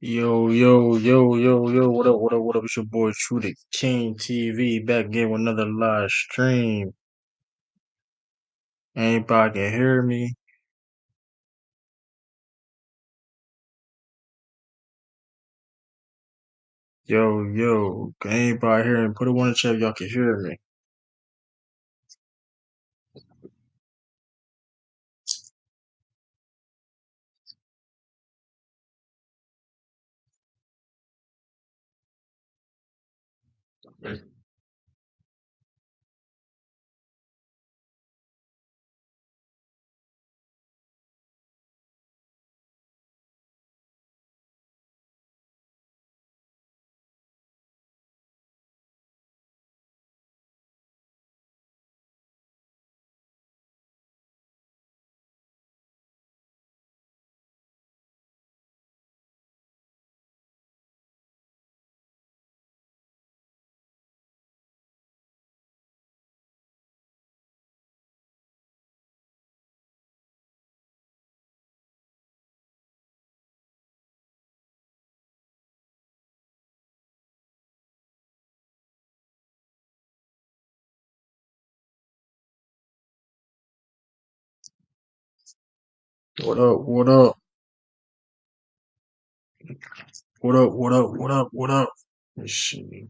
Yo, yo, yo, yo, yo, what up, what up, what up? It's your boy True the King TV back again with another live stream. Anybody can hear me? Yo, yo, can anybody hear me? Put it one in the chat if y'all can hear me. What up, what up, what up, what up, what up, what up? Let's see.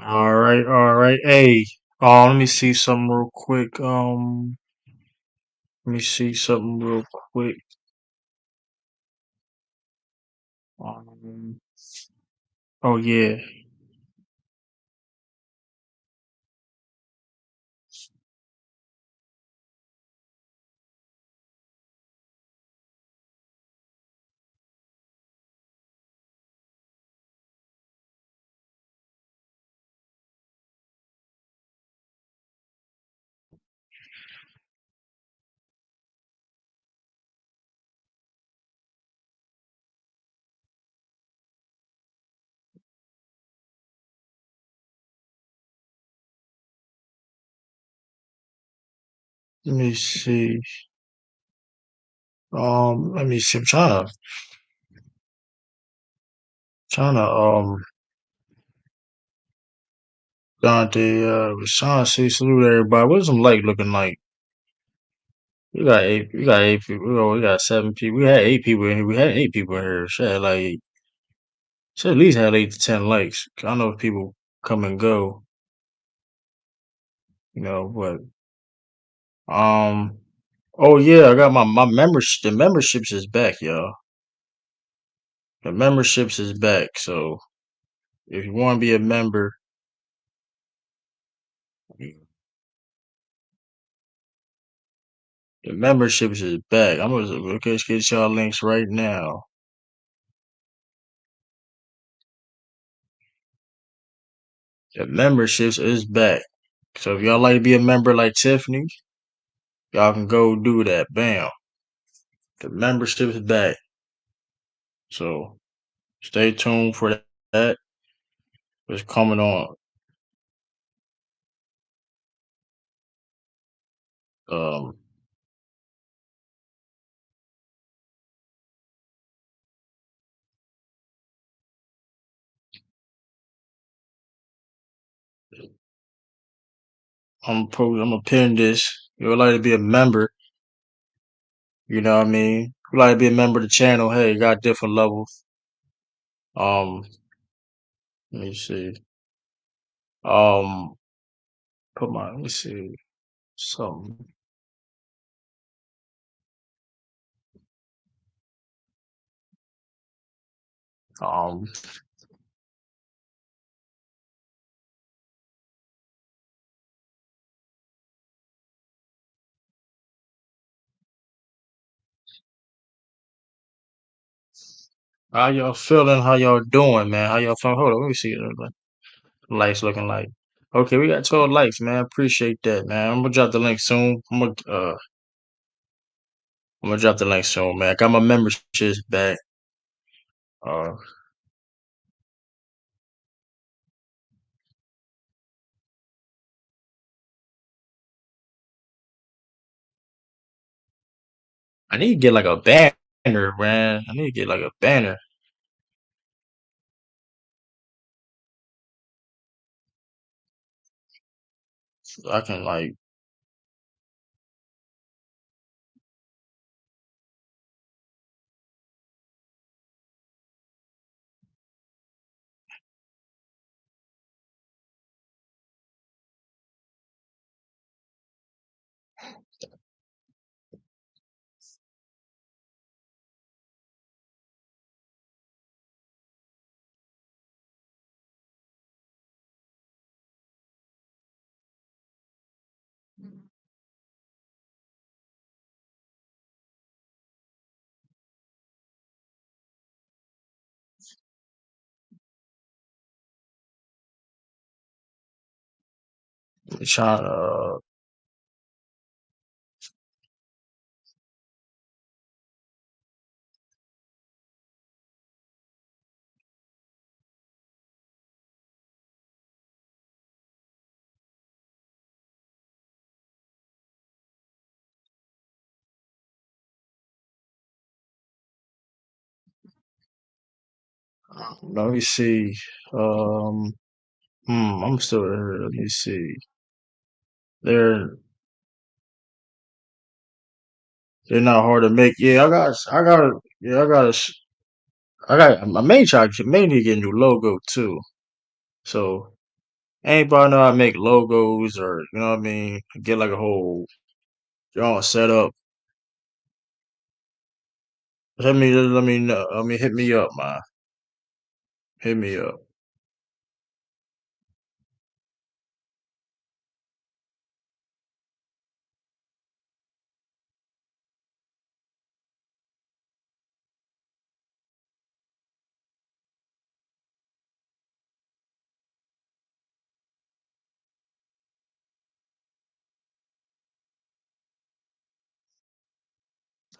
All right. Hey, let me see something real quick. Let me see something real quick. Um, oh yeah. Let me see. Let me see. I'm trying to Dante, was trying to say salute to everybody. What's some like looking like? We got eight people. We got seven people. We had eight people in here. We had eight people in here. Should at least have 8 to 10 likes. I know people come and go, but um, oh yeah, I got my membership. The memberships is back, y'all. The memberships is back. So if you want to be a member, the memberships is back. I'm gonna okay, get y'all links right now. The memberships is back. So if y'all like to be a member like Tiffany, y'all can go do that. Bam. The membership's back. So stay tuned for that. It's coming on. Um, I'm gonna pin this. You would like to be a member, you know what I mean? You like to be a member of the channel, hey, you got different levels. Um, let me see. Um, let me see something. Um, How y'all feeling? How y'all doing, man? How y'all feeling? Hold on, let me see what the lights looking like. Okay, we got 12 likes, man. Appreciate that, man. I'm gonna drop the link soon. I'm gonna drop the link soon, man. I got my memberships back. Uh, I need to get like a banner, man. I need to get like a banner so I can like. Trying to let me see. Um, I'm still here. Let me see. They're they're not hard to make. Yeah, yeah, I may need to get a new logo too. So anybody know how to make logos or you know what I mean? Get like a whole y'all set up. Let me know. I mean, hit me up, man. Hit me up.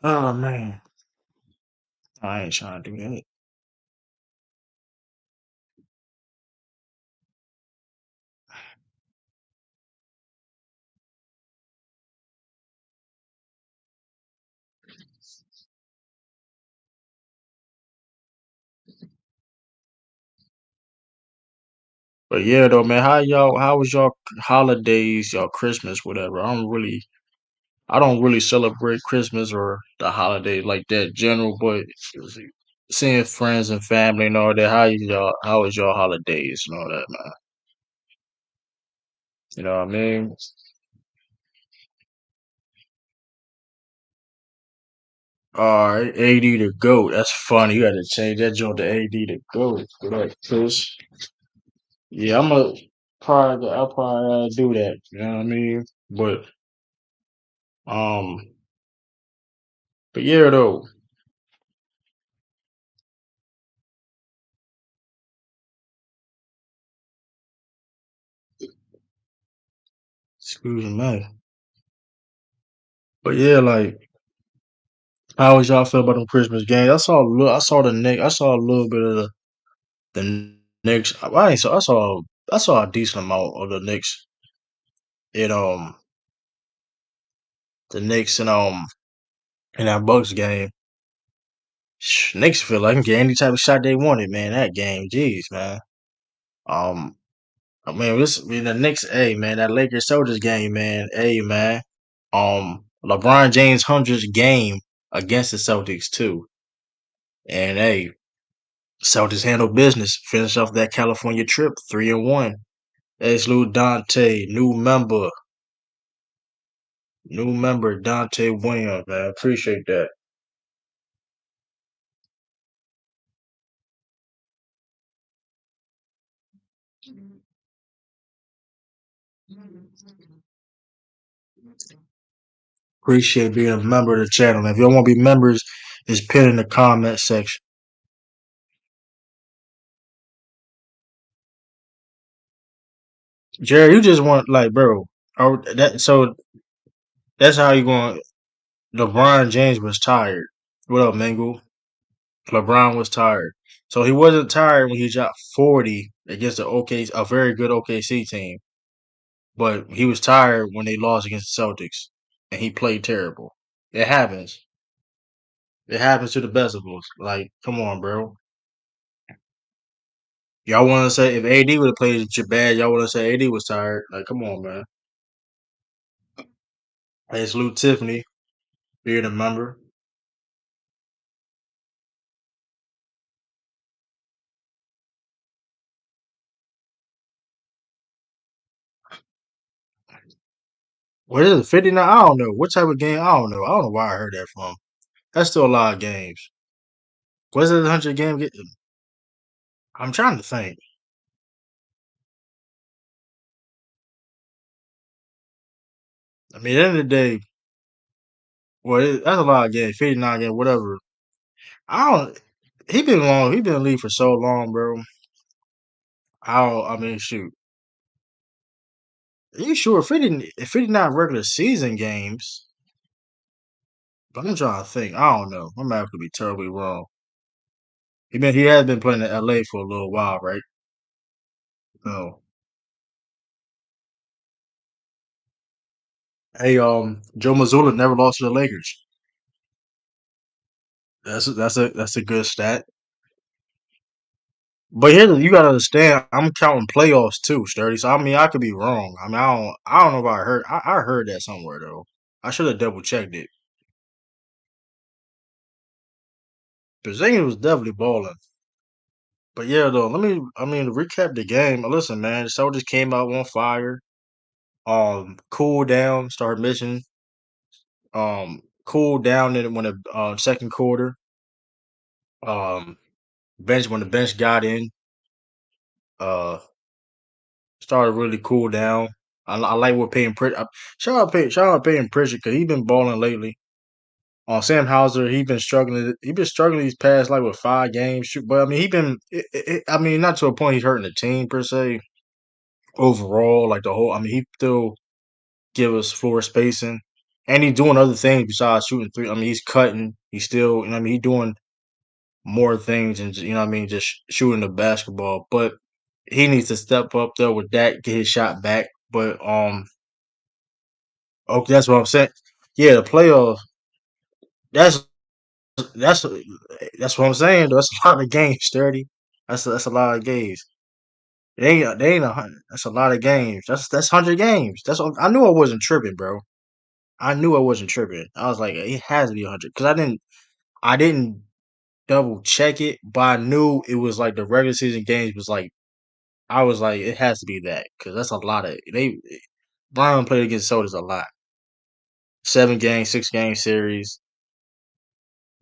Oh man, I ain't trying to do that. But yeah, though, man, how was y'all holidays, y'all Christmas, whatever? I don't really celebrate Christmas or the holidays like that general, but seeing friends and family and all that, how was y'all holidays and all that, man? You know what I mean? All right, AD to GOAT. That's funny. You had to change that joint to AD to GOAT. Good luck, Chris. Yeah, I'll probably do that. You know what I mean? Um, but yeah, though. Excuse me. But yeah, like, how was y'all feel about them Christmas games? I saw a little bit of the Knicks. I ain't saw, I saw a decent amount of the Knicks in the Knicks in that Bucks game. Knicks feel like can get any type of shot they wanted, man. That game, jeez, man. Um, I mean the Knicks, hey man, that Lakers Celtics game, man, hey man. LeBron James 100th game against the Celtics too, and hey, Celtics handle business. Finish off that California trip 3-1. Ex Lou Dante, new member Dante Williams, man. Appreciate that. Appreciate being a member of the channel. Man. If y'all want to be members, just pin in the comment section. Jerry, you just want like, bro. Oh, that's how you going. LeBron James was tired. What up, Mingle? LeBron was tired, so he wasn't tired when he shot 40 against a very good OKC team. But he was tired when they lost against the Celtics, and he played terrible. It happens. It happens to the best of us. Like, come on, bro. Y'all want to say if AD would have played bad, y'all want to say AD was tired. Like, come on, man. Hey, salute Tiffany, being a member. What is it, 59? I don't know. What type of game? I don't know. I don't know why I heard that from. That's still a lot of games. Was it a 100 game? I'm trying to think. I mean, at the end of the day, that's a lot of games. 59 games, whatever. I don't. He been long. He been in the league for so long, bro. I don't. I mean, shoot. Are you sure 59 regular season games? But I'm trying to think. I don't know. My math could be terribly wrong. He has been playing in LA for a little while, right? No. Hey, Joe Mazzulla never lost to the Lakers. That's a good stat. But here you gotta understand, I'm counting playoffs too, Sturdy. So I mean, I could be wrong. I mean, I don't know if I heard. I heard that somewhere though. I should have double checked it. Porzingis was definitely balling. But yeah, though, I mean, to recap the game. Listen, man, the Celtics came out on fire. Cool down, started missing. Cool down in when the second quarter. Um, bench when the bench got in. Uh, started really cool down. I like what Payton Pritchard. Shout out Payton Pritchard because he been balling lately. On Sam Hauser, he been struggling. He been struggling these past like with 5 games. But I mean, he been. I mean, not to a point he's hurting the team per se. Overall, like the whole. I mean, he still give us floor spacing, and he's doing other things besides shooting three. I mean, he's cutting. He's still. You know, what I mean, he's doing more things, and you know, what I mean, just shooting the basketball. But he needs to step up there with that, get his shot back. But okay, that's what I'm saying. Yeah, the playoffs. That's that's that's what I'm saying. Though. That's a lot of games, sturdy. That's a lot of games. They ain't 100. That's a lot of games. That's 100 games. I knew I wasn't tripping, bro. I knew I wasn't tripping. I was like, it has to be 100 because I didn't double check it, but I knew it was like the regular season games was like I was like it has to be that because that's a lot of they. Brown played against Sodas a lot. 7 game, 6 game series.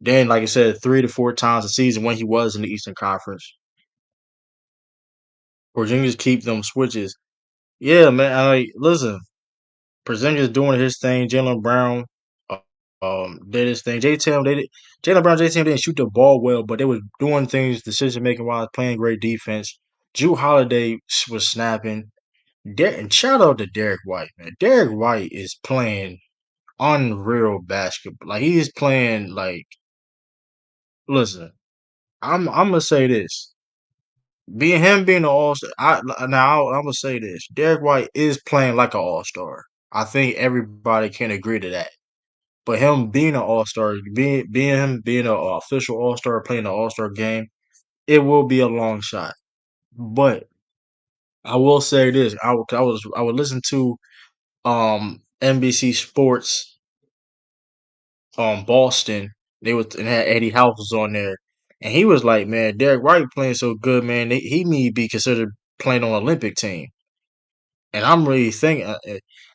Then, like I said, 3 to 4 times a season when he was in the Eastern Conference. Porzingis keep them switches. Yeah, man. Listen, Porzingis doing his thing. Jalen Brown, did his thing. Jalen Brown, JTM didn't shoot the ball well, but they were doing things decision making wise, playing great defense. Drew Holiday was snapping. And shout out to Derek White, man. Derek White is playing unreal basketball. Like he is playing like. Listen, I'm gonna say this. Being an all star, I'm gonna say this: Derek White is playing like an all star. I think everybody can agree to that. But him being an all star, being him being an official all star, playing an all star game, it will be a long shot. But I will say this: I would listen to NBC Sports Boston. They was and had Eddie House was on there, and he was like, "Man, Derek White playing so good, man. He need to be considered playing on Olympic team." And I'm really thinking,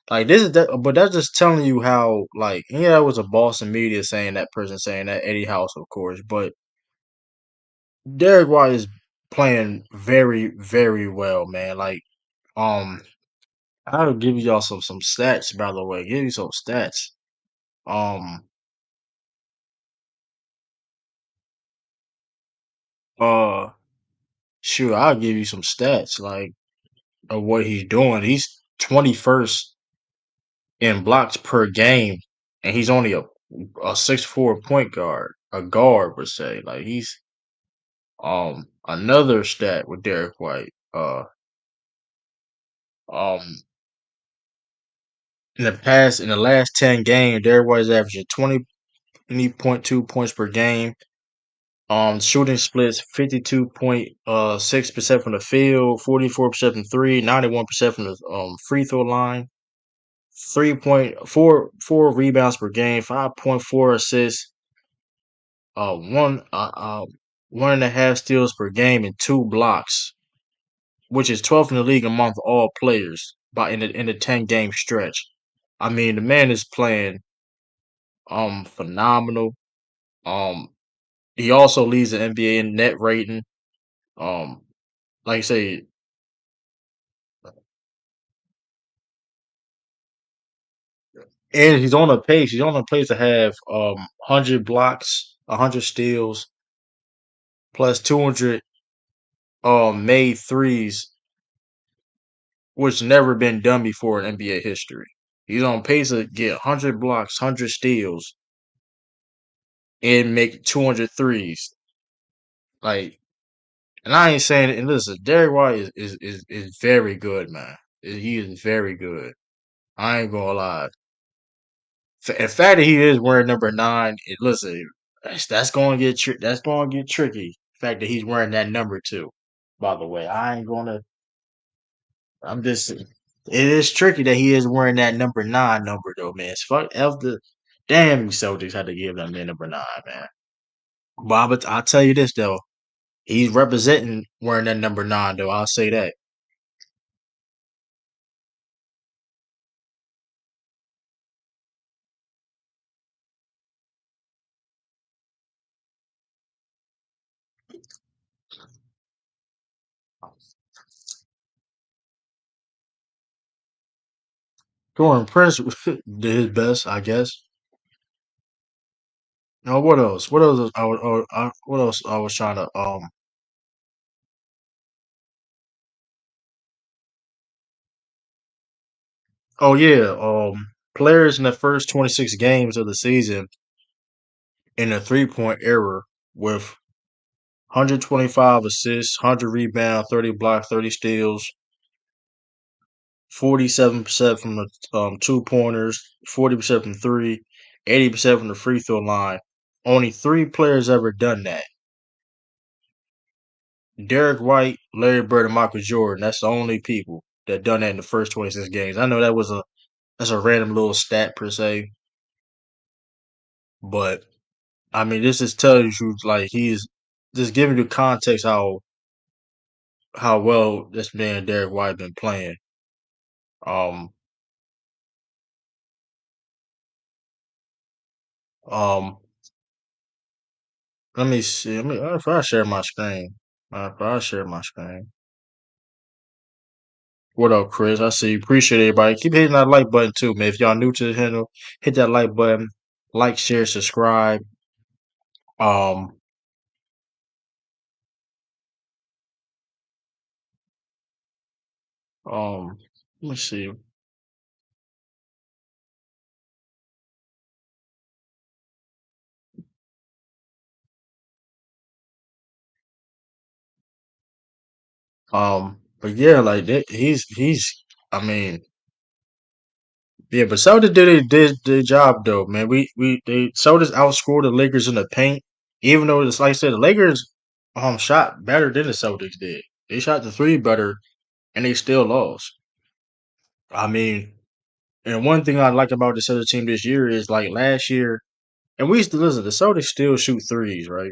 like this is that, but that's just telling you how, like, yeah, it was a Boston media saying that person saying that Eddie House, of course, but Derek White is playing very, very well, man. Like, um, I'll give y'all some stats, by the way. Give you some stats. Um, uh, sure, I'll give you some stats. Like, of what he's doing. He's 21st in blocks per game, and he's only a 6'4" point guard, a guard per se. Like he's another stat with Derek White. Um in the last 10 games, Derek White's averaging 20.2 points per game. Shooting splits 52.6% from the field, 44% from three, 91% from the free throw line, 3.44 rebounds per game, 5.4 assists, uh, one uh, uh, 1.5 steals per game, and 2 blocks, which is 12th in the league among all players by in the 10 game stretch. I mean, the man is playing phenomenal. Um, he also leads the NBA in net rating. Um, like I say, and he's on a pace. He's on a pace to have 100 blocks, 100 steals, plus 200 made threes, which never been done before in NBA history. He's on pace to get 100 blocks, 100 steals, and make 200 threes. Like, and I ain't saying it. And listen, Derek White is very good, man. He is very good. I ain't gonna lie. The fact that he is wearing number 9, listen, that's going to get that's going to get tricky. The fact that he's wearing that number too. By the way, I ain't gonna. I'm just. It is tricky that he is wearing that number 9 number though, man. It's fuck the damn you Celtics had to give that man number 9, man. But I'll tell you this though, he's representing wearing that number 9 though. I'll say that. Jordan Prince did his best, I guess. Now what else? What else? What else I was trying to Oh yeah, players in the first 26 games of the season in the 3-point era with 125 assists, 100 rebounds, 30 blocks, 30 steals, 47% from the 2 pointers, 40% from three, 80% from the free throw line. Only 3 players ever done that. Derek White, Larry Bird, and Michael Jordan. That's the only people that done that in the first 26 games. I know that's a random little stat per se, but I mean, this just tells you like he's just giving you context how well this man Derek White been playing. Um, um, let me see. Let me if I share my screen. If I share my screen. What up, Chris? I see. Appreciate everybody. Keep hitting that like button too, man. If y'all new to the channel, hit that like button. Like, share, subscribe. Um, let me see. But yeah, like that, he's. I mean, yeah, but Celtics did their job though, man. They Celtics outscored the Lakers in the paint, even though it's like I said, the Lakers shot better than the Celtics did. They shot the three better, and they still lost. I mean, and one thing I like about the Celtics team this year is like last year, and we used to listen. The Celtics still shoot threes, right?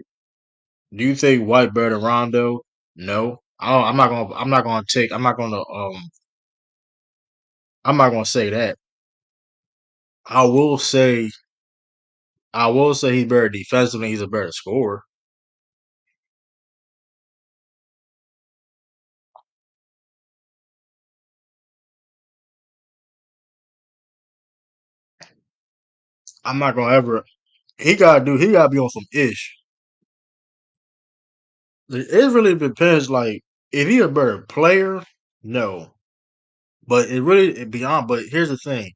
Do you think White better than Rondo? No, I'm not gonna. I'm not gonna take. I'm not gonna. I'm not gonna say that. I will say. I will say he's better defensively. He's a better scorer. I'm not gonna ever. He gotta do. He gotta be on some ish. It really depends. Like if he a better player, no. But it really beyond. But here's the thing.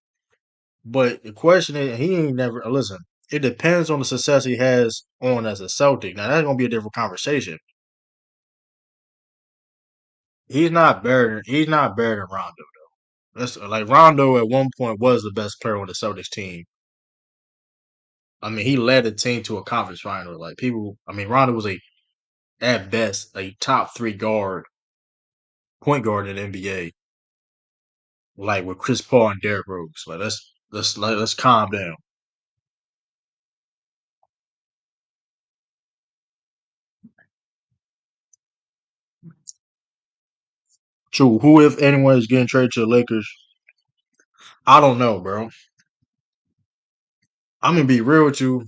But the question is, he ain't never listen. It depends on the success he has on as a Celtic. Now that's gonna be a different conversation. He's not better than Rondo. That's like Rondo at one point was the best player on the Celtics team. I mean, he led the team to a conference final. Like people, I mean, Rondo was a at best a top three point guard in the NBA. Like with Chris Paul and Derrick Rose. Like let's calm down. True. Who, if anyone, is getting traded to the Lakers? I don't know, bro. I'm gonna be real with you.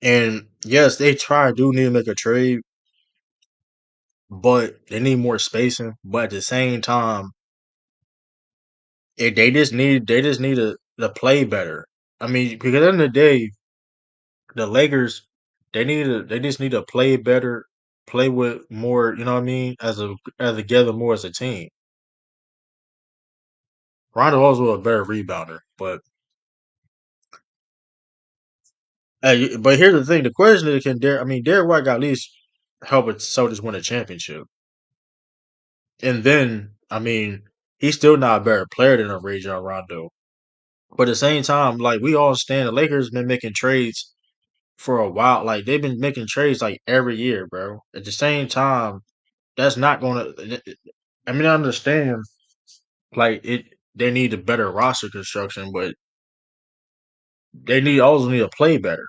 And yes, they do need to make a trade, but they need more spacing. But at the same time, they just need to play better. I mean, because at the end of the day, the Lakers they just need to play better, play with more. You know what I mean? As together more as a team. Rondo also a better rebounder, but but here's the thing: the question is, can Derek? I mean, Derek White got at least help it Celtics win a championship, and then I mean, he's still not a better player than a Rajon Rondo. But at the same time, like we all stand, the Lakers been making trades for a while. Like they've been making trades like every year, bro. At the same time, that's not going to. I mean, I understand like it. They need a better roster construction, but they need to play better.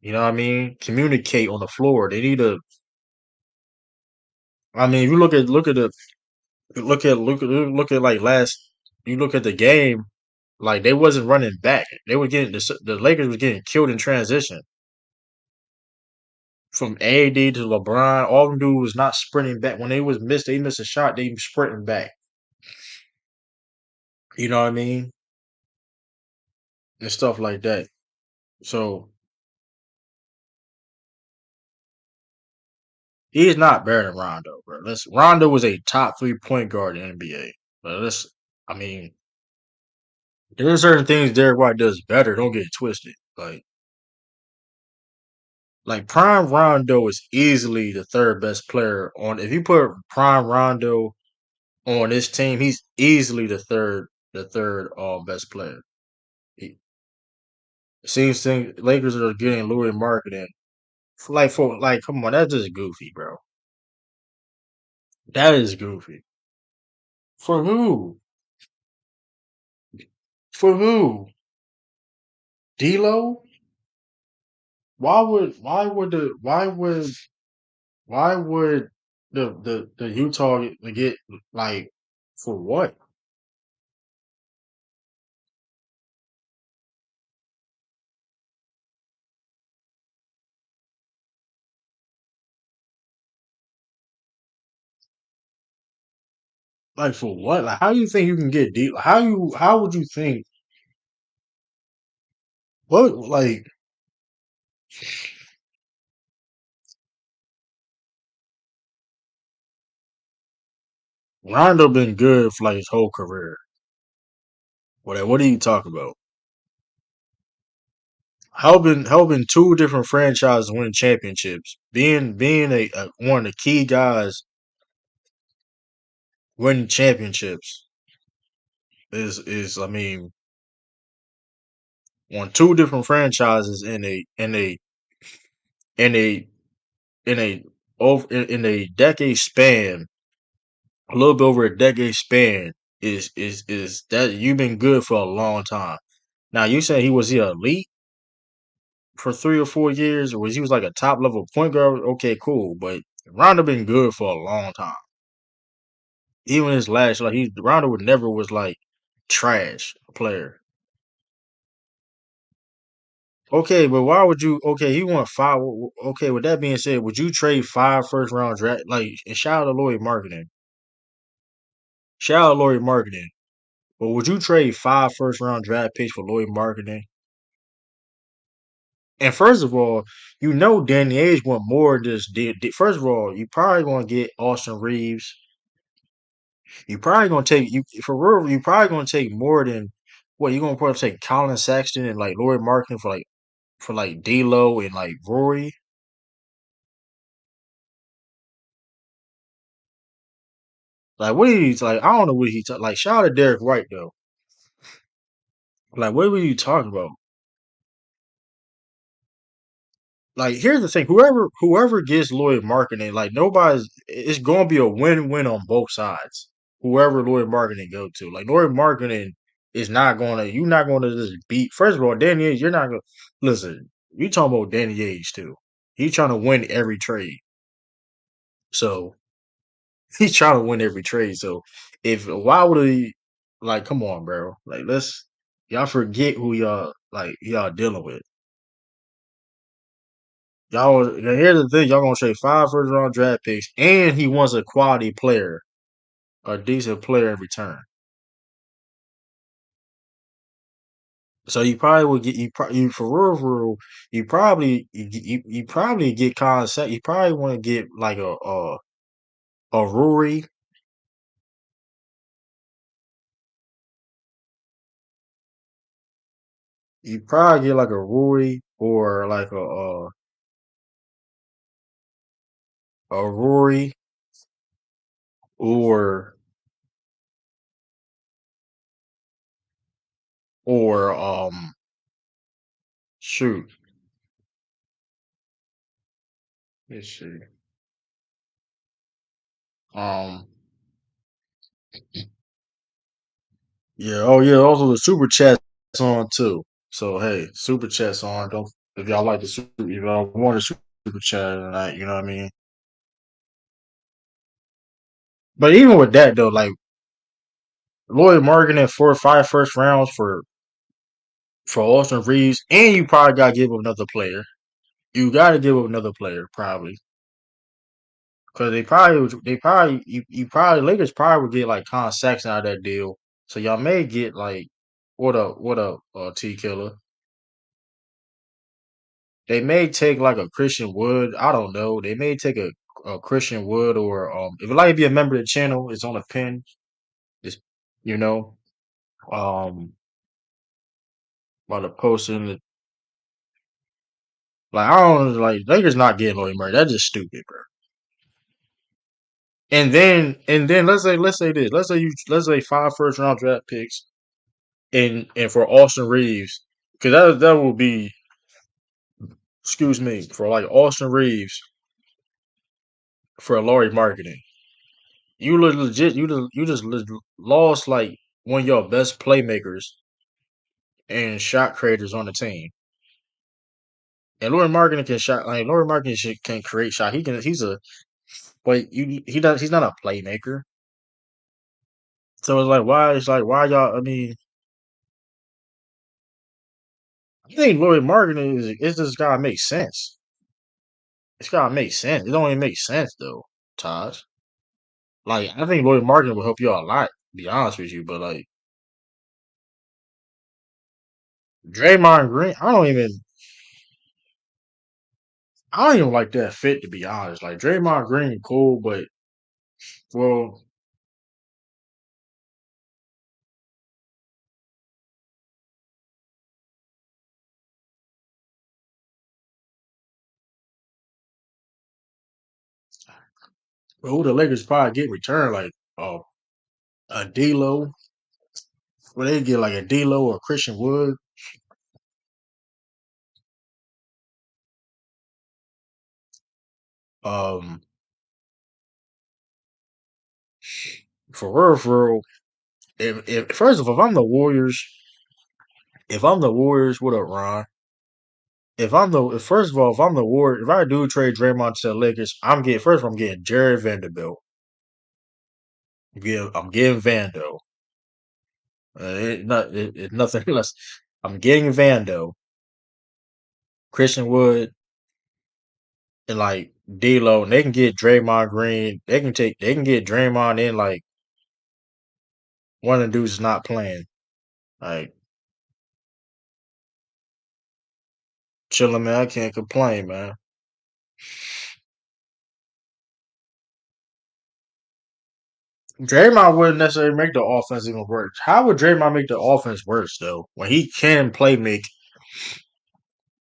You know what I mean? Communicate on the floor. They need to. I mean, if you look at like last. You look at the game. Like they wasn't running back. They were getting the Lakers was getting killed in transition. From AD to LeBron, all them do was not sprinting back. When they missed a shot, they sprinting back. You know what I mean? And stuff like that. So he's not better than Rondo, bro. Rondo was a top three point guard in the NBA. But I mean, there's certain things Derek White does better. Don't get it twisted. Like Prime Rondo is easily the third best player on. If you put Prime Rondo on this team, he's easily the third best player. He seems think Lakers are getting Louis marketing. Come on, that's just goofy, bro. That is goofy. For who? For who? D'Lo? Why would the Utah get like for what? Like for what? Like how you think you can get deep? How would you think what like Rondo been good for like his whole career? What are you talking about? Helping two different franchises win championships. Being a one of the key guys winning championships is I mean on two different franchises in a in a in a decade span, a little bit over a decade span is that you've been good for a long time. Now you say he elite for 3 or 4 years, or he was like a top level point guard? Okay, cool, but Rondo been good for a long time. Even his last, like Rondo would never was like trash player. Okay, but why would you? Okay, he won five. Okay, with that being said, would you trade five first round draft? Like, and shout out to Lloyd Marketing. Shout out to Lloyd Marketing. But would you trade five first round draft picks for Lloyd Marketing? And first of all, you know Danny Age want more than just first of all, you probably gonna get Austin Reeves. You probably gonna take you for real. You probably gonna take more than what you gonna probably take Colin Sexton and like Laurie Markin for like D'Lo and like Rory. Like what are you like? I don't know what he like. Shout out to Derek White though. Like what were you talking about? Like here's the thing: whoever gets Lloyd marketing, like nobody's. It's gonna be a win-win on both sides. Whoever Lloyd marketing go to, like Lloyd marketing is not gonna. You're not gonna just beat. First of all, Danny Ainge, you're not gonna listen. You talking about Danny Ainge too? He's trying to win every trade. So he's trying to win every trade. So if why would he like come on, bro? Like let's y'all forget who y'all dealing with. Y'all here's the thing, y'all gonna trade 5 first round draft picks and he wants a quality player, a decent player in return. So you probably would get you for real, you probably get concept. You probably want to get like a Rory. You probably get like a Rory or like a Rory or or shoot. Let's see. Um yeah, oh yeah, also the super chat's on too. So hey, super chat's on. Don't if y'all like the super if y'all want a super chat tonight, you know what I mean? But even with that though, like Lloyd Morgan at 4 or 5 first rounds for Austin Reeves, and you probably gotta give up another player. You gotta give up another player, probably. Cause you probably Lakers probably would get like Con Saxon out of that deal. So y'all may get like what a T killer. They may take like a Christian Wood. I don't know. They may take a Christian Wood or if you'd like to be a member of the channel, it's on a pin. It's you know by the post in the like I don't like Lakers not getting Lloyd Murray. That's just stupid, bro. And then let's say this. Let's say 5 first round draft picks and for Austin Reeves because that will be excuse me for like Austin Reeves for Laurie marketing. You legit you just lost like one of your best playmakers and shot creators on the team. And Laurie marketing can shot like Laurie marketing can create shot. He's a but he's not a playmaker. So it's like why y'all I mean I think Laurie marketing is it's just gotta make sense. It's gotta make sense. It don't even make sense though, Taj. Like I think Lloyd Martin will help you out a lot. To be honest with you, but like Draymond Green, I don't even like that fit. To be honest, like Draymond Green, cool, but well, who the Lakers probably get in return like a D'Lo, where they get like a D'Lo or Christian Wood. Um, for real, if first of all, if I'm the Warriors, what up, Ron? If first of all, if I'm the Warriors, if I do trade Draymond to the Lakers, first of all, I'm getting Jared Vanderbilt. I'm getting Vando. It's nothing less. I'm getting Vando, Christian Wood, and like D'Lo, and they can get Draymond Green. They can get Draymond in like one of the dudes is not playing. Like chilling, man. I can't complain, man. Draymond wouldn't necessarily make the offense even worse. How would Draymond make the offense worse though? When he can play make,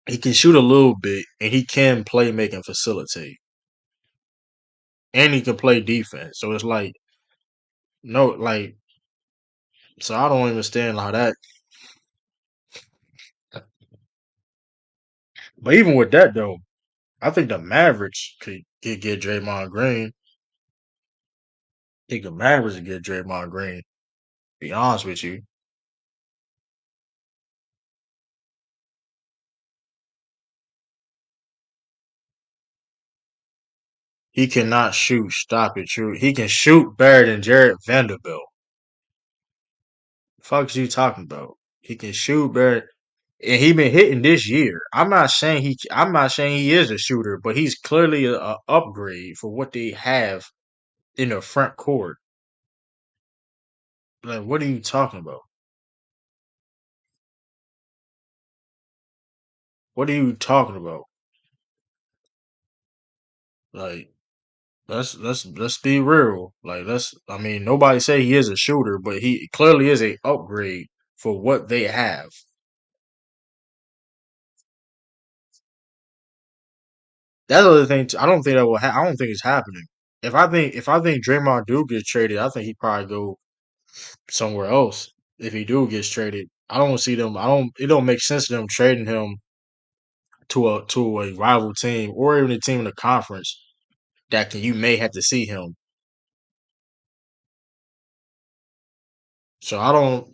he can shoot a little bit, and he can play make and facilitate, and he can play defense. So it's like no, like so I don't understand how that. But even with that though, I think the Mavericks could get Draymond Green. I think the Mavericks would get Draymond Green. Be honest with you, he cannot shoot. Stop it, true. He can shoot better than Jared Vanderbilt. Fuck is you talking about? He can shoot better, and he been hitting this year. I'm not saying he. I'm not saying he is a shooter, but he's clearly a upgrade for what they have in the front court. Like, what are you talking about? What are you talking about? Like, let's be real. Like, let's. I mean, nobody say he is a shooter, but he clearly is a upgrade for what they have. That's the other thing. I don't think that will. I don't think it's happening. If I think Draymond do get traded, I think he probably go somewhere else. If he do gets traded, I don't see them. I don't. It don't make sense to them trading him to a rival team or even a team in the conference that can you may have to see him. So I don't.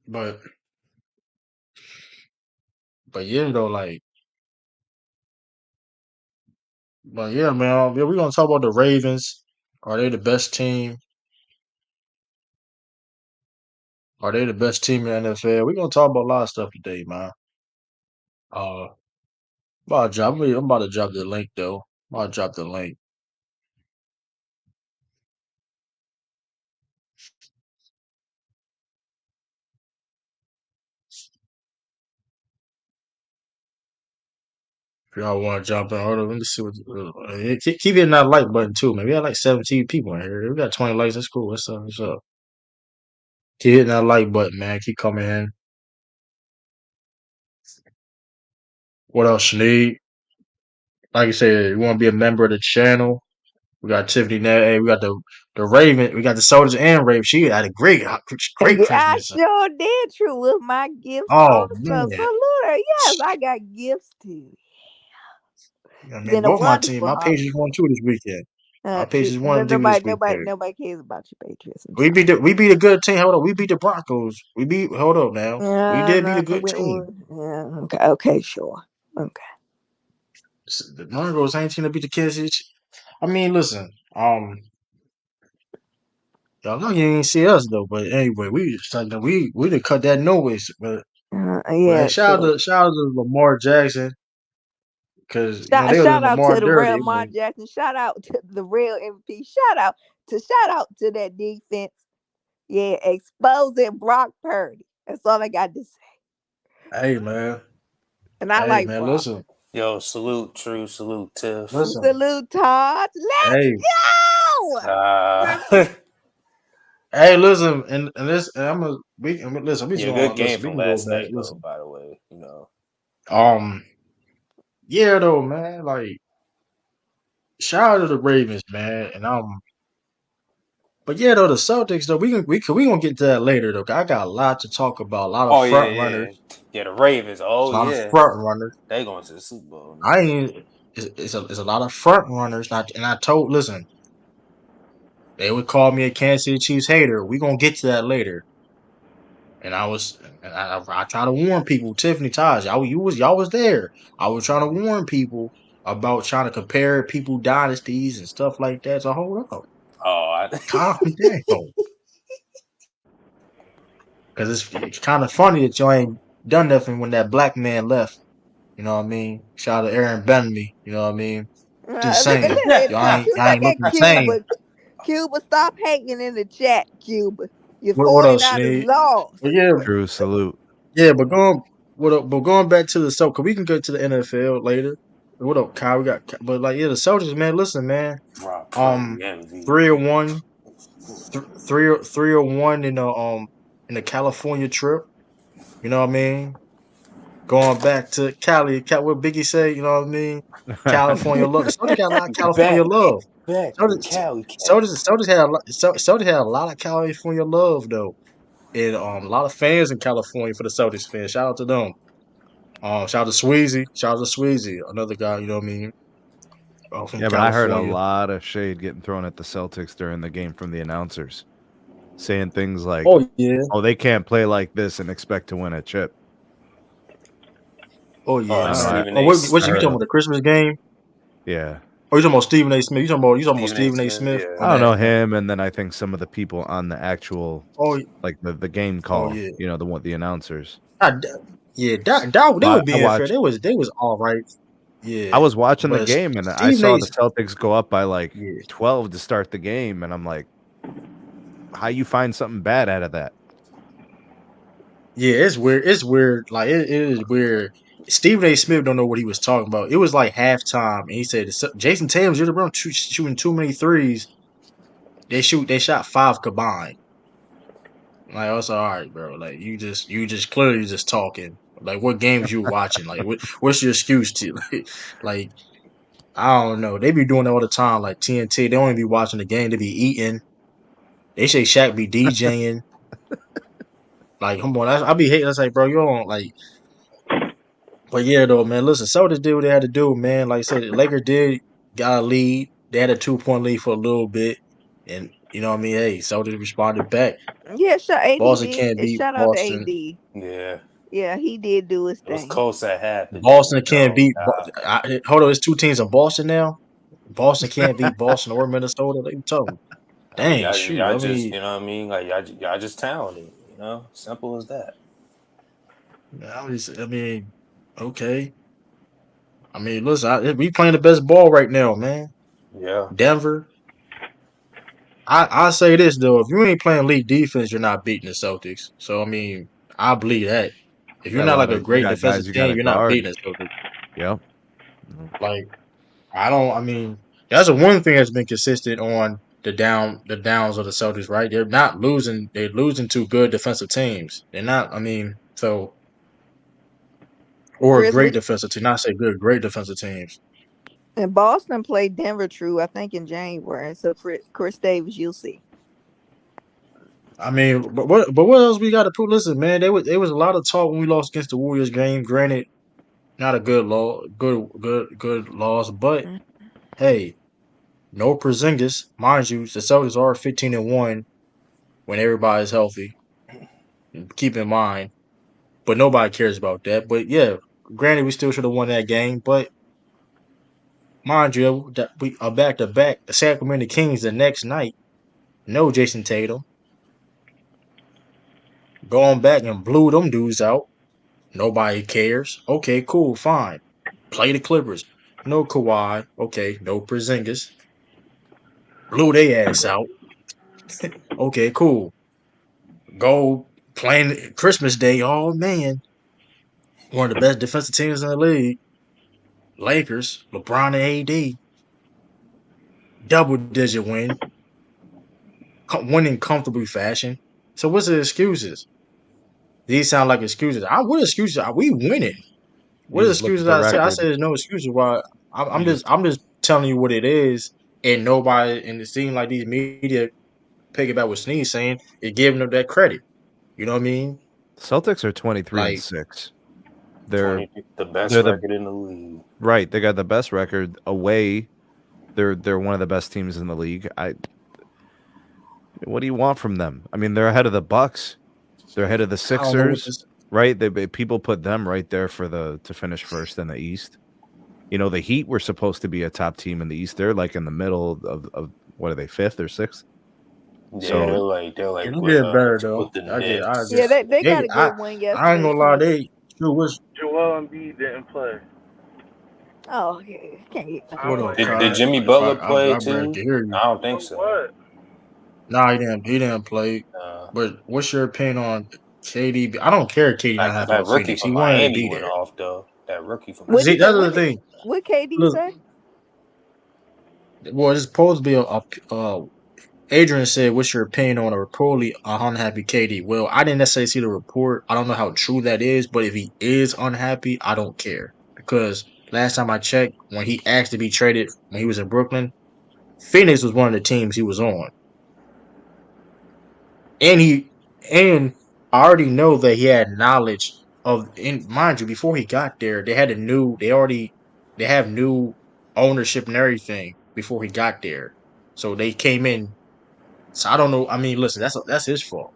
But but yeah, though, like, but yeah, man, yeah, we gonna talk about the Ravens. Are they the best team? Are they the best team in the NFL? We gonna talk about a lot of stuff today, man. Uh, I'm about to drop the link though. I'm about to drop the link. If y'all want to jump in, hold on. Let me see what. Keep hitting that like button too, man. We got like 17 people in here. We got 20 likes. That's cool. What's up? What's up? Keep hitting that like button, man. Keep coming in. What else you need? Like I said, you want to be a member of the channel. We got Tiffany now. Hey, we got the Raven. We got the Soldiers and Raven. She had a great I Christmas. sure did, true, with my gifts Oh also. man. Salute her. Yes, I got gifts too. I It's mean, been a both my team, wonderful my holiday. Patriots won too this weekend. My Patriots won too this weekend. Nobody cares about your Patriots. I'm We sorry. beat a good team. Hold up, we beat the Broncos. Hold up now. We Yeah, did beat no, a good team. yeah, okay, sure. Okay. The Broncos ain't team to beat the Kansas City. I mean, listen, y'all know you ain't see us though. But anyway, we done cut that noise. But hey, Yeah, sure. shout out to Lamar Jackson because they was in Shout out Lamar to the real dirty. Mar Jackson. Shout out to the real MVP. Shout out to that defense. Yeah, exposing Brock Purdy. That's all I got to say. Hey man, And I hey like man, Brock. listen, Yo, salute, true, salute, Tiff. listen. Salute, Todd. Let's Hey, go. Uh, hey, listen, and this, and listen. We just yeah, good gonna game listen. We from can go last back. night, though, Listen, by the way. You know. um, yeah, though, man. Like, shout out to the Ravens, man, and but yeah, though the Celtics, though we gonna get to that later, though. 'Cause I got a lot to talk about, a lot of Oh, yeah, front yeah. runners, Yeah, the Ravens. a Oh, lot of yeah. front runners. They going to the Super Bowl, I man. ain't. It's a lot of front runners. And I told, listen, they would call me a Kansas City Chiefs hater. We gonna get to that later. And I try to warn people, Tiffany Taj, y'all was there. I was trying to warn people about trying to compare people dynasties and stuff like that. So hold up, Oh, calm down, because it's kind of funny that y'all ain't done nothing when that black man left. You know what I mean? Shout out to Aaron Bentley. You know what I mean? Just saying, y'all ain't Look at looking the same. Cuba. Cuba, stop hating in the chat, Cuba. Your What else, 49ers Sneed? lost. But yeah, True salute. yeah, but going back to the Celtics, cause we can get to the NFL later. What up, Kyle? But like, yeah, the Celtics, man. Listen, man. Brock Purdy, Um, MVP. 3-1. three or one in the California trip. You know what I mean? Going back to Cali, what Biggie say, you know what I mean? California love. So they got a lot of California back love. back So to does Cali, so does had a lot, so does had a lot of California love though, and a lot of fans in California for the Celtics fans. Shout out to them. Shout out to Sweezy. Shout out to Sweezy, another guy. You know what I mean? From Yeah, but I heard a California. lot of shade getting thrown at the Celtics during the game from the announcers, saying things like, Oh yeah. "Oh, they can't play like this and expect to win a chip." Oh Oh, I yeah. don't know. Stephen Oh, A. what I you heard talking a about? The Christmas game? yeah. Oh, you talking about Stephen A. Smith? You talking about Stephen A. Stephen A. Smith, Smith yeah. on I don't that? know him, and then I think some of the people on the actual Oh, like the game oh call. yeah. You know, the announcers. I, yeah, they Well, were I being fair. watched. They was all right. I Yeah, was watching the but game, and I Stephen saw A. the Celtics go up by like Yeah, 12 to start the game, and I'm like, "How you find something bad out of that?" yeah, it's weird. It's weird. Like it is weird. Stephen A. Smith don't know what he was talking about. It was like halftime, and he said, "Jason Tatum's you're around shooting too many threes. They shot 5 combined." Like I was like, all right, bro. Like you just clearly just talking. Like what games you watching? Like what's your excuse to like I don't know. They be doing that all the time. Like TNT, they don't even be watching the game. They be eating. They say Shaq be DJing. Like, come on, I be hating. I say, bro, you don't like. But yeah, though, man. Listen, Celtics did what they had to do, man. Like I said, the Lakers did got a lead. They had a 2-point lead for a little bit, and you know what I mean. Hey, Celtics responded back. Yeah, AD Boston did. can't And beat shout out to Boston. AD. Yeah. Yeah, he did do his It was thing. close at half, but then, Boston can't beat. Hold on, it's 2 teams in Boston now. Boston can't beat Boston or Minnesota. They tough. I mean, Dang, shoot. y'all I just, mean, you know what I mean? Like, y'all just talented, you know? Simple as that. I mean, okay. I mean, listen, we playing the best ball right now, man. Yeah. Denver. I say this though, if you ain't playing league defense, you're not beating the Celtics. So I mean, I believe that. If you're Yeah, not well, like a you great got defensive guys you got team, to you're not guard. beating the Celtics. Yep. Like I don't. I mean, that's the one thing that's been consistent on the downs of the Celtics. Right, they're not losing. They're losing to good defensive teams. They're not. I mean, so or a Chris, great we defensive team. Not say good, great defensive teams. and Boston played Denver true, I think, in January. So Chris Davis, you'll see. I mean, but what else we got to prove? Listen, man, there was a lot of talk when we lost against the Warriors game. Granted, not a good loss, but Mm. hey, no Porzingis, mind you. The Celtics are 15-1 when everybody's healthy. Keep in mind, but nobody cares about that. But yeah, granted, we still should have won that game. But mind you, that we are back to back. The Sacramento Kings the next night. No Jason Tatum. Going back and blew them dudes out. Nobody cares. Okay, cool, fine. Play the Clippers. No Kawhi. Okay, no Porzingis. Blew their ass out. Okay, cool. Go playing Christmas Day. Oh man, one of the best defensive teams in the league. Lakers, LeBron and AD, double digit win, winning comfortably fashion. So what's the excuses? These sound like excuses. What excuses? Are we winning? You What just look excuses at the I say? I record. say there's no excuses. Why? You just I'm just telling you what it is, and nobody. And it seems like these media piggyback what Sneeze saying is giving them that credit. You know what I mean? Celtics are 23 and Like 6. They're 20, the best they're the record in the league. right. They got the best record away. They're one of the best teams in the league. What do you want from them? I mean, they're ahead of the Bucks. They're ahead of the I don't know what Sixers, this. right? People put them right there for the to finish first in the East. You know, the Heat were supposed to be a top team in the East. They're like in the middle of what are they, fifth or sixth? Yeah, So they're like It'll get better though. with the I Yeah, get. Knicks. they got a good win I ain't yesterday gonna lie. too. They true. What's Joel Embiid didn't play. Oh, okay. Can't get I what don't up, like that. Did Kai? Jimmy If Butler play I barely too? can hear you. I don't think So so. what? Nah, he didn't play. Uh, But what's your opinion on KD? I don't care if KD not happy that with rookie Phoenix. He from wanted to Miami be went there. off though. That rookie from What See, did Miami. that's the what did thing. what KD Look, say? well, it's supposed to be Adrian said, "What's your opinion on a reportedly unhappy KD?" Well, I didn't necessarily see the report. I don't know how true that is, but if he is unhappy, I don't care because last time I checked, when he asked to be traded when he was in Brooklyn, Phoenix was one of the teams he was on, and I already know that he had knowledge of. And mind you, before he got there, they have new ownership and everything before he got there, so they came in. So I don't know. I mean, listen, that's his fault.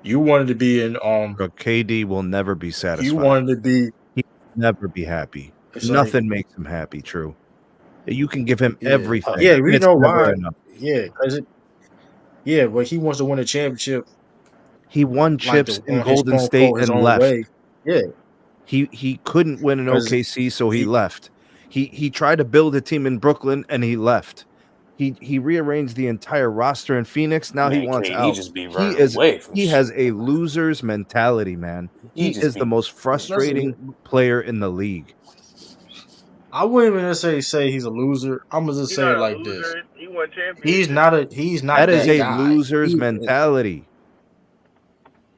You wanted to be in But KD will never be you satisfied. wanted to be He will never be happy. it's like Nothing makes him happy, true. You can give him yeah. everything, Yeah, and we it's know never why. enough. Yeah, cuz yeah, but he wants to win a championship He won like chips the in on his Golden quote State unquote his and own left. way. Yeah, He couldn't win in cuz OKC, so he he left. He tried to build a team in Brooklyn and he left. He rearranged the entire roster in Phoenix. Now he Man, wants KD out. just be He running is away from he has shit, a bro. loser's mentality, man. He He just is the be most that's frustrating player in the league. I wouldn't even necessarily say he's a loser. I'm gonna just He's say it not a like this. loser. He won championships. He's That not is that a guy. loser's He mentality.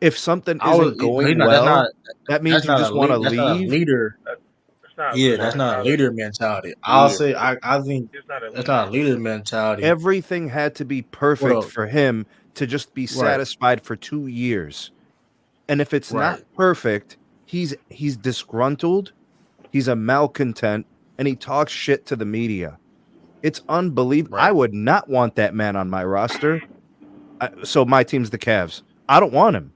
If something I was isn't but going he's not well, that means you just want to that's not a leave. leader. That, that's not a Yeah, loser that's no not a mentality. leader mentality. I'll leader. say I think He's not a that's not leader. a leader mentality. Everything had to be What perfect up? for him to just be Right, satisfied for 2 years. And if it's right. not perfect, he's disgruntled, he's a malcontent, and he talks shit to the media. It's unbelievable. I Right. would not want that man on my roster. So my team's the Cavs. I don't want him.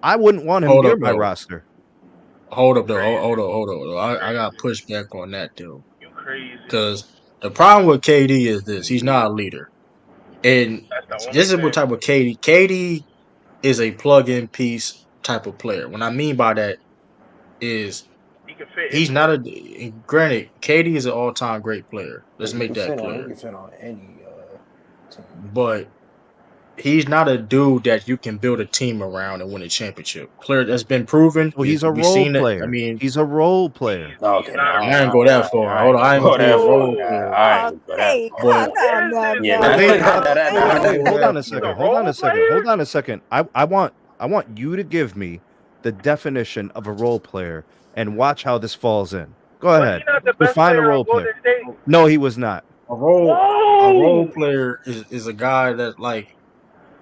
I wouldn't want him Hold near up my though. roster. Hold up You though. crazy. Hold up though. You I got crazy. pushback on that though. You crazy. Because the problem with KD is this: he's not a leader, and That's the only this is what thing. type of KD. KD is a plug-in piece type of player. What I mean by that is He can fit he's anywhere. not a. Granted, KD is an all-time great player. Yeah, Let's make that he clear. can fit on any team. But he's not a dude that you can build a team around and win a championship. Clear, that's been proven. So he's a We've role seen it. I player. mean, He's a role player. He's Okay, no, not a I ain't role go that player. far. I Hold ain't on, gonna I ain't go gonna say he's that a far. role Yeah, player. I ain't Oh, gonna go that hey, far. But calm What down is now, this, Yeah, the bro. not thing, that, Calm not that, hold not on, that Wait, down. far. hold on a He's a second. Hold on role a second. player? Hold on a second. I want you to give me the definition of a role player and watch how this falls in. Go Was he ahead. not the best Define a player on role player. Golden State? No, he was not. a role a role Whoa! player is a guy that like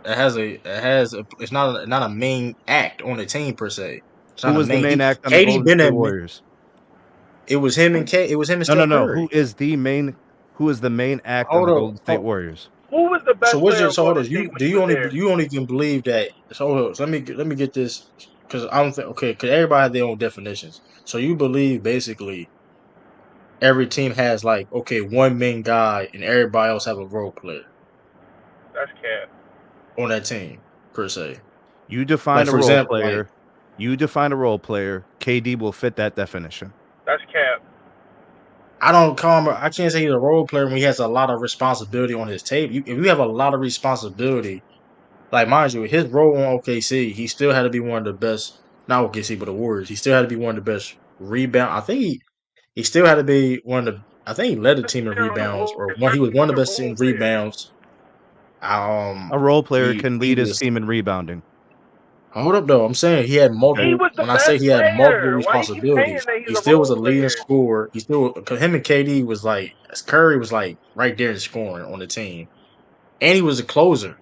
that has a it's not a main act on the team per se. It's Who not a was the main. main He act on the KD Golden been State that Warriors? it was him and No, no, Steph no. Curry. Who is the main act on Hold the up. Golden State Warriors? Who was the So best what's player your on so hold Golden on, State you when do he was there? you don't even believe that so hold on, so let me get this because I don't think okay because everybody has their own definitions. So you believe basically every team has like okay one main guy and everybody else have a role player That's cat. on that team per se. You Like define a for role example, like player. You define a role player. KD will fit that definition. That's cap. I don't call him. I can't say he's a role player when he has a lot of responsibility on his tape. If you have a lot of responsibility, like mind you, his role on OKC, he still had to be one of the best. Not OKC, but the Warriors. He still had to be one of the best rebound. I think he still had to be one of the. I think he led the Best team in player on the rebounds, or Warriors. one. He was He's one of a the best role in player. rebounds. A role player can He lead his was. team in rebounding. Hold up, though. I'm saying he had Okay. He multiple. was the When I say best he had multiple player. Why you keep saying responsibilities, that he's he a still was role a leading player? scorer. He still because him and KD was like Curry was like right there in scoring on the team, and he was a closer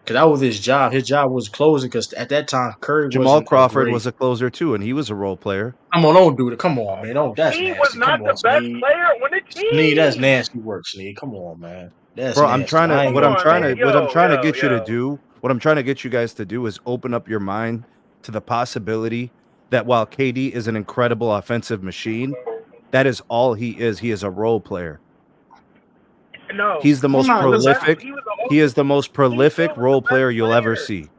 because that was his job. His job was closing because at that time Curry Jamal wasn't a Crawford great. was a closer too, and he was a role player. Come on, don't do it. Come on, man. Don't. That's He was nasty. Come not the on, best Sneed. player on the Sneed, that's team. nasty work, Sneed. Come on, man. That's Bro, I'm nasty. trying to I ain't Come what gonna I'm on, trying call man. to it. what I'm Yo, trying to yo, get you to yo. do, what I'm trying to get you guys to do is open up your mind to the possibility that while KD is an incredible offensive machine, that is all he is. He is a role player. No, He's the I'm most he was not. the best. Listen. prolific. He was He is the most he prolific still was the role best player you'll ever player. see.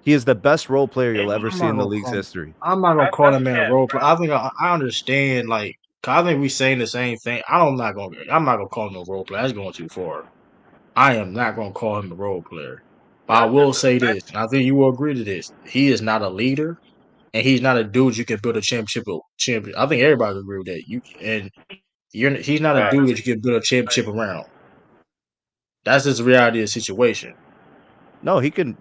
He is the best role player And you'll ever I'm see not in the gonna league's call. history. I'm not gonna call that's that man a cat, role bro. player. I think I understand. Like, 'cause I think we saying the same thing. I'm not gonna call him a role player. That's going too far. I am not gonna call him a role player. But I Y'all will say disrespect. this, and I think you will agree to this. He is not a leader, and he's not a dude you can build a championship. Champion. I think everybody agree with that. You and you're. He's not a Not a dude that you leader. can build a championship Like, around. That's just the reality of the situation. No, he can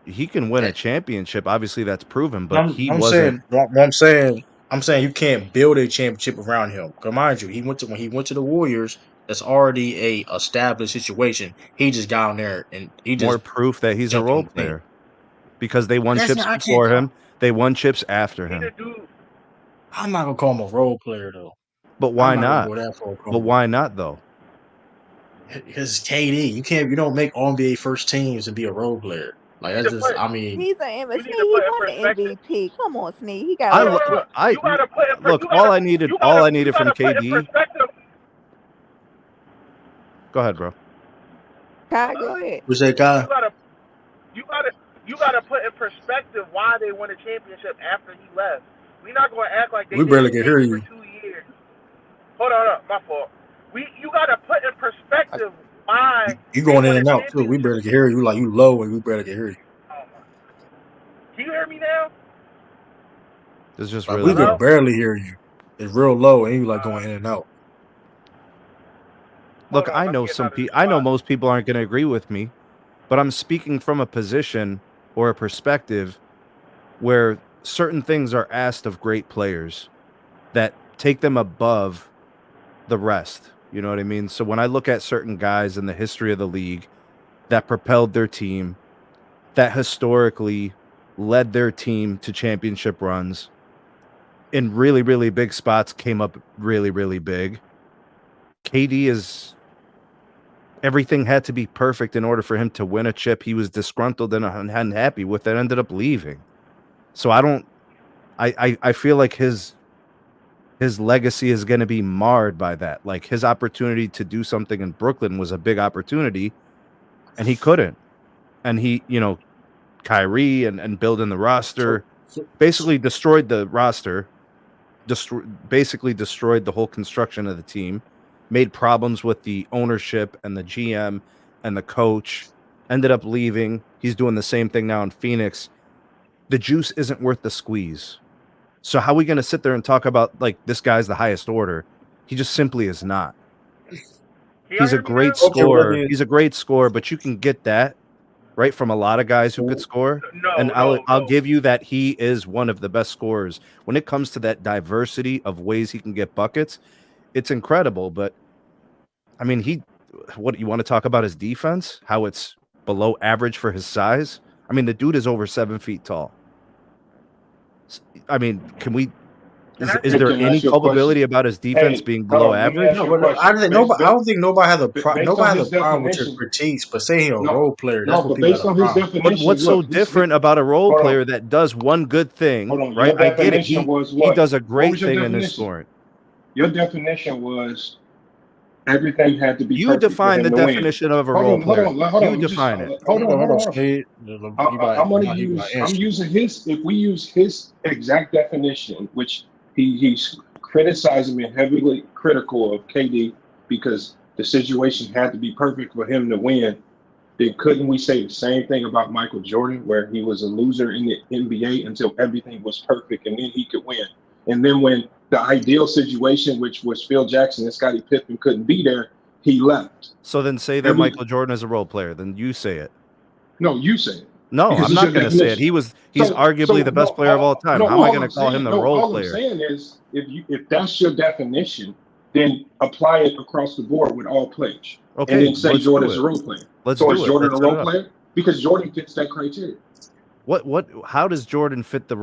win a championship. Obviously, that's proven, but he I'm wasn't saying, I'm saying you can't build a championship around him. Cause mind you, when he went to the Warriors. That's already a established situation. He just got on there and he more just proof that he's a jumped on role the team. player because they won That's chips not. I can't before call. him. They won chips after He the him. dude. I'm not gonna call him a role player though. But I'm why not gonna not? go that far. But why not though? Because KD, you don't make All NBA first teams and be a role player. Like You need that's to just. put. I mean, He's an You MVP. need to He put in won perspective. the MVP. Come on, Sneak. He got Hold to on, hold on. I You gotta put in. look. You All gotta. I needed You from gotta put in KD. perspective. Go ahead, bro. Kai, go ahead. who's that guy? You gotta. You gotta. You gotta put in perspective why they won a championship after he left. We're not gonna act like they We barely didn't can hear stink for you. 2 years. Hold on, my fault. You gotta put in I, perspective why You they going in won a and out too. We championship. barely can hear you. Like you low and we barely can hear you. Oh my. Can you hear me now? it's just Like really we Hello? can low. barely hear you. It's real low and you like going in and out. Look, Hold on, I I'm know getting out of this I know spot. most people aren't going to agree with me, but I'm speaking from a position or a perspective where certain things are asked of great players that take them above the rest. You know what I mean? So when I look at certain guys in the history of the league that propelled their team, that historically led their team to championship runs in really, really big spots, came up really, really big. KD is everything had to be perfect in order for him to win a chip. He was disgruntled and unhappy with it, ended up leaving. So I feel like his legacy is going to be marred by that. Like his opportunity to do something in Brooklyn was a big opportunity and he couldn't. And he, Kyrie and building the roster So basically destroyed the roster, basically destroyed the whole construction of the team, made problems with the ownership and the GM and the coach, ended up leaving. He's doing the same thing now in Phoenix. The juice isn't worth the squeeze. So how are we going to sit there and talk about like this guy's the highest order? He just simply is not. Can y'all He's a hear me now? great okay, well scorer. then, He's a great scorer, but you can get that right from a lot of guys who could score. And No, no, I'll no. give you that he is one of the best scorers. When it comes to that diversity of ways he can get buckets, it's incredible. But I mean, what you want to talk about his defense? How it's below average for his size? I mean, the dude is over 7 feet tall. I mean, Can I is say there Can I something? any ask you a question? culpability about his defense Hey, being hold below on. Let me ask no, average? you a but question. I don't think nobody has Based nobody on has a his problem with your definition, critiques, but saying you're a no, role player, that's no, what but people have based a on his problem. definition, What's so look, different about a role hold on, player that does one good thing, hold on. right? Your I get it. definition was He what? does a What great was your thing in his definition? scoring. Your definition was everything had to be You perfect for define the him to win. definition of a Hold role on, hold player. on, hold You on. Just define it. hold on, Hold hold on, on. Skate. I'm going to He got use. I'm answer. using his. If we use his exact definition, which he's criticizing me heavily critical of KD because the situation had to be perfect for him to win. Then couldn't we say the same thing about Michael Jordan, where he was a loser in the NBA until everything was perfect and then he could win? And then when the ideal situation, which was Phil Jackson and Scottie Pippen, couldn't be there, he left. So then say that Every Michael Jordan is a role player. Then you say it. no, you say it No, because I'm it's not your going to say it. definition. He's arguably the best No, player of all time. no, How am I all going to I'm call him saying, the no, role all I'm player? saying is if that's your definition, then apply it across the board with all players, and Okay, then say let's do Jordan's it. a role player. Let's So is do it. Jordan Let's a set it role up. player? Because Jordan fits that criteria. How does Jordan fit the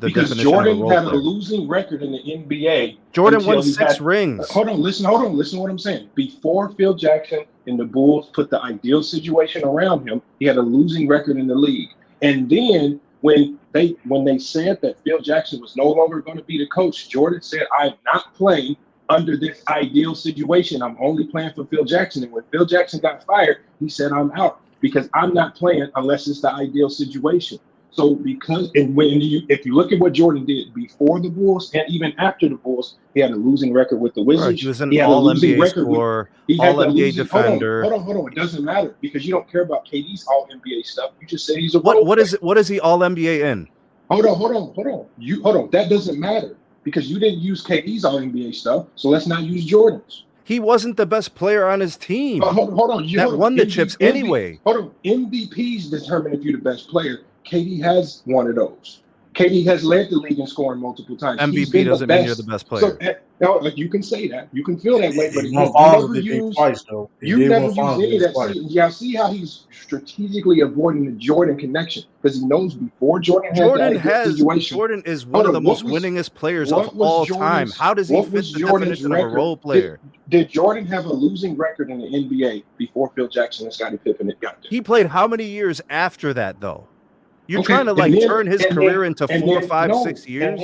Because definition of a Jordan role had a player? losing record in the NBA Jordan until won he 6 had. rings. Listen to what I'm saying. Before Phil Jackson and the Bulls put the ideal situation around him, he had a losing record in the league. And then when they said that Phil Jackson was no longer going to be the coach, Jordan said, "I'm not playing under this ideal situation. I'm only playing for Phil Jackson." And when Phil Jackson got fired, he said, "I'm out because I'm not playing unless it's the ideal situation." So if you look at what Jordan did before the Bulls and even after the Bulls, he had a losing record with the Bro, he Wizards. was an He had a all losing NBA record with scorer, he had all that NBA losing. defender. Hold on. It doesn't matter because you don't care about KD's all NBA stuff. You just said he's a What role what player. is what is he all NBA in? Hold on. That doesn't matter because you didn't use KD's all NBA stuff. So let's not use Jordan's. He wasn't the best player on his team. Hold on. That won the chips anyway. Hold on. MVPs determine if you're the best player. KD has one of those. KD has led the league in scoring multiple times. MVP doesn't mean you're the best player. So, like, you can say that. You can feel that way, but He you won finals never with MVP use twice, though. you never use any of that. Y'all see how he's strategically avoiding the Jordan connection because he knows before Jordan Jordan is one of the most winningest players of all time. How does he fit the definition of a role player? Did Jordan have a losing record in the NBA before Phil Jackson and Scottie Pippen got there? He played how many years after that, though? You're trying to turn his career into 4, 5, 6 years.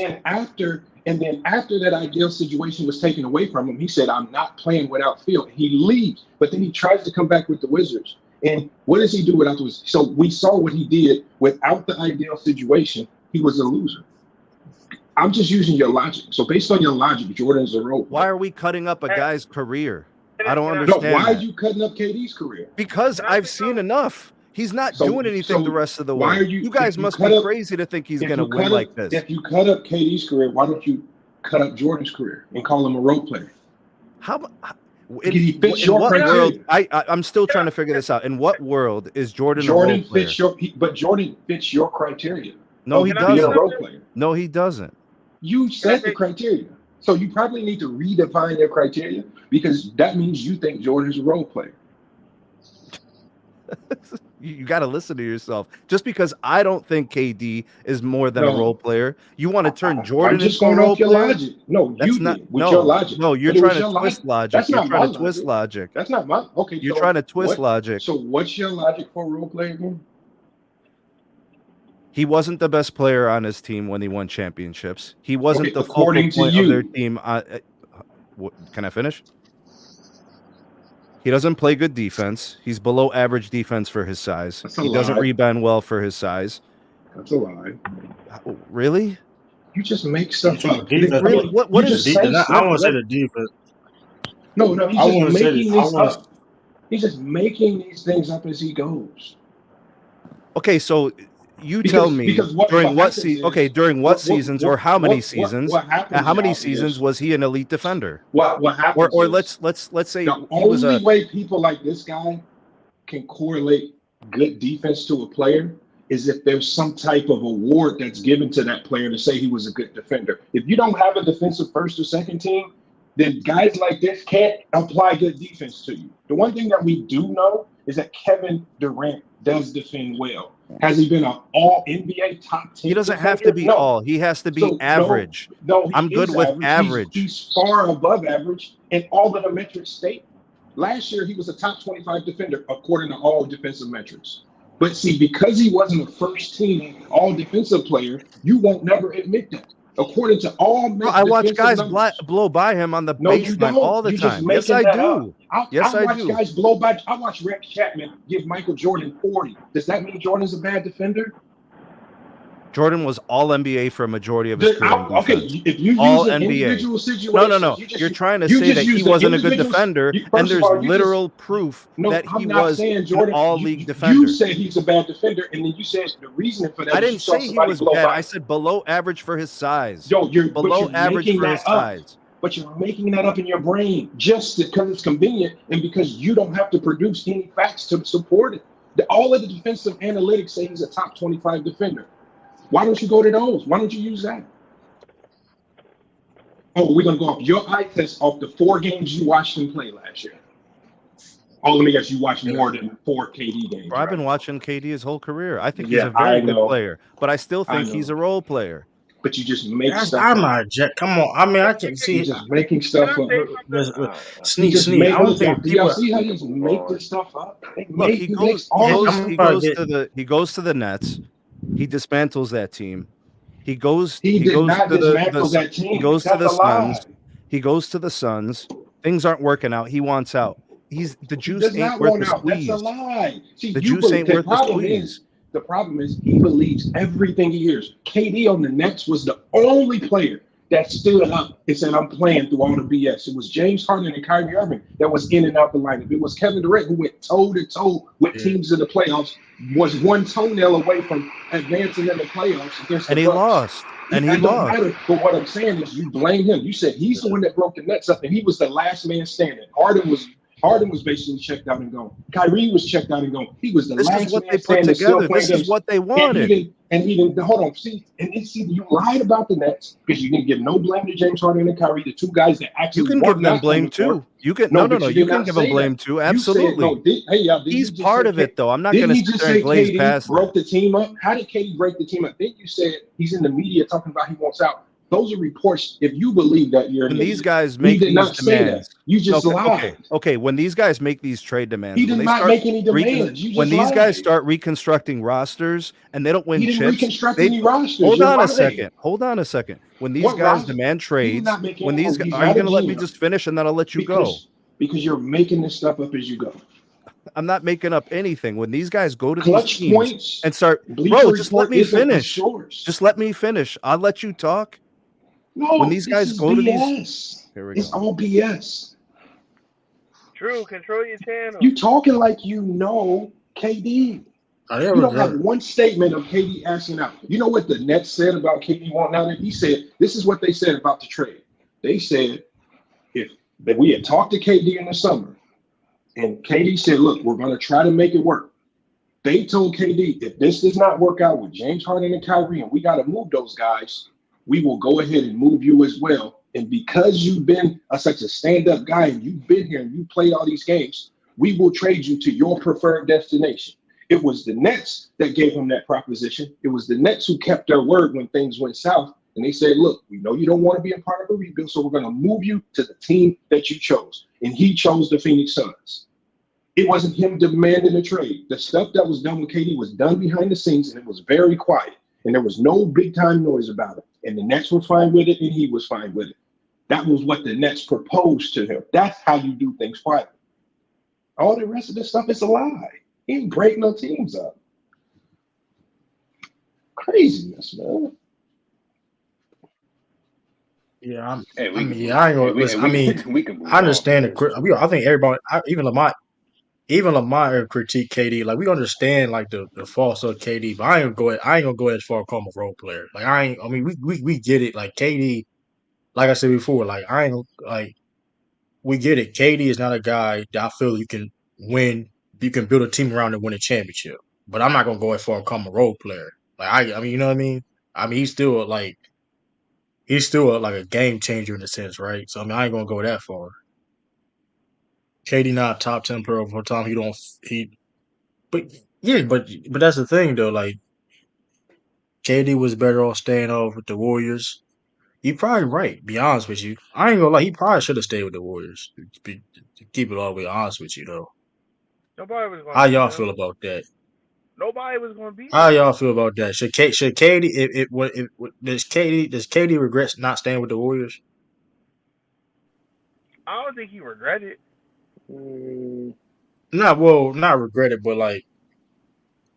And then after that ideal situation was taken away from him, he said, "I'm not playing without Phil." He leaves, but then he tries to come back with the Wizards. And what does he do without the Wizards? So we saw what he did without the ideal situation. He was a loser. I'm just using your logic. So based on your logic, Jordan's a role player. Why are we cutting up a guy's career? I don't understand. No, why are you cutting up KD's career? Because I've seen enough. He's not doing anything the rest of the way. You guys must be crazy to think he's going to win like this. If you cut up KD's career, why don't you cut up Jordan's career and call him a role player? He fits your criteria. I'm still trying to figure this out. In what world is Jordan a role player? But Jordan fits your criteria. No, he doesn't. A role player. No, he doesn't. You set the criteria. So you probably need to redefine your criteria because that means you think Jordan's a role player. You got to listen to yourself. Just because I don't think KD is more than a role player, you want to turn Jordan into a role player? Logic. No, that's not your logic. No, you're trying to twist logic. You're trying to twist logic. That's not my okay. You're trying to twist logic. So what's your logic for a role player again? He wasn't the best player on his team when he won championships. He wasn't the focal point of their team. Can I finish? He doesn't play good defense. He's below average defense for his size. He doesn't rebound well for his size. That's a lie. Really? You just make stuff up. Really? What is defense? I want to say the defense. No, he's just making this up. He's just making these things up as he goes. Okay, so you tell me during what seasons or how many seasons? How many seasons was he an elite defender? What happens? Or let's say the only way people like this guy can correlate good defense to a player is if there's some type of award that's given to that player to say he was a good defender. If you don't have a defensive first or second team, then guys like this can't apply good defense to you. The one thing that we do know is that Kevin Durant does defend well. Has he been an all NBA top 10? He doesn't have to be all. He has to be average. No, I'm good with average. He's far above average in all of the metrics state. Last year, he was a top 25 defender according to all defensive metrics. But see, because he wasn't a first team all defensive player, you won't never admit that. According to all I watch guys blow by him on the baseline all the time. Yes, I do. I watch guys blow by. I watch Rex Chapman give Michael Jordan 40. Does that mean Jordan's a bad defender? Jordan was all NBA for a majority of his career. Okay, if you all use an NBA. Individual situation, no. You're trying to say that he wasn't a good defender, and there's literal proof that he was an all-league defender. You said he's a bad defender, and then you said the reason for that. I didn't say he was bad. I said below average for his size. You're below average for his size. But you're making that up in your brain just because it's convenient and because you don't have to produce any facts to support it. All of the defensive analytics say he's a top 25 defender. Why don't you go to those? Why don't you use that? Oh, we're going to go off your eye test off the 4 games you watched him play last year. Oh, let me guess, you watched more than 4 KD games. I've been watching KD his whole career. I think he's a very good player, but I still think he's a role player. But you just make stuff I'm not come on. I mean, I can see just making stuff up. Sneak. I don't think y'all see how you just make this stuff up. Look, he goes to the Nets. He dismantles that team. He goes to the Suns. He goes to the Suns. Things aren't working out. He wants out. The juice ain't worth the squeeze. That's a lie. See, the juice ain't worth the squeeze. The problem is he believes everything he hears. KD on the Nets was the only player that stood up and said, I'm playing through all the BS. It was James Harden and Kyrie Irving that was in and out the lineup. It was Kevin Durant who went toe-to-toe with teams in the playoffs, was one toenail away from advancing in the playoffs. And he lost. And he It don't lost. matter. But what I'm saying is, you blame him. You said he's the one that broke the Nets up, and he was the last man standing. Harden was basically checked out and gone. Kyrie was checked out and gone. He was the This is last what man they put standing, still together. playing This is games. what they And he wanted. didn't. And he didn't. Hold on. See, you lied about the Nets because you didn't give no blame to James Harden and Kyrie, the two guys that You actually can give weren't them not on blame the court. too. You can No, no. but you You did can not give them say blame that. too. You said Absolutely. no. Hey, y'all, did He's he just part say? of it though. I'm not Didn't gonna he sit just there and say glaze KD past that. broke the team up? How did KD break the team up? Then you said he's in the media talking about he wants out. Those are reports. If you believe that, you're an When these idiot. guys He make did these not say that. demands. You just lied. Okay. When these guys make these trade He demands, when did they not start make any demands. You when just these guys lied. start reconstructing rosters and they don't He win didn't chips, reconstruct they any rosters. hold You're on a lying. second. Hold on a second. When these What guys roster? demand He did trades, not make when any these moves. He's are you not a going to let me GM just finish and then I'll let you go? because you're making this stuff up as you go. I'm not making up anything. When these guys go to these Clutch teams points. and start, Bleacher bro, just let Report me isn't a finish. source. Just let me finish. I'll let you talk. When No, these this guys is go to these, BS. here we It's go. all BS. True, control your channel. You talking like you know KD. I You never don't have heard. one statement of KD asking out. You know what the Nets said about KD wanting out? He said, this is what they said about the trade. They said if that we had talked to KD in the summer, and KD said, look, we're going to try to make it work. They told KD, if this does not work out with James Harden and Kyrie, and we got to move those guys, we will go ahead and move you as well. And because you've been such a stand-up guy and you've been here and you played all these games, we will trade you to your preferred destination. It was the Nets that gave him that proposition. It was the Nets who kept their word when things went south. And they said, look, we know you don't want to be a part of a rebuild, so we're going to move you to the team that you chose. And he chose the Phoenix Suns. It wasn't him demanding a trade. The stuff that was done with KD was done behind the scenes, and it was very quiet. And there was no big time noise about it. And the Nets were fine with it, and he was fine with it. That was what the Nets proposed to him. That's how you do things quietly. All the rest of this stuff is a lie. He ain't break no teams up. Craziness, man. Yeah, Hey, I we mean, can yeah, I ain't hey, gonna listen. I we mean, we can I move on from understand this the. as well. I think everybody, even Lamar critique KD. Like we understand like the faults of KD, but I ain't gonna go as far as call him a role player. Like I ain't. I mean, we get it. Like KD, like I said before, like I ain't like we get it. KD is not a guy that I feel you can win. You can build a team around and win a championship. But I'm not gonna go as far as call him a role player. Like I mean, you know what I mean? I mean, he's still like a game changer in a sense, right? So I mean, I ain't gonna go that far. KD not top 10 player of all time. He but yeah, but that's the thing though. Like KD was better off staying off with the Warriors. You probably right. Be honest with you, I ain't gonna lie. He probably should have stayed with the Warriors. To keep it all the way honest with you though. Nobody was gonna How beat y'all them. feel about that? Nobody was gonna beat How them. y'all feel about that? Should KD does KD regrets not staying with the Warriors? I don't think he regretted. Mm, Not regret it, but like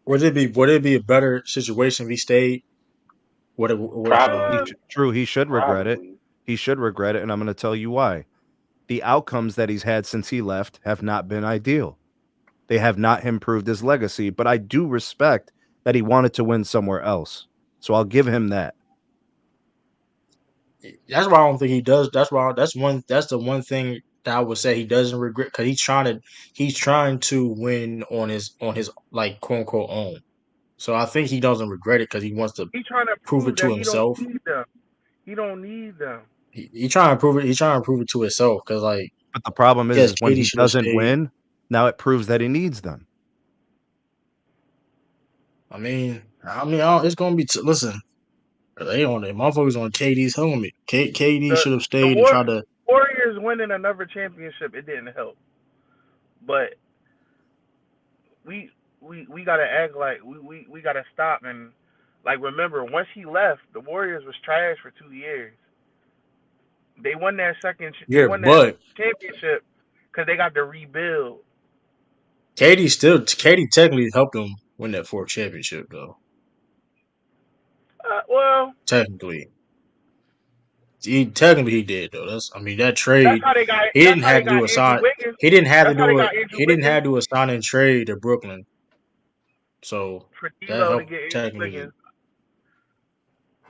would it be a better situation if he stayed? What probably, True, he should regret it. probably. He should regret it, and I'm going to tell you why. The outcomes that he's had since he left have not been ideal. They have not improved his legacy, but I do respect that he wanted to win somewhere else. So I'll give him that. That's why I don't think he does. That's the one thing that I would say he doesn't regret because he's trying to win on his like quote unquote own. So I think he doesn't regret it because he wants to He trying to prove it prove to that he don't himself. need them. He don't need them. He trying to prove it. He's trying to prove it to himself because like But the problem yes, is when KD he should have doesn't stayed. win, now it proves that he needs them. It's gonna be listen. They on it. Motherfuckers on KD's helmet. KD The should have the stayed and War, tried to. Warriors winning another championship, it didn't help. But we we gotta act like we gotta stop and like remember once he left, the Warriors was trash for 2 years. They won that they Yeah, won that but championship because they got to rebuild. KD technically helped them win that fourth championship though. Well, Technically. Technically he did though. That trade. He that's didn't how they have to do got a Andrew sign. Wiggins. He didn't have to That's how they do it. got Andrew He didn't Wiggins have to do a sign and trade to Brooklyn. So for that D'Lo to helped get Andrew technically. Wiggins.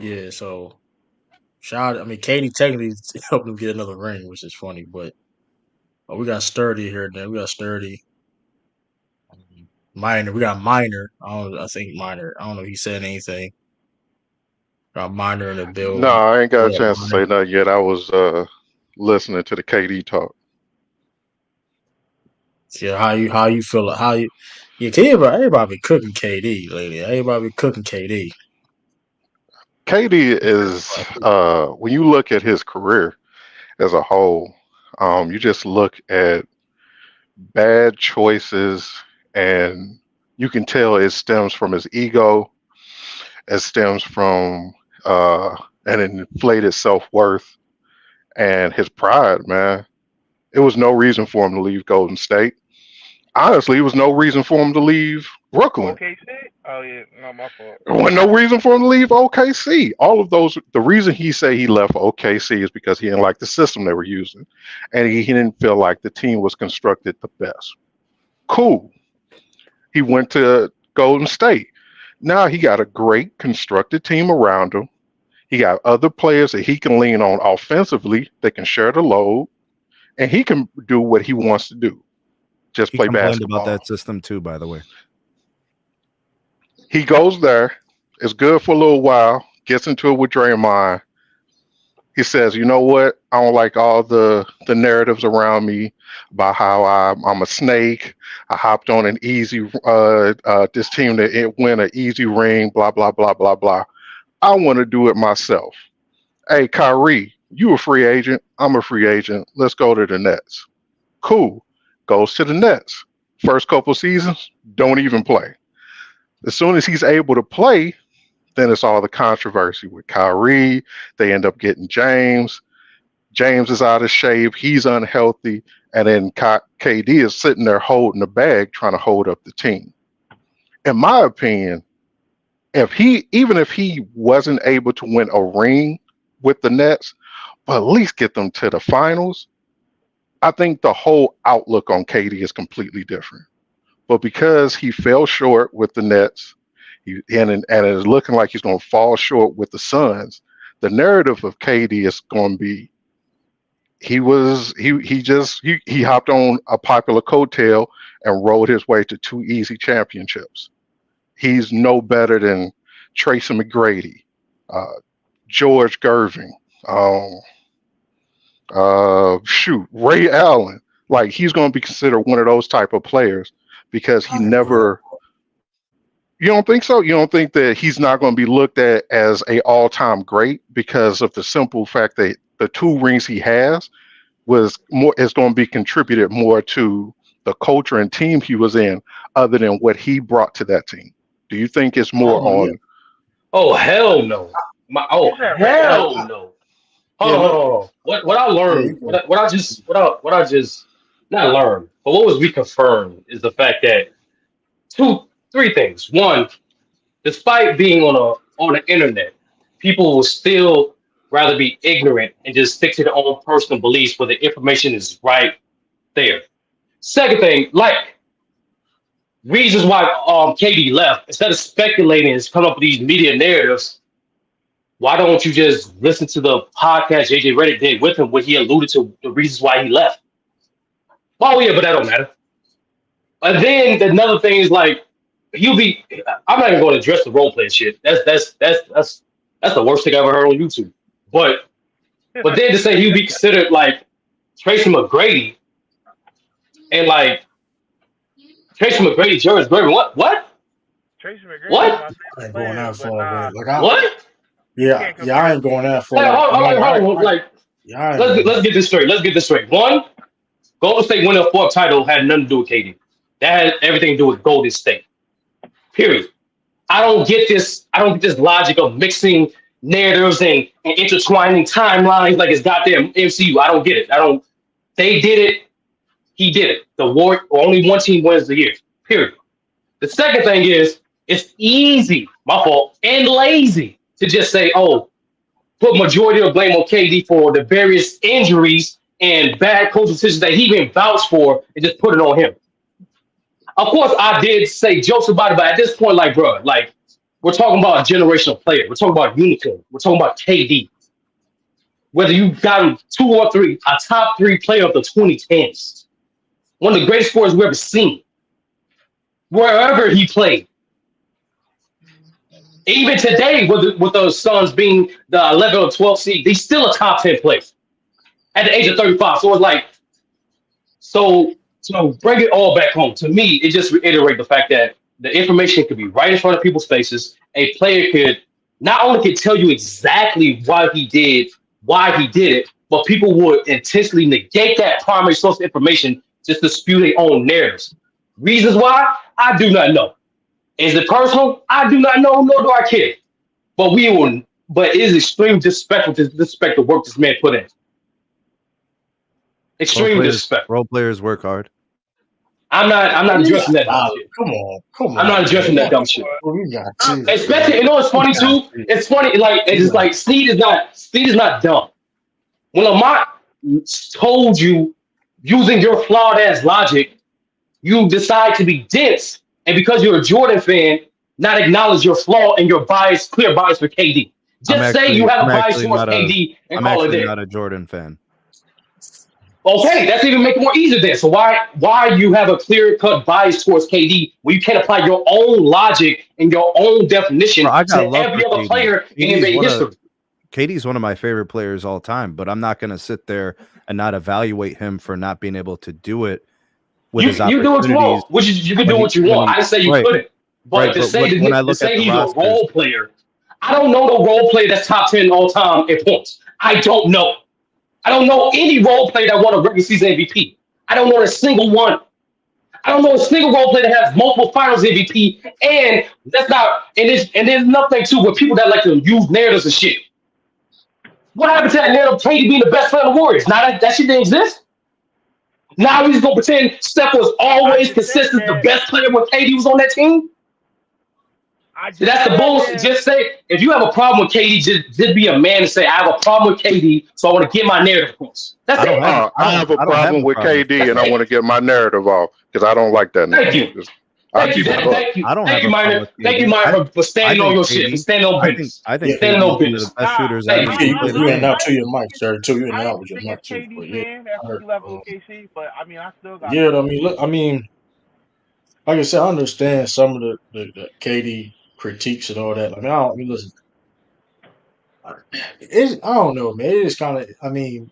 Yeah, so shout. I mean, Katie technically helped him get another ring, which is funny. But we got Sturdy here. Then we got Sturdy. Minor. We got Minor. I think Minor. I don't know if he said anything. Got Minor in the No, building. I ain't got a What up, chance to Minor? say nothing yet. I was listening to the KD talk. Yeah, how you feel? How you? Yeah, everybody been cooking KD lately. Everybody been cooking KD. KD is when you look at his career as a whole, you just look at bad choices, and you can tell it stems from his ego. It stems from an inflated self worth and his pride. Man, it was no reason for him to leave Golden State. Honestly, it was no reason for him to leave Brooklyn. OKC? Oh yeah, not my fault. There wasn't no reason for him to leave OKC. All of those, the reason he say he left OKC is because he didn't like the system they were using, and he didn't feel like the team was constructed the best. Cool. He went to Golden State. Now he got a great constructed team around him. He got other players that he can lean on offensively. They can share the load, and he can do what he wants to do. Just He play complained about basketball. that system too, by the way. He goes there. It's good for a little while. Gets into it with Draymond. He says, "You know what? I don't like all the narratives around me about how I'm a snake. I hopped on an easy this team that it win an easy ring. Blah blah blah blah blah. I want to do it myself. Hey, Kyrie, you a free agent. I'm a free agent. Let's go to the Nets. Cool. Goes to the Nets. First couple seasons, don't even play. As soon as he's able to play, then it's all the controversy with Kyrie. They end up getting James. James is out of shape. He's unhealthy. And then KD is sitting there holding the bag, trying to hold up the team. In my opinion, even if he wasn't able to win a ring with the Nets, but at least get them to the finals, I think the whole outlook on KD is completely different. But because he fell short with the Nets, and it's looking like he's going to fall short with the Suns, the narrative of KD is going to be he hopped on a popular coattail and rode his way to two easy championships. He's no better than Tracy McGrady, uh, George Gervin, um, Ray Allen. Like he's going to be considered one of those type of players because he Alright, bro. never. You don't think so? You don't think that he's not going to be looked at as a all-time great because of the simple fact that the two rings he has was more is going to be contributed more to the culture and team he was in, other than what he brought to that team. Do you think it's more Oh yeah, on? Oh hell no. You Oh said Ray hell Allen? no. yeah, Hold on. What I yeah. learned, what I just not learned, but what was reconfirmed is the fact that three things. One, despite being on the internet, people will still rather be ignorant and just stick to their own personal beliefs where the information is right there. Second thing, like reasons why KD left, instead of speculating and come up with these media narratives, why don't you just listen to the podcast JJ Reddick did with him where he alluded to the reasons why he left? Oh yeah, but that don't matter. And then another thing is like he'll be. I'm not even going to address the role play shit. That's the worst thing I ever heard on YouTube. But then to say he'll be considered like Tracy McGrady and like Tracy McGrady, George Gervin. What? Tracy McGrady is What? my I favorite ain't going player, that but far, but nah, like What? you yeah, can't yeah, I compare. ain't going that far. Like, Like, hold, no, hold, hold on. Like, yeah, I ain't going let's that. get this straight. Let's get this straight. One, Golden State winning a fourth title had nothing to do with KD. That had everything to do with Golden State. Period. I don't get this. I don't get this logic of mixing narratives and intertwining timelines like it's goddamn MCU. I don't get it. I don't. They did it. He did it. The war. Only one team wins the year. Period. The second thing is it's easy, my fault, and lazy to just say, oh, put majority of blame on KD for the various injuries and bad coaching decisions that he even vouched for, and just put it on him. Of course, I did say jokes about it, but at this point, like, bro, like We're talking about a generational player. We're talking about unicorn. We're talking about KD. Whether you got him two or three, a top three player of the 2010s, one of the greatest scorers we've ever seen, wherever he played. Even today, with the Suns being the 11 or 12 seed, he's still a top 10 player at the age of 35. So it's like, so bring it all back home. To me, it just reiterates the fact that the information could be right in front of people's faces. A player could not only could tell you exactly why he did it, but people would intentionally negate that primary source of information just to spew their own narratives. Reasons why? I do not know. Is it personal? I do not know, nor do I care. But we will. But it is extreme disrespectful to disrespect the work this man put in. Extreme disrespect. Role players work hard. I'm not addressing that dumb shit. Come on. I'm not addressing that dumb shit. We got to. Especially, you know what's funny too? It's funny, like it's like Snead is not dumb. When Lamont told you using your flawed ass logic, you decide to be dense, and because you're a Jordan fan, not acknowledge your flaw and your bias, clear bias for KD. Just say you have a bias towards KD and call it there. I'm not a Jordan fan. Okay, that's even make it more easier then. So why you have a clear cut bias towards KD when you can't apply your own logic and your own definition to every other player in NBA history? KD's one of my favorite players all time, but I'm not going to sit there and not evaluate him for not being able to do it with his opportunities. You do what you want, which is you can do what you want. I didn't say you couldn't, but to say he's a role player, I don't know the role player that's top 10 all time in points. I don't know. I don't know any role player that won a regular season MVP. I don't know a single one. I don't know a single role player that has multiple finals MVP. And that's not, and there's nothing too with people that like to use narratives and shit. What happened to that narrative of KD being the best player in the Warriors? Now that shit didn't exist. Now he's gonna pretend Steph was always consistent, the best player when KD was on that team. That's the bullshit. Just say if you have a problem with KD, just be a man and say I have a problem with KD, so I want to get my narrative across. That's it. I have a problem with KD, and I want to get my narrative off because I don't like that. Thank you. Thank you, Minor. Thank you, Minor, for standing on your shit, for standing on business. I think standing on business. The best shooters you went out to your mic, sir. Too, you went out with your mic too. But I mean, I still got. Yeah, I mean, like I said, I understand some of the KD critiques and all that. I mean, listen, I don't know, man. It is kind of. I mean,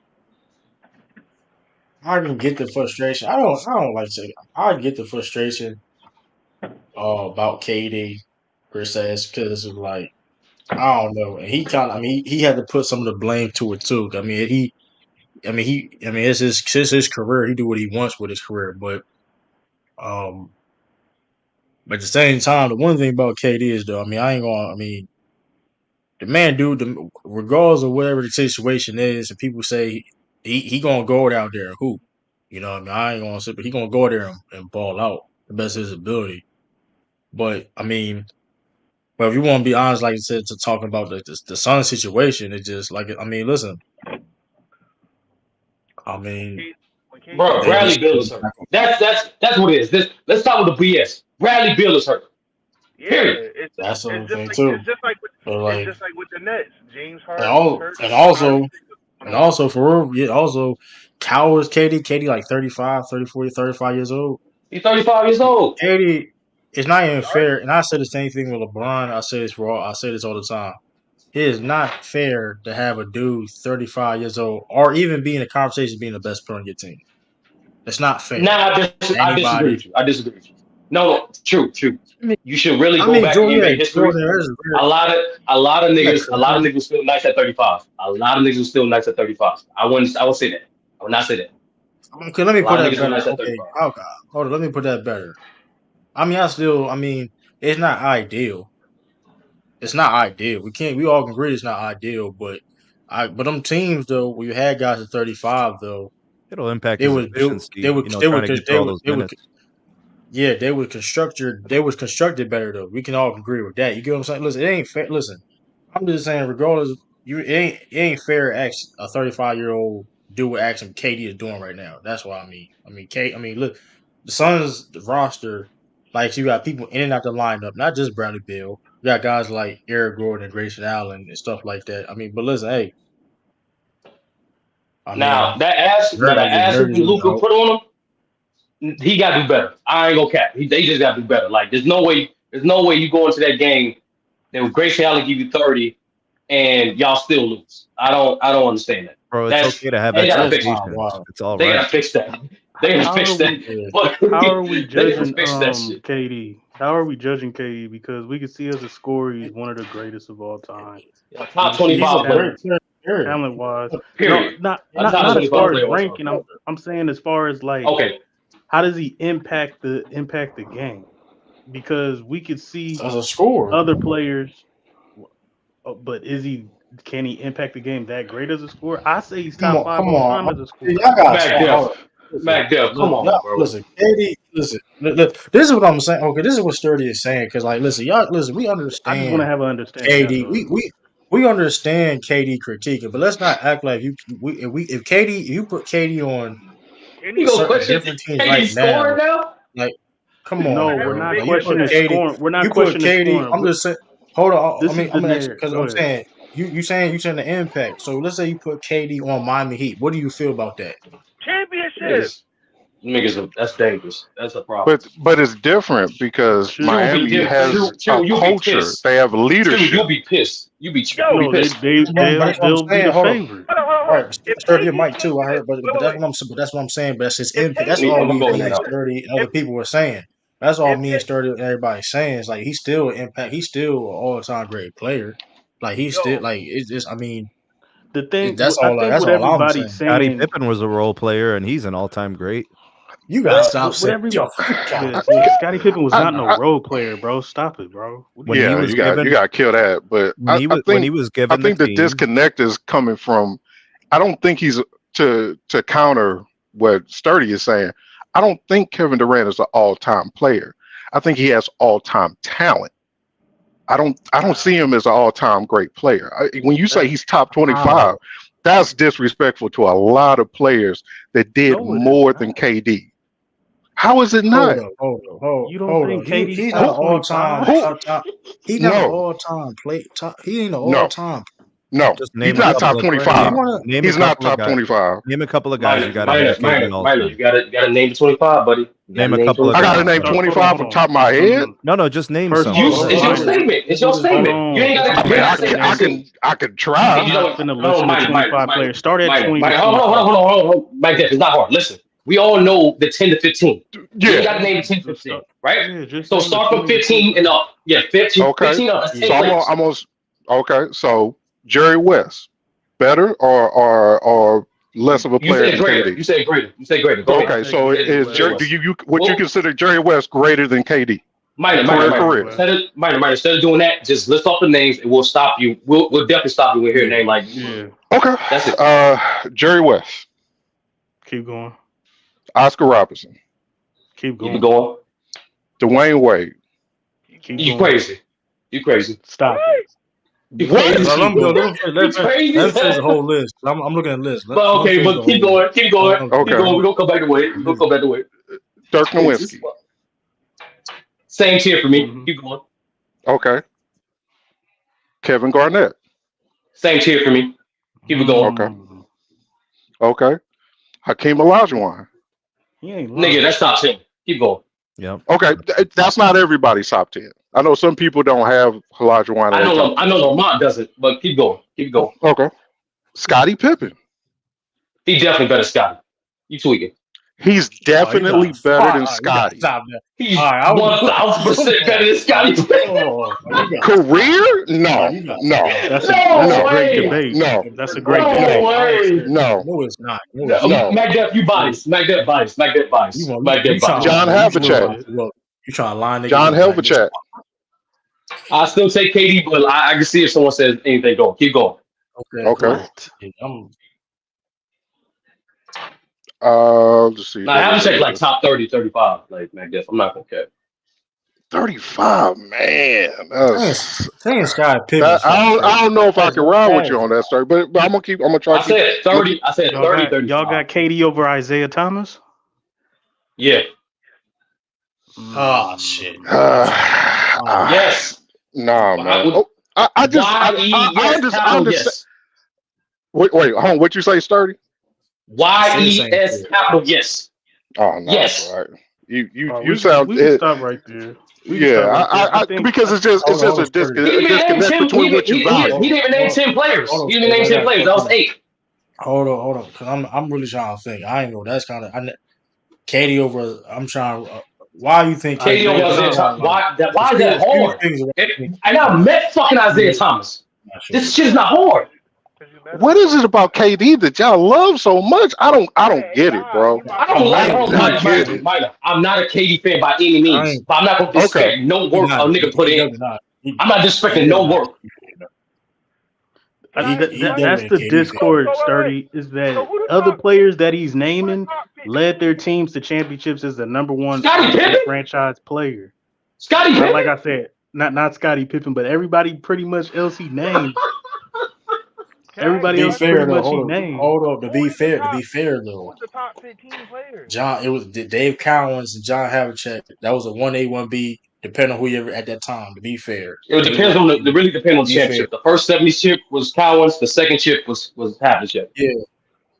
I can get the frustration. I don't like to say. I get the frustration about KD per se, because of like I don't know. And he kind of. I mean, he had to put some of the blame to it too. I mean, it's his career. He do what he wants with his career, but at the same time, the one thing about KD is though, I mean, the man, dude, regardless of whatever the situation is, and people say he gonna go out there and hoop. You know, what I mean, I ain't gonna say, but he gonna go there and ball out the best of his ability. But I mean, if you want to be honest, like I said, to talking about the Sun situation, it's just like I mean, listen, I mean, bro, Bradley Beal is hurt. That's what it is. Let's start with the BS. Bradley Beal is hurt. Yeah, that's the thing too. It's just like with the Nets, James Harden, and also for real, yeah, also cowards KD like 35 years old. He's 35 years old. KD, it's not even fair, and I said the same thing with LeBron. I say this all the time. It is not fair to have a dude 35 years old or even be in a conversation being the best player on your team. It's not fair. Nah, I disagree with you. No, true. You should really go back to NBA history. A lot of niggas still nice at 35. A lot of niggas are still nice at 35. I would say that. I would not say that. Okay, let me put that better. Okay, hold on, let me put that better. I mean, it's not ideal. It's not ideal. We all can agree it's not ideal, but them teams though, where you had guys at 35 though, it'll impact his efficiency. Yeah, they would constructed better though. We can all agree with that. You get what I'm saying? Listen, it ain't fair. Listen, I'm just saying, regardless, it ain't fair to ask a 35-year-old do what action KD is doing right now. That's what I mean. I mean, look, the Suns roster, like you got people in and out the lineup, not just Bradley Beal. You got guys like Eric Gordon and Grayson Allen and stuff like that. I mean, but listen, hey, I Now mean, that ass, now that if ass that Nerds was Luca out, put on him, he got to do better. I ain't gonna cap. They just got to do better. Like there's no way you go into that game that Grayson Allen give you 30 and y'all still lose. I don't understand that. Bro, it's That's okay to have they gotta that's fix it. wild, expectations. wild. It's all They right. gotta fix that. They gotta How fix are that. we? Yeah. But How are we they gotta judging fix that shit. KD? How are we judging KD? Because we can see as a scorer, he's one of the greatest of all time. Yeah, We top can see He's his a 25 player. great player. Period. talent wise. No, Period. not A not top not as 25 far as player all time. ranking. I'm saying as far as like Okay. how does he impact the game? Because we could see As a scorer. other players, but can he impact the game that great as a scorer? I say he's top five Come all on. time as a See, scorer. y'all gotta Mac stop. Hold Def. on. Listen, Mac Def, come look, on, y'all, bro. listen, KD, listen. This is what I'm saying. Okay, this is what Sturdy is saying. Because, like, listen, y'all, listen, we I just want to understand have an understanding. That's KD. all. We understand KD critiquing, but let's not act like if KD, you put KD on You gonna certain question different teams right KD now, scoring now? like, come No, on, we're bro. not Like, you put questioning KD, scoring. We're not you put questioning KD. scoring. I'm just saying. Hold on. I This mean, is the I'm gonna ask you narrative. because Go I'm ahead. saying you saying the impact. So let's say you put KD on Miami Heat. What do you feel about that? Championship. Niggas, that's dangerous. That's a problem. But it's different because Should True, be be Miami different. has True, favored. a true. You'll be culture. pissed. They have True, leadership. you'll be pissed. You'll Yo, be No, pissed. But that's what I'm they'll be saying. the Hold on. favorite. hold on. Right, If sturdy your KD mic can't too. I get it, heard, but wait, that's wait, what that's what I'm saying. But that's his If impact. That's KD, all I'm gonna go in me and and out. Sturdy and other if people were saying. That's all if me and K, Sturdy and everybody saying. Is like he's still an impact. He's still an all time great player. Like he's still yo, like it's just. I mean, The thing, that's I all. think That's what all I'm everybody's saying. Scottie saying, Pippen was a role player, and he's an all-time great. You gotta no, stop what saying, everybody, yo, God, Scottie Pippen was I, not no I, role player, bro. Stop it, bro. What are you When he yeah, doing? was you given got to kill that. But when he was I given the think the team, disconnect is coming from. I don't think he's to counter what Sturdy is saying. I don't think Kevin Durant is an all time player. I think he has all time talent. I don't Nah, see him as an all time great player. When you say that's he's top 25, how? that's disrespectful to a lot of players that did no, it is more than not. KD. How is it not? You don't Hold up. think KD's He's not an top Who all 25? time who top. He's not an no, all time play. Top, he ain't an all no, time. no. just He's name a You not got couple top of 25. you name want name a He's not couple of top guys. 25. Name a couple of guys you Minor, got ahead minor, of KD minor, all minor. time. You gotta name the 25, buddy. You gotta Name a name couple of I got to 25. guys. name Hold 25 from on, top of my head. No, just name First, some. It's your Hold on. statement. It's your hold statement. You on. ain't It's gotta. I You mean, ain't not gotta I say can, that I finna. shit. can, I can I'm try. not finna No, listen to minor, minor, 25 minor, players. Start at minor, 20 to minor. 25. Hold on. Like that. It's not hard. Listen, we all know the 10 to 15. You ain't Yeah. gotta name the 10 to Just 15, start. right? Yeah, just So name the start from 20 to 15 and 25. up. Yeah, 15, Okay. up. That's 10 So Yeah. players. okay. So Jerry West, better or less of a You player said than greater. KD? You said greater. You said greater. Go I'll ahead. Okay. take So Jerry is Jerry Jerry? West. Do West. you would you Well, consider Jerry West greater than KD? minor, I'll minor, Career take minor. Jerry career. West. Instead of doing that, just list off the names and we'll stop you. We'll definitely stop you when we hear a Yeah, name like yeah. Okay. that's it. Jerry West, Keep going. Oscar Robertson, Keep Keep it going. going. Dwayne Wade. keep Keep You going. going. crazy. You crazy. Stop it. You What? crazy. Let Keep him go. going. Let You him let crazy. him finish the whole list. I'm looking at the list. But Let him okay, finish the but keep whole list. going. Keep going. Keep Okay. going. We're gonna come back to wait. We're gonna List. come back to wait. Dirk This Nowitzki. same tier for me. Hmm. Keep going. Okay. Kevin Garnett. Same tier for me. Keep it going. Okay. Okay. Hakeem Olajuwon. He ain't Nigga, lying. that's top 10. Keep going. Yep. Okay. That's not everybody's top 10. I know some people don't have Olajuwon in their top I 10. know Lamont doesn't, but keep going. Keep going. Okay. Scottie Pippen. He definitely better Scotty. You tweaking. He's Oh, you got definitely better than you got to Scotty. stop that. He's All right, I was 1000% better than come Scotty. on. You got to stop. Career? No, No. you got to No. stop. That's a No No. great way. debate. No. That's a great No No. debate. I ain't way. serious. No. No, it's not. No, No, it's not. No. Mac Def, you No, biased. Mac Def biased. Mac Def biased. Mac Def biased. John you trying to Havlicek. line niggas up. You trying to line niggas John up like this. Havlicek. I still take KD, but I can see if someone says anything. Go. Keep going. Okay, Okay. cool. What? Yeah, Let's see. Now, I haven't checked like top 30, 35. Like, Mac Def. I'm not going to care. 35, man. saying Scott Pippen That, is fucking I crazy. don't know if I That's can ride with you crazy. on that story, but I'm gonna try I to keep. said I'm gonna 30. keep. I said Y'all 30, got 35. KD over Isaiah Thomas? Yeah. Oh shit. Mm. Oh shit. Uh, All right. Yes. Nah, I man. would Oh, I yes, understand. capital yes. Wait, hold on. What you say, Sturdy? I said the same YES shit. capital yes. Oh, nah, Yes. bro. You sound We can stop right there. We can yeah. stop right there. I think Because it's just Hold on, Sturdy. He a didn't even name disconnect 10. between what you value. He didn't even name Hold, 10 players. hold on, He didn't even Sturdy. name I 10 got players. That was 8. hold on, because I'm really trying to think. I ain't know that's kind of Katie over. I'm trying. Why you think KD Katie? over Isaiah Because Isaiah it's Thomas. Thomas. kind of like Why is that a few hard? things around I Katie. got met fucking Isaiah Thomas. I'm not sure. This shit is not hard. Cause you better What than is him. it about KD that y'all love so much? I don't Hey, get it, nah, bro. he my I don't favorite like, I I ain't. hold player. on, I don't ain't. get minor, it. minor. I'm not a KD fan by any I means, ain't. but I'm not going to Okay. disrespect no He work a not. nigga put He in. definitely not. I'm not He disrespecting no definitely not. work. Can I ask you a He question? That's definitely a the KD fan. discord, Wait. Sturdy, is So that who the other top players that 15? he's Who the naming top led 15? their teams to championships as the number one Scottie on-field Pippen? franchise player. Scottie Not like Pippen? I said, not Scottie Pippen, but everybody pretty much else he named. Can I ask To you a Everybody be else question? pretty fair though, much he named. hold up. Who is the To top? be fair Who though, is the top 15 players? John. It was Dave Cowens and John Havlicek. That was a 1A 1B, depending on who you ever at that time. To be fair, It they was. depends on it really depends on To the be fair, championship. The first 70 chip was Cowens. The second chip was Havlicek. yeah,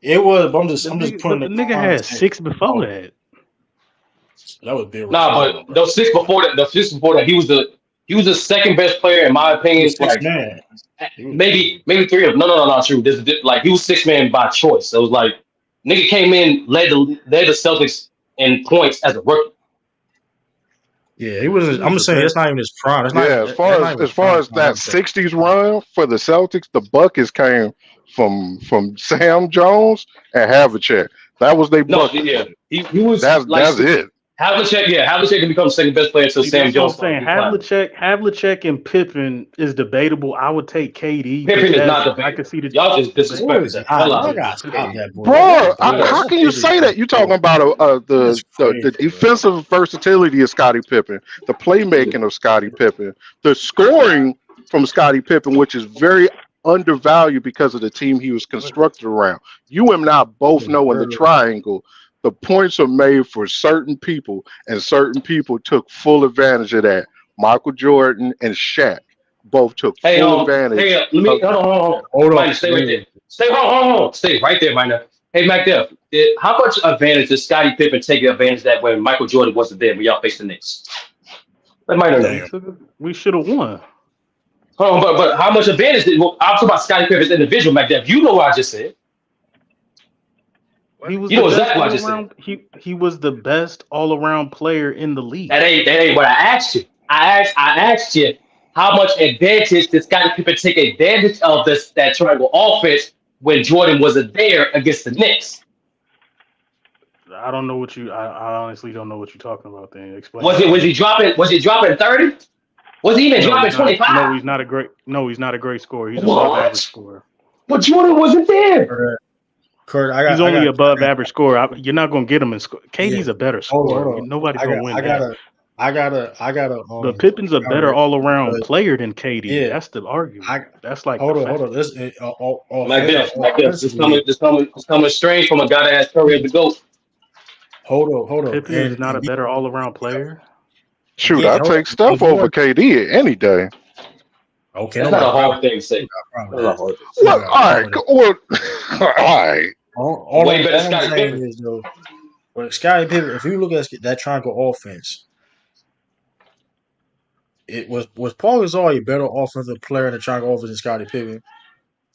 it was. But But putting the the nigga had context. 6 before Oh, that. that was Bill Nah, Russell, but bro. those 6 before that, he was the second best player in my He opinion. was six Like man. He was, maybe 3 of them. No, not true. Like he was 6 man by choice. So it was like nigga came in, led the Celtics in points as a rookie. yeah, he Yeah, was. he I'm was the just saying that's best. not even his prime. Yeah, That's not even as his far prime as time. that I'm saying. '60s run for the Celtics, the buckets came from Sam Jones and Havlicek. That was their No, buckets. yeah, he was like That's it. Havlicek. Yeah, Havlicek can become second best player until See, Sam that's what I'm Jones started saying. declining. Havlicek and Pippen is debatable. I would take KD, but Pippen is not I debatable. could see the Y'all just debate. What disrespected is the that? hell out Y'all of gotta stop Pippen. that bullshit. Bro, Don't do that. how Yes. can you say that? You talking about That's the crazy, bro. defensive versatility of Scottie Pippen, the playmaking of Scottie Pippen, the scoring from Scottie Pippen, which is very undervalued because of the team he was constructed around. You and I both know in the triangle, the points are made for certain people, and certain people took full advantage of that. Michael Jordan and Shaq both took Hey, full hey, advantage let me of hold on, that. hold on. Hold up. Minor, stay right there. Hold on. Stay right there, Minor. Hey, McDuff, how much advantage did Scottie Pippen take advantage of that when Michael Jordan wasn't there when y'all faced the Knicks? Let Minor know. We Damn. took we should have won. Hold on, but how much advantage did? Well, I'm talking about Scottie Pippen's individual, McDuff. You know what I just said. What He did he was You the know say? best exactly what I all just said. around. He was the best all around player in the league. That ain't what I asked you. I asked you how much advantage did Scottie Pippen take advantage of that triangle offense when Jordan wasn't there against the Knicks? I don't know what you. I honestly don't know what you're talking about. Then explain Was it it to was me. he dropping? Was he dropping 30? Was he even No, dropping he's not. No, 25? he's not a great. No, he's not a great scorer. He's above average What? scorer. But Jordan wasn't there. Kurt, He's I only got, above average scorer. You're not gonna get him in score. yeah. KD's a better Hold scorer. on. Nobody's gonna win that. I gotta, But Pippen's a better counter it all around because, player than KD. yeah, That's the argument. I, That's like the hold fact. on. This, Like this. offensively, This coming strange from a guy that has Curry as the GOAT. hold on. Pippen is not a better all around player. Shoot, Yeah, I hold take on. I'm Steph over going, KD any day. okay, That's not nobody a problem. hard thing to say. Nobody problem That's with not a that. hard thing to say. Well, Nobody got a all problem right, with that. well, all right. Way better All I'm Scottie saying Pippen. is, though, with Scottie Pippen, if you look at that triangle offense, was Paul Gasol a better offensive player in the triangle offense than Scottie Pippen?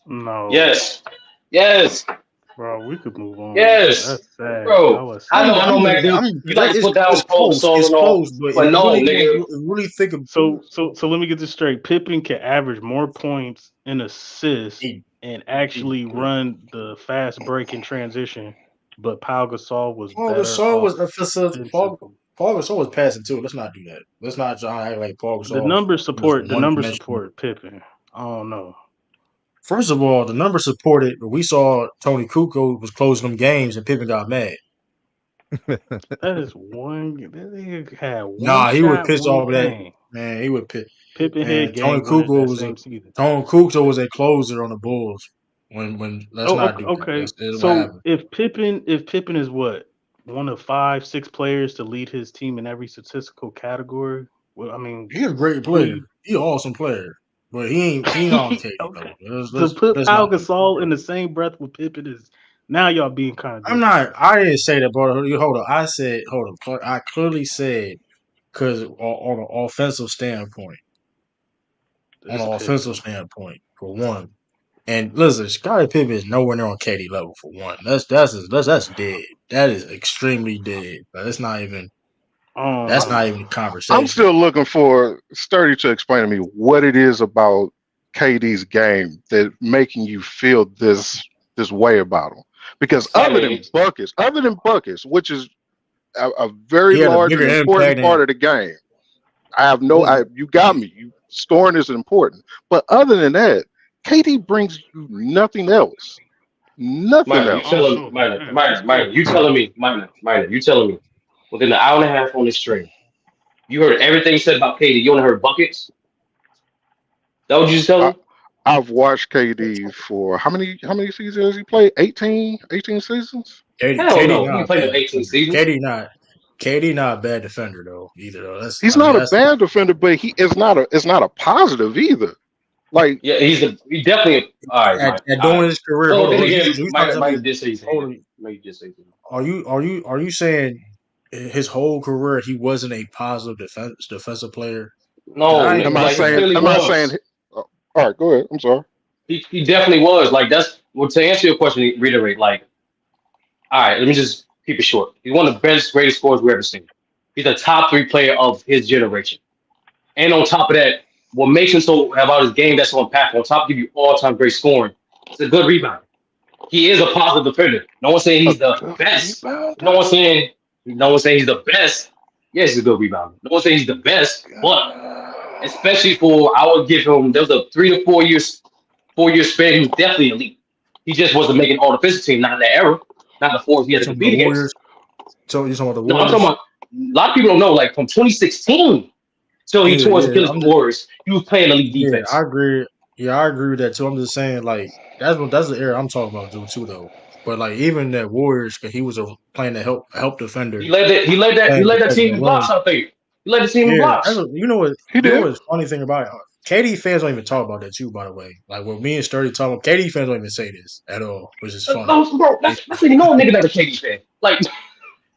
No, Yes. Yes. bro, we could move on. Yes. That's sad. I Bro, was I sad. know, Mac Dude. You like to put down Paul Gasol It's and all, close, but if but you no, really nigga. really think of So let me get this straight. Pippen can average more points and assists he, and actually he, run the fast break and transition, but Pau Gasol was Paul better Gasol was offensively. Paul Gasol was passing too. Let's not do that. Let's not try to act like Paul The Gasol numbers was support one dimensional. Pippen. I don't know. First of all, the numbers supported, but we saw Tony Kukoc was closing them games and Pippen got mad. That is one. That nigga had one Nah, he was shot, pissed one off that game. man. He would piss. Pippen Man, hit game winner that same season. Tony Kukoc was a closer on the Bulls. When let's Oh, not do that. okay. That's what So happened. if Pippen is what, one of 5, 6 players to lead his team in every statistical category, Well, I mean, He a great player. He an awesome player. But he ain't on KD okay. level. To put Let's Pau not do Gasol in the same breath with Pippen is now y'all being kind of I'm not. disrespectful. I didn't say that, bro. Hold on. I said, hold on. I clearly said because on an offensive standpoint, It's Pippen. for one. And listen, Scottie Pippen is nowhere near on KD level for one. That's dead. That is extremely dead. That's not even. That's Um, not even a I'm conversation. still looking for Sturdy to explain to me what it is about KD's game that making you feel this way about him. Because Exciting. other than buckets, which is a very He had a large and bigger important impact than part of the game, I have no. listen. You got me. Scoring is important, but other than that, KD brings you nothing else. Nothing Minor, you I else. don't telling know, minor, man. He's minor, minor, still you telling me, minor, you telling me within an hour and a half on this stream, you heard everything you said about Katie. You only heard buckets. That what you just telling I, me? I've watched KD for how many seasons has he played? 18 seasons. Hell KD no. He not ain't a played no bad 18 defender. seasons. KD not a bad defender though either though. That's He's I mean not a that's bad defender, but he is not a. It's not a positive either. Like Yeah, he definitely all right, Mike. at All doing right. his career. Well, Hold then on, again, you trying to minor, tell minor me? did say he's Hold hated. on, Maybe did say something. are you saying his whole career he wasn't a positive defensive player? Because No, I ain't Nick, am gonna I like he say saying? clearly Am I saying? was. All right, go ahead. I'm sorry. He definitely was. Like that's well to answer your question, reiterate, like, all right, let me just keep it short. He's one of the best, greatest scorers we've ever seen. He's a top three player of his generation. And on top of that, what makes him so about his game that's so impactful, on top of give you all time great scoring, it's a good rebound. He is a positive defender. No one's saying A he's the good best. No rebounder. one's saying no one's saying he's the best. Yes, he's a good rebounder. No one's saying he's the best, but especially for I would give him there was a 3 to 4 year span, he was definitely elite. He just wasn't making all defensive team, not in that era, not the fours he you had to talking about compete the Warriors. against. So you talking about the No, I'm talking Warriors? about a lot of people don't know, like from 2016 till he Yeah, tore his yeah. Achilles with the Warriors, he was playing elite Yeah, I defense. agree. Yeah, I agree with that too. I'm just saying, like that's the era I'm talking about too, though. But like even that Warriors, 'cause he was playing a help defender, He playing led that defensive team in blocks, wing. I think. He led the team in Yeah, blocks. He you know did. what's funny thing about it? KD fans don't even talk about that too. By the way, like when me and Sturdy talk about KD fans don't even say this at all, which is funny. Bro, They that's when you know a nigga not a KD fan. Like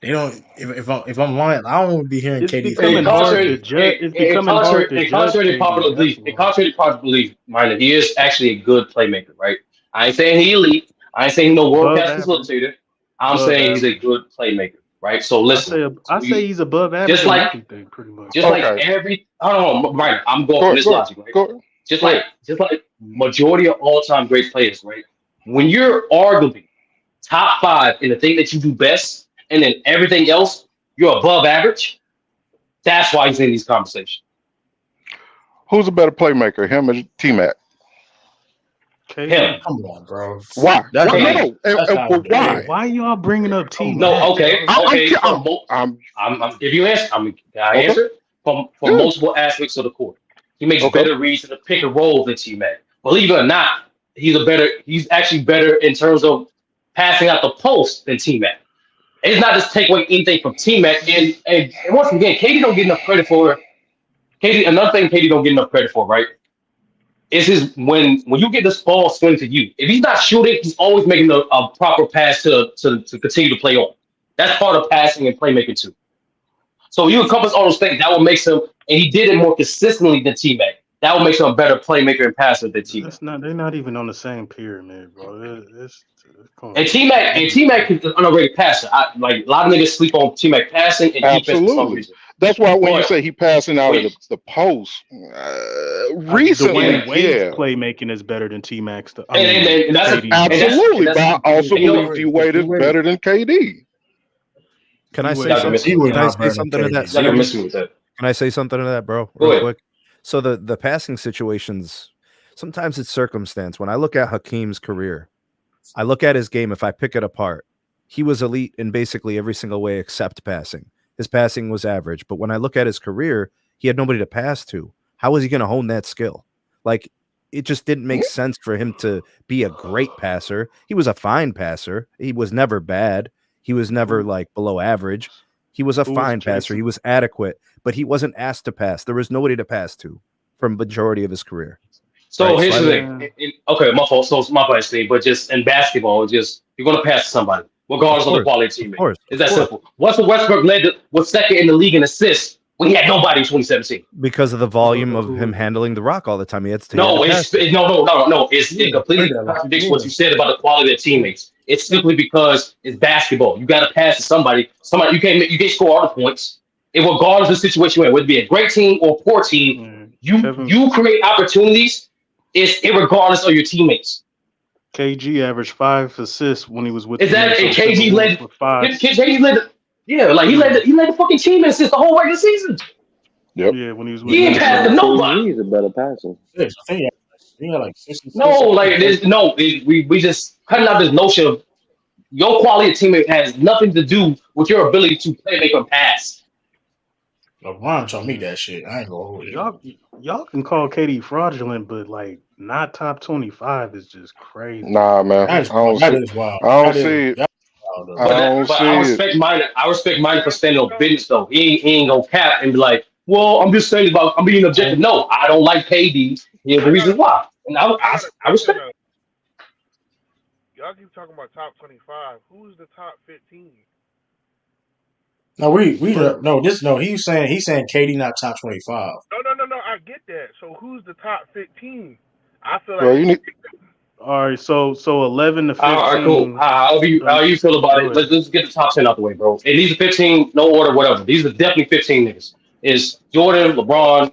they don't. If I'm lying, I don't want to be hearing It's KD fans becoming and even say hard to contrary, this. judge. It's becoming hard to and judge contrary to KD. popular That's belief, why. mind he is actually a good playmaker, right? I ain't saying he elite. I ain't saying he no world Above class average. facilitator. I'm Above saying he's a average. good playmaker, right? So listen, I so say you he's above average just in like everything, pretty much. Okay. I don't know, right? I'm going Go from ahead. this Go ahead. logic, right? Go ahead. Go ahead. Just like majority of all time great players, right? When you're arguably top five in the thing that you do best, and then everything else you're above average. That's why he's in these conversations. Who's a better playmaker, him or T Mac? Him, KD. Come on, bro. Why? That's Why? No, not KD. no. And, that's not but fair. why? Why y'all bringing up T Come No, on, Mac, okay, bro. bro? I'm. okay. I'm. I'm give you an answer. Can I Okay. answer? From Yeah. multiple aspects of the court. He makes Okay. better reads in the pick and roll than T Mac. Believe it or not, he's actually better in terms of passing out the post than T Mac. It's not just take away anything from T Mac. And once again, Katie don't get enough credit for Katie. Another thing Katie don't get enough credit for, right? Is his when you get this ball swing to you. If he's not shooting, he's always making a proper pass to continue to play on. That's part of passing and playmaking too. So you encompass all those things. That will make him, and he did it more consistently than T Mac. That will make him a better playmaker and passer than T Mac. That's not. They're not even on the same pyramid, bro. Come And on, T Mac and T Mac is an underrated passer. Like a lot of niggas sleep on T Mac passing and defense for some Absolutely. reason. That's why when you But say he passing out of wait, the post, yeah, Dwayne recently, Wade's yeah, playmaking is better than T Mac's. I and, and, mean, and that's a, KD's and though. that's and absolutely. But that's I also and you believe know D But Wade is D-Wade, better than KD. Can I say y'all can something? miss me he with was that. Can I not say better than something to that, KD. Y'all can Sturdy? miss me with that. Can I say something to that, bro, Go real ahead. quick? So the passing situations, sometimes it's circumstance. When I look at Hakeem's career, I look at his game. If I pick it apart, he was elite in basically every single way except passing. His passing was average, but when I look at his career, he had nobody to pass to. How was he going to hone that skill? Like, it just didn't make sense for him to be a great passer. He was a fine passer. He was never bad. He was never like below average. He was a Who was fine passer. He chasing? was adequate, but he wasn't asked to pass. There was nobody to pass to for majority of his career. So Right. here's So the I, thing. Okay, my fault. So it's my fault, Steve. But just in basketball, it's just you're gonna pass to somebody, of regardless of the course, quality of of teammate. course, It's of that course, simple. Russell Westbrook was second in the league in assists when he had nobody in 2017. because of the volume of him Who handling the rock all the time. He had to No, pass. no. It yeah, play completely that like contradicts what yeah. you said about the quality of teammates. It's simply because it's basketball. You got to pass to somebody. Somebody you can't score all the points. And regardless of the situation, whether it be a great team or a poor team, Kevin you create opportunities. It's irregardless of your teammates. KG averaged 5 assists when he was with Is the that and Minnesota KG Timberwolves led? with 5. KG led. Yeah, like Yeah, he led the fucking team in assists the whole regular season. Yep. yeah, when he was with He ain't passed Minnesota. to nobody. KG is a better passer. Six. I think he had like 66. No, like there's no. We just cutting out this notion of your quality of teammate has nothing to do with your ability to play, make, or pass. LeBron taught me Mm. that shit. I ain't gonna hold you. Y'all can call KD fraudulent, but like not top 25 is just crazy. Nah, man. That is I don't that see. is wild. I don't That is see it. that's wild though. I don't But I see it. respect mine. I respect mine for standing on business though. He ain't gonna cap and be like, well, I'm just saying about I'm being objective. No, I don't like KD. Here's the I got reasons why, and I got a I question respect. though. Y'all keep talking about top 25. Who's the top 15? No, But He's saying KD not top 25. No. I get that. So who's the top 15? I feel like Bro, you need. all right, so 11 to All right, cool. 15. How you feel about Go it? ahead. Let's get the top 10 out the way, bro. And these are 15, no order, whatever. These are definitely 15 niggas. Is Jordan, LeBron,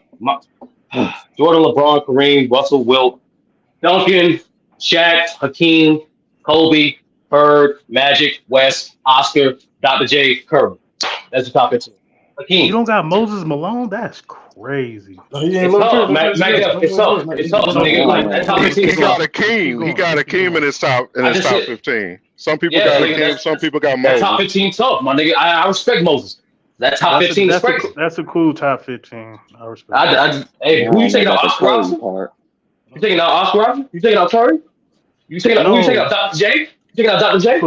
Jordan, LeBron, Kareem, Russell, Wilt, Duncan, Shaq, Hakeem, Kobe, Bird, Magic, West, Oscar, Dr. J, Curry. That's the top 15. You Hakeem. don't got Moses Malone? That's crazy. No, he ain't It's low tier. tough, That's what Mac. he said. It's tough. It's tough, No, nigga. hold Like on, that hold top on. 15 He is Let's got tough. a keep Keem. He going. got a Let's keep Keem in going. his I just top said, 15. Some people yeah, got a nigga. Keem. Some people got That top Moses. 15 tough, my nigga. I respect Moses. That top 15 is crazy. That's a cool top 15. I respect that. Hey, Yeah, I who you don't know taking out? about the Oscar Curry Robertson? part. You taking out Oscar Robertson? You taking out Curry? Who you taking out? No, Dr. J? You taking out Dr. J?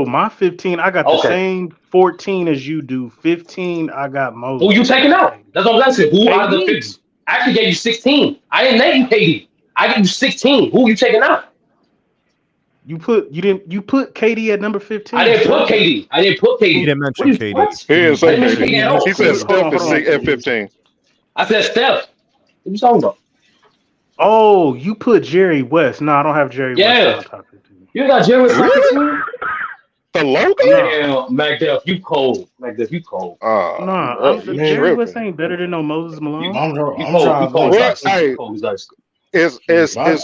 my 15, I got the Okay. same 14 as you do. 15, I got Who you Moses. taking out? That's what I'm asking. Who out of the KD. 15? I actually gave you 16. I didn't name you KD. I gave you 16. Who you taking out? You put KD at number 15. I didn't put KD. I didn't put He KD. didn't What mention is KD. what? He didn't I say didn't mention KD KD. at all. He said Hold on, Steph hold on. at 15. I said Steph. What you talking about? Oh, you put Jerry West. No, I don't have Jerry West in Yeah. my top 15. You got Jerry top Really? 15? The logo? Yeah, McDuff, you cold. McDuff, you cold. Nah, You Jerry West tripping? ain't better than no Moses Malone. I'm You I'm cold. You trying to cold think. these Well, guys. You hey, cold these guys. it's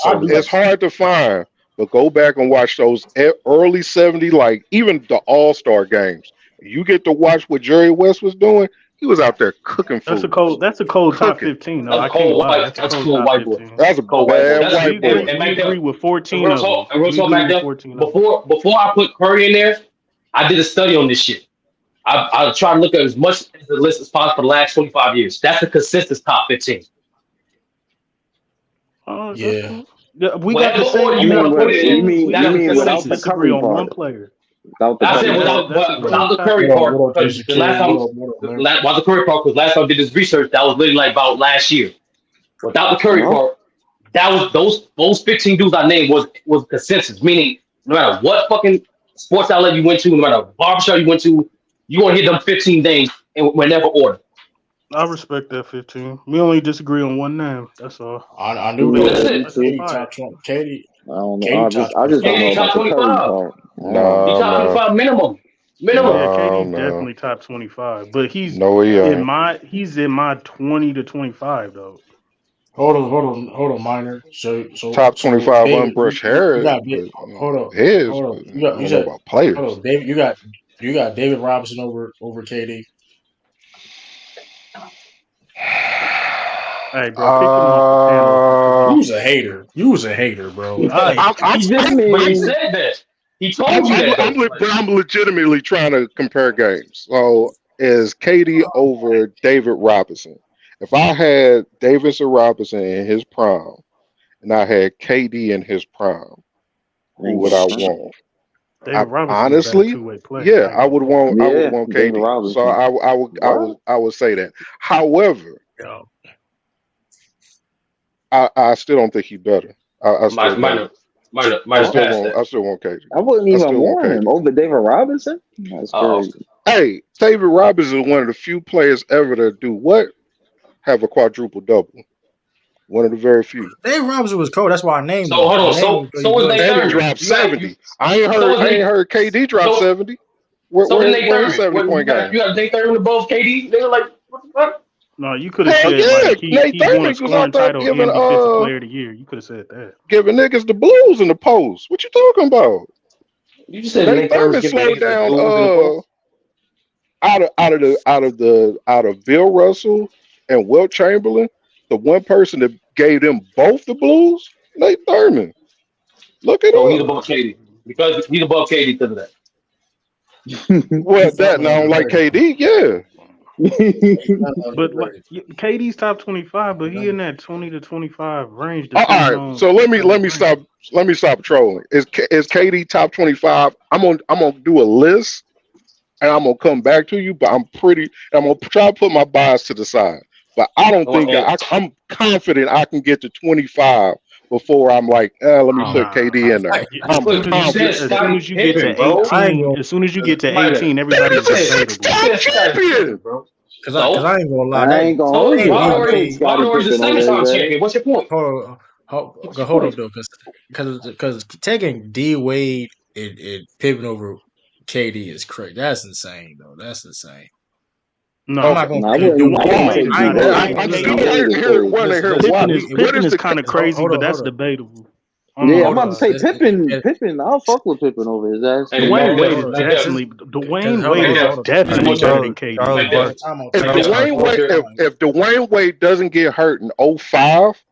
I do it's like hard to find, but go back and watch those early 70, like even the All-Star games. You get to watch what Jerry West was doing. He was out there cooking That's a foods, cold top cooking. 15. No, That's a I can't cold lie. white. That's a That's a cold cold top white boy. 15. That's a Cold white boy. bad That's We white agree. boy. and We agree McDuff. with And 14 real of them. talk, and real We talk, agree with McDuff. 14 of them. Before I put Curry in there, I did a study on this shit. I tried to look at as much as the list as possible for the last 25 years. That's the consistent top 15. Oh, that's yeah. cool. Yeah, we got Whatever the order same. you You want mean to put what? it You in, mean that's you the We mean can only without the consensus. disagree Curry on one part? player. Without the I Curry said part? That's a without cool the top Curry part, 15. What up, because Jason the last Kidd? time, What up, man? without the Curry part, because last time I did this research, that was literally like about last year. Without the Curry No. part, that was those 15 dudes I named was consensus, meaning no matter what fucking sports outlet you went to, no matter what barbershop you went to, you want to hit them 15 names in whenever order. I respect that 15. We only disagree on one name. That's all. I knew So that. that's Yeah, me it. That's too. Katie fire. top 20. Katie, I don't know. Katie top I just don't 25. know KD top about the Curry 25. part. He Nah, top man. 25 minimum. Minimum. Yeah, No, KD's man. definitely top 25, but No, he ain't. he's in my 20 to 25 though. Hold on, minor. Top So 25 David, unbrushed hair, But but hold his. on. But You I you don't know said about players. hold on, David. You got David Robinson over KD. Hey, bro, kick him off the panel because You Uh, was a hater. You was a hater, bro. I I'm, I'm, He I just but he mean, said that. He I'm, told you I'm, that I'm, though. le- but I'm legitimately trying to compare games. So is Katie over David Robinson? If I had Davidson Robinson in his prime and I had KD in his prime, I who ain't would gonna I front. want? David Robinson was a better honestly, two-way player. yeah, I ain't gonna hold you. I would Yeah, want David KD. So Robinson. What? I would say that. However, Yo, I still don't think he's better. I still don't. Minor, minor past that. I still want KD. I wouldn't I even still want want him KD. over David Robinson. That's Oh, crazy. Hey, David Robinson is one of the few players ever to do what? Have a quadruple double. One of the very few. Dave Robinson was cold. That's why I named so him. hold I on. named him So because he so was was Nate And he cold. Thurman. dropped You got you. 70. So was I ain't Nate. heard KD drop So 70. so was Nate Where his Thurman. 70 What, point game? you got Nate Thurman above KD? They were like, what the fuck? No, you could have Hell said yeah. like Nate he won a Thurman was scoring out there title and defensive player of the year. You could have said that. giving niggas the blues in the post. What you talking about? You just said Nate Nate Thurman's Thurman giving slowed niggas the down blues in the post. out of Bill Russell and Wilt Chamberlain, the one person that gave them both the blues, Nate Thurman. Look it So he's up. above KD because he's above KD because of that. Well, He's that and definitely I don't like underrated. KD, yeah. He's definitely But like underrated. KD's top 25, but he in that 20 to 25 range, depending All right, on so how you rank him. let me stop trolling. Is KD top 25? I'm gonna do a list and I'm gonna come back to you, but I'm gonna try to put my bias to the side. But I don't think And I'm confident I can get to 25 before I'm like, let me put Nah, KD in there. Yeah, I'm but you said as soon confident. Scottie as you get to Pippen, bro. I ain't 18, gonna as soon as you get to Minor. 18, That You everybody's is a said debatable. you six-time said Scottie Pippen, champion. bro. cause So I ain't gonna lie. I That ain't gonna so hold is you. I D would take Wade. Scottie Baltimore is the Pippen second over time his ass. champion. What's your point? What's your Hold up point? though, cause taking D Wade and Pippen over KD is crazy. That's insane though. That's insane. I'm No, not Okay, gonna No, say I Dwayne. wouldn't why? take Dwayne I D ain't not gonna. as Wade. I high ain't as gonna I'm listen. still D KD. Wade is want to crazy. hear why. Pippen is kind of crazy, but Hold that's on. debatable. I don't Yeah, know I'm Hold about to on. about say that. Pippen. Pippen, I'll fuck with Pippen over his ass. Hey, Hold Dwayne on. Mac Wade Def, is Hold on. Mac Def, definitely Dwayne Wade Mac is Def. All Just right, definitely one better second. than Charles KD, Charles Mac bro. Def. Bar Time out. If Mac Charles Def. Dwayne One Wade, second. if Dwayne Wade doesn't get hurt in '05,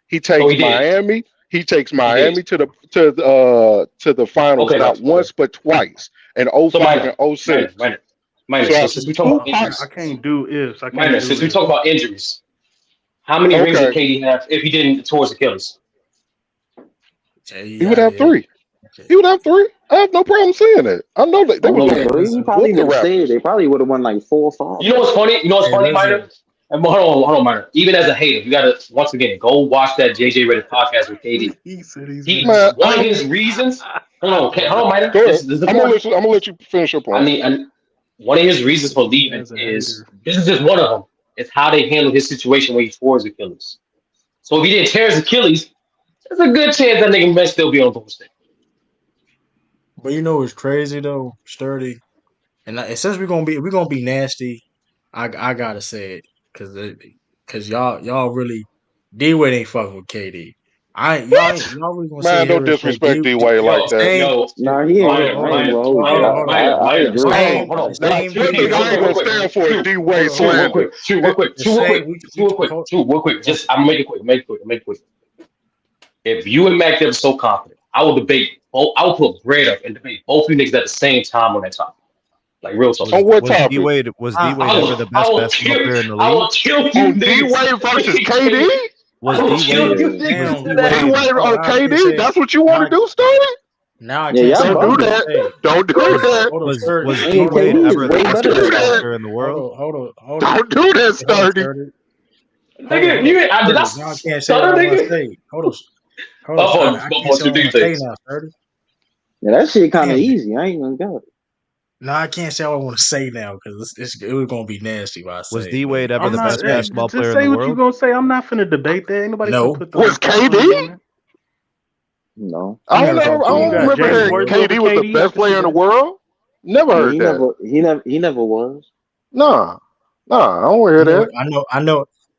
he So he takes did. Miami. He takes He did. Miami to the finals Okay, not no. Okay. once but twice in So '05 minor, and '06. minor. So So after since we talk two about pop, I injuries, can't do ifs. I can't minor. do Since we ifs. talk about injuries, how many rings did okay, KD have if he didn't towards Achilles? he KD would out have here. three. He would have three. I have no problem saying it. I know that they was Only Okay. gonna three. He Listen. probably whoop the would have stayed. Raptors. They probably would have won like 4 or 5. You know what's funny? You know what's Hey, funny, minor? listen. Hold on, minor. Even as a hater, you gotta once again go watch that JJ Redick podcast with KD. He said he's He Man, one of his reasons. Hold on, okay, hold on, minor. go ahead. This is the point. I'm gonna let you finish your I point. need. One of his reasons for leaving as a is hater. this is just one of them. It's how they handled his situation when he tore his Achilles. So if he didn't tear his Achilles, there's a good chance that nigga may still be on Golden State. But you know what's crazy though, Sturdy. And since we're gonna be nasty, I gotta say it because y'all really D Wade ain't fucking with KD. I ain't y'all ain't What? y'all really gonna sit Man, here don't and say disrespect D Wade like Yo, the that. same yo, Nah, he ain't. hold on minor, I hold ain't on minor, gonna hold you. hold on minor, hold on minor, I minor. the agree. Hold same on, hold the on. Now, same Two one we thing things, I ain't hold gonna on stand hold for is two, D Wade real slander. quick, two, real quick, the two, real quick, same two, real quick, hold, two, real quick. hold, Just I'm make it quick, make it quick, make it quick. If you and Mac are so confident, I will debate. I will put bread up and debate both of you niggas at the same time on that topic. Like real talk. On what was D topic? Wade ever the I best will basketball kill player in the I will league? kill you On D niggas. Wade versus KD? I Was will D kill Wade you Yeah, was niggas damn to D D that. Wade Wade hold on on I can't KD? say That's what you now want to do, Stoney? now I yeah, can't y'all say Don't what I do bugging. want to that. say. Don't do Hold on, that. hold on, sir. was I D mean, Hold Wade on, KD is ever the way Don't best better do than basketball that. him. player in the hold world? on, Don't do that, hold on, Sturdy. sir. Nigga, did I Now I can't say what stutter, I want to nigga? say. My I can't fault, say two what I do want to say this. now, sir. Yeah, that shit kind of Damn it. easy. I ain't gonna go. No, I can't say what I want to say now because it was gonna be nasty if I Was say it. D But Wade ever I'm the not. best Hey, basketball just player in say the what you world? gonna say. I'm not finna debate that. Ain't nobody finna no, put the Was responsibility KD? on that. No. he never I talked to You me don't got about remember KD, James hearing bro. Worthy over KD was the KD. I best can see player in the that. world. Never Yeah, heard that. he never was. Nah, nah, I don't wanna hear that.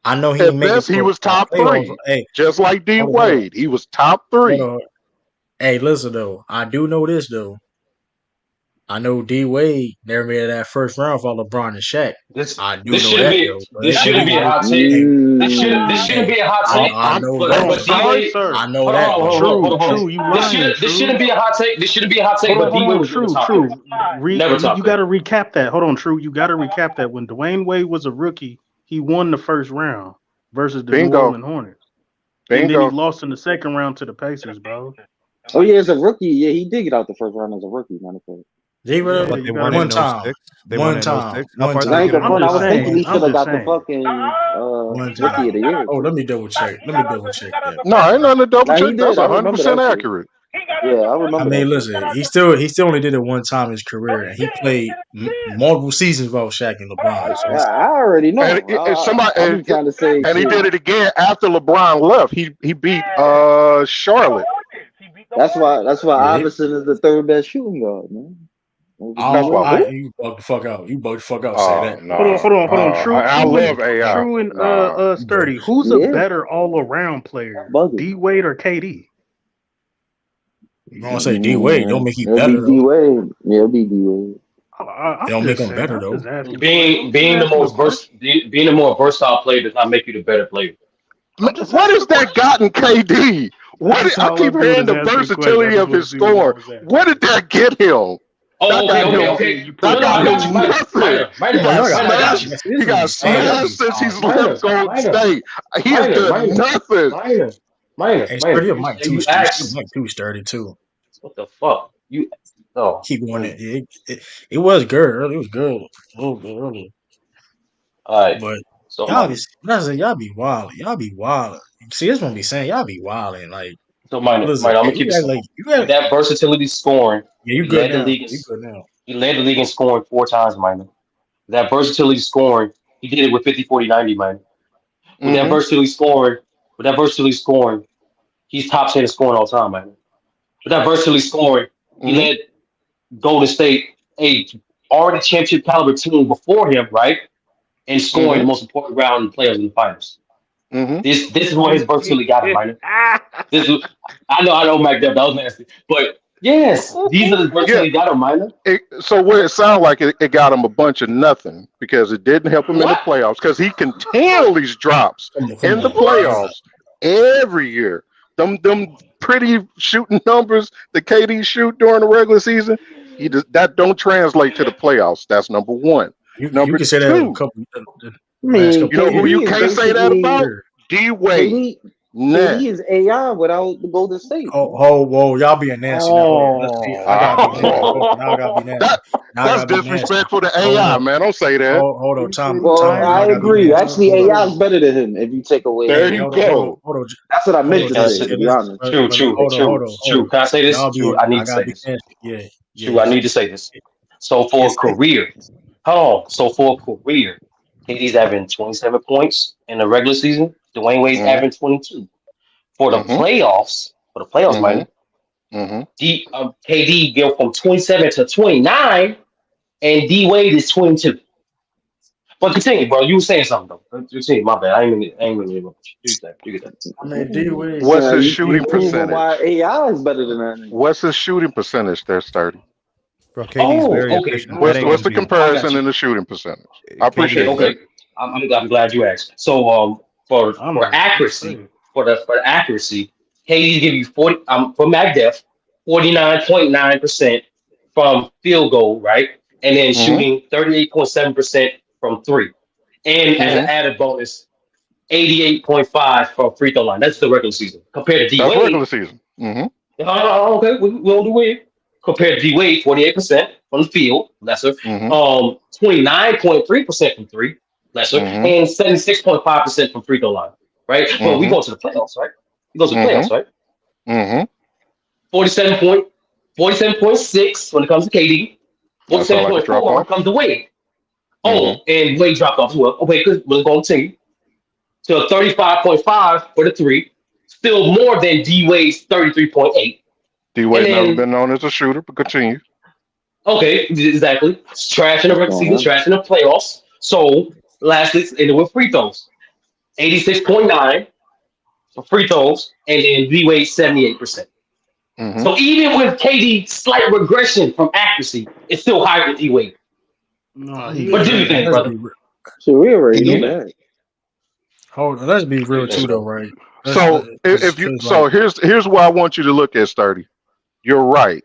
I know he ain't At make it best, he to was a top playoff. three, Hey, just like D hold on, Wade. He was top hold three. on. Hey, listen though, I do know this though. I know D Wade never made that first round for LeBron and Shaq. I do know that though. So This that don't shouldn't be even a make hot take. hey This shouldn't Mm. be a hot I take. I'm know But that I'm but though. D sorry, Wade, sir. I know that though. True, hold on. true. You lying, This shouldn't true. be a hot take. This shouldn't be a hot take. But D Hold Wade on, was never true, top 50. true. Never top You got 50. to recap that. Hold on, true. You got to recap that. When Dwayne Wade was a rookie, he won the first round versus the New Bingo, Orleans Hornets, and then he bingo. lost in the second round to the Pacers, bro. Oh yeah, as a rookie, yeah, he did get out the first round as a rookie, matter of fact. They Yeah, But were they you weren't gotta. one in time, 06. They one weren't in time, 06. How one far It did they time, ain't get the in I'm point. I just 06? was thinking saying. he I'm should have just got the saying. fucking one rookie time. of the year Oh, too. let me double check. Let me double check that. No, ain't nothing to double Now he check. That's did. I remember 100% that shit. accurate. Yeah, I I remember mean, that shit. listen, he still only did it one time in his career, and he played multiple seasons without Shaq and LeBron. So Yeah, it's I already And know. somebody, I'm just trying to say and he shit. did it again after LeBron left. He beat Charlotte. That's why yeah. Iverson is the third best shooting guard, man. Let's just be That's why real. who? You bug the fuck out. You bug the fuck out. Say Oh that. no, Hold on. I love AI. True and Nah, You bug. Sturdy. Who's a Yeah, better all around player, bugging. D Wade or KD? You gonna say D Wade? Don't make he It'll be better D though. Wade. Yeah, it'll be D Wade. It I'm don't make just him saying. better I'm though. just asking. Being I'm just being the asking a most question. being the more versatile player does not make you the better player. I'm just what asking a has that question. gotten KD? That's I all keep I'm doing hearing is the asking a question. I versatility just of want to his see what y'all score. was asking. What did that get him? That Oh, got okay, him. okay. You No, That no, put I got got you, him minor, nothing. minor, He minor, Oh, got y'all got minor. I minor. got smashed. you, This He is gonna got be fun. This minor, gonna be smashed since fun. he's left minor, Gold minor, State. He has minor, done minor, nothing. minor, minor, Hey, minor. sturdy, your mic too. You You asked mic too sturdy too. what the fuck? You oh, Keep going. mm. It was good early. It was good a little bit earlier, All right. but So y'all minor, be y'all be wild. Y'all be wild. See, this one be saying y'all be wilding. Like, so minor, listen, minor. I'm gonna keep you it act like simple. you With got. that versatility scoring, Yeah, you he good led the now. league in You good now. he led the league in scoring 4 times, minor. That versatility scoring, he did it with 50, 40, 90, minor. With that Mm-hmm. versatility scoring, with that versatility scoring, he's top 10 in scoring all time, minor. With that versatility scoring, he Mm-hmm. led Golden State, a already championship caliber team before him, right? And scoring the Mm-hmm. most important round in players in the finals. Mm-hmm. This is where his versatility got him, minor. This is, I know, Mike Depp, that was nasty, but yes, these are the Yeah. versatility got him, minor. So what it sounds like it got him a bunch of nothing because it didn't help him in the What? playoffs because he continually drops Come in the on. All right. playoffs every year. Them pretty shooting numbers that KD shoot during the regular season, that don't translate to the playoffs. That's number one. You Number can say that a two, couple the I last mean, couple you know who years. you KD is can't say that basically about? Sure. D Wade. KD. Nah. KD is AI without the Golden State. Oh, whoa, y'all being nasty now. Hold on, let's see. I gotta be nasty. Oh, Hold on, now I gotta be nasty. that Now I that's gotta be nasty. disrespectful to Hold AI, on, man. Don't say that. hold on. He said he Well, Time. Now I I tired. gotta be agree. nasty. Actually, Hold on. AI is better than him if you take away. There Hey, you hold on, go. That's what I meant to Can I say, say, to be honest. true, true, hold true, on, hold true. on. Can I say this? Y'all True, being, I need I to gotta say be this. nasty. Yeah, True, I yes. need to say this. So for a Yes. career, hold on. So for a career, KD's averaging 27 points in the regular season. Dwayne Wade's Mm-hmm. averaging 22. For the Mm-hmm. playoffs, man, Mm-hmm. KD go from 27 to 29, and D Wade is 22. But continue, bro. You were saying something though. Continue. My bad. I ain't really interrupt you. You get that. You get that. I mean, D Wade. What's his You shooting proving why percentage? AI is better than that nigga. What's his shooting percentage there, Sturdy? Bro, KD's Oh, very okay. efficient. That What's ain't what's gonna the be I got comparison you. in the shooting percentage? I KD Okay, appreciate is that. okay. I'm glad you asked. So I'm for about to accuracy, say. for the accuracy, Katie's give you 40 for MacDef 49.9% from field goal, right? And then Mm-hmm. shooting 38.7% from three. And as an Mm-hmm. added bonus, 88.5 from free throw line. That's the regular season. Compared to D That's regular Wade, season. Mm-hmm. okay, we don't do it. Compared to D Wade, 48% from the field, lesser. Mm-hmm. 29.3% from three, lesser, Mm-hmm. and 76.5% from free throw line. Right? But we Mm-hmm. go to the playoffs, right? We go to the Mm-hmm. playoffs, right? Mm-hmm. 47 point 47.6 when it comes to KD, That sounds like a drop 47.4 when it off. comes to Wade. Mm-hmm. Oh, and Wade dropped off as well. Okay, because we're going to continue to 35.5 for the three, still more than D Wade's 33.8. D And Wade never then been known as a shooter, but continue. okay, exactly. It's trash in the regular Don't season, have trash in the playoffs. So lastly, ended with free throws. 86.9 for free throws, and then D Wade 78%. Mm-hmm. So even with KD slight regression from accuracy, it's still higher than D Wade. No, Let's he be What do ain't. you real. think, Let's brother? be real. So we already What do you know think? that. Hold on. Let's be What do you real think, too, though, brother? right? So if you Cause like, so here's what I want you to look at, Sturdy. You're right.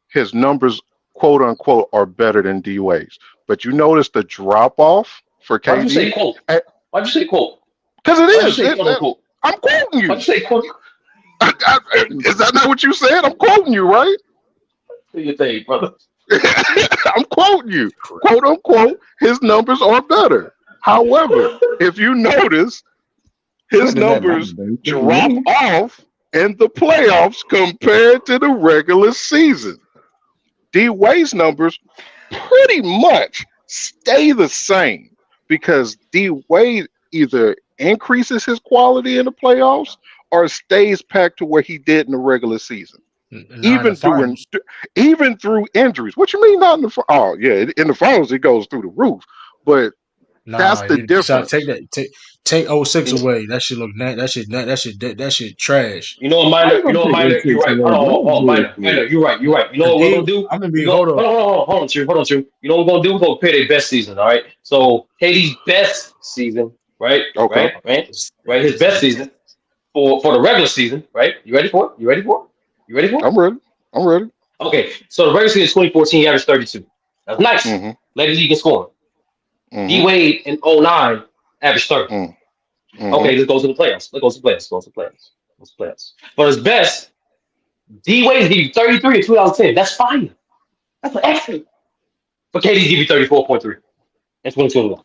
His numbers, quote unquote, are better than D Wade's. But you notice the drop off for Why'd you say KD? quote? Why'd you say quote? Because it Why'd you is. say quote unquote? I'm quoting Why'd you. you say quote? Is that not what you said? I'm quoting you, right? Do your thing, brother. I'm quoting you. Quote unquote, his numbers are better. However, if you notice, his What does that matter, numbers though? He still drop winning. off in the playoffs compared to the regular season. D Wade's numbers pretty much stay the same because D Wade either increases his quality in the playoffs or stays packed to where he did in the regular season. Not in the Even through finals. even through injuries. What you mean not in the oh yeah, in the finals it goes through the roof. But that's Nah, the you start take difference. that take '06 You, away. That shit look that shit trash. you know what, I minor? ain't You gonna know what, take minor? You're 06 right. away. Hold on, That hold was on, minor, bullshit. minor. You're right. You're right. You know Cause what we're gonna D, do? I'm gonna We be go. hold up. Hold on, True. Hold on, True. You know what we're gonna do? We're gonna compare their best season. All right. So KD's best season, right? Okay. Right. Right. Right. His best season for the regular season, right? You ready for it? You ready for it? You ready for it? I'm ready. I'm ready. Okay. So the regular season 2014, he averaged 32. That's nice. Mm-hmm. Led the league in scoring. D Mm-hmm. Wade in '09 averaged 30. Mm-hmm. Okay, let's go to the playoffs. Let's go to the playoffs. Go to the playoffs. Go to the playoffs. For his best, D Wade give you 33 in 2010. That's fire. That's excellent. But KD give you 34.3. That's 2021.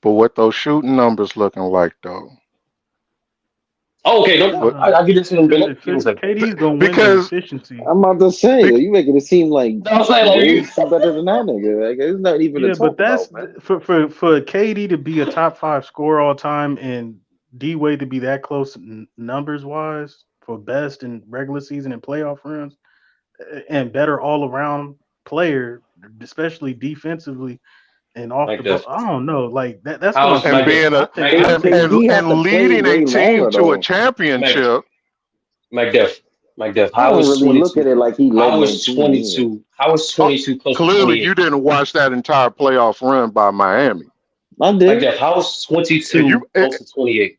But what those shooting numbers looking like though? Oh, okay. No, What I'll give this to him in a minute. Give me a second. KD's gonna win in because efficiency. I'm about to say, bec- you making it seem like No, I'm saying like you. Wade's better than that nigga. Like, it's not even to Yeah, but talk about, that's man. for KD to be a top five scorer all time and D Wade to be that close numbers wise for best in regular season and playoff runs and better all around player, especially defensively and off the Like ball. this. I don't know, like that. That's what I'm How's and like saying. this? being I a take Mac I Def. take KD have and to play leading a way team longer to a though. Mac championship. Mac Def. Mac Def. I don't really look at it like he led How no is team either. 22? How is Oh, 22 close to clearly, you 28? didn't watch that entire playoff run by Miami. I Mac did. Def. How is If you 22 close to 28?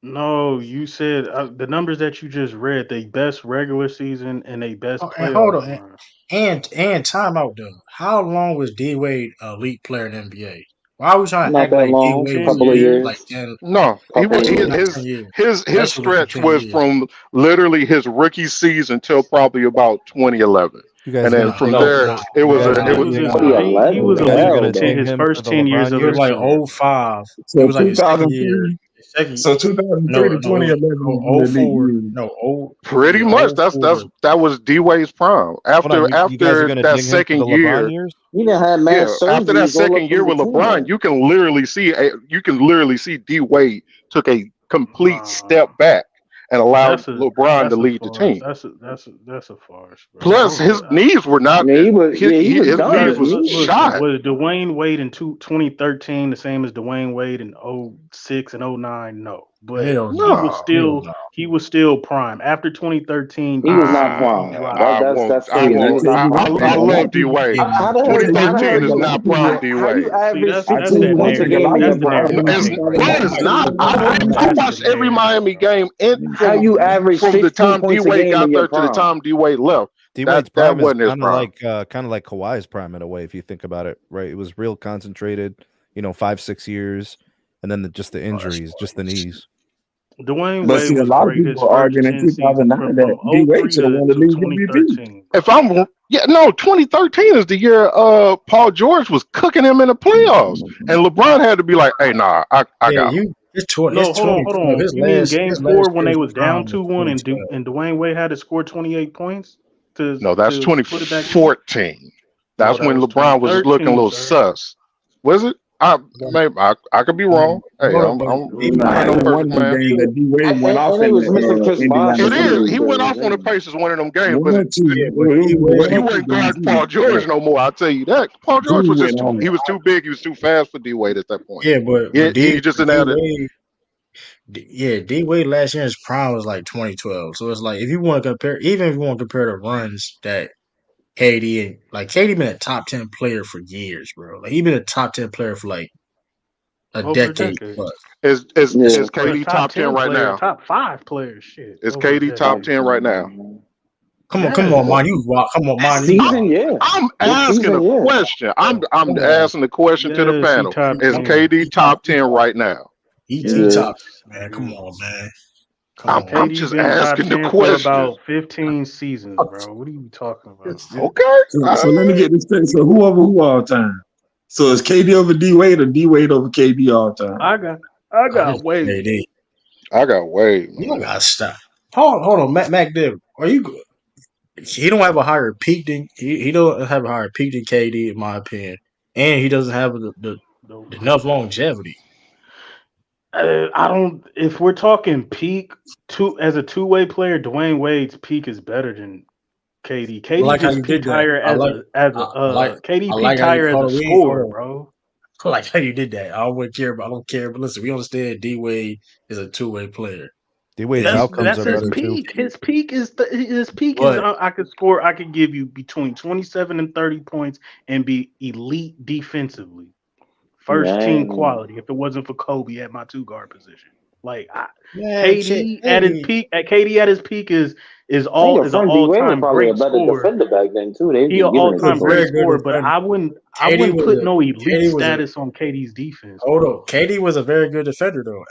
no. You said the numbers that you just read, they best regular season and they best Oh, and hold playoff on, run. and time out though. How long was D Wade a elite player in the NBA? Why are we trying to Not act that like D long. Wade was 10 Couple of elite years. like years. 10? no, Couple That of shit was years. not 10 years. his That shit was stretch for 10 was years. from literally his rookie season till probably about 2011, You and guys then gonna Nah, from take No. there nah, it you was guys a nah, it He gonna was was nah. a, ding he was 2011. you guys elite gonna Hell in ding no. his him for first the 10 years LeBron of It was his years? like career. '05. It So was like his second year. 2003. His second, So 2003 to no, 2011 oh, was oh the elite 04. year. No, oh, pretty yeah, much oh 04. that was D Wade's prime. Hold on, you guys are After gonna that ding him for the second LeBron year, years? He done had yeah, mass after that surgeries all up second year in with between LeBron, that. you can literally see D Wade took a complete Nah, step back and allowed that's a LeBron to that's a lead the farce. team. That's a farce, bro. Plus, his knees were I not mean, he was yeah, he was his knees done. was Listen, shot. was Dwayne Wade in 2013 the same as Dwayne Wade in '06 and '09? No. But Hell he no, was No, hell still no. he was still prime. After 2013, He was not he prime. dropped. I won't. That's I Yeah, crazy. He won't. was I tell not you what, prime I at man, a lot love of all. D people, Wade. Yeah, How the 2013 hell is a lot you of not people, prime D how you Wade. See, average I tell that's 15 you that one points a thing, a narrative. game lot in of your That's the people prime? narrative you It's take right understand no, there. it's how not. I That's the watched every narrative, Miami bro. game How you average from the 15 time D points a Wade game in got your there to the prime? time D Wade left. D Wade's That prime is wasn't his prime. kind of like Kawhi's prime in a way, if you think about it, right? It was real concentrated, 5-6 years, and then just the oh, that's injuries, just the funny. knees. Dwayne But Wade see, a was lot of great his people are first arguing in 10 seasons 2009 that from D Wade '03 should have won the to league MVP. 2013, bro. If I'm yeah, no, 2013 is the year Paul George was cooking him in the playoffs. And LeBron had to be like, hey, nah, I Yeah, got him. No, it's hold 2012. on. You mean His game last four when year they of was down prime was 2-1 and 2012. Dwayne Wade had to score 28 points No, that's to put it back in? 2014. No, That's that when was LeBron was looking a 2013, little sir. sus. Was it? I could be wrong. Hey, Hold up, but Nah, I ain't it no was one perfect of them man. games that D Wade went off And they in was missing the Chris Bosh Indiana It in some of is. series. those He went games off on the anyway. paces one of them games, but One, two, yeah, it but was but he one or two wasn't games guard he Paul went George off. no more. I'll tell you that. Paul George He was just went too. off. He was too big. He was too fast for D Wade at that point. yeah, He just didn't D have it. Wade, D Wade last year his prime was like 2012. So it's like if you want to compare, even if you want to compare the runs that KD and like KD been a top 10 player for years, bro. Like he been a top 10 player for like a Over a decade decade. plus. Is Yeah. For a KD top top 10 10 right player, now? top 5 player, shit, Is over a KD top decade. 10 right now? Come on, Yes. man. You rock. Come on, This man. You season, rock. yeah. I'm This asking season, a yeah. question. I'm Come on. asking the question to the Yes, he panel. top Is 10. KD top 10 right now? He Yeah. top Yes. 10, man. Come on, Yes. man. Come on. I'm KD just been top asking the 10 for question. about 15 seasons, bro. What are you talking about? Okay. So let me get this straight. So who all time? So is KD over D Wade or D Wade over KD all time? I I got just Wade. KD. I got Wade, You don't man. gotta stop. Hold on, Mac Dib. Are you? He don't have a higher peak than he don't have a higher peak than KD in my opinion, and he doesn't have the No. enough longevity. I don't. If we're talking peak, as a two-way player, Dwayne Wade's peak is better than KD. I KD like how just you did peaked that. higher KD I like peaked how you higher as hold a on. Hold scorer, on. bro. I like how you did that. I don't care. I don't care. But listen, we understand D Wade is a two-way player. D Wade's He's outcomes That's are better his better than too. peak. KD. His peak is But I could score. I could give you between 27 and 30 points and be elite defensively, first team Man, quality. If it wasn't for Kobe at my two guard position, like man, KD at his KD. peak, KD at his peak is I think all your is an friend D all Wade was time probably a great better scorer. defender back then too. They He an just giving all it to He's time a great very Kobe. good scorer, but defender. I KD wouldn't was put no elite KD was a status on KD's defense, hold bro. up. KD was a very good defender though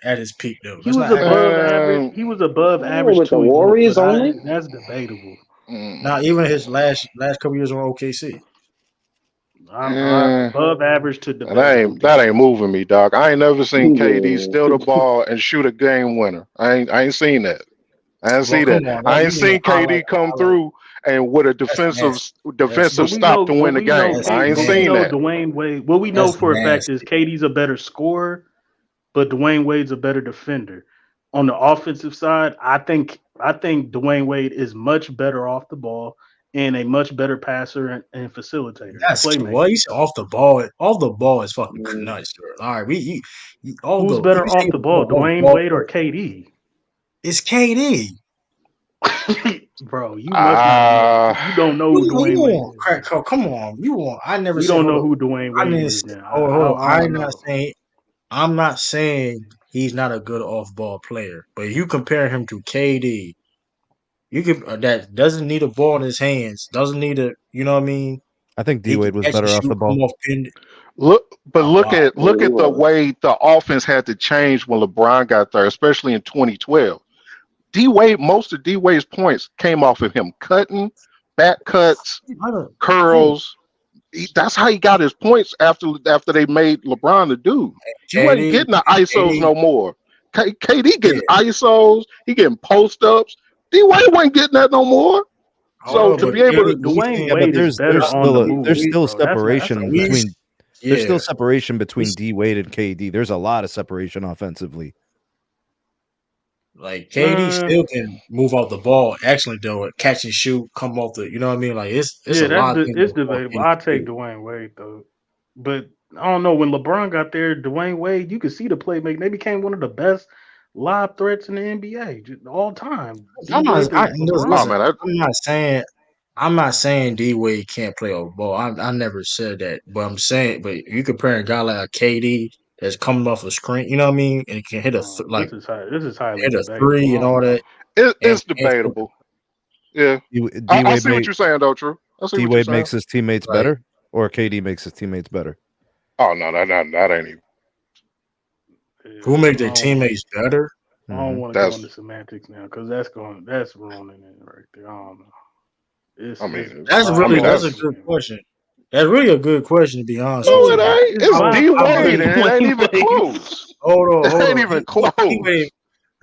at his peak though. He Let's was not act like above average. And He was above Yeah, average with the to elite, but Warriors only. that's debatable. not even his last couple years on OKC. I'm and above average to that debatable. ain't moving me, dog. I ain't never seen KD Yeah. steal the ball and shoot a game winner. I ain't seen that. I didn't Well, see come that. on, I ain't you mean seen KD come highlight? through and with a That's nasty. That's defensive stop to win the game. I ain't But we seen know that. Dwayne Wade. What we know that's for a fact is nasty. KD's a better scorer, but Dwayne Wade's a better defender. On the offensive side, I think Dwayne Wade is much better off the ball and a much better passer and facilitator, That's playmaker. what you said off the ball. Off the ball is fucking Mm. nuts, bro. All right, all Who's the you better say off the ball, off Dwayne ball. Wade or KD? It's KD. Bro, you must not know. Uh You don't know who You Dwayne Wade want is. crack? Come on, you want? I never We said. don't Hold know up. who Dwayne I Wade didn't. is now. Hold up. I don't know. I'm not saying he's not a good off ball player, but you compare him to KD. You can that doesn't need a ball in his hands. Doesn't need a. You know what I mean? I think D He can Wade was catch and better off shoot, the come ball. off pin. Oh look wow. at Yeah, he the was. way the offense had to change when LeBron got there, especially in 2012. D Wade, most of D Wade's points came off of him cutting, back cuts, I don't. Yeah. curls. That's how he got his points after they made LeBron the dude. You ain't KD. getting the ISOs KD. no more. KD Yeah. getting ISOs, he getting post ups. D Wade wasn't getting that no more. Hold So on, to but be able to, Dwayne Yeah, but Wade is better on the there's move, still bro. That's a separation fact. we between yeah. between D Wade and KD. There's a lot of separation offensively. Like KD Uh, still can move off the ball, actually do it, catch and shoot, come off the. You know what I mean? Like it's a yeah, lot of things it's that debatable. KD I can take do. Dwayne Wade though, but I don't know when LeBron got there. Dwayne Wade, you could see the playmaking. They became one of the best live threats in the NBA all time. D I'm not. Wade to oh Listen. LeBron. man, I, I'm not saying D Wade can't play off ball. I never said that, but I'm saying, but you compare a guy like a KD that's coming off a screen. You know what I mean? And can hit a like This is highly hit a debatable. three I and don't all know. that, it's and debatable. Yeah, D I Wade see what made you're saying, though. True, I see D what you're Wade saying. makes his teammates like better, or KD makes his teammates better. Oh no, that ain't even. who Yeah, make their teammates better? I don't Hmm. want to go into That's semantics now because that's ruining it right there. I don't know. I It's mean, by That's far a that's good Dwayne Wade. question. That's really a good question to be honest no, with it you. ain't. It's It's by D far Wade, and it ain't Dwayne even Wade. close. It Hold ain't on. even D Wade, close.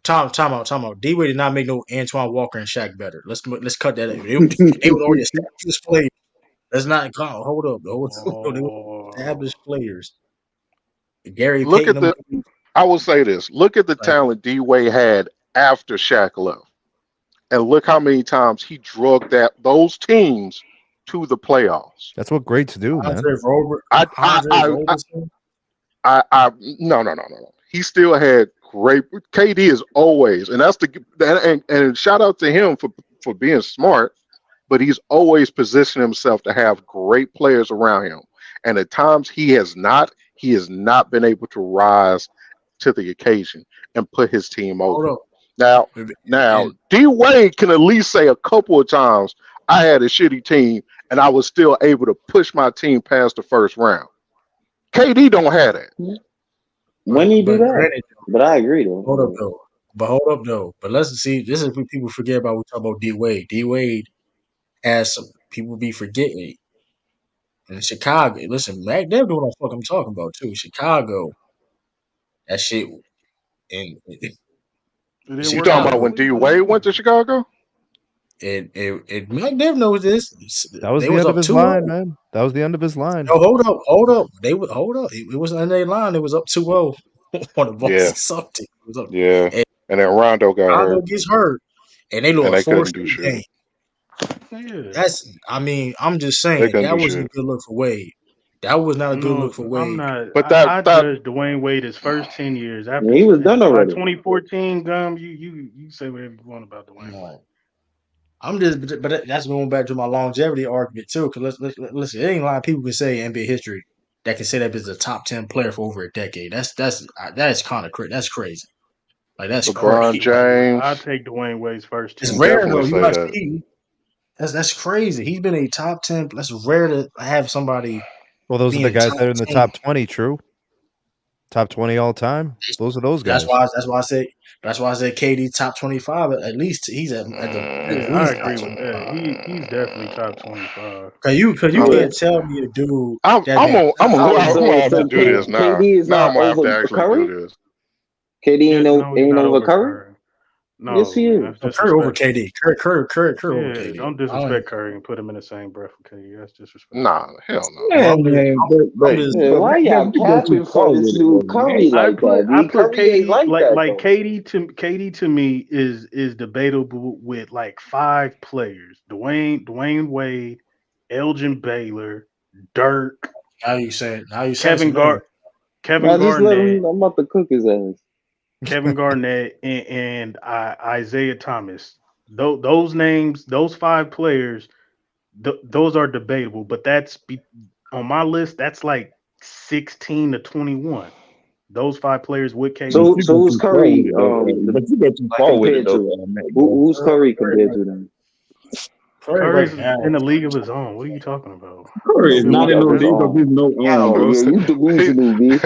time out. D Wade did not make no Antoine Walker and Shaq better. Let's cut that. They was already established players. Let's not hold up. They were Oh, established players. Gary Look Payton, at them the. I will say this. Look at the like talent D Wade had after Shaq left, and look how many times he drugged those teams to the playoffs. That's what greats do, man. I, I, Andre I, Roberson. no. He still had great. KD is always, and and shout out to him for being smart. But he's always positioned himself to have great players around him. And at times he has not been able to rise to the occasion and put his team Hold over. up. Now, And D Wade can at least say a couple of times I had a shitty team and I was still able to push my team past the first round. KD don't have that. When he do that? granted, But I agree hold up though. though. But hold up though. But let's see. This is what people forget about. We talk about D Wade. D Wade, as some people be forgetting, in Chicago. Listen, Mac, they know what the fuck I'm talking about too. Chicago, that shit in It didn't You work talking out in about Chicago. when D Cleveland Wade went to either. Chicago? It Mac Dev knows this. That was They the was end of up his 2-0. line, man. That was the end of his line. No, hold up. They would hold up. It was on their line. It was up 2-0 on the Yeah, Boston Celtics. It was up, yeah. and And then Rondo got Rondo hurt, gets hurt, and they and lost they four couldn't do straight shit. games. Yeah. I mean, I'm just They saying couldn't that do wasn't shit. a good look for Wade. That was not a good look No, for I'm Wade. not. But I that judge Dwayne Wade his first 10 years. Yeah, he was done By already. 2014, you say whatever you want about Dwayne Wade. No. I'm just, but that's going back to my longevity argument too. Because listen, it ain't a lot of people can say in NBA history that can say that is a top 10 player for over a decade. That's kind of crazy. That's crazy. Like that's LeBron crazy. I James take Dwayne Wade's first It's can 10 rare years. definitely though. You say got to that. see. That's crazy. He's been a top 10. That's rare to have somebody Well, those are be the in guys top that are in the 10. top 20, true. Top 20 all time. Those are those That's guys. why. That's why I say. That's why I said KD top 25. At least he's at Yeah, I least Mm, top agree with that. He's definitely top 25. Cause you I'm, Yeah. can't tell me a dude I'm, that I'm been gonna, I'm All gonna, right, I'm so gonna have to so do this now. KD is Now I'm not gonna have to over actually do Curry. this. KD Yeah, no, he's ain't not over over Curry. Curry. Yes, No, he man, is. that's Curry over disrespectful. KD. Curry over Yeah, KD. don't I don't even. disrespect Curry and put him in the same breath with KD. That's disrespectful. Nah, hell no. Well, Man, man, I'm just. Yeah, but why man, y'all we go too capping for far this with it, though, dude Curry man. like that, I B? put Curry ain't KD like that like though. KD to me is debatable with like five players: Dwayne Wade, Elgin Baylor, Dirk, Now you saying Kevin some names. Gar Kevin Now just let Garnett, him. I'm about to cook his ass. Kevin Garnett, and Isaiah Thomas. Those names, those five players, those are debatable. But on my list. That's like 16 to 21. Those five players with But KD. So you so go who's too far with Curry? it, though. But you go too Like far with it, compared though, to Mac. Bro. who's Curry Curry compared right, to them? Curry Curry's right now. in a league of his own. What are you talking about? Curry is Don't give him not League all in the no of his league of credit. his own. no Oh bro. yeah, you delusional, B.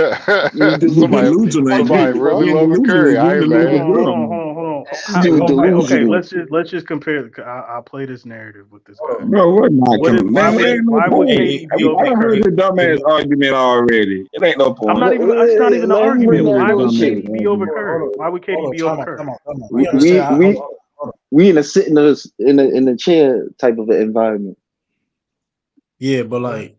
You You delusional. delusional, What and the somebody you really fuck? being loving delusional Curry. is I being ain't delusional mad. with him. Hold on. This dude Okay, delusional. let's just compare. I'll play this narrative with this Hold guy. up. Bro, we're not What is coming. Man, it ain't no why would point. KD be I over done heard Curry? this dumbass Look, argument already. It ain't no I'm point. not even. It's not even an Let him This bring argument. that Why would dumbass bullshit. KD be over argument. Curry? Why would KD be over Curry? Time out. We We understand. we we, Hold up. we in a sitting in a chair type of an environment. Yeah, but Go ahead. like,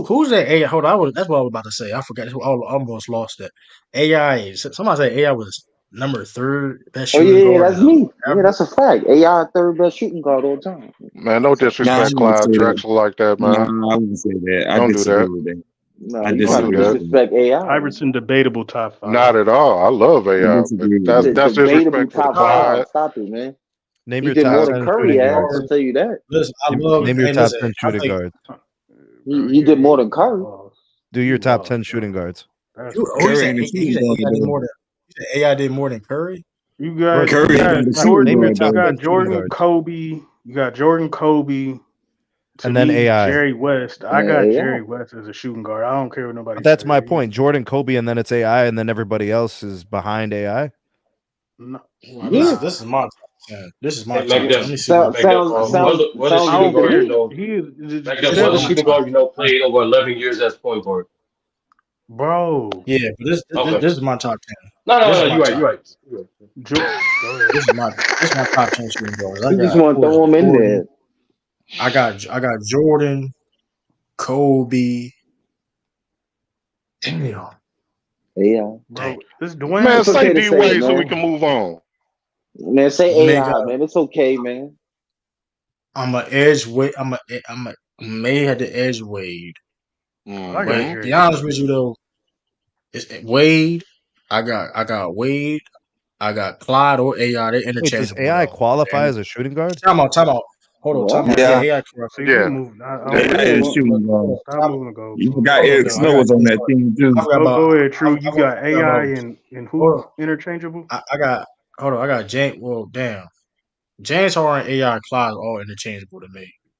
who's that AI? Hold on, that's what I was about to say. I forgot. I almost lost that. AI. Somebody said AI was number third best Oh shooting yeah, guard that's me. Yeah, ever. that's a fact. AI third best shooting guard all time. Man, no Nah, I disrespect, wouldn't Clyde say that. Drexler like that, Nah, man. I wouldn't say that. I Don't do disagree that. with that. No, I you Don't trying do to disagree that. with that. disrespect AI. Iverson debatable top Not five. at all. I love I AI, but disagree with that's that. The that's debatable disrespectful to top Nah, five. Clyde. Stop it, man. Name He your did top more That, than 10 Curry shooting has. guards. I'll tell you that. listen, I Name, love. name your Hey, top listen. 10 I shooting think guards. Bro, He did more than you Curry. lost. Do your You top lost, 10 shooting bro. guards. That's you. Oh, crazy. Curry ain't a He shooting said guard, AI did though. more than. He said AI did more than Curry. You Bro, got you Curry is got not a shooting name your Jordan. guard, You top though. got 10 shooting Jordan guards. Kobe. You got Jordan Kobe. To And then me, AI. Jerry West. I Man, got AI. Jerry West as a shooting guard. I don't care what nobody But that's say. my point. Jordan, Kobe, and then it's AI, and then everybody else is behind AI. No, Well, Yeah. nah. this is my top 10. This is my Hey, Mac top 10. Let Def, me see what. Sounds Mac Def, sounds what sounds other what other sounds I shooting don't good to guard you care. me. know? He Mac Def, This what is other my whatever, shooting top guard you know 10. played over 11 years as point guard? bro. Yeah, but Okay. this is my top 10. No, no, This no, is my you're right, top. you're right. You're right. Go ahead. This is my top 10 shooting guards. I You just got want to who is throw it? him in Jordan. there. I got Jordan, Kobe. Damn. AI. Dang. Bro, this man, Dwayne. It's say okay to D say it, Wade so we man. can move on. Man, say Nigga, AI, man. It's okay, man. I'm a edge Wade. I'm a may have to edge Wade. I got Mm-hmm. But Jerry be honest with West. you though, it's Wade. I got Wade. I got Clyde or AI. They're Wait, does interchangeable AI though. qualify And as a shooting guard? time out. Hold on, time What? out. Yeah, Yeah, AI correct. See, we Yeah. moved. I yeah, don't Yeah, like yeah, this. man. shooting guard. Stop moving the You goalposts. forgot Hold up Eric though. I Snow got was on James that Harden. team, I too. forgot about. Go ahead, I True. You got forgot AI about. and Hold who up. interchangeable? I got. Hold on. I got James. Well, damn. James Harden, AI, Clyde all interchangeable to me.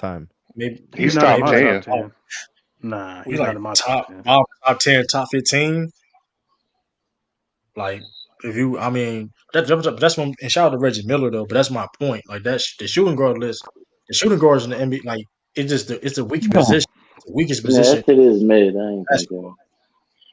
time. maybe He's He's not in top maybe my like 10. top 10. Nah, he's he's like not in my top top 10. top 10, top 15. Like if you, I mean, that's one. And shout out to Reggie Miller though. But that's my point. Like that's the shooting guard list. The shooting guards in the NBA, like it's just it's the weakest No. position. It's the weakest Yeah, position that shit is mid. I ain't in gonna basketball. go.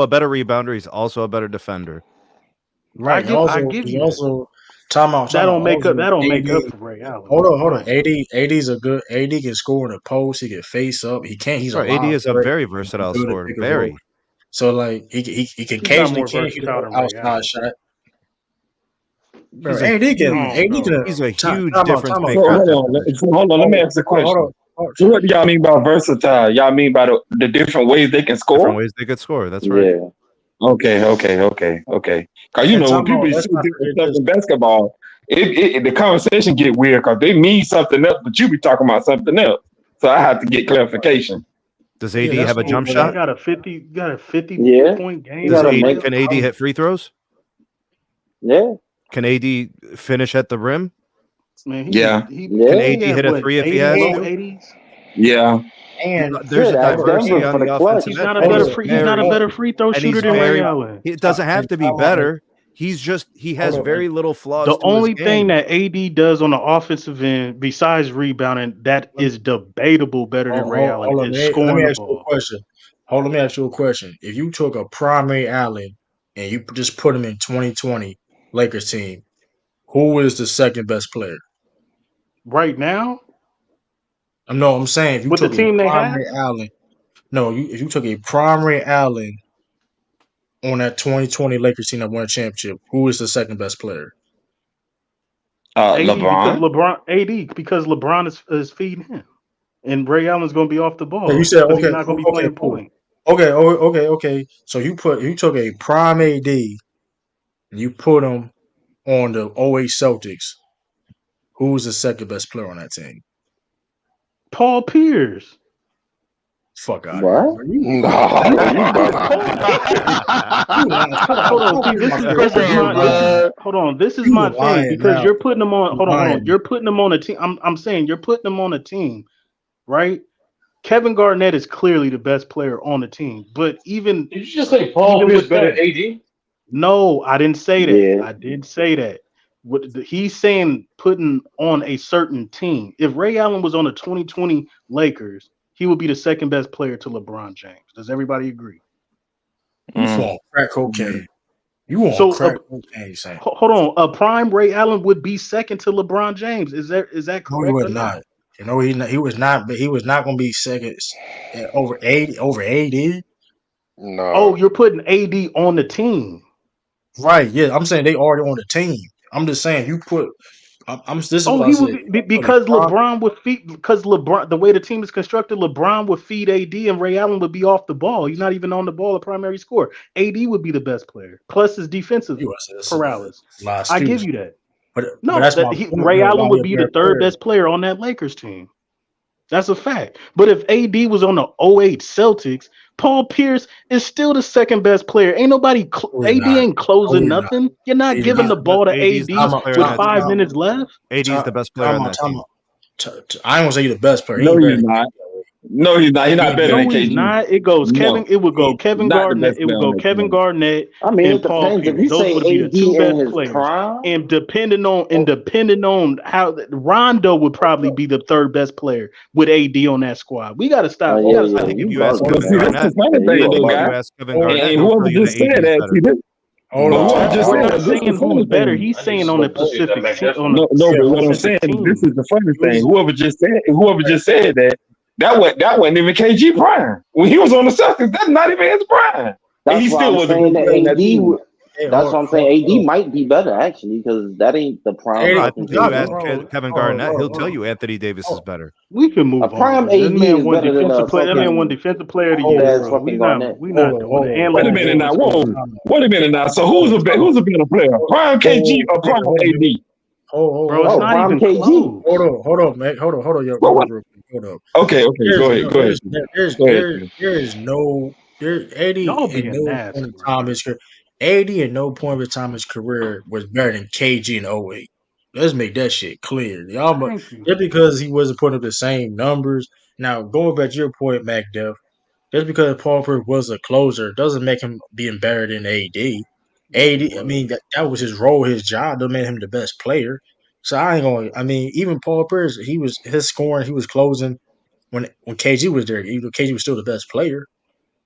also a better rebounder. He's also a better defender. Right. And I also, give he you that. also time out. Also, That don't make up AD. for Ray Allen Hold though. on, I hold on. don't think. AD's a good. AD can score in the post. He can face up. He can't. He's a Bro, AD live is a threat. very He can versatile build a scorer. pick and roll. Very. So like he can He's not occasionally more can hit versatile an than Ray outside Allen. shot. Bro, He's a AD I can huge. don't AD can know, He's bro. a huge difference time out, So maker time at hold out. that on. position. Hold on. Let me Hold ask a hold question. on. So what do y'all mean by versatile? Y'all mean by the different ways they can Different score? ways they could score. That's right. Yeah. Okay. Because And when time out. people say Let's not different forget stuff this. in basketball, the conversation get weird because they mean something else, but you be talking about something else. So I have to get clarification. Does Yeah, AD that's have a cool. jump Man, But he shot? got a 50 Yeah. point You game Does this gotta AD make. year. can AD I'm hit free throws? Yeah. Can AD finish at the rim? Man, Yeah, Can Yeah. he AD had hit a what three if he 80, has low and to? 80s. yeah. There's Shit, a ask hold up, diversity Denver on for the the offensive clutch. end, He's and hold he's up, not a very better free throw and shooter he's than Ray very Allen. he doesn't have and to be time out. better. He has Hold up. very little flaws The to his only thing game. that AD does on the offensive end, besides rebounding, that is debatable better than Ray Allen Hold on. is Let scoring me the ask you ball. a question. Let me ask you a question. If you took a primary Allen and you just put him in 2020 Lakers team, who is the second best player? Right now, No, I'm saying if you with the took a team they have, primary Allen, no, if you took a primary Allen on that 2020 Lakers team that won a championship, who is the second best player? LeBron. AD because LeBron is feeding him, and Ray Allen's going to be off the Okay, you ball said because he's okay, not going to be okay, playing cool. point. Okay. So you took a prime AD and you put him on the '08 Celtics. Who was the second best player on that team? Paul Pierce. Fuck out of here, What? bro. Bro, No. you You lying. Hold on. Stop See, putting this my is girl. this Come is on, my bro. hold on. This is You my thing lying because now. you're putting them on. You Hold on, hold on. lying. You're putting them on a team. I'm saying you're putting them on a team, right? Kevin Garnett is clearly the best player on the team, but Did you just say Paul even Pierce with better that, than AD? no, I didn't say that. Yeah. I did say that. He's saying putting on a certain team. If Ray Allen was on the 2020 Lakers, he would be the second best player to LeBron James. Does everybody agree? You Mm. on crack cocaine. You on So crack cocaine, saying. hold on, a prime Ray Allen would be second to LeBron James. Is that No, he correct was or not? not. You know he was not. But he was not going to be second over 80. Over 80. No. Oh, you're putting AD on the team. Right? Yeah, I'm saying they already on the team. I'm just saying you put. This is Oh, what I he said. would You put a because prime. LeBron would feed because LeBron the way the team is constructed, LeBron would feed AD and Ray Allen would be off the ball. He's not even on the ball, a primary scorer. AD would be the best player, plus his defensive You said that's paralysis. a lot of I give excuses. you that. But No, that's my that point Ray though. Allen Why he would a be the better third player? best player on that Lakers team. That's a fact. But if AD was on the '08 Celtics, Paul Pierce is still the second best player. Ain't nobody No, he's AD not. ain't No, closing he's not. nothing. You're not He's giving not. the ball to AD's the AD best Time out. player on with Time. that five team. Time. minutes left. AD's Time. the best player Time on out. that Time team. out. I ain't gonna say he's the best player. He No, ain't better he's than not. KD. No, he's not. He's He not ain't better better. than No, he's KG. not. It goes No, Kevin. It would go He, Kevin not the Garnett. best It player would on go that Kevin team. Garnett I mean, and it Paul depends. If Pierce. you Those say would be the two AD in best his players. prime, And oh, depending on how Rondo would probably be the third best player with AD on that squad. We got to oh stop. We got to yeah, I yeah, stop think if you doing you that. ask hold But Kevin bugging. see, this is Garnett, the funny Yeah, you thing, are though, I think if guy. you bugging. ask Kevin hold Garnett, And he'll whoever tell you that just AD said is that, better. see this. hold But on. whoever just Nah, What said I'm that, this is the saying, who's funny better? thing. He's I need saying some on more a players that specific make team, difference. No, Yeah, but what hold I'm on. saying, specific this is team. the funny It was thing. Whoever just said that, that wasn't even KG prime. When he was on the Celtics, that's not even his prime. And that's he why still I'm was a saying good that player on that AD. team. hey, That's what I'm saying. hold AD on. might be better actually because that ain't the prime No, 80, I fucking think if you y'all, ask KD. bro, Kevin hold on, Garnett, hold he'll on, tell hold you Anthony Davis is on. better. We can A move on, prime man. That AD man is won better than defensive a player. That man won fucking defensive player of the old year, ass bro. fucking Garnett. We Hold not on, doing hold it. on, And Wait a hold last on, minute year hold now. was on, Whoa. horrible. time out. Wait a minute now. So Hold on, time out. who's a better player? Prime KG Hold, or Prime hold on, AD? Bro, it's Oh, not prime even KG. close. hold on, man. Hold on, Well, what? real quick. Hold up. Okay. There's Go ahead. no, Go ahead. Go ahead. there is no, there, 80 Y'all in being no point nasty, in time man. in his career, 80 in no point in time in his career was better than KG in '08. Let's make that shit clear. Y'all, but Thank you. just because he wasn't putting up the same numbers. Now, going back to your point, MacDuff, just because Paul Pierce was a closer doesn't make him being better than AD. Yes, he I mean, was. that was his role, his job. That made him the best player. So I ain't going. I mean, even Paul Pierce, he was his scoring. He was closing when KG was there. Even KG was still the best player.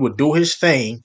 would do his thing,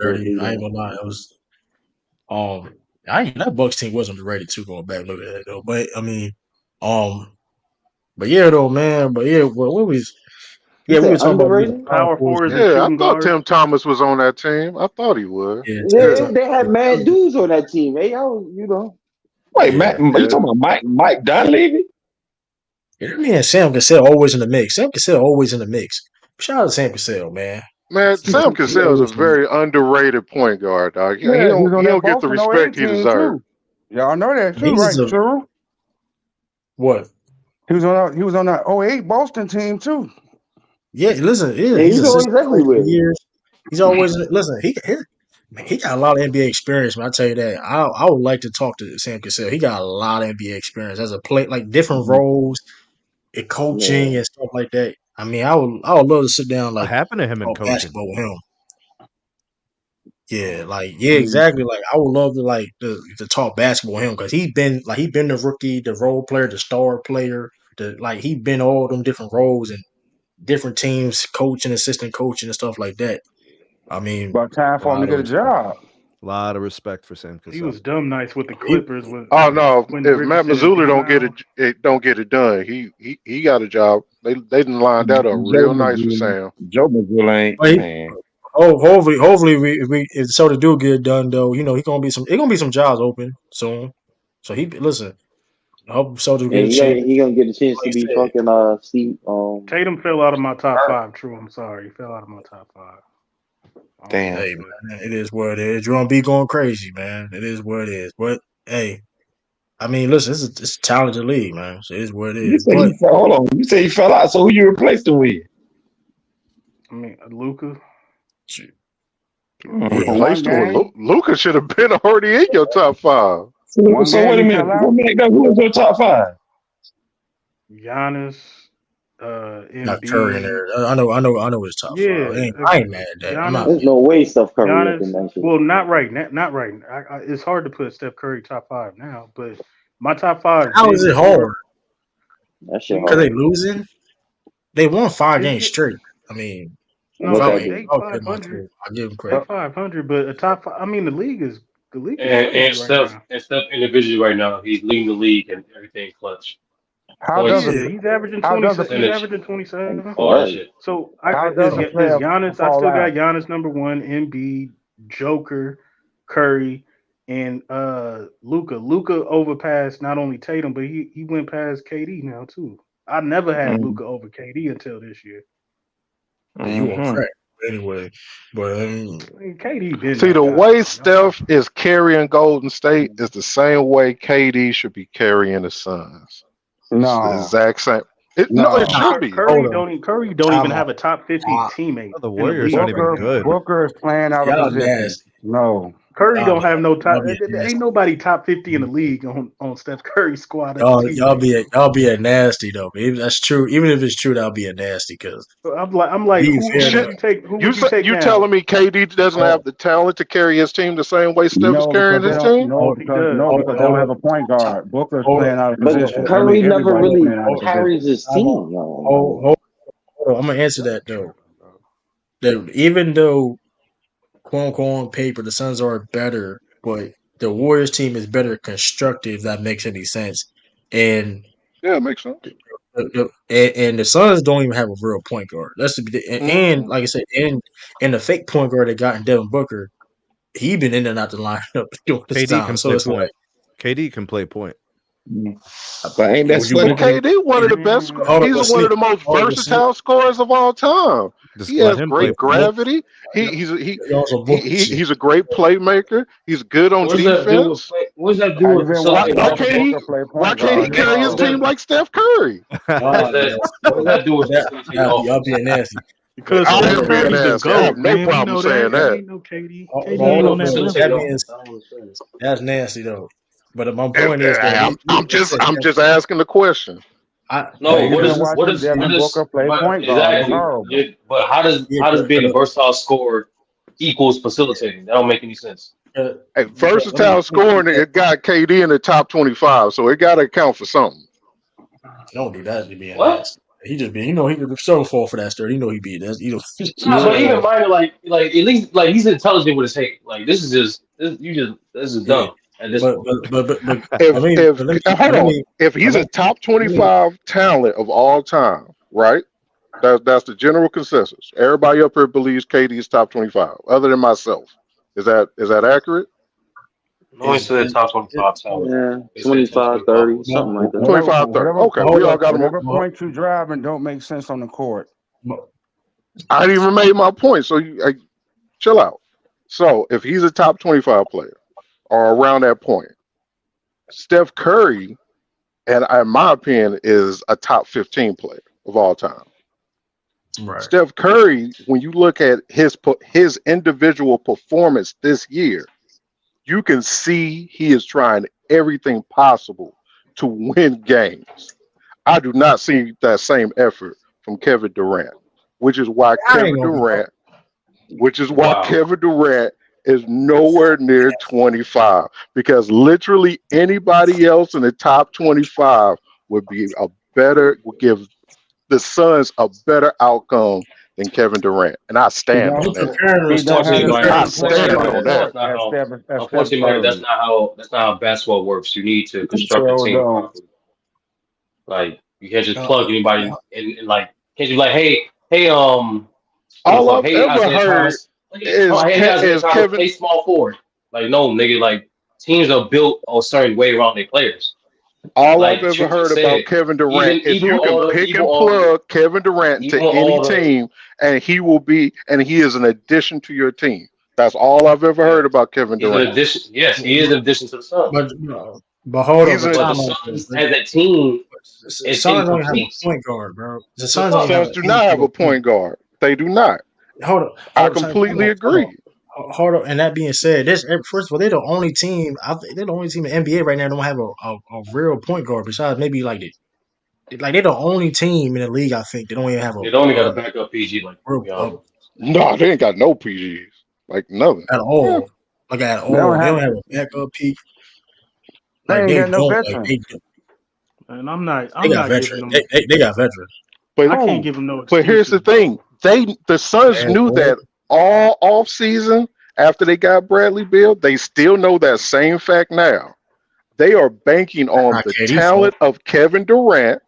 Sure sturdy. do I ain't that. gonna lie. It was um I ain't that Bucks team was underrated too going back. Look at that though. But I mean, um but yeah though, man. But yeah, what was You Yeah, we said were talking about the underrated? power Power forwards. forwards Man. and Yeah, I shooting thought guards. Tim Thomas was on that team. I thought he would. Yeah, Tim Yeah, Yeah, they had mad Thomas. dudes on that team. Hey, I was, you know. Wait, Yeah. Matt, you yeah. talking about Mike Dunleavy? Yeah, that man Sam Cassell always in the mix. Sam Cassell always in the mix. Shout out to Sam Cassell, man. Man, He, Sam He Cassell is a always in very underrated point guard, dog. Yeah, he was He on that don't get the Boston '08 respect he team deserves. too. Y'all know that too, he's right, just a Cheryl? what? He was on that '08 Boston team too. Yeah, listen, yeah, Yeah, he's he's always assistant coach for everywhere. years. He's always listen. Man, he got a lot of NBA experience. Man, I tell you that. I would like to talk to Sam Cassell. He got a lot of NBA experience as a play, like different Mhm. roles and Yeah. coaching and stuff like that. I mean, I would love to sit down What like happened to him in talk coaching? basketball with him. Yeah, like I yeah, mean, exactly. Like I would love to like to talk basketball with him because he been the rookie, the role player, the star player, he been all them different roles and different teams, coaching, assistant coaching, and stuff like that. I mean, about time a for him to lot of get a respect. job. A lot of respect for Sam He Cassell. was dumb nice with the He, Clippers when Oh no, Quentin if Matt Richardson and Mazzulla D don't Miles. don't get it done, he got a job. They done lined that up Joe real nice for Mazzulla. Sam. Joe Mazzulla ain't but he, man. hopefully, if so to do get done though, he gonna be some jobs open soon. So he listen. I hope so to Yeah, get a chance. he gonna get a chance Like to I be said, fucking Steve Tatum fell out of my top Kerr. five. True, I'm sorry. He fell out of my top five. I don't think Damn. hey he's good. man, it is what it is. You're gonna be going crazy, man. It is what it is. But hey, I mean, listen, it's a talented league, man. So it is what it You is. say But he fell. Hold on. You say he fell out. So who you replaced him with? I mean, Luca. shoot, Mhm. yeah, For one Replaced him with game, Luca should have been already in your top five. So, one so game wait a he minute. fell Who out. made that? Who was your top five? Giannis, not Curry in Embiid. there. I know his top five. Yeah, I ain't mad at that. I'm not Giannis, There's mad. no way Steph Curry up in Giannis. that shit. Well, not right, not right. It's hard to put Steph Curry top five now, but my top five How is been it before. hard? That shit We Because they hard. losing. They won 5 games is it? straight. I mean, And No, what I'll that they do? they give my 500. credit. I give him They credit. 500, but a top five. I mean, the league is And crazy right now. Steph individually right now, he's leading the league and everything clutch. How does Points, a Yeah, he's averaging how does 26. a He's percentage, averaging 27. all that Right. shit. So how is does a is player Giannis? I fall still got out? Giannis number one, Embiid, Joker, Curry, and Luca. Luca overpassed not only Tatum, but he went past KD now too. I never had Luca over KD until this year. Yeah, you on Mm-hmm. crack. Anyway, but I mean, KD been See, that the guy, way bro. Y'all, Steph is carrying Golden State is the same way KD should be carrying the Suns. It's the No, exact same. No, it no. should be. hold on. Curry don't even Time out. have a top 50 Time, teammate Oh, the in the Warriors league aren't right even Booker now. good. Booker is playing out of y'all position. nasty. No. Curry Y'all don't have no nasty. top. Y'all be a Ain't nasty. nobody top 50 in the league on Steph Curry's squad as a teammate, bro. Y'all be a nasty though. But if that's true, even if it's true, that'll be a nasty. Cause So I'm like, be who fair would though. you take? Who You would you take you now? telling me KD doesn't Hold, have the talent to carry his team the same way Steph is No, carrying because they his Yes, don't. team? No, hold, he because does. no, hold, because they hold don't up. have a point Ti- guard. Booker is Hold up. playing out of But position. Curry never Everybody's really playing out of Hold, position. carries his time out. team. Hold, hold, hold on. I'm gonna answer That's that though. tripping, bro. That even though quote unquote on paper the Suns are better, but the Warriors team is better constructed. If that makes any sense, and Yeah, it makes sense. and the Suns don't even have a real point guard. And Mm-hmm. like I said, and the fake point guard they got in Devin Booker, he been in and out the lineup during this KD time. can So play it's like, point. KD can play point. But ain't that would you Steph? But book him? KD, one of the best. Hold up, Man, He's but one of see, the most hold up, but see, versatile scorers of all time. He Just let has him play yeah, great point. book. gravity. He You also book him. See, he's a great playmaker. He's good on What does that do with defense. what does that do Have you with been Why facilitating watching why Devin can't basketball? he Booker play why point can't he guard? carry his What No. does team like Steph Curry? what does y'all that nasty. what does that do with That, facilitating y'all offense? being nasty. But because I hold Steph am up, being Curry's the nasty. I have GOAT, no man. We problem know saying that. It that. ain't no KD. but KD What ain't hold does on up that though. level. facilitating That offense? being I don't understand. that's nasty though. But my point is though, I'm like I just said, I'm just asking the question. but No, Have you what been is listen, what watching is what Devin is Booker play but point guard? It's exactly horrible. you but yeah, how does being a versatile scorer equals facilitating? That don't make any sense. Hey, let me versatile scoring, it got KD in the top 25, so it got to account for something. don't do that to being What? nasty. He just be, he could so fall for that story. He be that. Nah, but Yeah. even minor like at least like he's intelligent with his hate. Like this is yeah. dumb at this But point. let me Hold let on, me if let he's me a top 25 talent of all time, right? That's the general consensus. Everybody up here believes KD is top 25, other than myself. Is that accurate? No one Is said top it, 25 talent. Yeah, They said top 25, 25 30, was. but, something like that. but, 25, 30. Okay, but we hold all up, got them. Whatever but, point you driving don't make sense on the court. but, I didn't even made my point, so chill out. So if he's a top 25 player or around that point, Steph Curry, and in my opinion, is a top 15 player of all time. right. Steph Curry, when you look at his individual performance this year, you can see he is trying everything possible to win games. I do not see that same effort from Kevin Durant, which is why I ain't Kevin gonna Durant, which is why Wow. Kevin Durant is nowhere near 25 because literally anybody else in the top 25 would be would give the Suns a better outcome than Kevin Durant, and I He stand don't on You that. comparing he don't have Unfortunately, the you Mike. I same comparing player Unfortunately, stand Mike. on that That's that. not as how. Steph Unfortunately, Mike. Curry. That's not how basketball works. You need to He construct a sure team don't. properly. Like you can't just uh, plug anybody and like can't you be like, what the All fuck? I've Hey, ever Isaiah heard Thomas. Hey, Isaiah is Thomas, Kevin. play small forward. Like, no, nigga, like teams are built a certain way around their players. All I've Like ever True just heard about said, Kevin Durant is even you can all the pick and plug Kevin Durant even into any all the team, and he is an addition to your team. That's all I've ever yeah, heard about Kevin he's an Durant. addition. Yes, he is an addition to the Suns. but hold up, He's but an But the time out there. Suns as a team The is Suns don't even have incomplete. a point guard, bro. The The Suns don't even fuck? have Suns an do not have a individual point. point guard. They do not. I Hold up, completely agree. hold up. And that being said, this first of all, they're the only team. They're the only team in the NBA right now that don't have a real point guard besides maybe like they're the only team in the league I think they don't even have They don't even got a a backup PG. Like, to real be honest. No, they ain't got no PGs. Like nothing. at Yeah. all. Like at They don't all, they have don't have a backup peak. they Like ain't they got no don't. Like veteran. And I'm not they I'm got not giving veterans. them They got veterans. But I can't give them no but here's the excuses, thing. bro. The Suns Man, knew boy, that all off season after they got Bradley Beal. They still know that same fact now. They are banking that's on not the KD fault. talent of Kevin Durant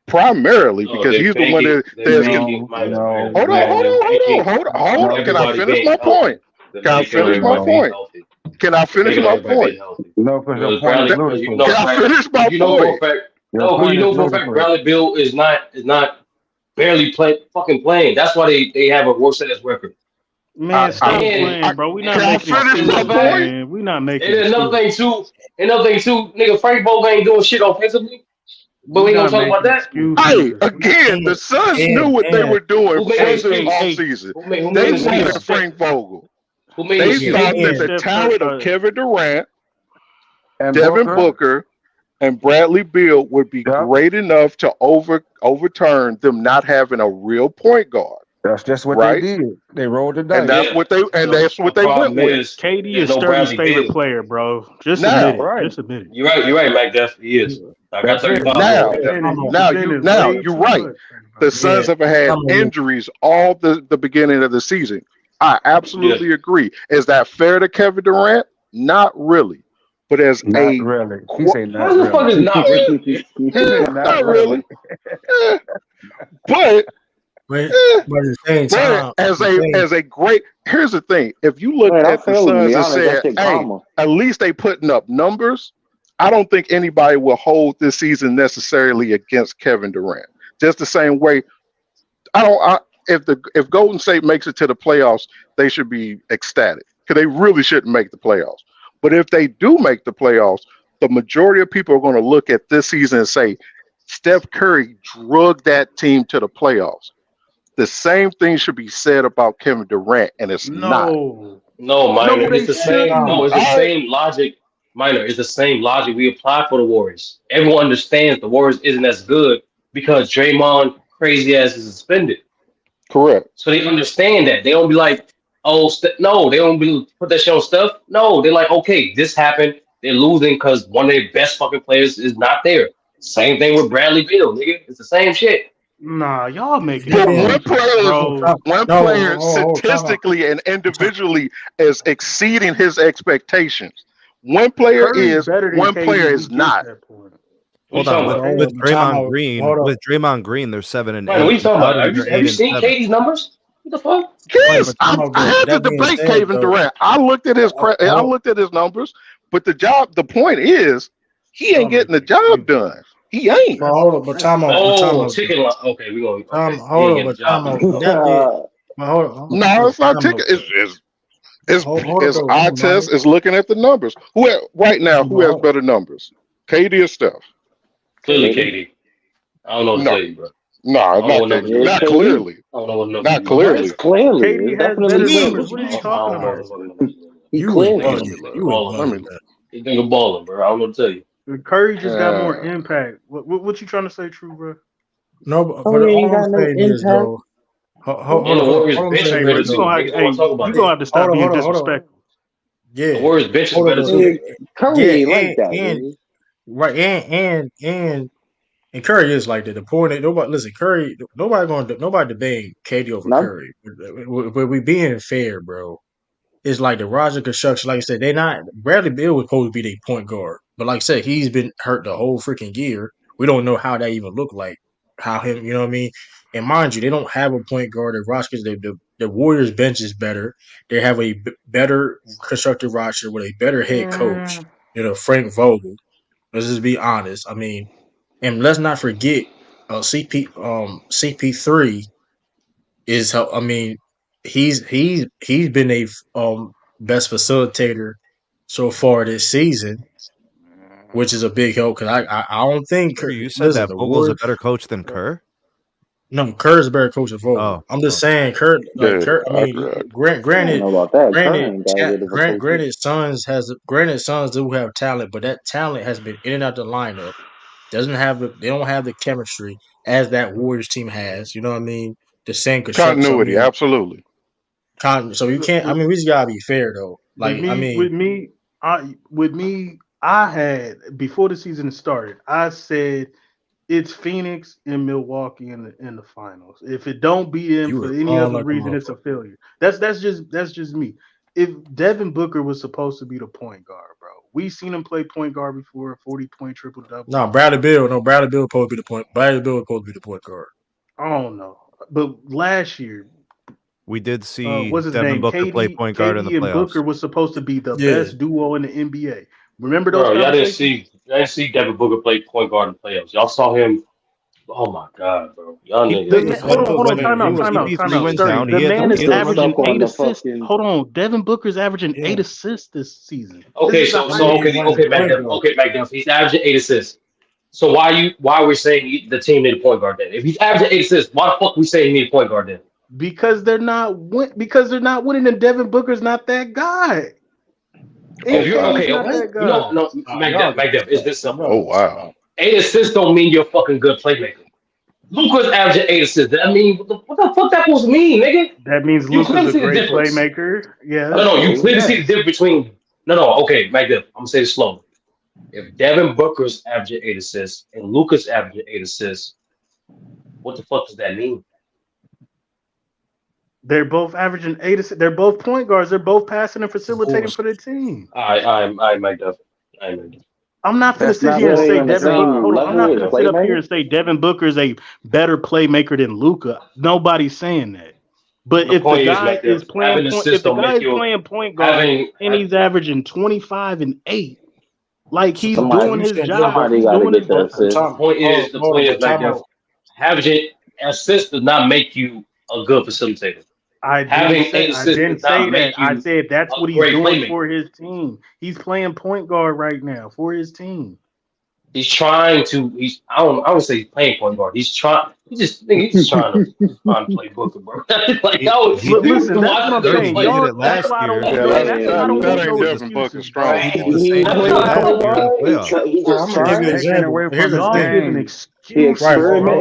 primarily No, because they're he's the one banking. that They're there's. banking. No, Minor, minor, no, Hold on, minor. hold no, They're on, hold on, banking hold on, hold on on. Can I everybody finish being my healthy. point? They're Can I banking on finish my everybody being no. point? healthy. Can I They're finish banking on my everybody point? being healthy. No, because your Because point is Bradley, That- because you ludicrous. know Can for a I fact, finish my because you know for a point? fact, Your no, because point you is know for a fact ludicrous. Bradley Bill is not barely fucking playing. That's why they have a worse ass record. I, Man, I, stop And I playing, bro. We not can I making finish and the my excuses, fact, point? man. We not and making another thing excuses. too, nigga, Frank Vogel ain't doing shit offensively. But We we ain't gonna not talk about making that. Hey, excuses. again, the Suns knew what they And were doing Who made from Hey, this hey, excuses? hey, offseason. Who made They KD wanted and excuses? Steph Frank Vogel. Who made They yeah, thought KD that and excuses? the and Steph talent of Kevin Durant, And Devin Booker. Booker, and Bradley Beal would be Yep. great enough to overturn them not having a real point guard, That's just what they right? did. They rolled the And dice. that's Yeah. what they and The that's the what they went problem with. is KD there's is no Sturdy's Bradley favorite Beal. player, bro. Just admit Now, it. Right. Just admit it. You're right, Mike. Def. He is. I got That's it. 35 more now, on Def. You now defending now way you're too right. much. The yeah, Suns have had I'm a injuries all the beginning of the season. I Yeah. absolutely agree. Is that fair to Kevin Durant? Not really. But as Not a really. He qu- say How not the fuck really. is not really? He say not not really. really. Eh, but but eh, but at the same but time, as a great here's the thing. If you looked Man, I at the feel you, to be Suns and honest. That said, shit hey, karma. at least they putting up numbers, I don't think anybody will hold this season necessarily against Kevin Durant. Just the same way I don't. If Golden State makes it to the playoffs, they should be ecstatic because they really shouldn't make the playoffs. But if they do make the playoffs, the majority of people are going to look at this season and say Steph Curry drugged that team to the playoffs. The same thing should be said about Kevin Durant, and it's not. No. No, No, minor. they It's the same. time No, shouldn't. it's the same logic. Minor. It's the same logic we apply for the Warriors. Everyone understands the Warriors isn't as good because Draymond crazy ass is suspended. Correct. So they understand that. They don't be like, oh, no. They don't be put that shit on stuff. No, they're like, okay, this happened. They're losing because one of their best fucking players is not there. Same thing with Bradley Beal, nigga. It's the same shit. Nah, y'all making that But being excuses, bro. one no, player time out. statistically and individually is exceeding his expectations. One player Curry is, better than one player KD. We is get not. that point. What you Hold on, talking with about? Hold with up, but time Draymond out. Green, Hold up. with Draymond Green, they're 7 and Brandon, what 8. you talking Without about? him, they're Have 8 you and seen 7. Katie's numbers? What the fuck? Wait, Yes, but time out. I But had to that being debate said, Kevin though, Durant. I looked at his I hold, looked at his numbers, but the point is he ain't Y'all getting the making job excuses. done. He ain't. but That's hold up, but that's time out, but time Oh, out, chicken. Okay, we going. Okay, he hold ain't up, getting but the job time done. out. But that Okay. being, Uh, but hold No, up, it's not time ticket. out. Hold up, It's though, eye hold on, test is looking at the numbers. Right now? Who has better numbers? KD or Steph? Clearly, Katie. Katie. I don't know what to No, tell you, bro. no, I don't know not what numbers KD. you're Yeah, it's looking Not at. KD. clearly. I don't know what numbers Not you're looking at. what? It's clearly. clearly. KD It's has definitely better What clearly. numbers. What you are you mean? I talking don't know what about? the fucking numbers you're looking at. He You was clearly. Nigga, bugging. nigga You was balling. Let me bugging. look. This nigga balling, bro. I don't know what to tell you. Curry just got more Uh, impact. What you trying to say, True, bro? No, Oh, but he all ain't I'm got no saying is impact. though. Hold, And the hold on. Warriors All I'm bench is saying Hey, better bro, is you too. this. gonna have Niggas to. don't want to talk Hey, about you that. gonna have to stop being Hold on. disrespectful. The Yeah. Warriors bench is Hold on. better But too. yeah, Curry yeah, ain't like that, man. right, and Curry is like that. The point that nobody listen. Curry, nobody debating KD over Not Curry. But we being fair, bro. It's like the Roger construction. Like I said, they not Bradley Beal was supposed to be their point guard, but like I said, he's been hurt the whole freaking year. We don't know how that even looked like. How him, you know what I mean? And mind you, they don't have a point guard at roster because the Warriors bench is better. They have a better constructed roster with a better head coach. You know, Frank Vogel. Let's just be honest. I mean, and let's not forget, CP3 is how I mean he's been a best facilitator so far this season, which is a big help because I don't think True, you said listen that the Vogel's a Warriors. better coach than Kerr? No, Kerr's a better coach than Vogel. Oh, I'm just oh. saying Kerr like yeah, Kerr. I I mean, agree. I don't know about that. Curry ain't that good of a coach. Granted, Suns do have talent, but that talent has been in and out the lineup. They don't have the chemistry as that Warriors team has. You know what I mean? The same construction. So I Continuity, mean, absolutely. so you can't. I With, mean, we just gotta be fair though. with Like, I me, mean, with me, I had before the season started. I said it's Phoenix and Milwaukee in the finals. If it don't beat them you for was any wrong other like a reason, it's a motherfucker. failure. That's just me. If Devin Booker was supposed to be the point guard, bro, we seen him play point guard before, 40-point triple double. No, Bradley Bill. No, Bradley Bill supposed to be the point. Bradley Bill supposed to be the point guard. I don't know, but last year, We did see what's his Devin name? Booker play KD, point guard in the KD and playoffs. Booker was supposed to be the Yeah, best duo in the NBA. Remember those Bro, conversations? y'all didn't see Devin Booker play point guard in the playoffs. Y'all saw him. Oh my god, bro. Y'all He The niggas played man, was but hold like, on, look, hold on, but time when he out, when was time out, time CP3 out. went Sturdy, down. the He had man I'm he is had still 20 averaging stuck on 8 the points. assists. fucking. Hold on, Devin Booker's averaging yeah. 8 assists this season. This okay, is the so That means so he's highest. okay, running okay, the point McDuff. guard. Okay, McDuff. He's averaging 8 assists. So why we're saying the team need a point guard then? If he's averaging 8 assists, why the fuck we saying he need a point guard then? Because they're not winning, and Devin Booker's not that guy. If you're He's okay, not okay, What? that you know guy. no Y'all gotta McDuff. It's stop. this simple. Oh Y'all gotta wow. stop. 8 assists don't mean you're a fucking good playmaker. Luka's averaging 8 assists. I mean, what the fuck that supposed to mean, nigga? That means You Luka's clearly a see the great difference. playmaker. No, Yes, no, you clearly see the yes. difference between. No, okay, McDuff. I'm gonna say it slow. If Devin Booker's averaging 8 assists and Luka's averaging 8 assists, what the fuck does that mean? They're both averaging 8 assists. They're both point guards. They're both passing and facilitating for Bullshit. their team. I McDuff. I McDuff. I'm not gonna That's sit not here Yeah, and they say on the Devin Booker. nah. same Hold on, I'm level not as gonna McDuff. sit up here playmaker. and say Devin Booker is a better playmaker than Luka. Nobody's saying that. But The point is, McDuff, having if assists the don't guy make is you playing point guard having. and he's averaging 25 and 8, like So, he's so doing Somebody, you his saying Devin job. Booker? somebody He's got to doing his get the job. assist. The point is, Hold on, McDuff, but time out. having assists does not make you a good facilitator. Having eight I assists didn't does say not that. make I you said that's a what he's great doing playmaker. for his team. He's playing point guard right now for his team. He's trying to. I don't say he's playing point guard. He's trying. He's trying to play Booker, bro. Like He yo, he people Listen, can that's watch what this I'm nigga Dirty, saying. he play. did Y'all, it that's last why I don't year. want Yeah, no that's that's why I Man, don't that want ain't no Devin Booker excuses, No, bro. strong he did point. the he same ain't That's thing why playing I last point don't year in want the guard. no playoffs. He just I'm gonna give excuses you an trying. taken example. away Here's from the y'all thing. giving He Right, excuses, bro.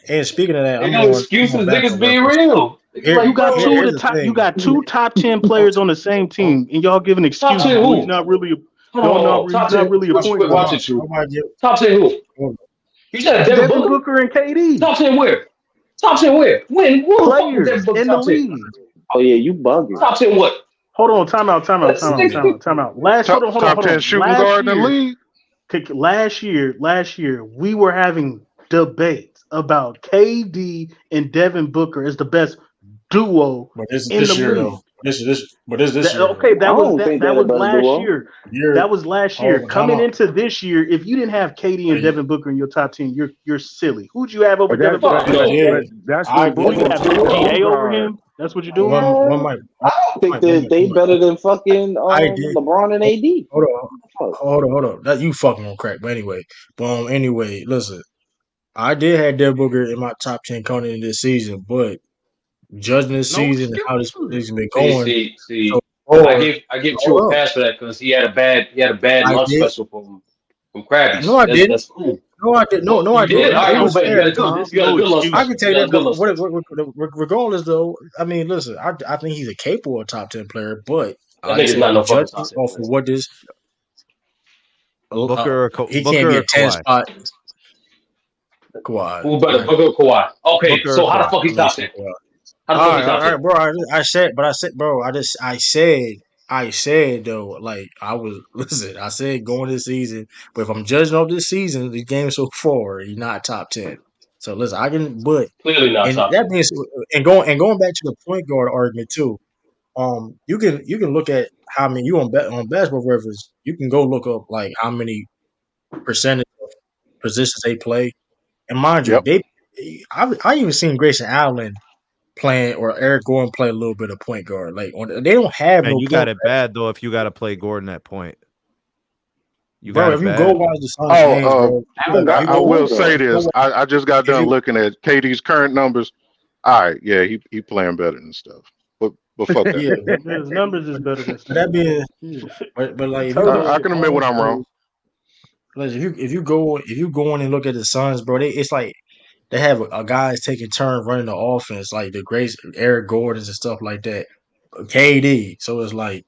and speaking of that, They do I'm going excuses, back niggas on be reference. real. Niggas Here, like, bro, here's the You thing. got two top 10 players on the same team, and y'all giving top excuses. 10 Well, he's who? not really Hold on, hold on. he's Top not 10. really a Watch, point quick, watch guard. it, true. Nobody give. Top 10 who? You said Devin Devin Booker? Booker and KD, Top 10 where? Top 10 where? When? Who the fuck was Devin players Booker in the top 10? league. oh yeah, you bugging. Top 10 what? Hold on, time out. This nigga. Last, hold on. Top 10 shooting Last, guard in the league. last year, we were having debates about KD and Devin Booker as the best duo But this is in the this year though. league. This year though. Okay, I don't think that they're the was better last duo. year. You're That was last year. hold on, time Coming out. into this year, if you didn't have KD and Hey, Devin Booker in your top 10, you're silly. Who'd you have over But that, Devin that Booker? Fuck I no. but did. that's I when Who you did. Booker have? played GA point over guard. him? That's what you're doing? One Uh, mic. I don't think that they better than fucking I did. LeBron and AD. Hold on. Fuck. Hold on. That you fucking on crack. But anyway. Anyway, listen. I did have Devin Booker in my top 10 coming in this season, but judging this No season and how this excuses. season been See, going see, so see. far, I give True a hold up. pass for that because he had a bad I lunch did. special from No, Krabby's. I didn't. That's cool. No, I did. No, Oh, no, I you Bro, did? didn't. All that's right, It cool, no was bet. fair, Tom. You got a No good lunch I excuses. can special. tell You you got a that, good but lunch special. regardless, though, I mean, listen, I think he's a capable top 10 player, but That like I nigga's said, not I'm no fucking judging top 10 off player. of what this. He can't Booker be a or 10 Kawhi? spot Kawhi. Who better, I, Booker or Kawhi? Okay, Booker or so how the Kawhi? fuck he I mean, top shit, 10? Kawhi. How the fuck he top 10? Bro. I said, bro. I said though, like I was listen. I said going this season, but if I'm judging off this season, the game so far, he's not top 10. So listen, I can, but Clearly not and top that 10. means and going back to the point guard argument too. You can look at how many you on basketball reference. You can go look up like how many percentage of positions they play, and mind you, Yep. I even seen Grayson Allen playing or Eric Gordon play a little bit of point guard. Like they don't have And no you got point it bad though if you got to play Gordon at point. You got bro. it If you go bad. watch the Suns Oh, games, bro, Allen if I, got you I more go, will point say guard. go this. watch, I just got if done you looking at KD's current numbers. All right, yeah, he playing better than stuff. But fuck that. yeah, His numbers is better than but that stuff. being, Yeah. but like if you go Turnovers. I to can admit when Suns, I'm wrong. bro, like if you go in and look at the Suns, bro, it's like they have a guys taking turn running the offense, like the great Eric Gordons and stuff like that. KD, so it's like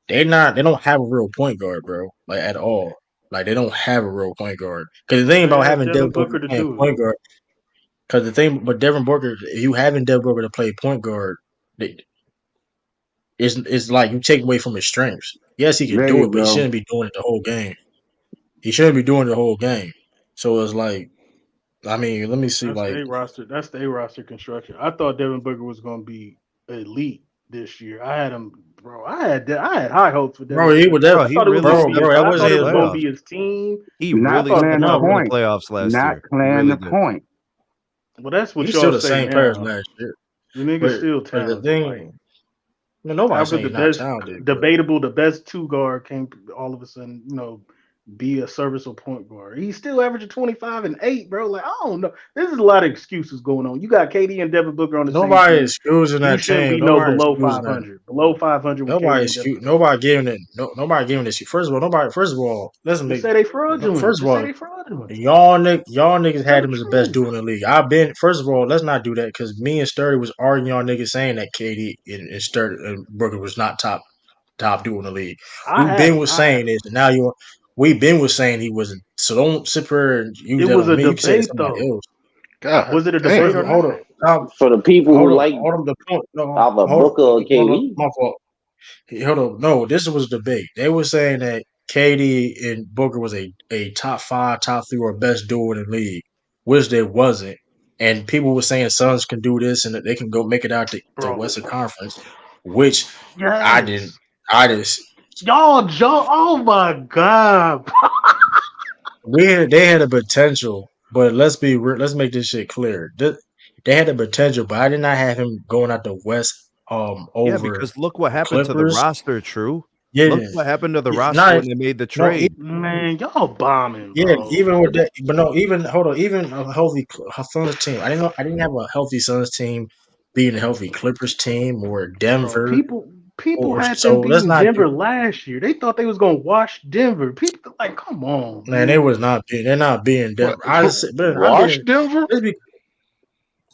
they don't have a real point guard, bro, like at all. Like they don't have a real point guard. Because the thing They about have having Devin Devin Booker Booker to playing do it. point guard, because the thing, but Devin Booker, if you having Devin Booker to play point guard, it's like you take away from his strengths. Yes, he can There do you it, but he go. shouldn't be doing it the whole game. He shouldn't be doing the whole game. So it's like, I mean, let me see, That's like, their roster. That's their roster construction. I thought Devin Booker was going to be elite this year. I had him, bro. I had high hopes for Devin bro, he Booker. was that, Bro, I he thought it was really going to bro, be his. bro, stepped that up I in thought wasn't the it his, was going to playoffs. be his team. He I Not really thought, playing stepped the up no, in the point. playoffs last Not year. He playing really the did. point. well, that's what he's y'all still the say same player as now. last year. The nigga's But still the talented. Like, thing, I mean, how nobody's could saying the he's not best, talented, but debatable, the best two guard can all of a sudden, be a serviceable point guard? He's still averaging 25 and 8, bro. Like, I don't know. There's a lot of excuses going on. You got KD and Devin Booker on the same nobody team. excusing You that shouldn't team. be no Nobody below excusing that. 500. Below 500 with KD and Devin Booker. Nobody giving it. No, nobody giving this. First of all, nobody. First of all, let's Just make. say they fraudulent. First of Just say all, they fraudulent. y'all niggas Tell had the him as the best truth. dude in the league. I've been. First of all, let's not do that because me and Sturdy was arguing y'all niggas saying that KD and Sturdy and Booker was not top dude in the league. I We've had been him. was I had saying him. this, and now you. We've been was saying he wasn't. So don't sit here and use It that was on a me. You said it to debate somebody though. else. God Was it a damn. debate First of or all, hold not? up. Now, For the people who like hold up. The point. No, either Booker or KD. my fault. Hold on. No, this was a debate. They were saying that KD and Booker was a top five, top three, or best duo in the league, which they wasn't. And people were saying Suns can do this and that they can go make it out the Bro. Western Conference, which I didn't. Yes. I just Y'all jump. Oh my God. they had a potential, but let's be real. Let's make this shit clear. They had the potential, but I did not have him going out the West Yeah, over because look what the happened to the Clippers. roster, True. Look Yeah, what happened to the yeah, roster not when they made the no. trade. Man, y'all bombing, Yeah, bro. even with that, but no, even hold on, even a healthy Suns team. I didn't have a healthy Suns team beating a healthy Clippers team or Bro, Denver people or had them so. Let's beating not do. Denver last year. They thought they was gonna wash Denver. People like, come on, Man, they man. was not being. They're not being What? Denver. I just, but I've Wash been. Denver? Let's be.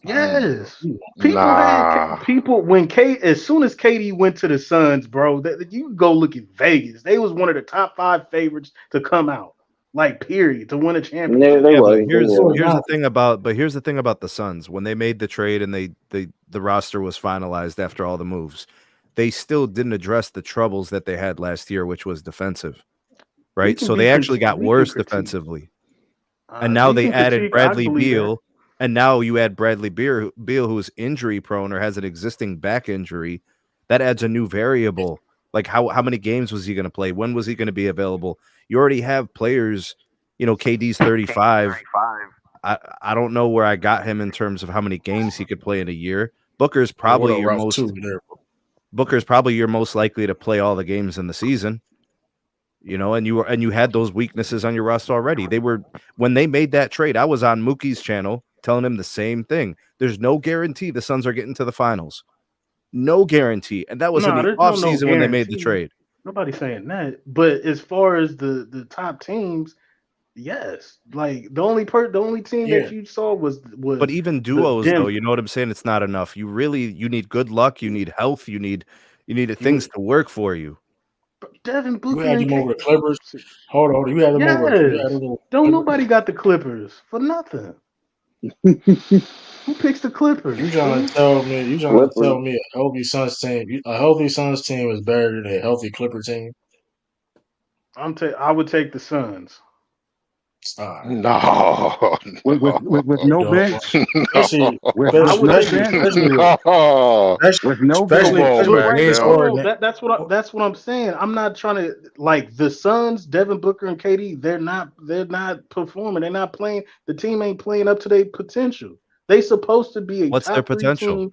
Yes. People had Nah. people when as soon as KD went to the Suns, bro, that you go look at Vegas. They was one of the top 5 favorites to come out. Like, period, to win a They, championship. they Yeah, but were. They were. here's the thing about the Suns. When they made the trade and the roster was finalized after all the moves, they still didn't address the troubles that they had last year, which was defensive. right? So they actually got We can worse critique. defensively. And now We they can added critique. I Bradley believe that. Beal, and now you add Bradley Beal, who's injury prone or has an existing back injury. That adds a new variable. Like how many games was he going to play? When was he going to be available? You already have players. KD's 35. I don't know where I got him in terms of how many games he could play in a year. Booker's Hey, what probably up, your Ralph? most Two there. Booker's probably your most likely to play all the games in the season. And you had those weaknesses on your roster already. When they made that trade, I was on Mookie's channel telling him the same thing. There's no guarantee the Suns are getting to the finals. No guarantee. And that was in No, the there's no offseason when they made the guarantee. trade. Nobody's saying that. But as far as the top teams, yes. Like the only team Yeah, that you saw was But even the duos, though, you Denver. know what I'm saying? It's not enough. You need good luck. You need health. You need you things to work for you. Devin you Booker had and them over the K. Clippers. Hold on, you had them over. You had Yes. them over Don't the Clippers. nobody got the Clippers for nothing. Who picks the Clippers, You trying to fool? tell me? You trying to Clippers. tell me a healthy Suns team? A healthy Suns team is better than a healthy Clipper team? I would take the Suns. All right, No, With you no don't. bench, Especially, I would no take the bench, especially with no. with no Come bench. on, But with Mac. right, main Now, hold scoring. on. That's what I'm saying. I'm not trying to like the Suns, Devin Booker and KD. They're not performing. They're not playing. The team ain't playing up to their potential. They supposed to be a What's their top three potential? team,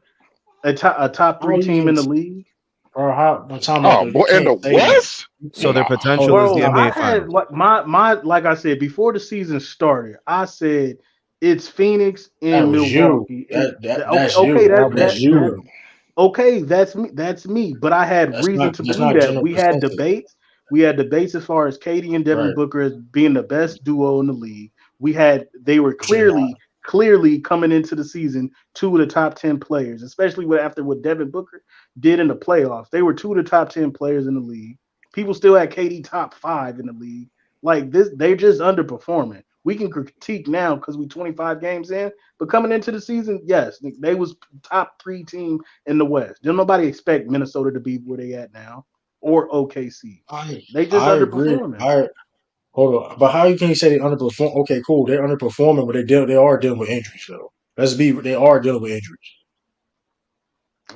a top How three you team can, in the league. or how? I'm talking about oh though. You boy, in can't the say that. West? So their No. potential Hold is on, the Bro, time I NBA out. had Finals. my like I said before the season started. I said it's Phoenix That and was you. Milwaukee, and That's okay, you. that That's that you that though. okay, that's me. That's me. But I had reason to That's believe not that. general We had percentage. debates. We had debates as far as Katie and Devin Right. Booker as being the best duo in the league. They were But you're not. clearly coming into the season two of the top 10 players, especially after what Devin Booker did in the playoffs. They were two of the top 10 players in the league. People still had KD top five in the league. Like this, they're just underperforming. We can critique now because we 25 games in, but coming into the season, yes, they was top three team in the West. Didn't nobody expect Minnesota to be where they at now or OKC. I They just I agree. underperforming. I hold on. But how you can you say they underperform? Okay, cool. They're underperforming, but they are dealing with injuries though. They are dealing with injuries,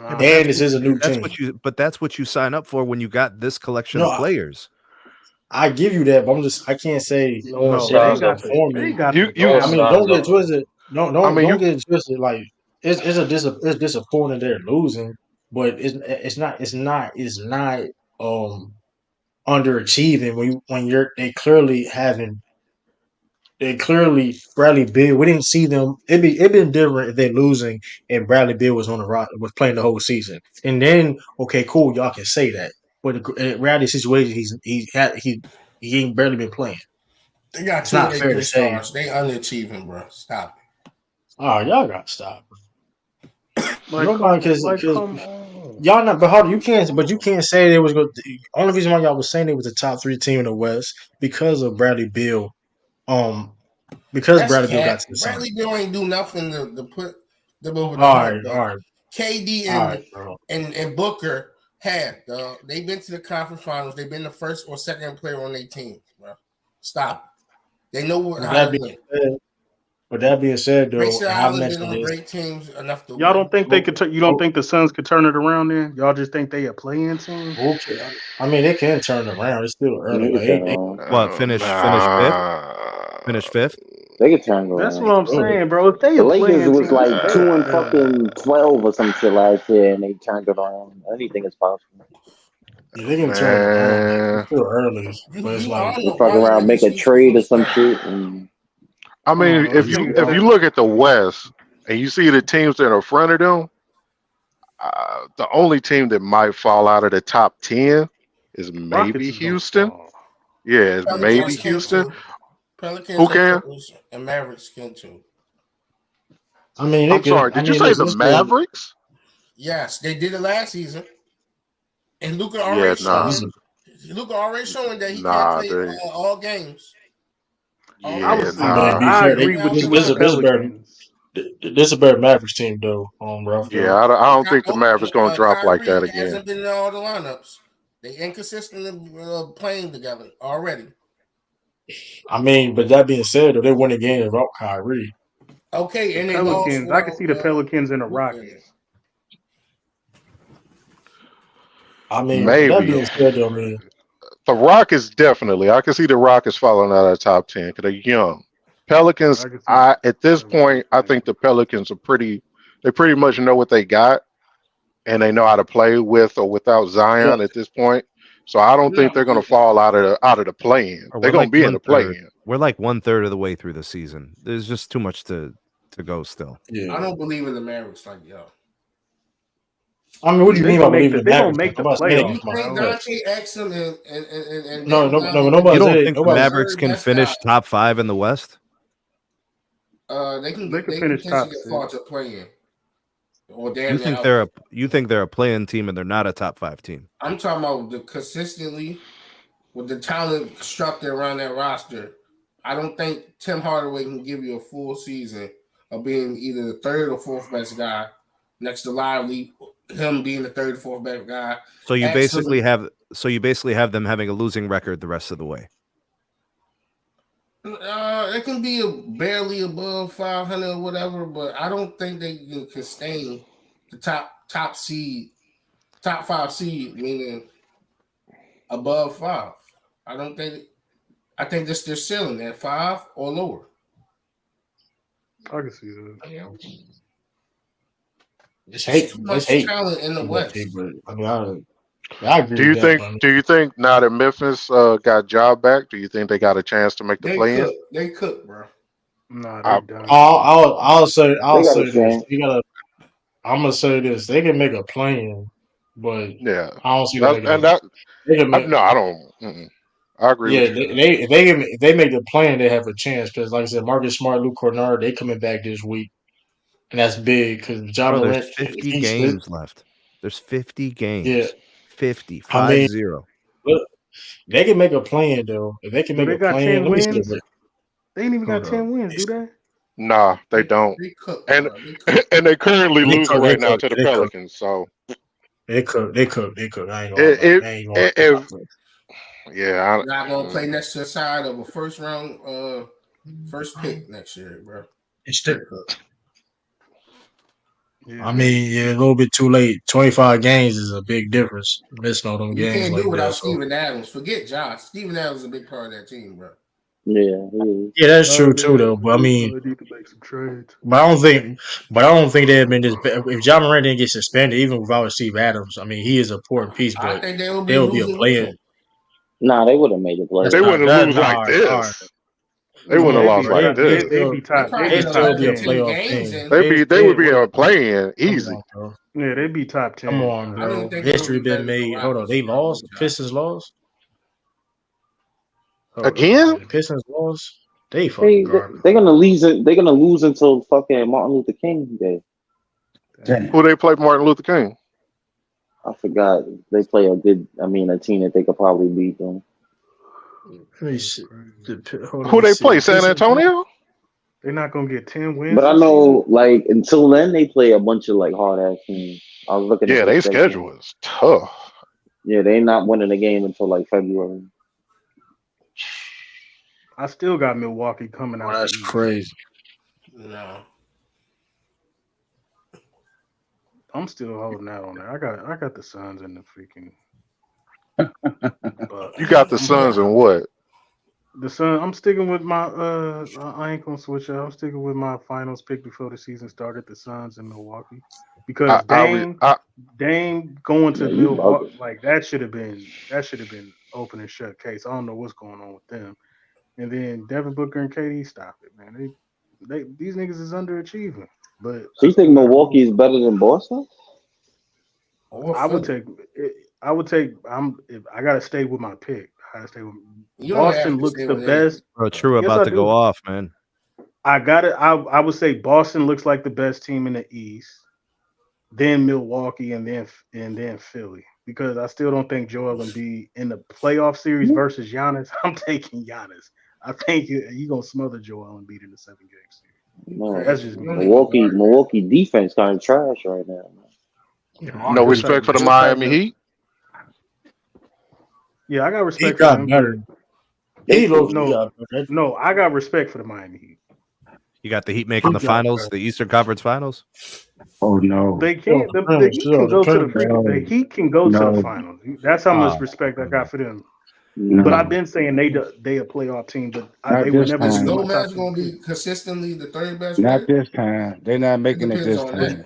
Yeah, but Uh, and this is a new team. that's what you sign up for when you got this collection No, of players. I give you that, but I can't say Throwing no, they're they signs up got for you. they underperforming. got You the you Throwing I talent. mean, signs don't up get for you. twisted. Don't I don't mean don't you get it twisted. Like it's disappointing they're losing, but it's not um underachieving when you're they clearly Bradley Bill. We didn't see them. It been different if they're losing and Bradley Bill was on the roster was playing the whole season. And then okay, cool, y'all can say that. But in reality situation, he ain't barely been playing. They got It's two of not their fair to good say, stars. They underachieving, bro. Stop oh, y'all got to stop. Like Nobody, come because like come on. y'all not. But hold on, you can't say they was going. Only reason why y'all was saying they was a top three team in the West because of Bradley Bill. Um, because That's Bradley Bill got cat. to the Suns. Bradley Bill ain't do nothing to put them over the All hump, right, all though. right, KD all right, bro. and Booker have, though. They've been to the conference finals. They've been the first or second player on their team, bro. Stop. They know With how to that being win. said, with that being said, though, Grayson and I Allen been mentioned on this. great teams enough to Y'all don't win. think they could you don't Oh, think the Suns could turn it around then? Y'all just think they a play-in team? okay, I mean they can turn it around. It's still early. They Like can turn they around. What, finish fifth? nah. Finish fifth? They can turn That's around. what I'm could. saying, bro. If they The a Lakers playing was team, like they 2 and fucking 12 or some shit last year, and they turned it around. Anything is possible. Yeah, they can turn it around. It's Man, still early, but it's You like I don't They know fuck why the around, make Lakers a reaching trade for or the some star. shit, and I I don't mean know. if It's it's too you early. look at the West and you see the teams that are in front of them, the only team that might fall out of the top 10 is Rockets maybe is gonna Houston. fall. Yeah, it's maybe Pelicans can Houston. too. Pelicans Who and can? Clippers and Mavericks can too. I mean they I'm could. sorry, I did you mean say listen, the it's still Mavericks? Yes, they did it last season. And Yeah, nah. this is Luca already showing that he can't Nah, play they all games. I Already yeah, was I showing mean that. be I nah. fair. agree Now with you he's with the done. This is better. Pelicans. This is a better Mavericks team though, Ralph Yeah, though. I don't think the Ky- Mavericks gonna drop like Kyrie that again. hasn't been in all the lineups. They inconsistent playing together already. I mean, but that being said, though, they won a game without Kyrie. Okay, The and they lost Pelicans, I can without see the Pelicans and the Luka. Rockets. I mean, but that Maybe being said, though, I mean, the Rockets definitely. I can see the Rockets falling out of the top 10 because they're young. Yeah, Pelicans, I can see the I at this Pelicans point, I winning. think the Pelicans are pretty. They pretty much know what they got, and they know how to play with or without yeah, Zion at this point. So I don't I'm think not they're going to believing fall out of the play-in. Or They're we're going to like be in one the third. play-in. We're like 1/3 of the way through the season. There's just too much to go still. yeah. I don't believe in the Mavericks like yo. I mean, what do you They mean by gonna make believing the the they gonna Mavericks? Like, make the nobody's saying they're You gonna playoffs, come out think bro. clutch. Dante Exum and No, Denver no, no, Valor You nobody don't said think the nobody. Mavericks third can best guy? finish top 5 in the West? They can They get could they finish potentially top get far six. to play in or You damn near think out they're there. a play-in team and they're not a top 5 team? I'm talking about the consistently with the talent constructed around that roster. I don't think Tim Hardaway can give you a full season of being either the third or fourth best guy next to Lively, him being the third or fourth best guy. So you Exum, basically have them having a losing record the rest of the way. it can be barely above 500 or whatever, but I don't think they can sustain the top seed, top 5 seed, meaning above 5. I don't think. I think that's their ceiling at 5 or lower. I can see that. It's It's hate. too It's much hate. talent in the Okay, West. but I mean, I agree with that. But I mean, Do you think now that Memphis got job back, do you think they got a chance to make the They play-in? cook. They cook, bro. Nah, they I, done. I'll say They got a this. chance. You gotta. I'm gonna say this. They can make a plan, but yeah, I don't see them that making and a. that. They can make. No, I don't. I agree Yeah, with you there. if they make the plan, they have a chance. Because like I said, Marcus Smart, Luke Kennard, they coming back this week, and that's big. Because John Bro, there's Morant, if 50 he's fit, games left. There's 50 yeah. games. 50, I 5 mean, 0. look, they can make a plan though. If they can Do make they a got plan, 10 let me see wins? the. They ain't even got Hold up. 10 wins, do they? Nah, they don't. They cook, And bro. They cook. and they currently They losing cook. They right now cook. to the They cook. Pelicans. So They cook. They cook. They cook. I ain't gonna lie. if I ain't gonna if lie. yeah, Not gonna play next to the side of a first round, first pick next year, bro. It's still. Yeah, I mean, yeah, a little bit too late. 25 games is a big difference. Missing all them You games can't do like it without that. So Steven Adams. Forget Josh. Steven Adams is a big part of that team, bro. Yeah, he is. yeah, that's Oh true too, man, though. But I mean, I need to make some trades. but I don't think they have been this bad. If John Morant didn't get suspended, even without Steve Adams, I mean, he is an important piece. I But think they will be there will be a losing with player. him. Nah, they would have made the That's they playoffs. not. wouldn't That's lose not like hard. All right. this. They Come wouldn't have on, lost bro. like this. They'd be They top. probably They'd They be get still top another be a 10. 10 playoff games team. in. They would be in a play-in Come easy. on, bro. Yeah, they'd be top Come 10. on, I didn't bro. think they would History be better been than the made. Hold on, Rockets. they Bro. No lost. The job. Pistons lost. Hold up, Again? man. The Pistons lost. They fucking They're garbage. gonna lose it. They're gonna lose until fucking Martin Luther King Day. Damn. Who they play Martin Luther King? I forgot. They play a team that they could probably beat them. Let me see. Hold on, Who let's they see. play? The San Pistons lost. Antonio? They're not gonna get 10 wins But I this season. know, like until then, they play a bunch of like hard ass teams. I was looking at Yeah, their they schedule. schedule is tough. Yeah, they not winning a game until like February. I still got Milwaukee coming Oh, out the that's East. crazy. No. I'm still holding out on that. I got the Suns and the freaking Bucks. You got the Suns and what? The Sun. I'm sticking with my. I ain't gonna switch out. I'm sticking with my finals pick before the season started. The Suns in Milwaukee, because Dame going to Yeah, you Milwaukee, bogus. like that should have been open and shut case. I don't know what's going on with them. And then Devin Booker and KD, stop it, man. They these niggas is underachieving. But So you think Milwaukee is better than Boston? I would take. I would take. If I gotta stay with my pick. I gotta stay with. You don't have Boston to looks stay the with best. Bro, True Yes, about I to do. go off, man. I got it. I would say Boston looks like the best team in the East, then Milwaukee, and then Philly. Because I still don't think Joel Embiid in the playoff series versus Giannis. I'm taking Giannis. I think you're gonna smother Joel Embiid in the 7-game series. No, That's just me. Milwaukee defense kind of trash right now. No respect for the Miami Heat. Yeah, I got He respect for got them. better. He low key No, got that. no, I got respect for the Miami Heat. You got the Heat making He the got finals, the Eastern Conference Finals. Oh no, they Still can't. the The premise. Heat can Still the go to the premise. freaking. The no, Heat can go to the no, finals. That's how much Ah, respect I got for them. But I've no. been saying they a playoff team, but Not they would this never Is be on time. my top Gomez ten going to team. be consistently the third best Not player? this time. They're not It making it depends this on that. time.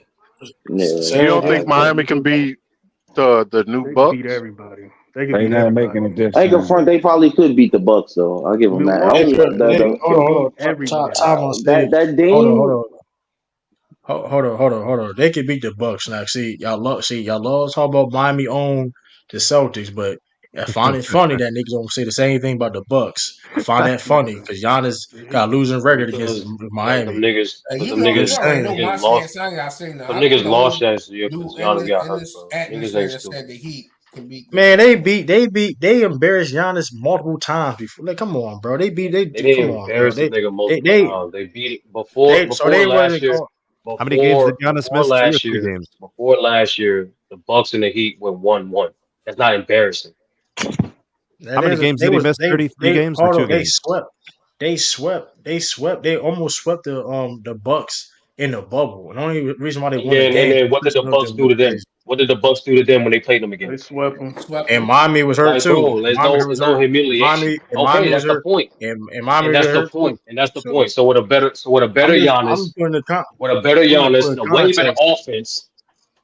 Yeah. You Same don't thing. think Miami can be the new They could beat Bucks? everybody. They could They're beat not everybody. making it this I ain't gonna time. front. They probably could beat the Bucks though. I'll give them that. I They don't. Milwaukee could. They The could hold beat on. everybody. Time on that stage. that Hold on. Dame. Hold on. They could beat the Bucks now. Y'all love talk about Miami own the Celtics, but I find it funny that niggas don't say the same thing about the Bucks. I find that funny because Giannis got a losing record against Miami. And you them know, you Just niggas, already them saying. know niggas my lost, stance. I ain't gotta say them nothing. I'm niggas the lost only last year because dude in Giannis got in hurt, this bro. Niggas atmosphere ain't that stupid. said the Heat can beat the. Man, they embarrassed Giannis multiple times before. Like, come on, bro. They Come didn't on, bro. embarrass the nigga They, multiple they, times. They beat it so before they last wasn't year. called. how many games did Giannis Before miss? 2 or last 3 year, games. the Bucks and the Heat went 1-1. That's not embarrassing. How That many is games they did he was miss? 33 they games or hold 2 on. games? They almost swept the Bucks in the bubble. And the only reason why they And won the then game what did Chris the Bucks Middleton do went to them? crazy. What did the Bucks do to them when they played them again? They swept them. Swept And them. Miami was hurt Like, too. bro, And Miami was there's no hurt. humiliation. And Okay, Miami was that's the hurt. point. And Miami was hurt too. And that's the So point. So with a better I'm Giannis, just putting and putting a way better context. offense,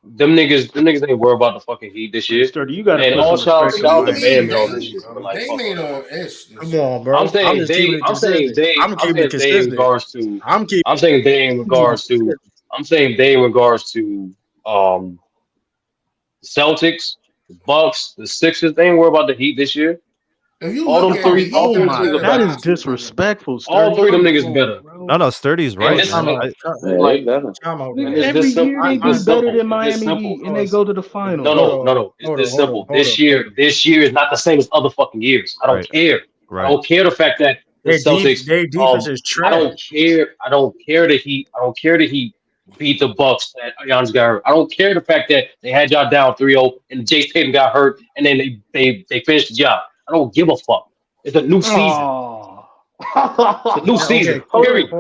them niggas ain't worried about the fucking Heat this Hey, year. Sturdy, you got to And put all some respect The on shout out to Heat Miami beat Bam and this all this year, Dame. shit, but bro. like Dame fuck ain't off. on ish this Come year. on, bro. I'm just keeping it consistent. I'm keeping it consistent. I'm keeping I'm saying they in it regards to consistent. I'm saying they in regards to um the Celtics, the Bucks, the Sixers. They ain't worried about the Heat this year. If you look at it, the All Heat Oh three got a my, teams are better that better. is roster than them. disrespectful, All Sturdy. three of them Come niggas on, better. bro. No, Sturdy's And right, Hold this time man. out. Yeah, they better. Time out Nigga, though. it's this every simple. year I, they It's I do this better simple. than It's this Miami simple. Heat, and they go to the finals. No. It's this simple. Hold on. This year is not the same as other fucking years. I don't Right, care. I right. don't care the fact that the Celtics. They defense is I don't trash. care. I don't care the Heat. I don't care the Heat beat the Bucks that Giannis got hurt. I don't care the fact that they had y'all down 3-0 and Jason Tatum got hurt and then they finished the job. I don't give a fuck. It's a new season. Oh. It's a new Yeah, okay, season. hold cool. on, Period.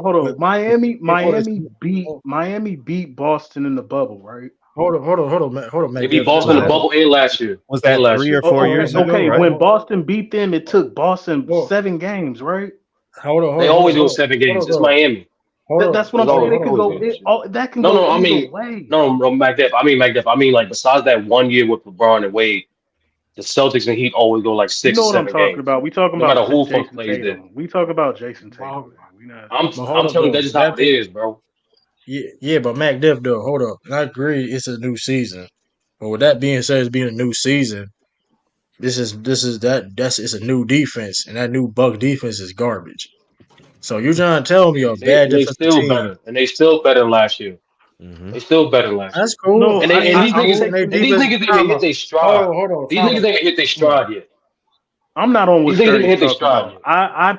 hold But on. Miami, hold on, Miami beat Boston in the bubble, right? hold on, They Mac beat Just Boston Was in the that hold on. bubble and last year. was that 3 or 4 years Hold ago, Okay. right? When on. Boston beat them, it took Boston Hold 7 games, right? They always go 7 games. It's Miami. That's what It's I'm saying. always It they could always go. do that shit. That can go No, I either mean, way. no, Mac Def. I mean, like, besides that one year with LeBron and Wade, the Celtics and Heat always go like You six know or what I'm seven talking games, about. We talking no about matter who the fuck Jason plays there. Tatum. We talk about Jason Tatum, man. We not. Hold I'm up telling you, though. that's just how it is, bro. But Mac Def though, hold up. And I agree it's a new season. But with that being said, it's being a new season. That's it's a new defense, and that new Buck defense is garbage. So you trying to tell me a bad And they defensive still team? better, and they still better than last year. Hmm. They still better than last year. That's cool. No, And I, they I these I'm niggas taking. and these niggas ain't even Time hit out. their stride. Hold on, These time niggas out. ain't hit their Come on. stride yet. I'm not on what These niggas ain't Sturdy's hit their talking stride about. yet. I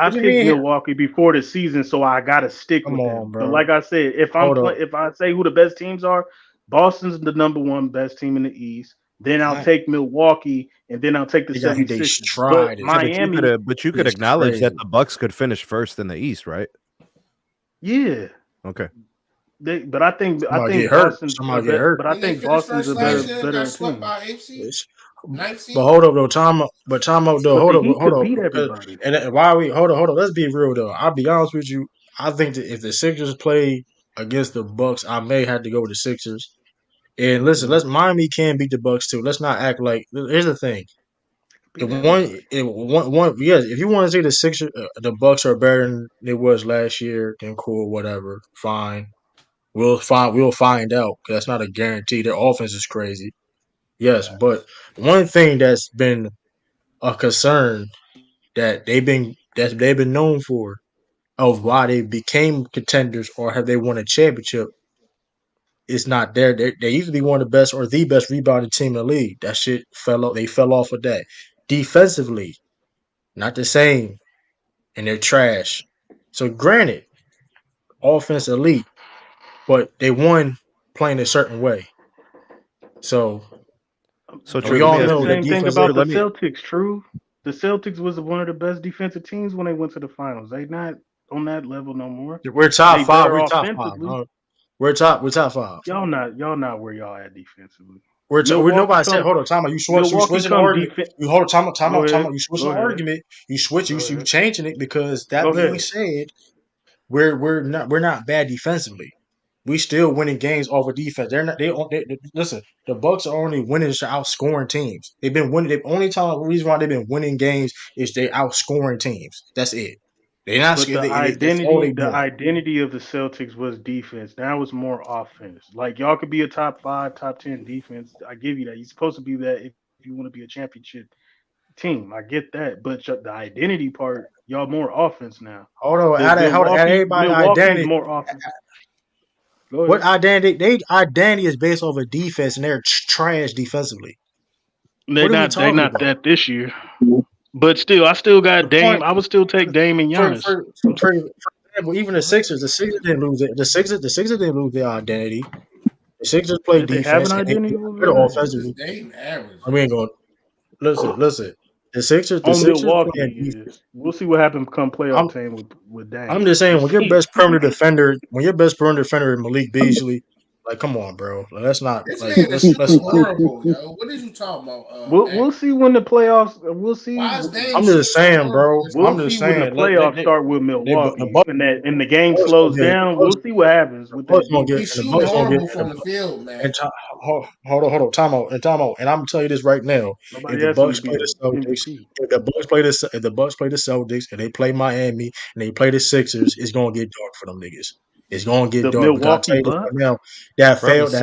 What you picked mean? Milwaukee before the season, so I gotta stick Come with on, them. But bro. like I said, Hold up. if I say who the best teams are, Boston's the number one best team in the East. Then I'll I, take Milwaukee, and then I'll take the they got hit their 76ers. But stride. Yeah, but Miami, you could It's acknowledge that crazy. the Bucks could finish first in the East, right? yeah, Okay. but I Somebody get think hurt. Boston's a Somebody get better. hurt. But I Did they think finish Boston's first a Yeah. last year and better got swept team. by AFC? It's, Ninth but seed? hold up though. Time out though. But the Heat Hold could up. beat everybody. Why we hold on. Let's be real though. I'll be honest with you. I think that if the Sixers play against the Bucks, I may have to go with the Sixers. And listen, Mhm. let's Miami can beat the Bucks too. Let's not act like. Here's the thing. The Beat everybody. yes. If you want to say the Sixers, the Bucks are better than it was last year, then cool, whatever, fine. We'll find out. 'Cause that's not a guarantee. Their offense is crazy. Yes, but one thing that's been a concern that they've been known for of why they became contenders or have they won a championship is not there. They used to be one of the best or the best rebounding team in the league. That shit fell off. They fell off with that. Defensively, not the same, and they're trash. So granted, offense elite, but they won playing a certain way. So So and true. we Let me all But ask the know you. the same thing defense True. about is the Let me. Celtics, true. The Celtics was one of the best defensive teams when they went to the finals. They not on that level no more. We're top They five. better We're top five. offensively. We're top five. Y'all not where y'all at defensively. We Milwaukee nobody said. come Hold on, time out. You Milwaukee switching the come argument. defense. You hold Go time ahead. out. You switching Go the ahead. argument. Go You ahead. changing it because that Go being ahead. said, we're not bad defensively. We still winning games over defense. They're not. Listen. The Bucks are only winning to outscoring teams. They've been winning. The only reason why they've been winning games is they outscoring teams. That's it. They're not. But the That's all identity, they the doing. identity of the Celtics was defense. Now it's more offense. Like y'all could be a top 5, top 10 defense. I give you that. You're supposed to be that if you want to be a championship team. I get that. But the identity part, y'all more offense now. Hold on. The Hold on. At everybody Milwaukee is identity. more offense. Go What ahead. identity? They identity is based off of defense, and they're trash defensively. What are we They talking not about? that this year. But still, I still got The Dame. point I would still take Dame and Giannis. for example, even the Sixers didn't lose it. The Sixers didn't lose their identity. The Sixers play Did they have an defense and they identity got over better there? Because offensively. they average. I mean, going listen. The On Sixers playing Milwaukee defense. is. We'll see what happens come I'm playoff time with I'm Dame. just saying We'll when your see. best perimeter defender, is Malik Beasley, like come on, bro. Like, let's not This man is let's shooting stop. horrible, yo. What is you talking about, Mac? We'll see when the playoffs. We'll see. Why is Dame I'm shooting just so saying, horrible bro. this We'll I'm season? just see when the saying. playoffs start with The Milwaukee, Bucks, and the game Bucks gonna slows get down. We'll see what happens with Bucks that gonna get He's defense. and the shooting Bucks gonna get horrible and from the field, Mac. hold on, time out, and I'm telling you this right now. If Nobody the asked him to Bucks be play the the Celtics, MVP. if the Bucks play the Celtics and they play Miami and they play the Sixers, it's gonna get dark for them niggas. It's gonna get The dark because I Milwaukee tell you this right Bucks. now. Bro, That failed.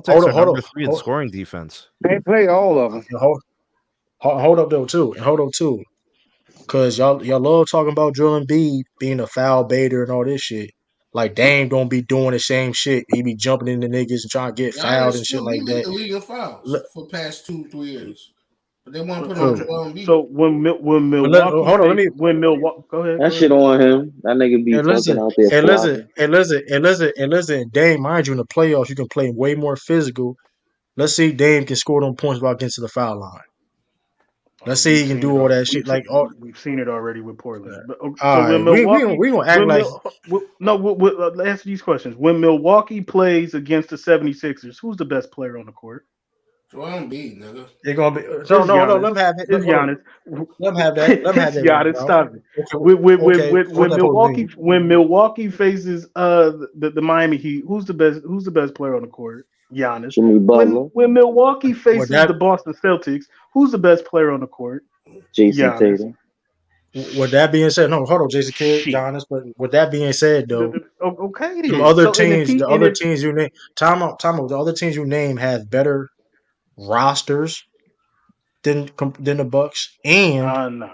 Hold on, Number 3 in scoring defense. They play all of them. hold up though too, and hold up too. Cause y'all love talking about Joel Embiid being a foul baiter and all this shit. Like Dame don't be doing the same shit. He be jumping into niggas and trying to get fouled Giannis and shit still he like lead that. the league in fouls for past 2-3 years, but they want to put it on Who? Joel Embiid. So Milwaukee Hold on. Let face me when Milwaukee. Go ahead. That Go shit ahead. on him. That nigga be and fucking listen out there flopping. and Dame. Mind you, in the playoffs, you can play way more physical. Let's see, Dame can score them points while getting to the foul line. Let's see, We've he can seen do it. all that shit. We've seen it already with Portland. But so All when right, Milwaukee, we gonna act when like Mil, no, let's answer these questions. When Milwaukee plays against the 76ers, who's the best player on the court? Joel Embiid, nigga. it's gonna be. It's No. Giannis. Let him have it. It's Hold on. Giannis. Let him have that. Let him have It's that right Giannis. now. Stop it. Okay. Okay. What that supposed to mean? When Milwaukee faces the Miami Heat, who's the best player on the court? Giannis. Jimmy Butler, When Milwaukee Would faces that the Boston Celtics, who's the best player on the court? Jason Giannis. Tatum. with that being said, no, hold on, Jason Kidd, Shit. Giannis. But with that being said, though, Okay some then. other So and if teams, he the and other if teams you name, time out. The other teams you name have better rosters than the Bucks and nah,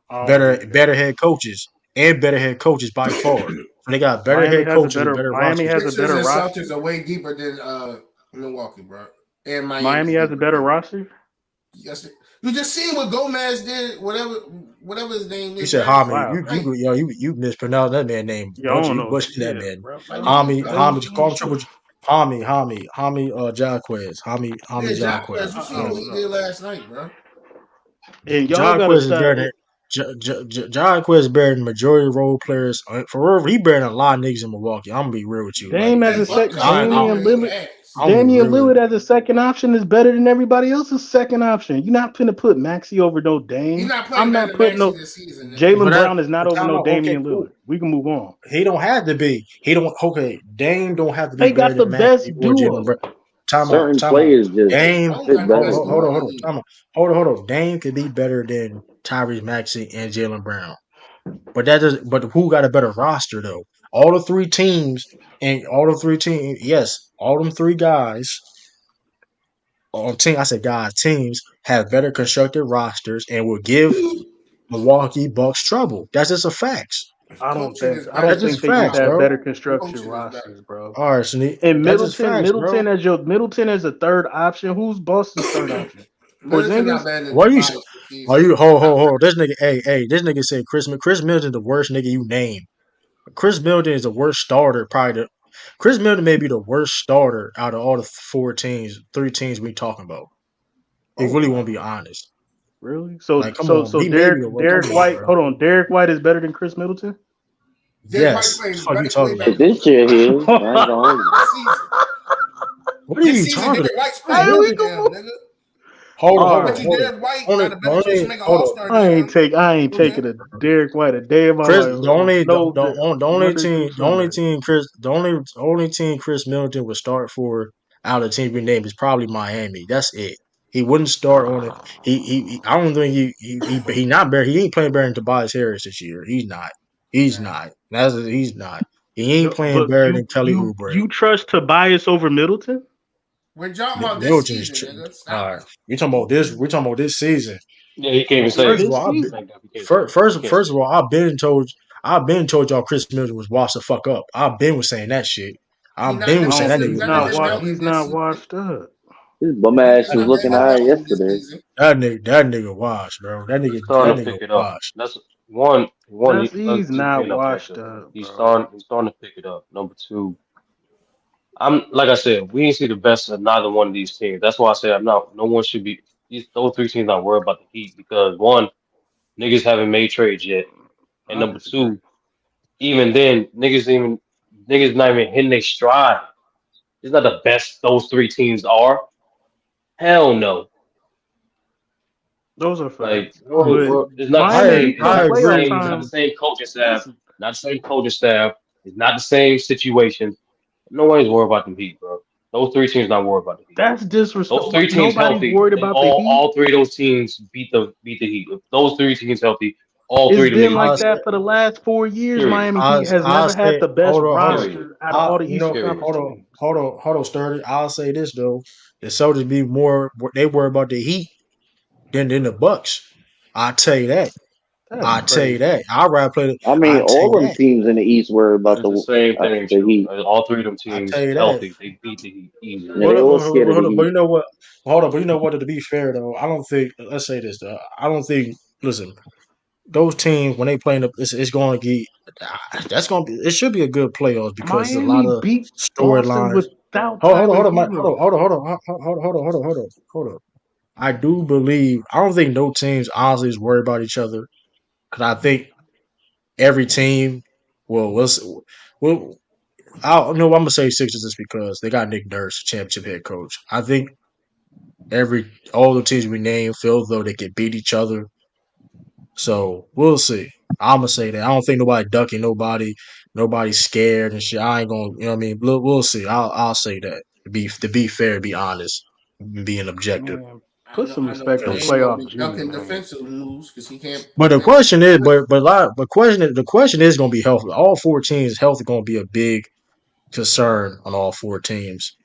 I don't believe that. better head coaches by far. So they got better Miami head has a coaches and better better Miami rosters. has a Sixers better and roster. Celtics are way deeper than Milwaukee, bro, and Miami Miami's has a deeper better too. roster. Yes, you just seen what Gomez did. Whatever his name You is, said that nigga Hami. was Wow. right. You mispronounced that man's name. Yeah, I don't You know butchered that shit, man. bro. That nigga was right. Just call him triple. Hami Jaquez. Hami Yeah, Jacquez. Jaquez. You I seen what don't he know. did last night, bro? And y'all gotta Jaquez is stop. better than Jaquez is better than majority role players. For real, he better than a lot of niggas in Milwaukee. I'm gonna be real with you. Like Dame as That a Buck sec. combination I'm Damian is Lillard. ass. gonna be Damian real with Lillard as a second option is better than everybody else's second option. You're not finna put Maxi over no He's Dame. not playing I'm better not than putting Maxie no. this season, nigga. you. Jalen Brown is not over Time no out. Okay, Damian cool. Lillard. We can move on. He don't have to be. He don't. Okay, Dame don't have to be They better got the than Maxey best or Jalen duo. Brown. Time out. Certain Time out. players just Dame. Don't fit got the better, best duo man. in the league. Time out. Hold on. Dame could be better than Tyrese Maxey and Jalen Brown. But that does. But who got a better roster though? All the three teams and all the three teams. Yes, all them three guys on team. I said guys. Teams have better constructed rosters and will give Milwaukee Bucks trouble. That's just a facts. Coaching is I better don't That's than just think they just facts, have bro. better construction coaching is better. rosters, bro. All right, Sneak. And That's just facts, bro. Middleton as a third option. Who's Boston's third option? Middleton not Porzingis. better than Why you? Tobias this Are season. you? Hold. This nigga, this nigga said Chris Middleton the worst nigga you name. Chris Middleton is the worst starter. Chris Middleton may be the worst starter out of all the three teams we talking about. If Oh really want to wow. be honest. Really? So Like, come so on, so be maybe the come Derek on, White. bro. Hold on, Derek White is better than Chris Middleton. Derek White Yes, playing what the fuck you talking way about? Shit, better this year he is. I ain't gonna hold you. this season. What are This you season, talking Derek about? White's Chris playing Hey, we better Middleton. than go. him, nigga. Hold on, All hold I on, bet right. you hold on. Derek White Only got a the better chance to only make an hold All on. Star I than ain't him. take I ain't Okay. taking a Derek White a day in my Chris, life. the only No, the only Monday team through the only Sunday. team Chris the only team Chris Middleton would start for out of the team we named is probably Miami. That's it. He wouldn't start on it. I don't think he not better. He ain't playing better than Tobias Harris this year. He's not. He's Exactly. not. He's not. He ain't No, playing but better you than Kelly you Oubre. you trust Tobias over Middleton? We're talking about this Middleton is season, nigga. all Stop right. it. We talking about this. We talking about this season. Yeah, he can't even Yeah, say First it. of this all, season. Thank God he can't say it. He can't say first it. of all, I've been told y'all Chris Middleton was washed the fuck up. I've been was saying that shit. He I've not been was saying that defensively nigga was better than washed up. Melton He's this not season. washed up. His bum He's ass was better looking than all right Melton this yesterday. season. That nigga washed, bro. He's starting That to nigga pick it up. washed. That's one. That's Let's he's just be not an washed objective. up, He's bro. starting to pick it up. Number two, I'm like I said, we ain't see the best of neither one of these teams. That's why I say I'm not. No one should be. Those three teams not worried about the Heat because one, niggas haven't made trades yet, and I number disagree. two, even then, niggas not even hitting their stride. It's not the best those three teams are. Hell no. Those are Like facts. But it's not the Miami, same. we It's come not the playoff same. It's not the time. same coaching staff. That's Not the same coaching staff. It's not the same situation. Nobody's worried about the Heat, bro. Those three teams not worried about the Heat. that's disrespect. Those three teams Nobody's healthy, worried they about the Heat. all three of those teams beat the Heat. If those three teams healthy, all three It's of them been niggas like beat the Heat. that for the last 4 years. Period. Miami Heat has I'll never had say the best hold on. Period. roster out of all the Eastern Period. Conference teams. Hold on, Sturdy. I'll say this though. The Celtics be more they worry about the Heat than the Bucks. I tell you that. That's I tell you crazy. that. I'd rather play the I mean, I tell all you them that. teams in the East were about It's the same thing, the Joe. Heat. All three of them I tell teams you that. healthy. They beat the Heat easily. Yeah, they all scared of the Hold on, but Heat. you know what? Hold on, but you know what? To be fair though, I don't think. Let's say this though. I don't think. Listen, those teams when they play in the, it's going to get. That's going to be. It should be a good playoffs because there's a lot Miami of beat Boston storylines. without Tyler Hold on, Mike. Hero. Hold on. I do believe. I don't think no teams honestly is worried about each other because I think every team will. I know I'm gonna say Sixers just because they got Nick Nurse, championship head coach. I think all the teams we name feel though they can beat each other. So we'll see. I'm gonna say that. I don't think nobody ducking nobody, nobody's scared and shit. I ain't gonna, you know what I mean. We'll see. I'll say that to be fair, be honest, being objective. Man, put some I know respect on Dame 'Cause- gonna playoff be G, ducking man. defensive moves because he can't but the defend. question is, the question is gonna be healthy. All four teams healthy gonna be a big concern on all four teams.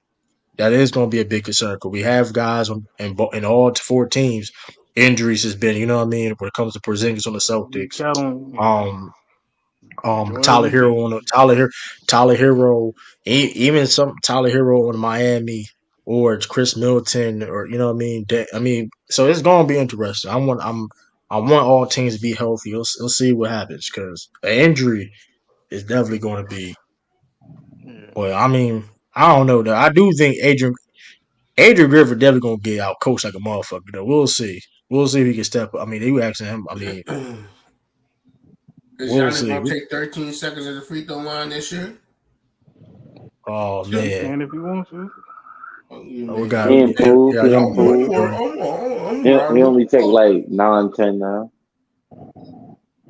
That is going to be a big concern because we have guys in all four teams. Injuries has been, you know what I mean, when it comes to Porzingis on the You Celtics. count on Um, Joel Embiid. Tyler Hero, even some Tyler Hero on Miami or it's Chris Middleton or you know what I mean. I mean, so it's going to be interesting. I want all teams to be healthy. We'll see what happens because an injury is definitely going to be. Yeah. Well, I mean, I don't know though. I do think Adrian Griffin definitely gonna get out coached like a motherfucker though. We'll see. We'll see if he can step up. I mean, they were asking him. I mean, Is we'll Giannis see. gonna take 13 seconds at the free throw line this year? Oh He man, can if he wants to. Oh, you we man, got He improved. yeah, He young boy. improved. I'm He riding with only the take boat. like 9, 10 now.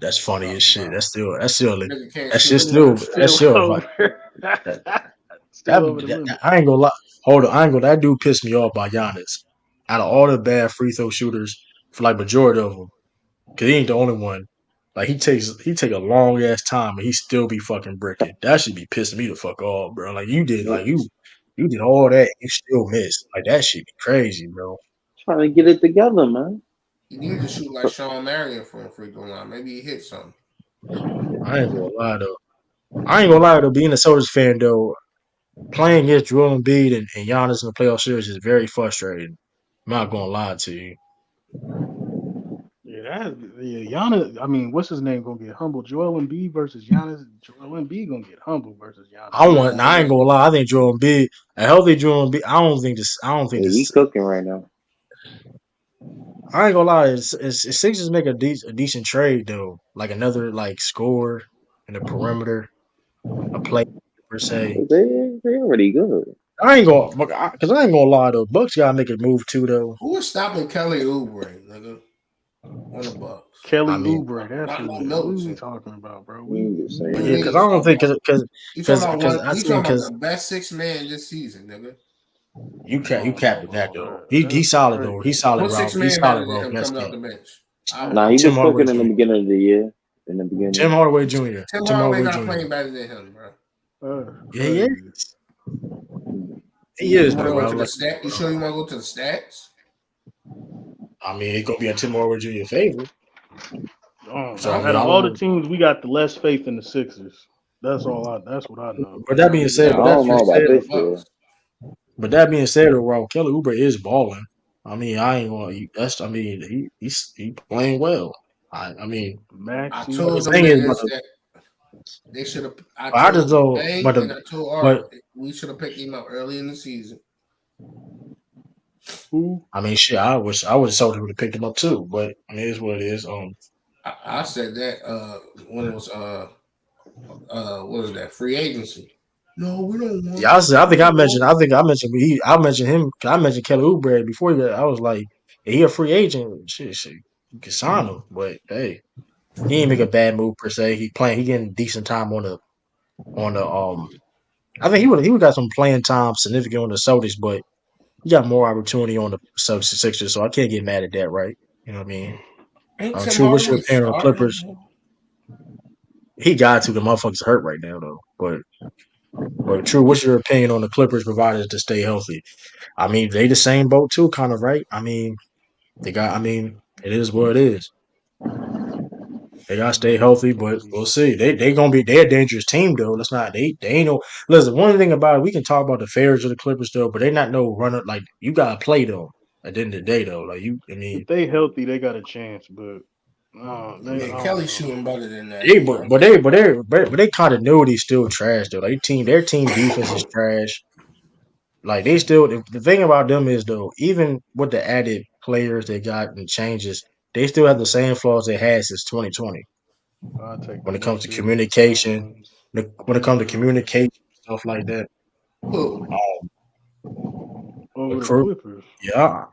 That's funny Oh, as shit. bro. Nigga can't shoot a Nigga lick. That's still still like over. that, Still over the limit. I ain't gonna lie. Hold on, I ain't gonna. That dude pissed me off by Giannis. Out of all the bad free throw shooters, for like majority of them, because he ain't the only one. Like he take a long ass time and he still be fucking bricking. That should be pissing me the fuck off, bro. You did all that, you still missed. Like that shit be crazy, bro. Trying to get it together, man. He needs to shoot like Sean Marion from the free throw line. Maybe he hit something. I ain't gonna lie though. I ain't gonna lie though. Being a Celtics fan though, playing against Joel Embiid and Giannis in the playoff series is very frustrating. I'm not gonna lie to you. Giannis. I mean, what's his name gonna get humbled? Joel Embiid versus Giannis. Joel Embiid gonna get humbled versus Giannis. I ain't gonna lie. I think Joel Embiid, a healthy Joel Embiid. I don't think Yeah, he this. cooking right now. I ain't gonna lie. It's Sixers make a decent trade though, like another like score in the perimeter, a play per se. They already good. I ain't gonna because I ain't gonna lie though. Bucks gotta make a move too though. Who is stopping Kelly Oubre, nigga? On the Bucks. I Kelly mean, Oubre, that's Not who no it is. What are we Middleton. talking about, bro? I'm just What yeah, you saying. because mean I he's don't think talking about? You talking about because one? I You seen talking about because the best six man this season, nigga? you Oh, capping that though. He's that's solid though. crazy. He's solid, What Ralph. six He's man better solid, than bro. him Best coming game. off the bench? Nah, he Tim was Hardaway cooking in the Jr. beginning of the year. In the Tim beginning. Hardaway Jr. Tim Tim Hardaway Hardaway not Jr. playing better than him, bro. That's Yeah, he crazy. is. He is You want though, to go bro. to the Like, stat? You sure you want to go to the stats? I mean, it's gonna be a Tim Hardaway Jr. favor. So I Huh? mean, Out of I all don't the know. teams, we got the less faith in the Sixers. That's all. That's what I know. But that being Yeah, said, I don't know about The this year. Bucks. but that being said, though, Ralph, Kelly Oubre is balling. I mean, I ain't gonna. That's. I mean, he playing well. I mean, I Maxi, but the told them thing is, niggas that they should have. I I just told don't. Bang and I told But Art we should have picked him up early in the season. who? I mean, shit. I would have told him to pick him up too. But I mean, it's what it is. I said that when it was what was that free agency? No, we don't want Yeah, him. I think We don't want him. I mentioned I mentioned him. I mentioned Kelly Oubre before that. I was like, he a free agent. Shit, you can sign him. But hey, he ain't make a bad move per se. He playing. He getting decent time on the. I think he would got some playing time significant on the Celtics, but he got more opportunity on the Sixers. So I can't get mad at that, right? You know what I mean? Ain't Tim True. What's your Hardaway opinion on the Clippers? starting? He got to the motherfuckers hurt right now though. But true. What's your opinion on the Clippers provided to stay healthy? I mean, they the same boat too, kind of, right? I mean, they got. I mean, it is what it is. They gotta stay healthy, but we'll see. They gonna be they're a dangerous team though. Let's not they ain't no listen. One thing about it, we can talk about the failures of the Clippers though, but they not no runner. Like you gotta play though. At the end of the day though, like you, I mean, If they healthy, they got a chance. But I Yeah, don't Kelly's know. shooting better than that they nigga. but they continuity still trash though. Like their team defense is trash. Like they still the thing about them is though, even with the added players they got and changes, they still have the same flaws they had since 2020 I take the when it comes to Lakers, communication, Suns, when it comes to Clippers communication stuff like that. Who? But over the Cruz, Clippers yeah,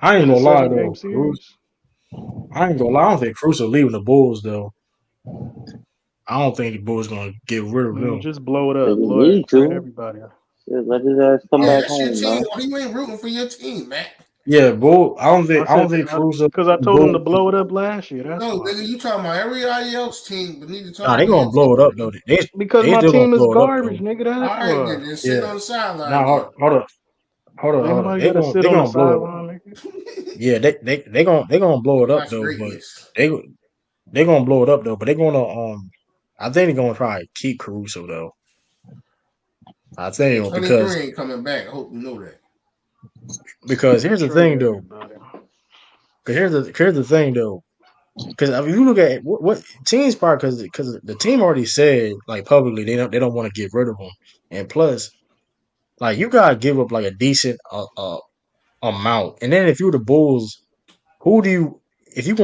I ain't in a gonna lie 7-game though, Cruz. series. I ain't gonna lie. I don't think Cruz will leaving the Bulls though. I don't think the Bulls gonna get rid of him. Just blow it They up, didn't need blow to. everybody. Shit, let his ass come Yeah, back that's your home, team. man. Why you ain't rooting for your team, man? Yeah, Bull. I I don't said think Cruz will because I leave the told them to Bulls. blow it up last year. That's No, why. nigga, you talking about everybody else team, but need to talk Nah, they about your gonna blow it up team. though. Because They my still gonna team is blow it up though. garbage, nigga. All That's right, why. then just sit Yeah. on the sideline Now then. Ain't hold up. nobody got to sit They on the gonna blow it. sideline, nigga. Yeah, they gonna blow it up Watch though. But greatness. they gonna blow it up though. But they gonna I think they're gonna probably keep Caruso though. I think because 23 ain't coming back. I hope you know that. here's the Trade thing though. everybody. Cause here's the thing though. Because I mean, you look at what teams part because the team already said like publicly they don't want to get rid of him, and plus like you gotta give up like a decent amount, and then if you're the Bulls, who do you if you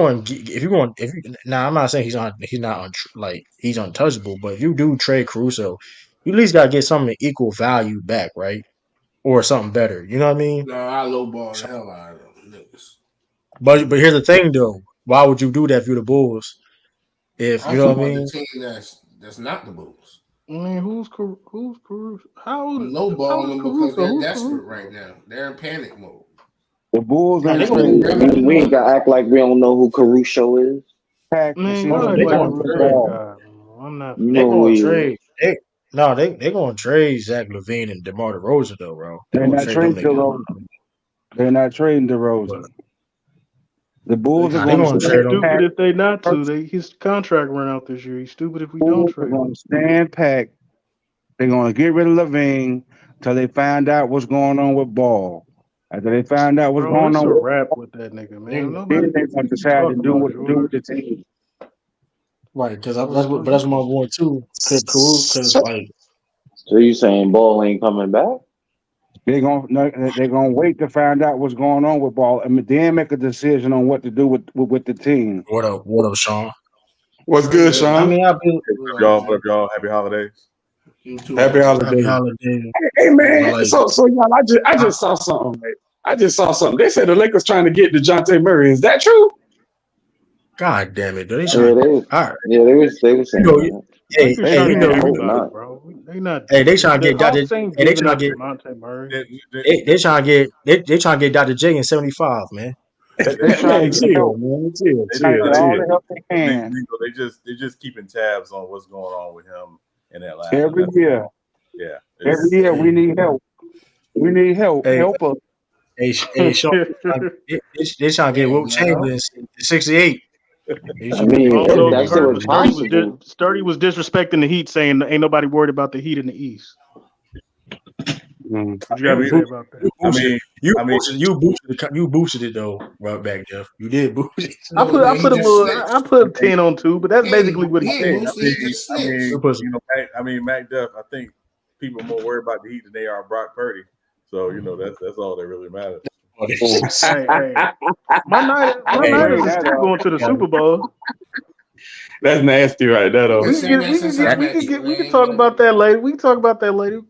now I'm not saying he's not like he's untouchable, but if you do trade Caruso, you at least gotta get something equal value back, right, or something better. You know what I mean? No, I lowball the So, hell out of them niggas. but here's the thing though, why would you do that if you're the Bulls? If you I'm know talking what I about the mean? team that's not the Bulls. I mean, who's Caruso? I'm How old lowballing is them because Caruso? they're Who's desperate Caruso? right now. They're in panic mode. The Bulls They're Nah, ain't they not gonna gonna We, trading grab we, him. we ain't Caruso. got to act like we don't know who Caruso is. Pack and Man, see hold y'all up. act They what like gonna type of Caruso trade. a ball. god. Man. I'm not You They know feeling who gonna he that. is. trade. They gonna trade Zach Levine and DeMar DeRozan though, bro. They They're gonna not trade them trading niggas. DeRozan. They're not trading DeRozan. The They Bulls are They going to gonna stupid. trade stand them. Stupid pat. if they not to. First, His contract run out this year. He's stupid if we don't Bulls are trade him. going to stand pat. They're going to get rid of Levine until they find out what's going on with Ball. After they find out what's Bro, going it's on a with wrap Ball, with that nigga, They, man. then Nobody they're give going to a decide to fuck do about what to do Jordan. with the team. right, because Bro, that's my boy too. Cause like So you saying Ball ain't coming back? They're gonna wait to find out what's going on with ball and then make a decision on what to do with the team. What up, Sean? What's What's good, good? I Sean? mean, I've been What up, Y'all, man? y'all, happy holidays. You too, Happy man. happy holidays. holiday, Hey but man, like, so y'all, I I, just saw something, mate. I just saw something. They said the Lakers trying to get DeJounte Murray. Is that true? God damn it, they Yeah, trying. they was. All right, Yeah, they were you saying know, that. hey, Lakers hey, trying you to know, get I you, hope everybody, not. bro. They not. hey, they trying to The get Dr. Hawks ain't Hey, they giving trying up to get, Demonte Murray. They, they, they trying to get, they trying to get Dr. J in 75, man. they, They they, trying to Man, get chill, help. man. Chill, they, Trying to chill, get no, all chill. the help they can. they just keeping tabs on what's going on with him in Atlanta. Every That's year. yeah. Every It's year we Hey, need help. We need help. hey, Help us. hey, Sean, they trying to get Hey, Wilt now. Chamberlain in 68. They I trying to get mean, Wilt if Although that Chamberlain. shit Sturdy, was Man. possible, Sturdy was disrespecting the Heat, saying ain't nobody worried about the Heat in the East. Mm. What you I got to You mean, say boosted, about you that? I boosted, mean, you I mean, boosted, you boosted it though, right back, Jeff. You did boost it. I No, put I then he put a just little snitched. I put a 10 on 2, but that's basically what he He ain't said. boosted. He just I snitched. mean, You put some, Mac Duff. I think people are more worried about the Heat than they are Brock Purdy. So that's all that really matters. Mm. Hey, my hey, Niners Bring are that still up. going to the Super Bowl. That's nasty, right there, He though. been We can saying get that we can since his get that, we can Mets. get we can Man, talk about that later. We can talk about that later.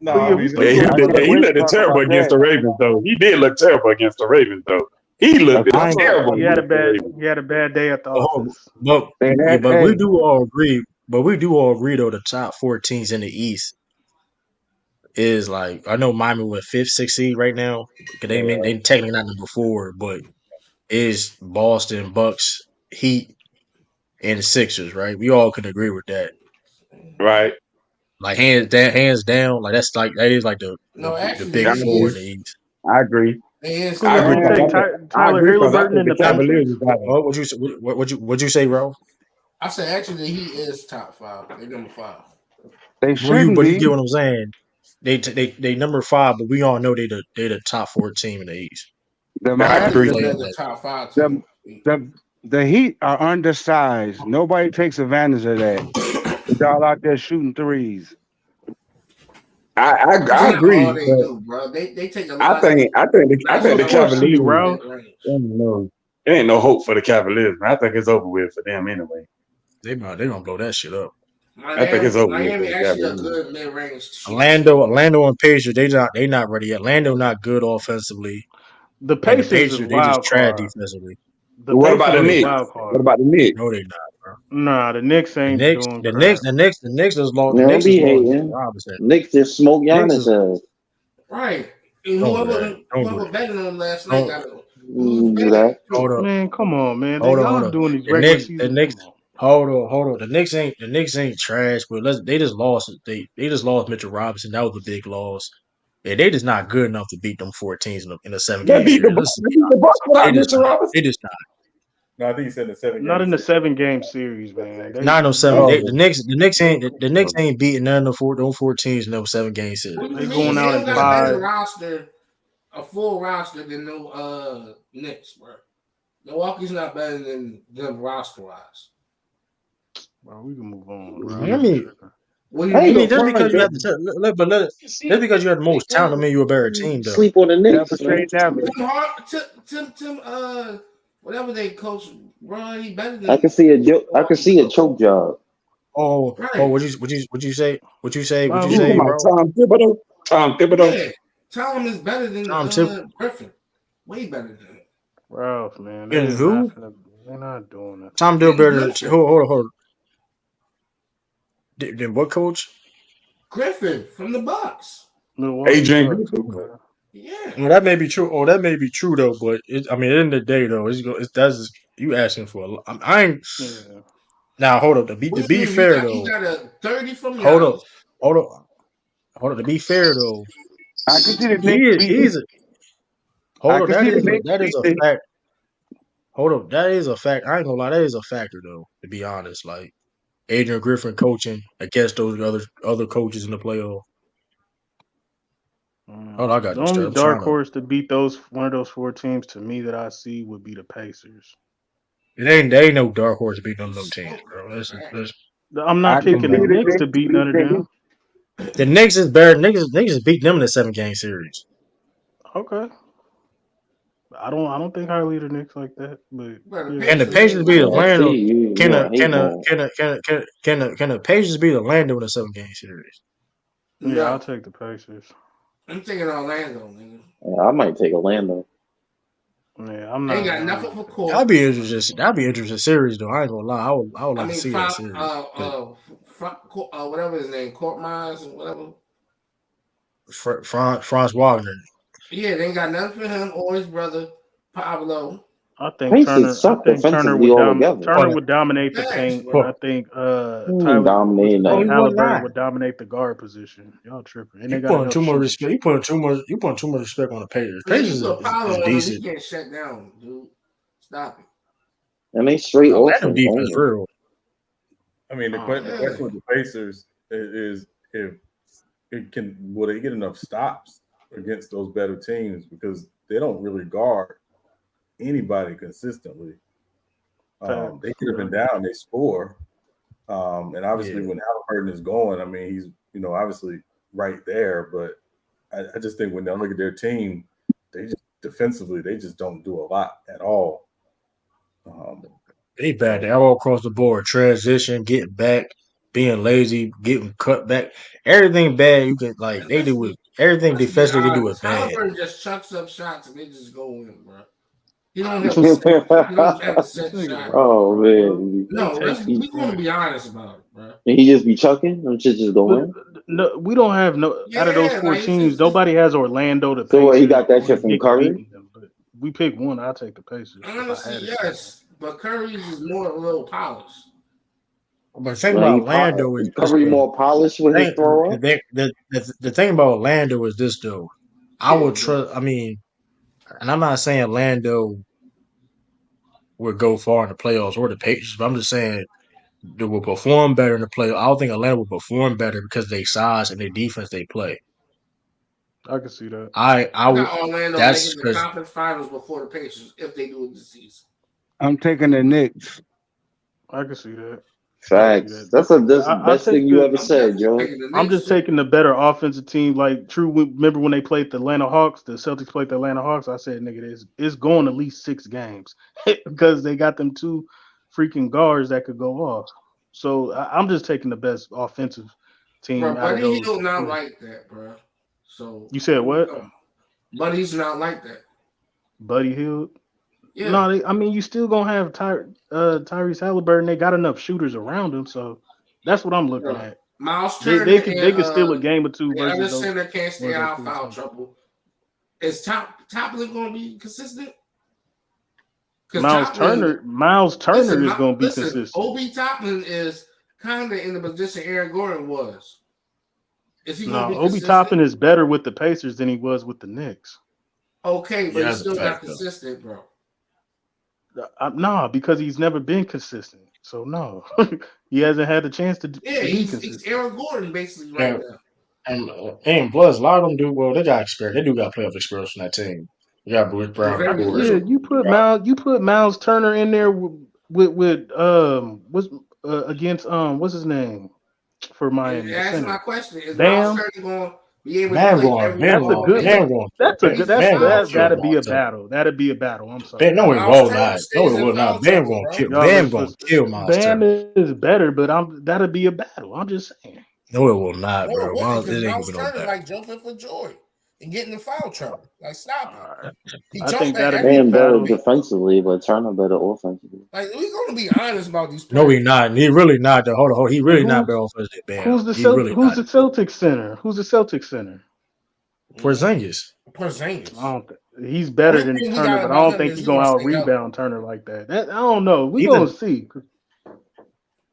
No, But yeah, I we mean, still Yeah, going to the can't he wait Super to looked Bowl. talk terrible about against that. the Ravens, though. He did look terrible against the Ravens, though. He A looked I ain't, couple terrible He had a against the bad Ravens. he had a bad day at the office. but and yeah, that, but we hey, do all agree. But we do all agree though the top four teams in the East is like I know Miami with fifth, sixth seed right now. Cause they technically not number four, but is Boston, Bucks, Heat, and the Sixers, right? We all can agree with that. Right. Like hands down, like that's like that is like no, the actually, big I he four in agree. the is. East. I agree. He is Who I y'all agree top. who because take I Tyler agree because I Halliburton think and the the Cavaliers Pacers? is out of it. What you say, Ralph? I said actually he is top five. They number five. they Well, shouldn't but you be. get what I'm saying. They number five, but we all know they the top four team in the East. The I I Miami, think agree. Play they're it the like top five the team. the Heat are undersized. Nobody takes advantage of that. Y'all out there shooting threes. That's I not all agree, they but do, bro. They take a lot of I nice think Well, the of shots course, from City, Cavaliers. Ralph. mid range. There ain't no hope for the Cavaliers, man. I think it's over with for them anyway. they gonna blow that shit up. I think it's over with for Miami the actually a Cavaliers. good mid range shooting team. Orlando and Pacers, they not ready yet. Orlando not good offensively, The and the Pacers is Pacers they just wild trash card. defensively. The What about Pacers the No, is they a not. Knicks? wild What card. about the Knicks? No, they not, bro. Nah, the Knicks ain't doing crap. The Knicks just lost. The don't Knicks be just lost Mitchell hating. Robinson. Knicks just smoke Knicks Giannis is ass. Right. And don't do that. Don't do whoever that. betting on them last night Don't got to lose Do that. bad hold too. up. Man, come on, man. Hold on, Y'all hold on. doing these The regular Knicks, season. Come on. hold on. The Knicks ain't trash, but they just lost. They just lost Mitchell Robinson. That was a big loss. Yeah, they just not good enough to beat them 14s in a seven They game beat the series. Bucks. Let's They be beat the Bucks honest. without Mitchell They Robinson. just not. No, I think he said in the seven Not game in the series. 7 game series, man. Nine oh seven. They Oh, The Knicks ain't beating none of them 14s in no 7 game series. What do you they mean? going They out don't in got a better 5. roster, a full roster than no Knicks, bro. Milwaukee's not better than them roster wise. Bro, we can move on, I bro. You mean, tripping? What do you I ain't I mean, gonna mean? just front like because you have that. the just because you have the most talent, don't mean you're a better team, though. Sleep on the Never Knicks, say man. never. Tim, whatever they coach, bro, he better I can than see a joke. I can Milwaukee see a coach. choke job. Oh, Right. what By you you talking say, who? about bro? Tom Thibodeau? Tom Thibodeau? Yeah. Tom is better than Tom Tip Griffin. Way better than him. Ralph, man. They and is not who? finna, they're not doing it. Tom Dill Then better. Griffin. Hold on. Then what coach? Griffin from the Bucks. Milwaukee Adrian Bucks, Griffin? okay. Yeah. Well, that may be true. Oh, that may be true though. But I mean, at the end of the day, though, that's you asking for a lot. I ain't Yeah. now. Hold up. What To do you be mean? fair He though, got a 30 from hold up, Giannis. hold up, hold up. To be fair though, I can see the he Knicks is. beating. Hold I up. can see the Knicks That is a beating. fact. Hold up. That is a fact. I ain't gonna lie. That is a factor though. To be honest, like Adrian Griffin coaching against those other coaches in the playoff. Hold on, I got The you, only sir. I'm dark trying to. horse to beat one of those 4 teams to me that I see would be the Pacers. There ain't no dark horse beating them teams, Smoke, bro. man. That's I'm I not can picking see the come on, the Knicks bro. to Knicks beat none of beating. them. The Knicks is better. Niggas beat them in the 7 game series. Okay. I don't think highly of the Knicks like that, but But the yeah. Can the Pacers Pacers ain't beat like that. Atlanta? See, you Can a the can hate the man. can the can the, can the, can the, can the Pacers beat Orlando in a 7 game series? Yeah, I'll No, take the Pacers. I'm thinking Orlando, nigga. Yeah, I might take Orlando. Yeah, They ain't got I'm nothing not for taking court. That'd be interesting. That'd be interesting series though. I ain't gonna lie. I would I like to mean, see that series. But whatever his name, Court Myers or whatever. Franz Wagner. Yeah, they ain't got nothing for him or his brother Pablo. I think Pacers Turner. I suck think Turner defensively would altogether. Turner Put would dominate the Facts, paint, and bro. I think He ain't Tyler, what's dominating his no, name, he nothing. was Halliburton not. would dominate the guard position. Y'all tripping, and they You got putting enough too much shooters. respect. You putting too much respect on the Pacers. Yeah, you Pacers put Pablo is on him, he decent. can't shut down, dude. Stop it. And they straight No, Atlanta offense defense only. real. I mean, the Oh the man, Yeah. question with the Pacers is if will they get enough stops against those better teams because they don't really guard anybody consistently. facts. They get up Yeah, and down, they score, and obviously Yeah. when Halliburton is going, I mean he's obviously right there, but I just think when they look at their team, they just defensively they just don't do a lot at all. They bad. So They all across the board. Transition, getting back, being lazy, getting cut back. Everything bad. You can like And they do it. let's Everything let's be defensively they do it honest. bad. Halliburton just chucks up shots and they just go in, bro. He don't have a set. He don't have a this set nigga shot. Oh wild, bro. man, They No, take too he, we gonna much. be honest about it, bro. he just be chucking. Them shit just go But in. no, we don't have no out of those Yeah, four like teams. it's Nobody has Orlando, the So what, he Pacers, got that or the shit from Knicks Curry? beating them. But we pick one. I'll take the Pacers if I honestly had it. yes, but Curry's is more a little polished. But the thing Well, about Orlando is this Curry though. more polished with his throw up. The thing about Orlando is this though. I Yeah, would trust. I mean, and I'm not saying Orlando would go far in the playoffs or the Pacers, but I'm just saying they will perform better in the playoffs. I don't think Atlanta will perform better because of their size and their defense they play. I can see that. I I would. got Orlando That's making the because conference finals before the Pacers if they do it this season. I'm taking the Knicks. I can see that. I can see Facts. that. That's the I best thing take you the. ever I'm said, definitely Joe. taking the I'm Knicks just too. taking the better offensive team. Like True, remember when they played the Atlanta Hawks? The Celtics played the Atlanta Hawks. I said, nigga, it's going at least 6 games because they got them two freaking guards that could go off. So I'm just taking the best offensive team Bro, out of Buddy those Hield not three. like that, bro. So You said here we what? go. Buddy's not like that. Buddy Hield? Yeah. No, I mean you still gonna have Tyrese Halliburton. They got enough shooters around him, so that's what I'm looking Bro. at. Miles They Turner they and could steal a game or two the other versus those center can't stay where those out of three foul centers. trouble. Is Toppling gonna be consistent? Because Miles Turner is gonna be listen, consistent. Obi Toppin is kind of in the position Aaron Gordon was. Is he No, going to be Obi consistent? Toppin is better with the Pacers than he was with the Knicks. Okay, but yeah, he's that's a still not fact though. consistent, bro. Nah, because he's never been consistent. So no, he hasn't had the chance to Yeah, be he's consistent. Aaron Gordon basically right Yeah, now. and plus a lot of them do well. They got experience. They do got playoff experience on that team. You got Bruce Brown and Very Boris. Yeah, little. you put Miles Turner in there with what's against what's his name for And Miami, the that's my center. question: is Miles Bam. Turner going to be able to Bam play going, every Bam That's a going, all good. game? Bam going, That's a Bam, good. He's in That's Bam going foul to kill that'd trouble. be a Miles Turner. battle. That'd be a battle. I'm Bam, sorry. no, it Miles will Turner not. No, stays it in will foul not. Bam trouble, going to bro. kill. Y'all Bam listen, going to kill Miles Bam Turner. is better, but that'd be a battle. I'm just saying. No, it will not, No, it bro. wouldn't, Miles, because it ain't gonna Miles be no Turner battle. like jumping for joy and getting in foul trouble. Like, stop it. All right. He I jumps think at that'd be every a Bam better battle. play. defensively, but Turner better offensively. Like, we're gonna be honest about these No, he players. not. He really not. Though. Hold on. He And really not better offensive than Bam. He really Who's not. the Celtics center? Who's the Celtics center? Porzingis. I Porzingis. don't he's better Only than thing we Turner, got but I about don't him think is he's he's gonna gonna out stay healthy. rebound Turner like that. I don't know. We gonna Even see.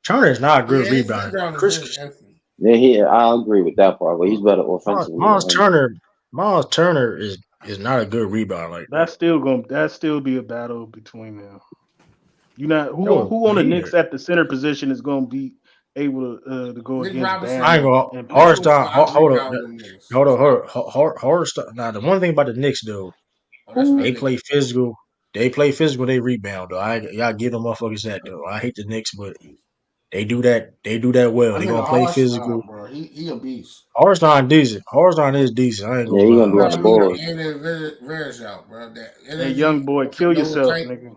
Turner is not a good Yeah, his rebounder. rebound is Chris very healthy. Yeah, I agree with that part, but he's better offensively Miles than him. Turner. Miles Turner is not a good rebounder like that. That's still be a battle between them. You not No, who on the either. Knicks at the center position is gonna be able to go Nick against Robinson I Bam ain't gonna and Nick Bam. will Hardenstein. out Hold up. rebound them niggas. Hold Stop. up. Hardenstein. Now the one thing about the Knicks though, Oh, that's my Who they nigga. play physical. They play physical. They rebound though. Y'all give them motherfuckers that though. I hate the Knicks, but They do that. They do that well. I They think gonna play physical. bro. He a beast. Hardenstein decent. Hardenstein is decent. I ain't Yeah, gonna he lie. gonna do You them gotta meet Hardenstein scores. him and Varys out, bro. That Hey, energy, young boy, kill no yourself, type. nigga.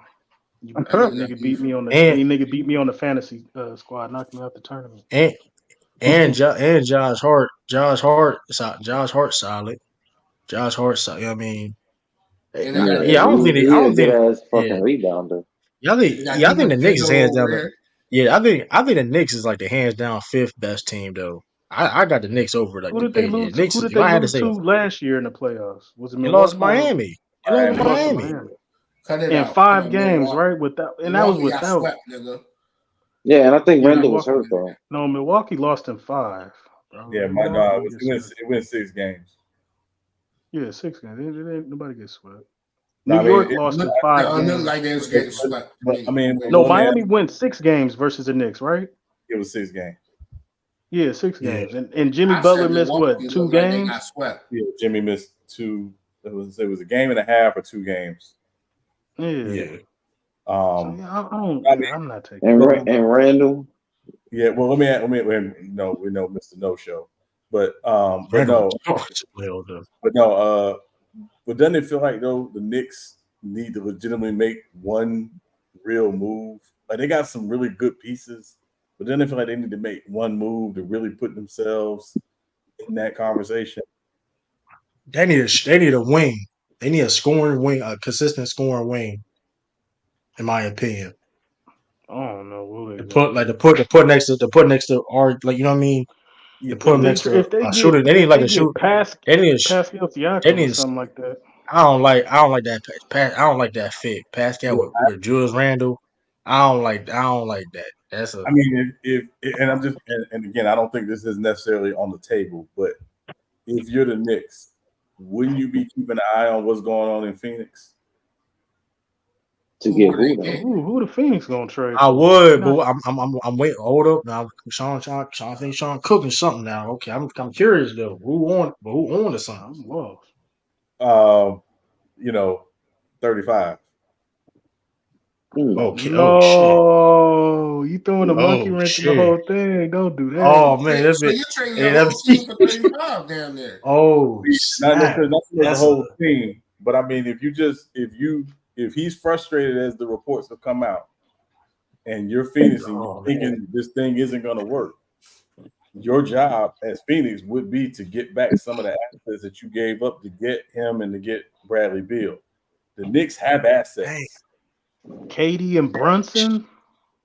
I Any think that nigga beat defense. me on the and any nigga beat me on the fantasy squad, knocked me out the tournament. and and Josh Hart. Josh Hart solid. Josh Hart solid. I mean, And I, Yeah, yeah. I don't think. he I a don't good think. ass fucking Yeah. rebounder. Yeah. you got I think Deeper the Knicks is hands Kendall over down. there. Yeah. I think the Knicks is like the hands down fifth best team though. I got the Knicks over like Who the did they yeah, lose to? Knicks. Who did If they I had to lose say, to last year in the playoffs? Was it they lost to Milwaukee? Miami. They lost Yeah, to they lost to Miami. Miami Cut it in out. Come 5 on, games, Milwaukee. right? And that was Milwaukee got without. swept, nigga. Yeah, and I think Yeah, Randall was Milwaukee. hurt though. No, Milwaukee lost in 5. Bro. Yeah, my Milwaukee no, didn't get it went swept. it went 6 games. Yeah, 6 games. Nobody gets swept. No, New I mean, York lost in Look, 5 it looked games. like they was getting swept to but I me. mean, The way No, well, they let me Miami ask, went 6 games versus the Knicks, right? it was 6 games. Yeah, 6 Yeah. games. And Jimmy I Butler said missed what, Milwaukee 2 looked like they got games? swept. Yeah, Jimmy missed 2. It was a game and a half or 2 games. Yeah. Yeah. So Um, yeah, I don't. I Yeah, mean, I'm not taking And that. but And Randall. yeah, well, we know Mr. No Show, but Randall no, well though. but no, but doesn't it feel like though the Knicks need to legitimately make one real move? Like they got some really good pieces, but then they feel like they need to make one move to really put themselves in that conversation. They need a wing. They need a scoring wing, a consistent scoring wing, in my opinion. I don't know what To they're put gonna like do. to put next to our like you know what I mean. Yeah, To put well, him next to If they a shooter. get They need like a shoot. They need a, sh- Pascal they Siakam or need. something like that. I don't like that. I don't like that fit. Pascal with Julius Randle. I don't like that. That's a I mean, if and I'm just and again, I don't think this is necessarily on the table, but if you're the Knicks, wouldn't you be keeping an eye on what's going on in Phoenix? To Who get are they who though? getting? Who the Phoenix gonna trade I for? would, but Not I'm waiting. Hold up now. I think Sean cooking something now. Okay, I'm curious though. Who on to something? I'm lost. Um, you know, 35. Okay. Oh shit. No, you throwing a monkey Oh wrench in the shit. whole thing. Don't do Oh that. man, that So bit. you're trading Hey, your that whole team for 35 down there. Oh Not snap. necessarily not the That's a whole team, but I mean, if he's frustrated as the reports have come out, and you're Phoenix and you're oh man. thinking this thing isn't going to work, your job as Phoenix would be to get back some of the assets that you gave up to get him and to get Bradley Beal. The Knicks have Hey, assets. Katie and Brunson.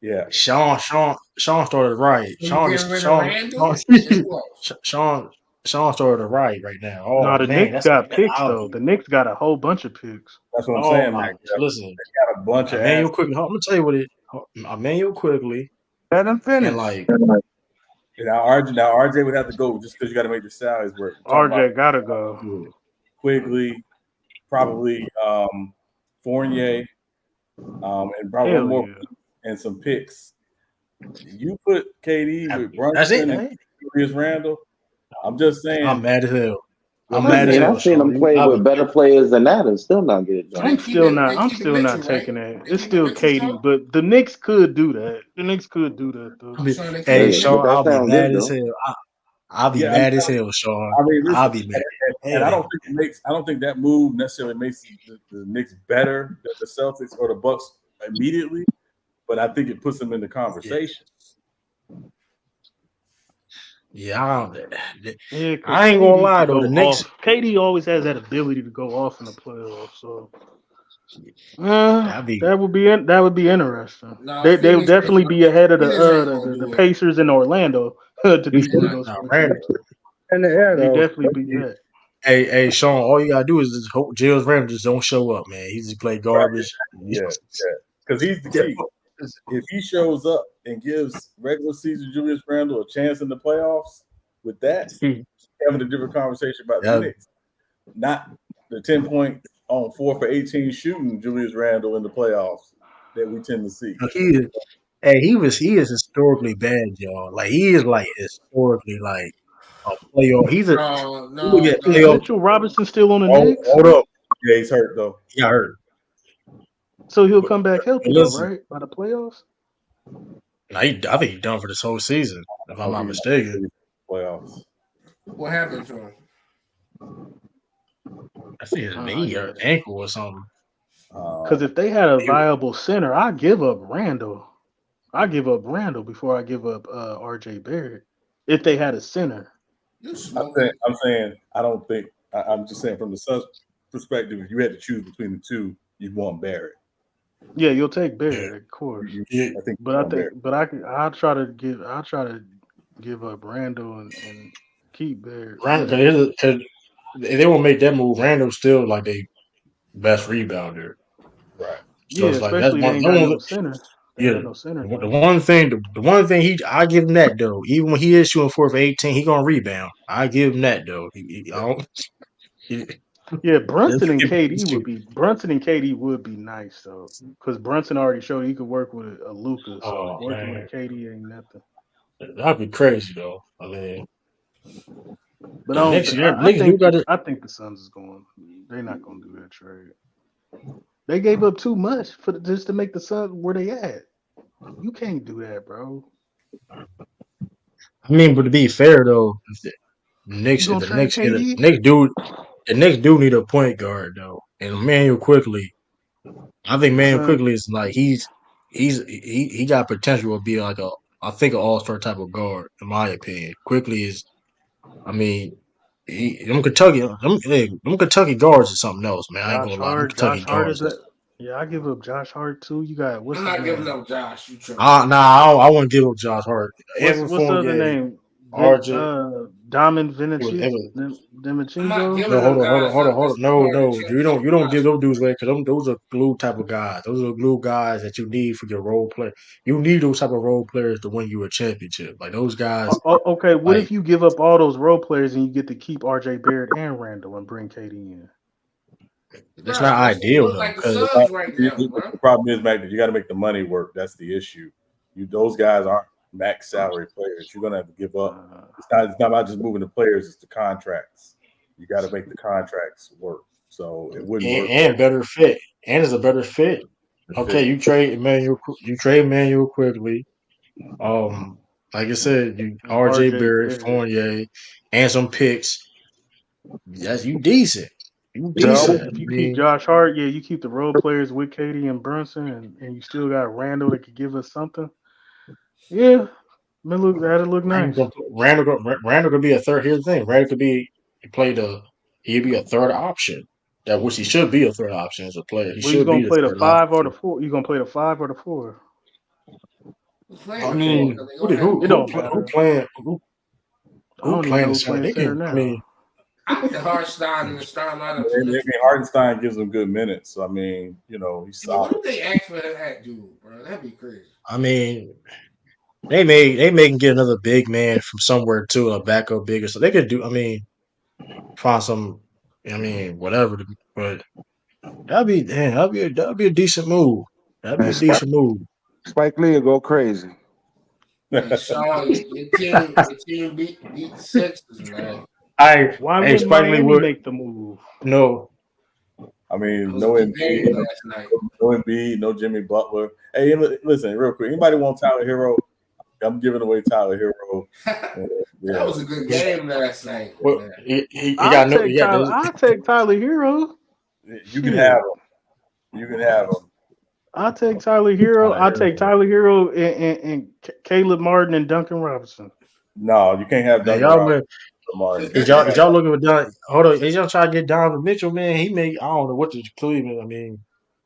Yeah. Sean started right. So you getting rid of Randall and who else? Sean started right now. No, Oh the man, Knicks got picks I'll though. be. The Knicks got a whole bunch of picks. That's what I'm Oh saying. my, Like, listen, they got a bunch of Emmanuel assets. quickly. I'm gonna tell you what it. Emmanuel quickly Let him and finish. like Now RJ would have to go just because you got to make the salaries work. We're talking about RJ gotta go. Quigley, probably Fournier, and probably one Hell more yeah. and some picks. You put KD with that's it. Brunson and Man. Julius Randle. I'm just I'm saying. mad as hell. I'm I mad as mean, hell, I've seen Sean. him play I'll be with better players than that and still not get it So done. they I'm keeping still not Mitchell, right? taking that. They It's keeping still Mitchell, Katie, Sean? but the Knicks could do that. The Knicks could do that though. pissed. Sean, they keeping Hey, But Sean, Mitchell? that I'll be sounds good mad as though. hell. I'll be Yeah, mad as hell, Sean. I mean, I'll listen, be mad. and Hell, I they don't think it makes. I don't think that move necessarily makes the Knicks better than the Celtics or the Bucks immediately, but I think it puts them in the yeah, conversation. yeah. Yeah, cause I ain't gonna KD lie could though. go The Knicks, off. KD always has that ability to go off in the playoffs. So that'd be that would be interesting. Nah, They'll definitely be ahead of Phoenix ain't gonna the do it. Pacers in Orlando to you defeat said those no, four Randall. teams. In the air They though. definitely beat that. Hey, Sean, all you gotta do is just hope Julius Randle just don't show up, man. He just play Right? garbage. Yeah, because he's the key. If he shows up and gives regular season Julius Randle a chance in the playoffs, with that, having a different conversation about the Yeah, Knicks, not the 10 points on 4 for 18 shooting Julius Randle in the playoffs that we tend to see. he is. Hey, he is historically bad, y'all. Like he is like historically like a playoff. He would get Is playoff. Mitchell Robinson still on the Oh, Knicks? hold up, Yeah, he's hurt though. he got hurt. So he'll But, come back but healthy though, listen, right? By the playoffs? I think he's done for this whole season, if I'm Oh, not he's mistaken. playoffs. What happened to him? I think his knee Yeah. or ankle or something. Because if they had a He- viable center, I give up Randall. I give up Randall before I give up RJ Barrett. If they had a center. You smoking? I'm saying I don't think I'm just saying from the Suns' perspective, if you had to choose between the two, you'd want Barrett. Yeah, you'll take yeah, Barrett, of course. yeah. I think But you I want Barrett. think, but I'll try to give up Randall and keep Barrett. Because if they won't make that move, Randall's still like they best rebounder. Right. So Yeah, it's like that's especially they one. ain't That got one no center. They ain't yeah. got no center The now. one thing, the one thing I give him that though. Even when he is shooting 4 for 18, he gonna rebound. I give him that though. I don't. He, Yeah, that's- Brunson and KD would be nice though, because Brunson already showed he could work with a Luca. So oh working with a man, KD ain't nothing. that'd be crazy though. I mean, But the next year, I niggas do got to. I think the Suns is going. They're not going to do that trade. They gave up too much just to make the Suns where they at. You can't do that, bro. I mean, but to be fair though, You gonna The trade Knicks get a KD? the Knicks do need a point guard though, and Manuel quickly. I think The Manuel Suns. quickly is like he got potential to be like a I think an all star type of guard in my opinion. Quickly is I mean them Kentucky guards is something else, man. I ain't Josh gonna lie, them Hart. Kentucky Josh Hart is guards that? is. Yeah, I give up Josh Hart too. You got what's I'm his not giving name? up Josh. You tripping? I wouldn't give up Josh Hart. Evan What's the other Fournier, name? RJ. Diamond It was Evan. I'm not Dimachingo. giving No, them guys hold on, up. hold on. That's No, part of the no, championship you don't give roster. those dudes away because those are glue type of guys. Those are glue guys that you need for your role play. You need those type of role players to win you a championship. Like those guys, Okay, what like if you give up all those role players and you get to keep RJ Barrett and Randall and bring KD in? that's not Bro, that's what it ideal look though. like the Because Suns right now, bro. The problem is, Mac, that you got to make the money work. That's the issue. Those guys aren't max salary players. You're gonna have to give up. Uh, It's not about just moving the players; it's the contracts. You got to make the contracts work. So it wouldn't work. and better fit, and it's a better fit. The Okay, fit. You trade Emmanuel quickly. Um, like I said, you and RJ RJ Barrett, Barrett. Fournier, and some picks. Yes, you decent. You Yep. decent. If I you keep mean, Josh Hart, yeah, you keep the role players with KD and Brunson, and you still got Randall that could give us something. Yeah, that'll look Randall nice. Randall could be a third. Here's the thing: Randall could be he played a he'd be a third option. That which he should be a third option as a player. He Well, you should gonna be the play the third five or the option. four? You gonna play the five or the four? Who's playing I the four? mean, Because they're gonna have It don't matter. I who don't even playing know the who center? playing They can. center I mean, now. I think Hartstein in the starting I lineup for mean, next year. Hartenstein gives them good minutes. So I mean, he's But what solid. if they ask for that dude, bro? That'd be crazy. I mean, they may can get another big man from somewhere too, a backup bigger. So they could do. I mean, find some. I mean, whatever. But that'd be a decent move. That'd be And a decent move. Spike Lee will go crazy. Man, Sean, your team beat the Sixers, man. I Why hey wouldn't Spike Lee Miami would make the move? no. I It mean, was a no good game Embiid, last night. no Embiid, no Jimmy Butler. Hey, listen, real quick. Anybody want Tyler Hero? I'm giving away Tyler Hero. That Yeah, was a good game last night, Well, man. he got no. He got I take Tyler Hero. you can have Shit. him. You can have him. I take Tyler Hero. Tyler I take Hero. Tyler Hero and Caleb Martin and Duncan Robinson. No, you can't have Man, Duncan y'all Robinson. been, Martin. is y'all looking for Don? Hold on, is y'all trying to get Donovan Mitchell? Man, he made I don't know what to Cleveland. I mean,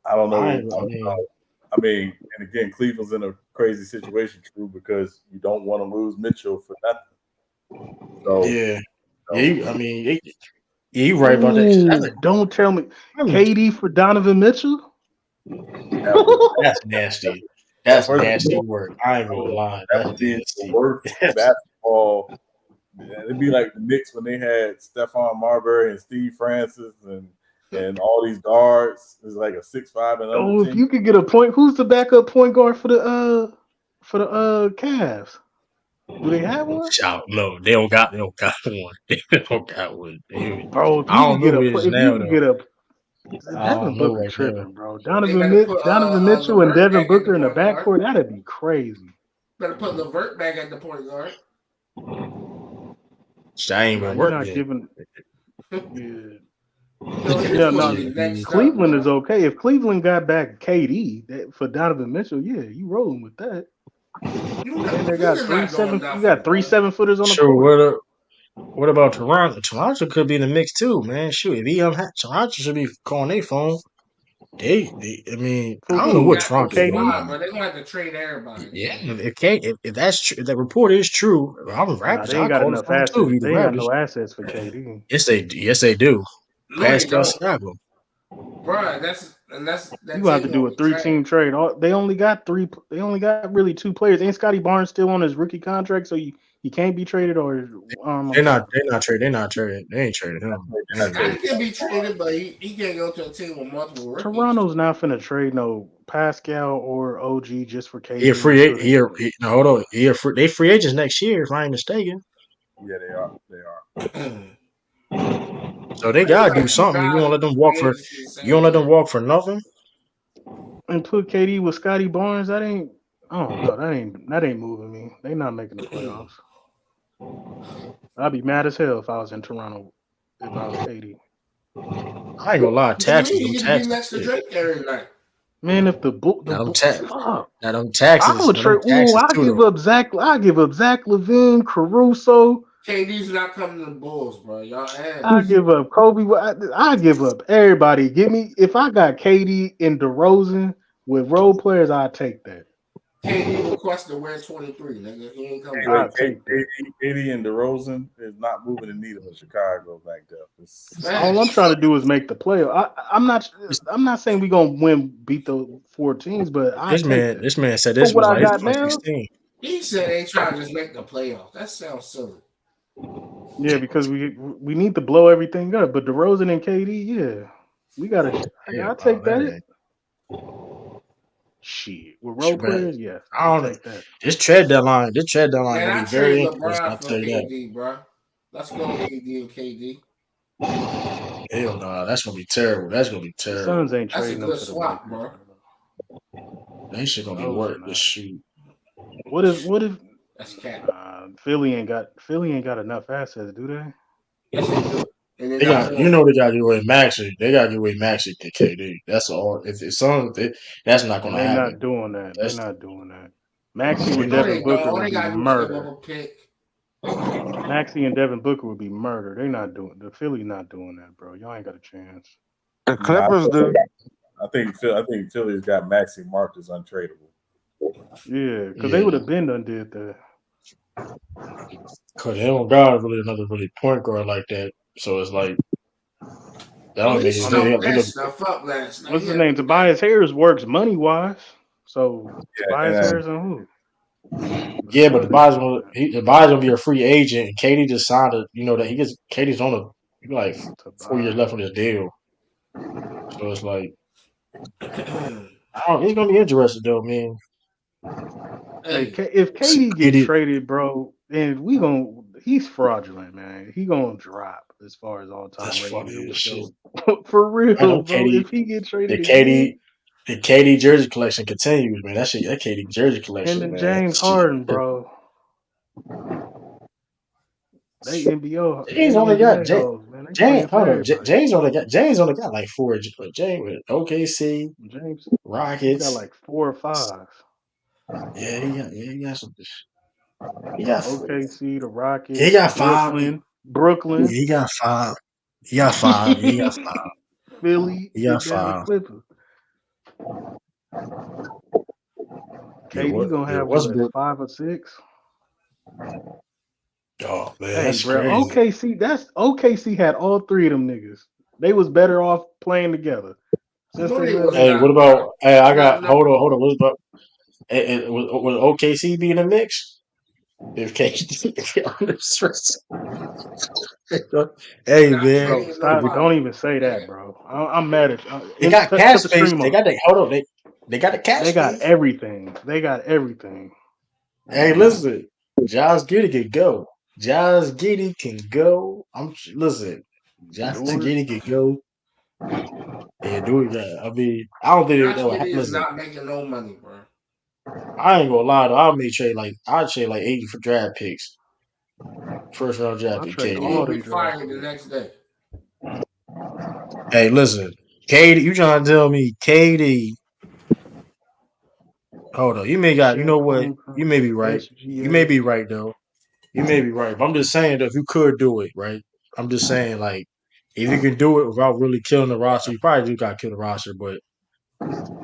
I don't know. I I don't mean, know. I mean, and again, Cleveland's in a crazy situation, true, because you don't want to lose Mitchell for nothing. So, yeah, yeah. you I mean, you right about that. Ooh, don't tell me That's KD for Donovan Mitchell. that would that's nasty. that That's first of nasty all, work. I ain't gonna lie. that That's would be the nasty. worst basketball. It'd be like the Knicks when they had Stephon Marbury and Steve Francis and all these guards. It's like a 6'5" and under Oh, if team. you could get a point, who's the backup point guard for the Cavs? Do they have one? Shout no, they don't got one. They don't got one. Bro, if I you don't could get know a who it play, is if you now could though. get a I Devin don't know Booker right now. tripping, bro. They better put Donovan Mitchell in Levert Devin back in Booker the in the point guard. backcourt, that'd be crazy. Better put Levert back at the point guard. That ain't Nah, gonna you're work not then. giving. Yeah, Yo, he's yeah, supposed to no. be next up, Cleveland bro. is okay. If Cleveland got back KD for Donovan Mitchell, yeah, you rolling with that. And they got Cleveland not doing You nothing, got three bro. 7-footers on the court. Sure. What about Toronto? Toronto could be in the mix too, man. Shoot, if Toronto should be calling their phone. I mean, For I don't know They what who? got no For Toronto doing KD? right squad, now. bro. They're gonna have to trade everybody, Yeah, bro. if that's true, if that report is true, I'm a Nah, Raptors. they ain't I'll got call the enough phone too. assets. You the They ain't got Raptors? no assets for KD. Yes they do. No, they Pascal don't, Siakam. bro. You That gonna have team to do gonna a be trash. 3-team trade. They only got three. They only got really two players. Ain't Scotty Barnes still on his rookie contract? So he can't be traded, or I'm tripping. They're not trading. They're not trading. They ain't trading him anyway. Scotty can be traded, but he can't go to a team with multiple rookies. Toronto's not finna trade no Pascal or OG just for He a KD free until agent. they can. No, hold on. They free agents next year, if I ain't mistaken. Yeah, they are. They are. So they There's gotta do like two something. You guys gonna let in them walk free for? agency the You same gonna let them year. walk for nothing? And put KD with Scotty Barnes. That ain't. I don't know. That ain't moving me. They not making the playoffs. I'd be mad as hell if I was in Toronto. If I was KD. I ain't gonna lie. What you Taxes. mean? Them He get to be taxes. next to Yeah. Drake every night. Man, if the Now them Bulls tax. fuck. Now them taxes. I'ma Now them trade. Ooh, taxes I too give though. up Zach. I give up Zach Levine, Caruso. KD's not coming to the Bulls, bro. Y'all I ass. give up Kobe. I give up everybody. Give me if I got KD and DeRozan with role players, I take that. KD requested to wear 23, nigga. He ain't coming. Wait, I take that. KD and DeRozan is not moving the needle in Chicago back there. All I'm Facts. trying to do is make the playoff. I'm not. This, I'm not saying we gonna beat the four teams, but I take that this man said for this what was I like his got now. 2016. He said they trying to just make the playoffs. That sounds silly. Yeah, because we need to blow everything up. But DeRozan and KD, yeah, we gotta. I Yeah, gotta wow, take that that. ain't. Shit, with role Man, players, yes, I I'll don't know. take that. This trade deadline Man, gonna I be trade very interesting. LeBron I'll for tell you that. KD, bro. Let's go AD and KD. Hell no, that's gonna be terrible. That's gonna be The terrible. Suns ain't That's a trading them good to the swap, Lakers, bro. bro. That shit gonna be Those are worth the not. shoot. What if That's cap. Philly ain't got enough assets, do they? Yes, they do. And they're They not got, doing it. they got to get away Maxi. They got to get away Maxi and KD. That's all. If it's something, that's not And gonna they happen. not doing that. They're That's not doing that. Maxie they with No, not Devin they doing don't. Booker All would they be gotta do is give up murder. a pick. Maxie and Devin Booker would be murder. They not doing the Philly not doing that, bro. Y'all ain't got a chance. The Nah, Clippers do. I think Philly's got Maxi marked as untradeable. Yeah, because they Yeah, would have been done did that. because they don't got really another really point guard like that. So it's like that Oh, don't he make it. I stuffed They that look. stuff up last night. what's He his had name? me mad. Tobias Harris works money wise. So Yeah, Tobias and Harris and who? The Yeah, but Suns ain't doing that. The Buy's gonna be a free agent, and Katie just signed a. You know that he gets Katie's on a like 4 years Tobias. left on his deal. So it's like I don't. It's gonna be interesting though, man. Hey, Hey, If KD get Katie, traded, bro, then he's fraudulent, man. He gonna drop as far as all that's time ratings funny as would shit. go. For I real, know bro. Katie. If he get traded The again, Katie, the Katie jersey collection continues, man. That Katie jersey him collection, and man. James Shit. Harden, bro. They James only got NBA hoes, man. They James. playing for Hold on, everybody. James only got like four. James with OKC, James, he got Rockets. like 4 or 5. He got some. He got OKC, the he Rockets, got five. Brooklyn, He got five. He got five. He got five. Philly, He got and the five. Clippers. Yeah, KD gonna have what, Westbrook? 5 or 6? Oh man, Hey, that's bro, crazy. OKC had all three of them niggas. They was better off playing together. Since no, they they left, was Hey, not, what bro. about? Hey, I Not got. enough. Hold on. What about? Was OKC be in the mix? If KD, hey Not man, bro. trading Stop! nobody. Don't even say that, Okay. bro. I'm mad at you. they got Cut cash the space. stream They off. got the hold on. They got the cash They got space. everything. They got everything. Hey, listen, Josh Giddey can go. Josh Giddey can go. Listen. Josh Dort. Giddey can go. Yeah, do it. Yeah. I mean, I don't think Josh that would Giddey is listen. not making no money, bro. I ain't gonna lie though. I'd trade like 80 for draft picks. First round draft I'll pick, trade He KD. all gonna be them draft fired the picks. next day. Hey, listen, KD. You trying to tell me KD? Hold on. You may got. You Chet know what? You Holmgren, may be right. You may SGA. be right though. You may be right. But I'm just saying that if you could do it, right? I'm just saying like if you can do it without really killing the roster, you probably do got to kill the roster. But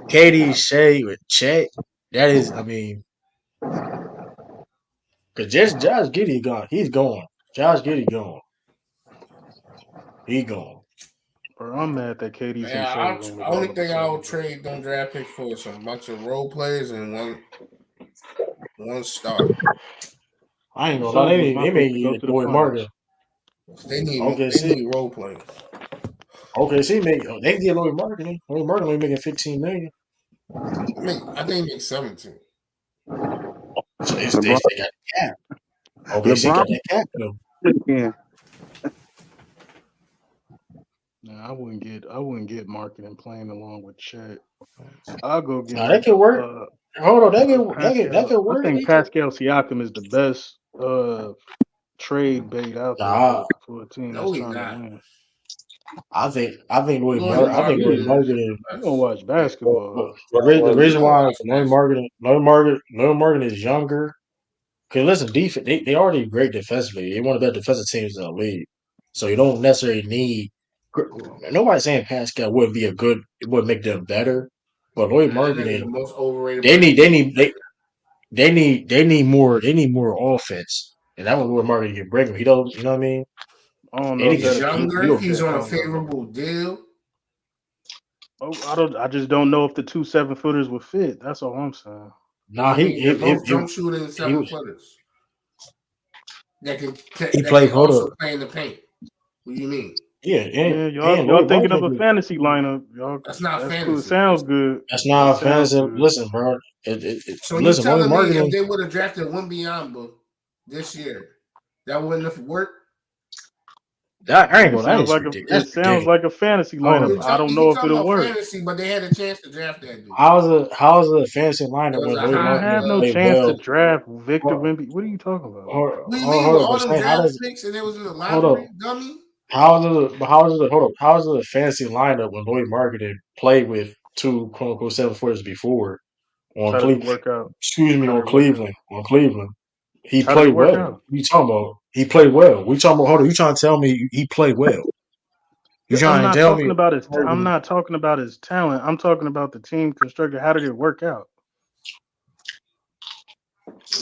KD, Shea, with Chet, that is. I mean, because just Josh Giddey gone. He's gone. Josh Giddey gone. He gone. Bro, I'm mad that KD's in Yeah, trade room with only all of a thing I'll sudden, bro. trade them draft picks for is some bunch of role players and one star. I ain't The gonna lie. Suns was my They may pick to go get to the Lloyd Martin. finals. Okay, They see. need role players. Okay, see. They can get Lloyd Martin. Lloyd Martin only making 15 million. I think they make 17. So LeBron, they got the cap. Okay, see, LeBron got that cap though. again. Nah, I wouldn't get marketing playing along with Chet. I'll go get Now that could work. Hold on, that Pascal. could I work. think Pascal Siakam is the best trade bait out there Nah, for a team that's No, he's trying to not. win. Lloyd Yes, he Marketing Lloyd is. is the Martin. You don't best. watch basketball. The You reason don't why watch basketball. Lloyd Martin is younger. Cause listen, defense they already great defensively. They one of the best defensive teams in the league. So you don't necessarily need. Nobody's saying Pascal wouldn't be a good. It would make them better. But Lloyd Nah, that nigga's the Marketing, most overrated they person. need they need they need more offense. And that was Lloyd Marketing can bring him. He don't. You know what I mean? I don't And know he if can. He's that'll He, keep he younger. don't. He's defense. on I a don't know. favorable deal. Oh, I just don't know if the two 7-footers would fit. That's all I'm saying. Nah, They're both jump shooting he 7-footers he that played can for also the play in the paint. What do you mean? yeah, Yeah, and y'all Lloyd thinking of Marketing a can. fantasy lineup. Y'all, That's not that's cool. It fantasy. sounds good. That's It not sounds offensive. good. Listen, bro. So you Listen, Lloyd telling me if Marketing. they would have drafted Wembyamba this year, that wouldn't have worked? I ain't It gonna. That sounds is like ridiculous. it That's sounds ridiculous. like a fantasy Hold lineup. on. I don't If you know if talking it'll about work. fantasy, but they had a chance to draft that dude. How's a fantasy It lineup was when a Lloyd They didn't high. have Marketing no played chance to well? draft Victor Hold, Wemby. What are you talking about? What do you mean? With But all them saying how draft does picks and it was in the hold up? lottery, dummy? How is it? Hold up. How is it a fantasy lineup when Lloyd Marketing played with two quote unquote 7 footers before on How did it Cleveland? work out? Excuse me, How did on it work out? Cleveland. On Cleveland, he How did it played work well. out? You talking about? He played well. We talking about? Hold on. You trying to tell me he played well? You I'm trying to not tell talking me? about I'm not talking about his talent. I'm talking about the team constructed. How did it work out?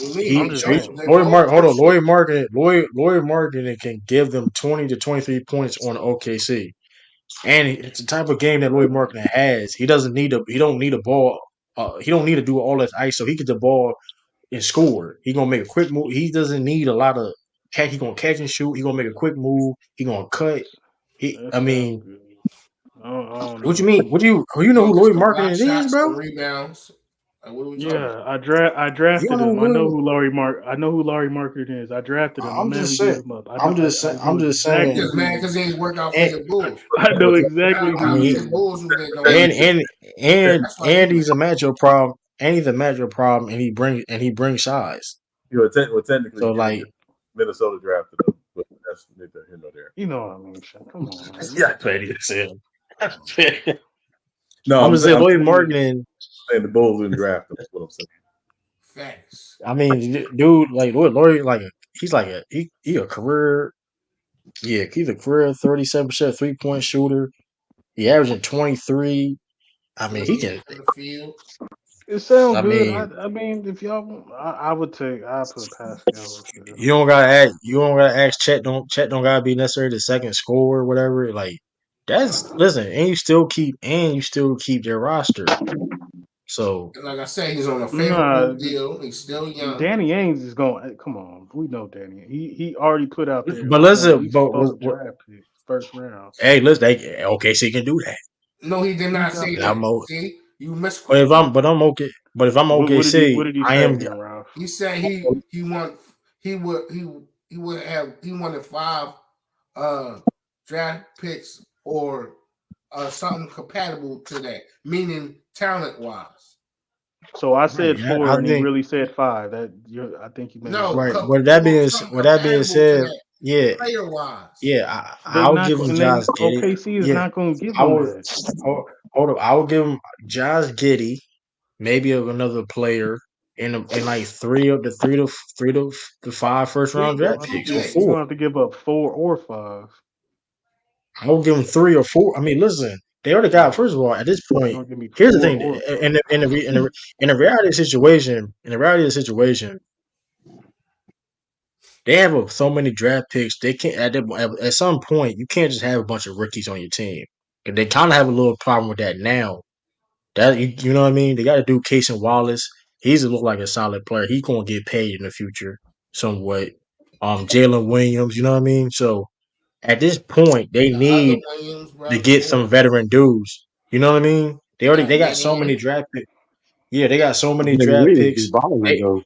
What do you mean? I'm just saying. They both Hold jump on, shooting. Lloyd Marketing can give them 20 to 23 points on OKC. And it's the type of game that Lloyd Marketing has. He don't need a ball. He don't need to do all this ice. So he get the ball and score. He gonna make a quick move. He doesn't need a lot of catch. He gonna catch and shoot. He gonna make a quick move. He gonna cut. That I sounds mean, good. I don't what you know. mean? You You know who gonna get Lloyd some block Marketing is, shots, bro? some rebounds. Like, what are we talking about? Yeah, I You don't drafted know him. who. I know who Laurie Market is. I drafted him. I'm I'm mad just we saying. gave him up. I know I'm just You exactly saying. just mad who because he ain't work out for And your Bulls. I know Half exactly the I who time he it's the mean, is. Bulls who they don't make. That's why he and mad. he's a matchup problem. And he's a matchup problem. And he brings size. Technically, So yeah, like, Minnesota drafted him, but that's neither here nor there. You know what I mean, Sean. Come on, man. yeah, petty as hell. No, I'm just saying I'm Lloyd Marketing. saying the Bulls didn't draft him. That's what I'm saying. Facts. I mean, dude, like Lloyd, like he's like he a career, yeah, he's a career 37% 3 point shooter. He averaging 23. I mean, he 48 can. from the field. It sounds I good. mean, I mean, if y'all, I put Pascal up there. you don't gotta ask Chet don't gotta be necessarily the second scorer or whatever. Like that's listen, and you still keep their roster. So And like I said, he's on a favorable Nah, deal. He's still young. Danny Ainge is going. Come on, we know Danny. He already put out there. but I want at listen, least four draft picks, first round. hey, listen, okay, so he can do that. No, he did Who you not got say But there? that. See, you but misquoted him. if I'm What OKC, did he I say am. again, Ralph? He said he want he would have he wanted 5 uh draft picks or something compatible to that, meaning talent wise. So I Right. said Yeah, 4, I and he think. really said 5. I think you made a No, Right. mistake. With come that being addable to said, that yeah, player wise. yeah, They I'll not give him and they Josh Giddey. OKC is Yeah, not going to give I him would. that. Hold up, I will give him Josh Giddey, maybe another player, in like three to the 5 first round You're draft gonna have to picks or give. Yeah, You're four. gonna have to give up 4 or 5. I will give him 3 or 4. I mean, listen, they already got. No, First of all, at this you're point, gonna give me here's the 4 thing: or 5. in the reality of the situation, they have so many draft picks. They can't at some point you can't just have a bunch of rookies on your team. And they kind of have a little problem with that now. That you know what I mean? They got to do Casey Wallace. He's look like a solid player. He's gonna get paid in the future somewhat. Jalen Williams, you know what I mean? So at this point, they the other need Williams to brother. get some Yeah, veteran dudes. You know what I mean? they got They got so many Mann. draft picks. Yeah, they got so many Jalen draft Williams be picks. balling They though.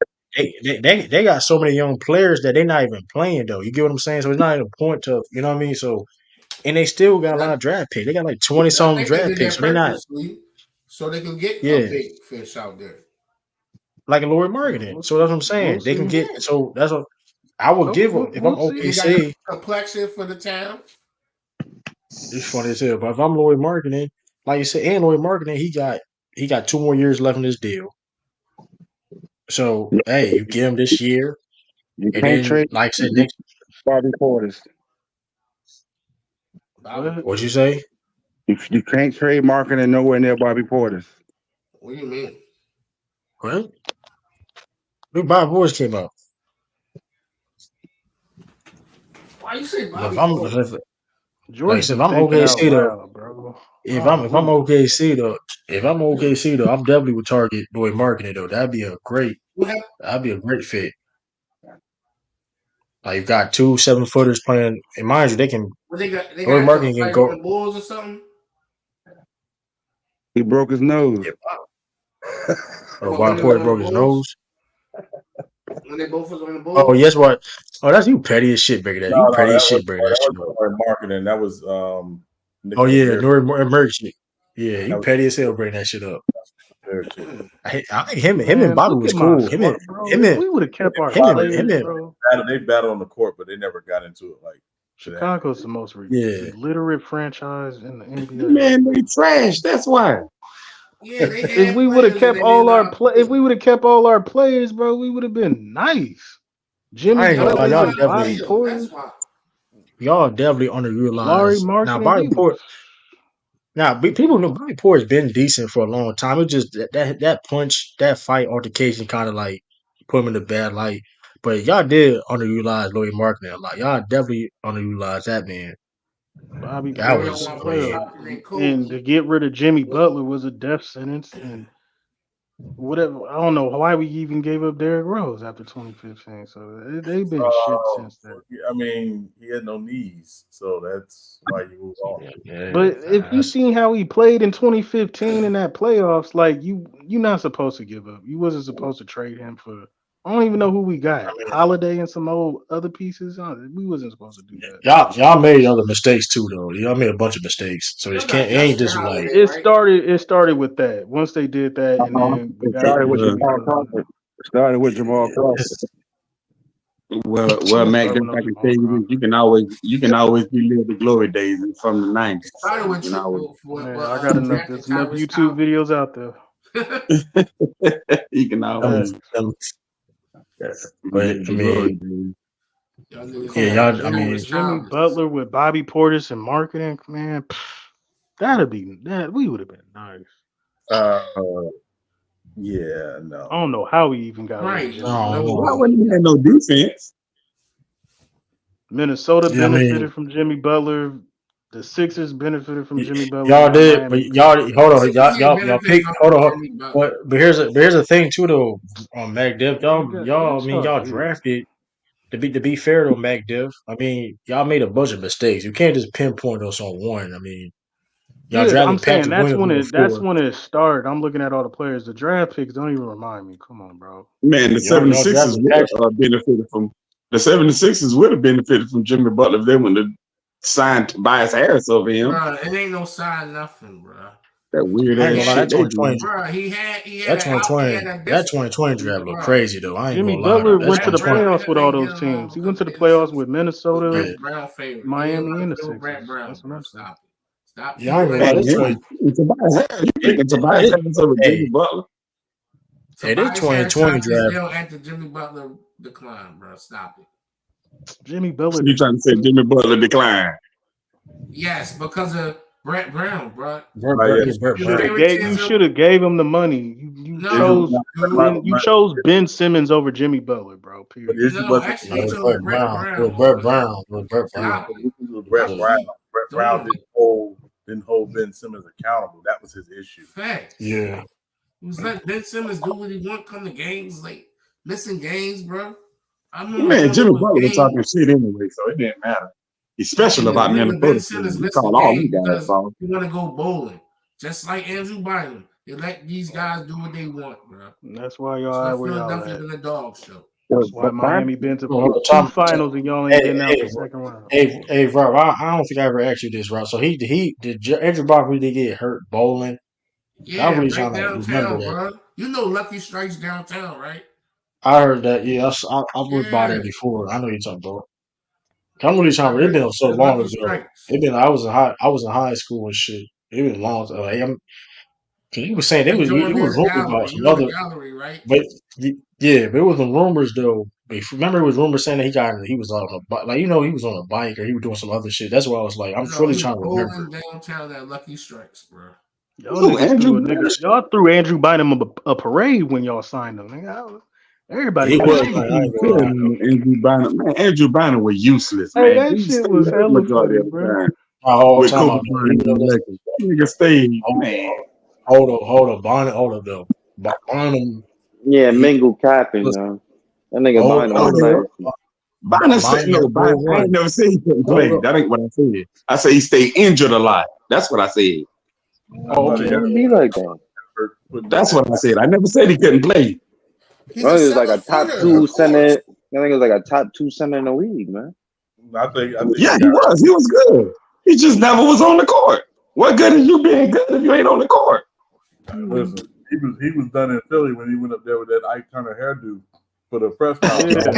they got so many young players that they're not even playing though. You get what I'm saying? So it's not even a point to you know what I mean. So and they still got a lot of draft picks. They got like 20 I some think they draft did picks. that So they're not. purposely so they can get a Yeah, big fish out there. like a Lori Yeah, Marketing. So that's what I'm we'll saying. They can see. get. Yeah, So that's what I would Oh, give them if I'm we'll and see. he got the OKC. complexion for the town. It's funny as hell. But if I'm Lori Marketing, like you said, and Lori Marketing, he got 2 more years left in this deal. So Yeah, hey, you give him this year, you and can't then trade like I said, next Bobby Portis. Bobby What? what you Porter. say? You can't trade marketing nowhere near Bobby Portis. What do you mean? What? Big Bob Boys came out. Why you say But Bobby Porter? like I George said, be if I'm thinking out OKC though, loud, bro. I don't if know I'm what he be OKC thinking. though, I'm definitely would target Lori Marketing though. What happened? That'd be a great fit. Like you've got 2 7 footers playing, and mind you, they can What they Lori got into a Marketing can fight on go. the Bulls or something? He broke his nose. Yeah, What Bob when they was Porter on the broke his Bulls? nose. When they both was on the Oh Bulls? yes, what? Oh, that's you petty as shit, breaking that. No, You no, petty as that was shit, breaking that shit up. marketing. That was Oh Nicholas yeah, Bear. Merchant. Yeah, you That was petty as hell, breaking that shit up. Bear shit. I think him and Man, Bobby look was at my cool. squad, bro. Him If and we would have kept our him players, and bro, They battled on the court, but they never got into it like to that Chicago's degree. the most yeah. illiterate franchise in the NBA right Man, now. they trash. That's why. Yeah, they If had we would have players and kept they didn't all know our how to play. if we would have kept all our players, bro, we would have been nice. Jimmy I ain't Y'all gonna lie, didn't Butler know y'all with how to Bobby definitely build. That's Portis, why. Laurie underutilized. Now Marketing, Bobby we would. Port now people know Bobby Porter's been decent for a long time. It just that punch, that fight altercation kinda like put him in a bad light. But y'all did underutilize Lloyd Marketing a lot. Y'all definitely underutilized that man. Bobby That They don't Portis, was want I to put mean Stockton in and cool. to get rid of Jimmy Butler was a death sentence, and whatever. I don't know why we even gave up Derrick Rose after 2015. So they've been shit since then. I mean, he had no knees, so that's why you move on. yeah, But if you that's seen how he played in 2015 in that playoffs, like you're not supposed to give up. You wasn't supposed to trade him for. I don't even know who we got. Holiday and some old other pieces. We wasn't supposed to do that. y'all made other mistakes too though. Y'all made a bunch of mistakes. So Y'all it got can't it ain't Justin just like Holiday, It right? started. It started with that. Once they did that, and then we It got started rid of with Jimmy Jamal Butler. Crawford. It started with Jamal Crawford. it's, Well, Don't Mac, start just with no I can tell Jamal you this: Crawford. you can always relive the glory days from the It '90s. started You with can always, Man, I got enough. drafting There's enough Tyrese YouTube Thomas. videos out there. you can um, always Facts. um, yeah. But relive I the glory mean days. Y'all niggas yeah, Come had on, y'all I Jimmy mean Tyrese Jimmy Thomas. Butler with Bobby Portis and marketing, man. That'd be that. We would have been nice. Uh, yeah, I no. don't know how we even got rid of Right. Jimmy no No Butler. Why way. wouldn't he have no defense? Minnesota yeah, I mean benefited from Jimmy Butler. The Sixers benefited from Y- Jimmy Butler. y'all Now did, but Miami y'all benefited hold from on, him. Sixers ain't y'all benefit pick from hold on. Jimmy Butler. But here's the thing too though. On Mac Diff, y'all I Yes, mean y'all y'all did. drafted to be fair to Mac Diff. I mean y'all made a bunch of mistakes. You can't just pinpoint us on one. I mean y'all Yeah, I'm drafted saying Patrick Williams number that's 4. when it started. I'm looking at all the players. The draft picks don't even remind me. Come on, bro. Man, the Y'all 76ers drafted would Patrick. have benefited from the 76ers would have benefited from Jimmy Butler if they wouldn't have signed Tobias Harris over him. Bruh, it ain't no sign nothing, bruh. That weird I ain't He gonna ass lie, had, shit they do. bro. He had that an out. He had 2020 a that discipline, 2020 draft looked bro. crazy though. I ain't Jimmy gonna lie. Butler That went to Brett the 2020. Brown playoffs didn't with all make it those along teams. He because went to the Ben playoffs Simmons with was Minnesota, Yeah, Brett Brown favorite. He ain't Miami, want and to the deal with Brett Sixers. Brown, That's what bro. I said. Stop it. Stop. yeah, I People ain't gonna like lie. Man, This yeah. 20, Tobias Harris. You it, picking it, Tobias it, Harris over Jimmy hey, Butler? hey, this Tobias Harris 2020 shot this draft. deal at the Jimmy Butler decline, bro. Stop it. Jimmy Butler. So you trying to say Jimmy Butler declined? Yes, because of Brett Brown, bro. Oh yeah. Yeah, Brett Your Brown. favorite You chance of should have gave him the money. You It just, no, chose dude. You chose Ben Simmons over Jimmy Butler, bro. But Period. the issue No, wasn't actually, No, he it with was chose Brett Brett Brown. It was Brown, Brett bro. Brown. It was Brett the Brown. Stop it. issue with Brett Y'all Yeah, Brown. keep Brett Brown doing didn't hold Ben Simmons accountable. That was his issue. facts. yeah. He was let Ben Simmons do what he want, come to games, like missing games, bro. I remember Man, going Jimmy to a Butler was game. talking shit anyway, so it didn't matter. He's I special about remember Ben Minnesota Simmons fans. He missed the called all them game guys because off. he want to go bowling, just like Andrew Bynum. They let these guys do what they want, bro. And that's why y'all That's why at where y'all Philadelphia at. been a dog show. That's why But Bynum, Miami been to Well, two Tom, finals and y'all ain't hey, been out hey, the second round. hey, Rob. I don't think I ever asked you this, Rob. So Andrew Bach really get hurt bowling. I'm Yeah, really right trying to remember downtown, that. bro. You know Lucky Strikes downtown, right? I heard that. Yeah, I went by there Yeah, before. I know you're talking about. I'm really trying. It's right. been so The long Lucky ago. Strikes. It been. I was in high school and shit. It been long. He was saying He it joined was their rumors about gallery. You some know the other, gallery, right? but yeah, but it was the rumors though. Remember, it was rumors saying that he was on a like he was on a bike or he was doing some other shit. That's why I was like, I'm No, really he was trying to remember. bowling downtown at Lucky Strikes, bro. Y'all who, niggas Andrew threw a Bynum? nigga. Y'all threw Andrew Bynum a parade when y'all signed him. Nigga, everybody He was was hating. like, I ain't gonna lie though. Man, Andrew Bynum. Man, Andrew Bynum was useless, Hey, man. that He shit stayed was hurt hella majority funny, of the bro. time My whole with time Kobe out there, Bryant even though and the that's Lakers. That nigga stayed, hold man. hold up, Bonnet, hold up though. Bonham, Yeah, he Mingle capping, listen, yo. That nigga hold Bynum hold was up, Bynum, nasty. Bynum said, Bonham no, had Bynum, more I ain't run. never said he couldn't Hold play. up. That ain't what I said. I said he stayed injured a lot. That's what I said. Oh, It okay, Nobody okay. ever shouldn't be like that. put That's nobody. what I said. I never said he couldn't play. I He's a think he was like a top 7-footer, two of center. course. I think he was like a top two center in the league, man. I think Yeah, he he got hurt. was. He was good. He just never was on the court. What good is you being good if you ain't on the court? Listen, he was done in Philly when he went up there with that Ike Turner hairdo for the press conference. Yeah, That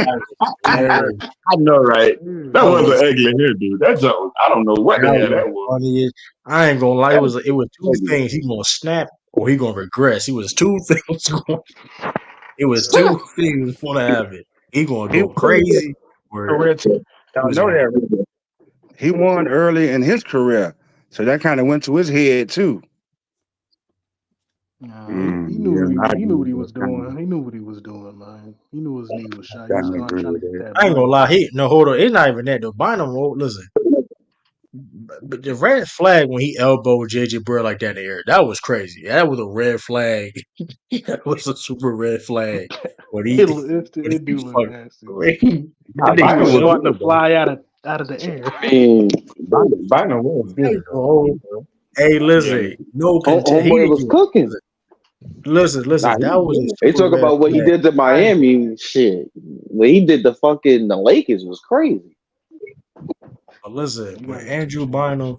He was was ready. I know, right? yeah. That that was was an ugly hair, dude. That joke. I don't know what the that hell was that was. funny. I ain't gonna lie. That was It was two ugly. things. He gonna snap or he gonna regress. It was two things. It was two things gonna happen. He gonna He go crazy or career too. he Y'all was know gonna. that. He won early in his career, so that kind of went to his head too. Nah, he knew Yeah, what I he knew agree what he with was that. Kind doing. He knew what he was doing, man. He knew his knee was of, shot. He was kind of going agree trying to with get that. that I ain't gonna bread. lie. No, hold on. It's not even that though. Bynum, listen. But the red flag when he elbowed JJ Burr like that in the air, that was crazy. That was a red flag. That was a super red flag. When he when It he do look fucked nasty. that Nah, He nigga Bynum was was was starting to good, though. fly out of the air. I mean, Bynum was I good, ain't gonna though. hold. Hey, Yeah. listen, no content. He homeboy didn't was give a cooking. Nah, listen. he That was was a good. They super talk red about what he flag. did to I ain't gonna Miami. Shit, what he did to fucking the Lakers was crazy. but listen, You gotta get your shit together.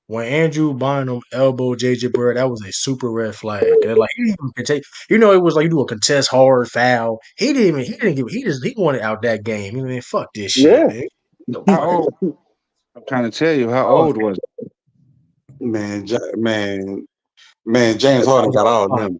when Andrew Bynum elbowed JJ Bird, that was a super red flag. And like he didn't even take, it was like you do a contest hard foul. He wanted out that game. Man, fuck this shit, Yeah, man. The How fuck. old? I'm trying to tell you, how Oh, old was Man, James Harden got all of them.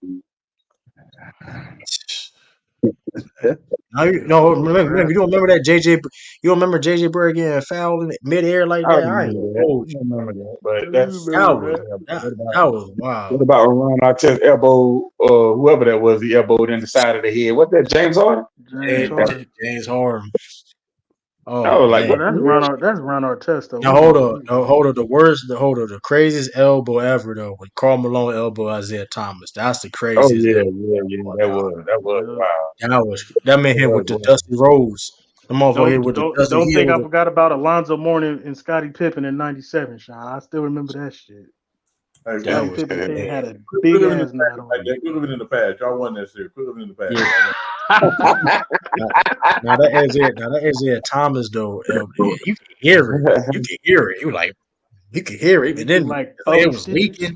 now remember, you don't remember that JJ. You don't remember JJ Bird getting fouled in midair like I that. I ain't remember gonna that. hold I you, bro. remember that. But I that's That remember was yeah. But that, that was wild. what about Ron Artest elbow? Whoever that was, he elbowed in the side of the head. What that? James Harden? that. James James, That, Harden. James Harden. I Oh was like, man. what Well, the hell? That's Ron Artest though. Now hold up, hold up. The craziest elbow ever though. When Karl Malone elbow Isaiah Thomas. That's the Oh craziest yeah, elbow. yeah, yeah. That was Yeah. wow. That man That hit was with the wow. Dusty Rose. The motherfucker hit with the Dusty. Don't He hit think with I the. forgot about Alonzo Mourning and Scottie Pippen in '97, Sean. I still remember that shit. Hey, That Scottie was Pippen man. had a quit big living in the ass past knot like on that. Quit living in the past. Y'all won that series. Quit living in the past. Yeah. Y'all won. Now, now that Isaiah Thomas though, you can hear it. You can hear it. You can hear it. And Leaking then like it was stitches. leaking.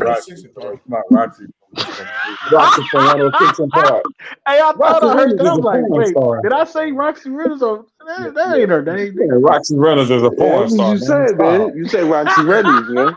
Roxy. 106 apart. Not Roxy. Roxy from 106 and Park. Hey, I thought Roxy I heard Reynolds that. is I'm a like, porn wait, star. did I say Roxy Reynolds? That ain't her name. Yeah, Roxy Reynolds is a Yeah, porn that's what star, you man. said, Stop. man. You say Roxy Reynolds, man.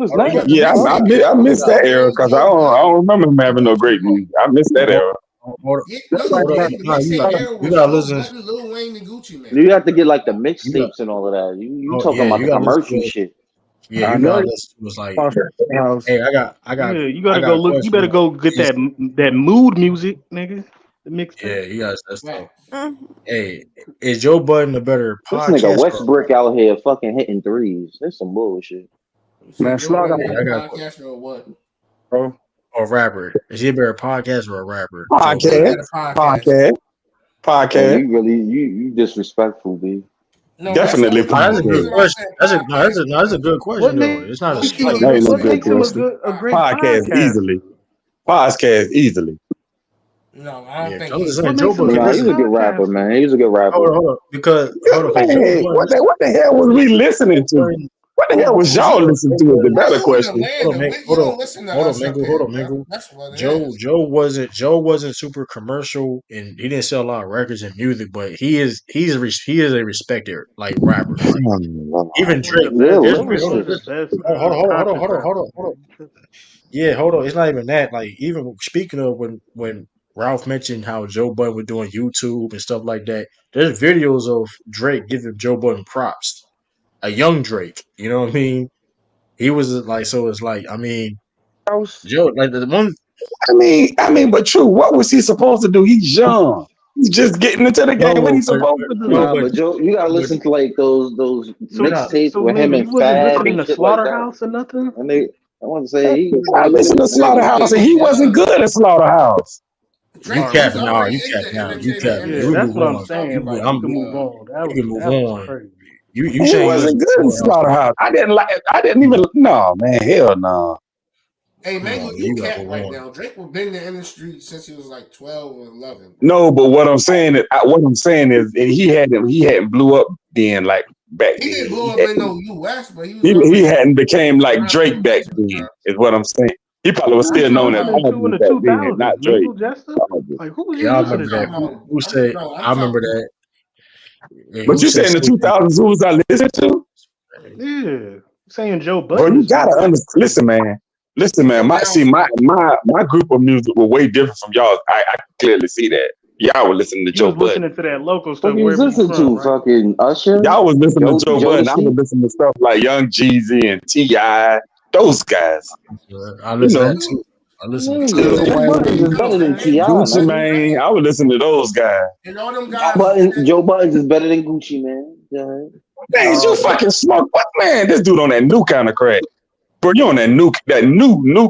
was Hold on, nice. The Yeah, I mixtape miss, I era was miss that era good. because I don't remember him having no great music. I miss that hold era. on, hold on. Yeah, That's no, like Hold the up. that. Nah, mixtape era you was gotta Joe listen. Budden, Lil Wayne, and Gucci Man. You have to get like the You got. mixtapes and all of that. You Oh talking yeah, about you the gotta listen to commercial it. shit. Yeah, I you know gotta you listen to it. It's like, lost the house. hey, Yeah, you I gotta got go a look. You question. better go get Is that music, nigga. The mixtape. Yeah, you guys. That's tough. Mhm. Hey, is Joe Budden a better This nigga podcast or a Westbrook out here fucking hitting threes. That's some bullshit. You Man, said Joe Slaughter, Budden Hey, better I got a podcaster or what? bro. rapper. Is he a better podcast or a rapper? Joe Way Podcast, Budden. better podcaster. podcast, Oh, podcast. you really you disrespectful, B. No, that's the Definitely only Oh, that's a good reason podcast. why I question. said That's a no, that's podcast a no, that's a because good What question though. makes It's not a low key slight. you That ain't no what listen to good makes him a question. good a podcasts. great Podcast easily. podcaster? Podcast easily. No, I don't Yeah, think I'm just he's. saying What Joe makes him a Budden. Nah, great he's a Listen, good rapper, podcaster? man. He's a good rapper. hold on, because Man, Joe Budden. what Listen, the hell was we listening to? Budden, What the hell was Joe y'all Budden, listening Joe to is the Budden. Bro, better you in question. Hold on, Atlanta. man. You don't listen to Hold on, us up Mingle. Hold here, on, bro. Mingle. That's what it is. Joe wasn't super commercial and he didn't sell a lot of records and music, but he is a respected like rapper. Like even Drake, Yeah, Best. there's He's hold one on, of the lyricist. best hold on, conscious hold on, hold on, rappers, hold on. man. You tripping. Yeah, hold on. It's not even that. Like even speaking of when Ralph mentioned how Joe Budden was doing YouTube and stuff like that, there's videos of Drake giving Joe Budden props. A young Drake, you know what I mean? He was like, so it's like, I mean, Joe, like the one, But true, what was he supposed to do? He's young. He's just getting into the game. What no, he supposed to no, do? Nah, but but Joe, you gotta no, but listen to like those So no, mixtapes so with him Mingle, and you wasn't Fab listening and to shit like that. Slaughterhouse or nothing? And they, I want to say I like listened to niggas was Slaughterhouse Drake and getting he is wasn't young. good at Slaughterhouse. you Drake, All right. he's capping now, already you is capping the now, you entertainer capping. in Yeah, his Yeah, we that's move what I'm on. saying. talking You, Like about. we I'm, can move on. we can move That was on. crazy. You He saying you listen wasn't to good in Slaughterhouse? Slaughterhouse. I didn't even no man, hell no. Hey, Come Mango, on, you you got to cat move right on. now. Drake was been in the industry since he was like 12 or 11, bro. No, but what I'm saying is he hadn't blew up then like back He didn't then. blow He up in hadn't no US, but he was he already hadn't became like around the Drake back culture, bro. then, is what I'm saying. He probably was Who still was known as 2002 and Aubrey the back then, 2000s? not Drake. Mingle Jester? Aubrey. Like who was you Yeah, I I'm listening remember that. talking to? about, Who said? I'm I remember talking. that. Yeah, But who you said said in the say that? 2000s, who was I listening to? Yeah. Saying Joe Bro, Budden you is gotta good. That's understand. crazy. Listen, man. Listen, He man. from My see, my downstate. my my group of music were way different from y'all. I can clearly see that. Y'all were listening to You Joe was Budden. listening to that local fuck stuff you was wherever you listening from, to? right? Fucking Usher, Y'all was listening to Joe Budden. I was Jodeci. listening to stuff like Young Jeezy and T.I. Those guys. I You listen to know, that too. I listen to Nigga, Lil Listen Joe to Buttons Drake is Wayne. too, better than man. Ti, Gucci man. Mane. I was listening to those guys. And all them guys said, Joe Buttons is better than Gucci, man. Yeah. Man, you But fucking smoke. What man? This dude on that new kind of crack. Bro, you on that new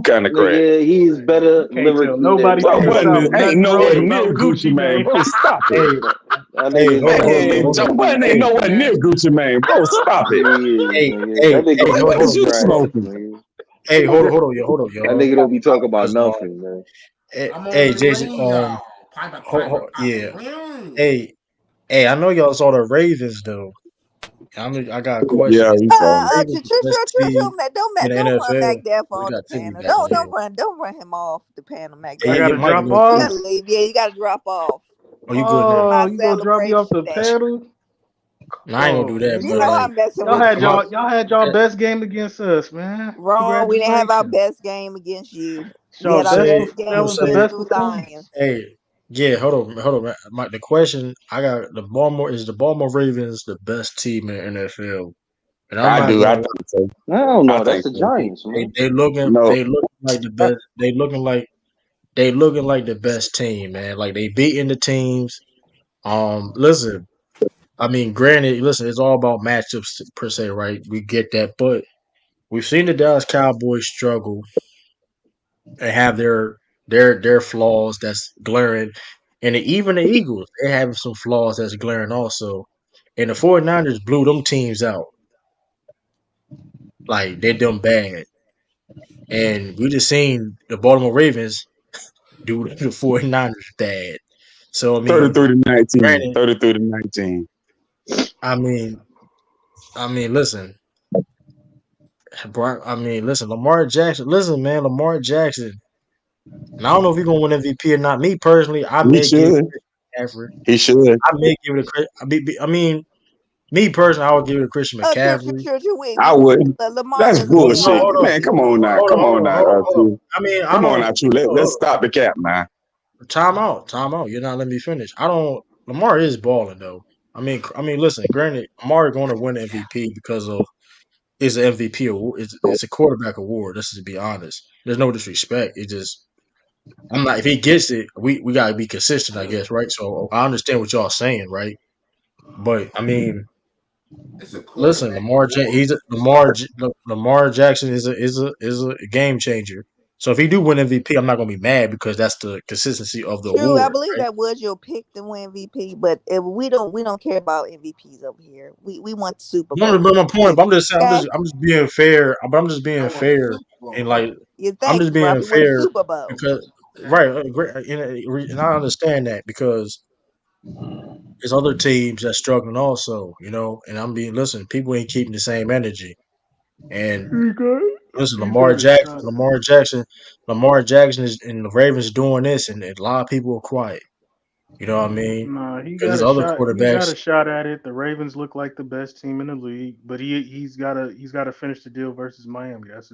kind of crack. Nigga, he's better You can't tell lyrically than nobody Joe from the hey, Budden South ain't nothing nowhere wrong hey, near about Gucci Gucci, Mane. man. Bro, stop it. hey, that hey, nigga's better than Man, Lil Joe hold on. Budden ain't Wayne, Hey, nowhere near man. Gucci Mane. Bro, stop it. He is, hey, nigga. hey, That nigga hey, be What is talking you trash, smoking? nigga. hold on, That y'all. nigga don't be talking about Cause nothing, man. I'm on hey, the Jason, radio. Piper, piper, yeah, piper. hey, I know y'all saw the Ravens though. I got a question. Yeah, Is he the saw it. Ravens the best team in the Don't run NFL? back there We for got the Timmy panel. back in here. Don't run him off the panel, Mac. Hey, I Daddy. your gotta mic drop low You too. off. gotta leave. Yeah, you gotta drop off Oh, you good for now? my Oh, you gonna drop me off the celebration. panel? No, I ain't gonna Oh do that. You But know man. I'm messing Y'all with had my you. y'all best game against us, man. Wrong. We didn't have our Congratulations. best game against you. It's We y'all had our best say, best I'm that gonna game was the say, against best the performance. Lions. hey, yeah, hold on. The question I got the Baltimore Ravens the best team in the NFL, and I'm I not do. I gonna. think so. I don't I know. That's think the so. Giants, man. No. They looking like the best. They looking like the best team, man. Like they beating the teams. Listen, I mean, granted, listen, it's all about matchups per se, right? We get that, but we've seen the Dallas Cowboys struggle and have their flaws that's glaring, and even the Eagles they having some flaws that's glaring also. And the 49ers blew them teams out like they done bad, and we just seen the Baltimore Ravens do the 49ers bad. So I mean, 33 to 19. granted, 33 to 19. I mean, listen. Listen, Lamar Jackson. Listen, man, Lamar Jackson. And I don't know if he's gonna win MVP or not. Me personally, I He may give it should. to Christian McCaffrey. He should. I may give it a. Me personally, I would give it to Christian McCaffrey. True. I wouldn't. Lamar That's doesn't No, get no, bullshit. no hold on, Man, come on MVP. now. Come on now, hold on. True. I mean, I Come on don't. now, True. Let's Hold stop the cap now. on. Time out. You're not letting me finish. I don't. Lamar is balling though. Listen. Granted, Lamar going to win MVP because of it's an MVP award. It's a quarterback award. Let's just be honest. There's no disrespect. It just I'm not. If he gets it, we gotta be consistent, I guess, right? So I understand what y'all saying, right? But I mean, It's a listen, quarterback award. Lamar Jackson is a game changer. So if he do win MVP, I'm not gonna be mad because that's the consistency of the True, I award, believe right? that was your pick to win MVP, but if we don't care about MVPs over here. We want the Super No, Bowl. but my point. But I'm just saying, Okay, I'm just being fair. But I'm just I being want the fair Super and Bowl. like you I'm thank just you, being Robbie. Win the fair Super Bowl. because Okay. right, and I understand that because there's other teams that's struggling also, and I'm being listen. People ain't keeping the same energy, and listen, He's got a shot at it. Lamar Jackson is and the Ravens doing this, and a lot of people are quiet. You know what I mean? Nah, he Because got there's a other shot. He got quarterbacks. a shot at it. The Ravens look like the best team in the league, but he's got to finish the deal versus Miami. That's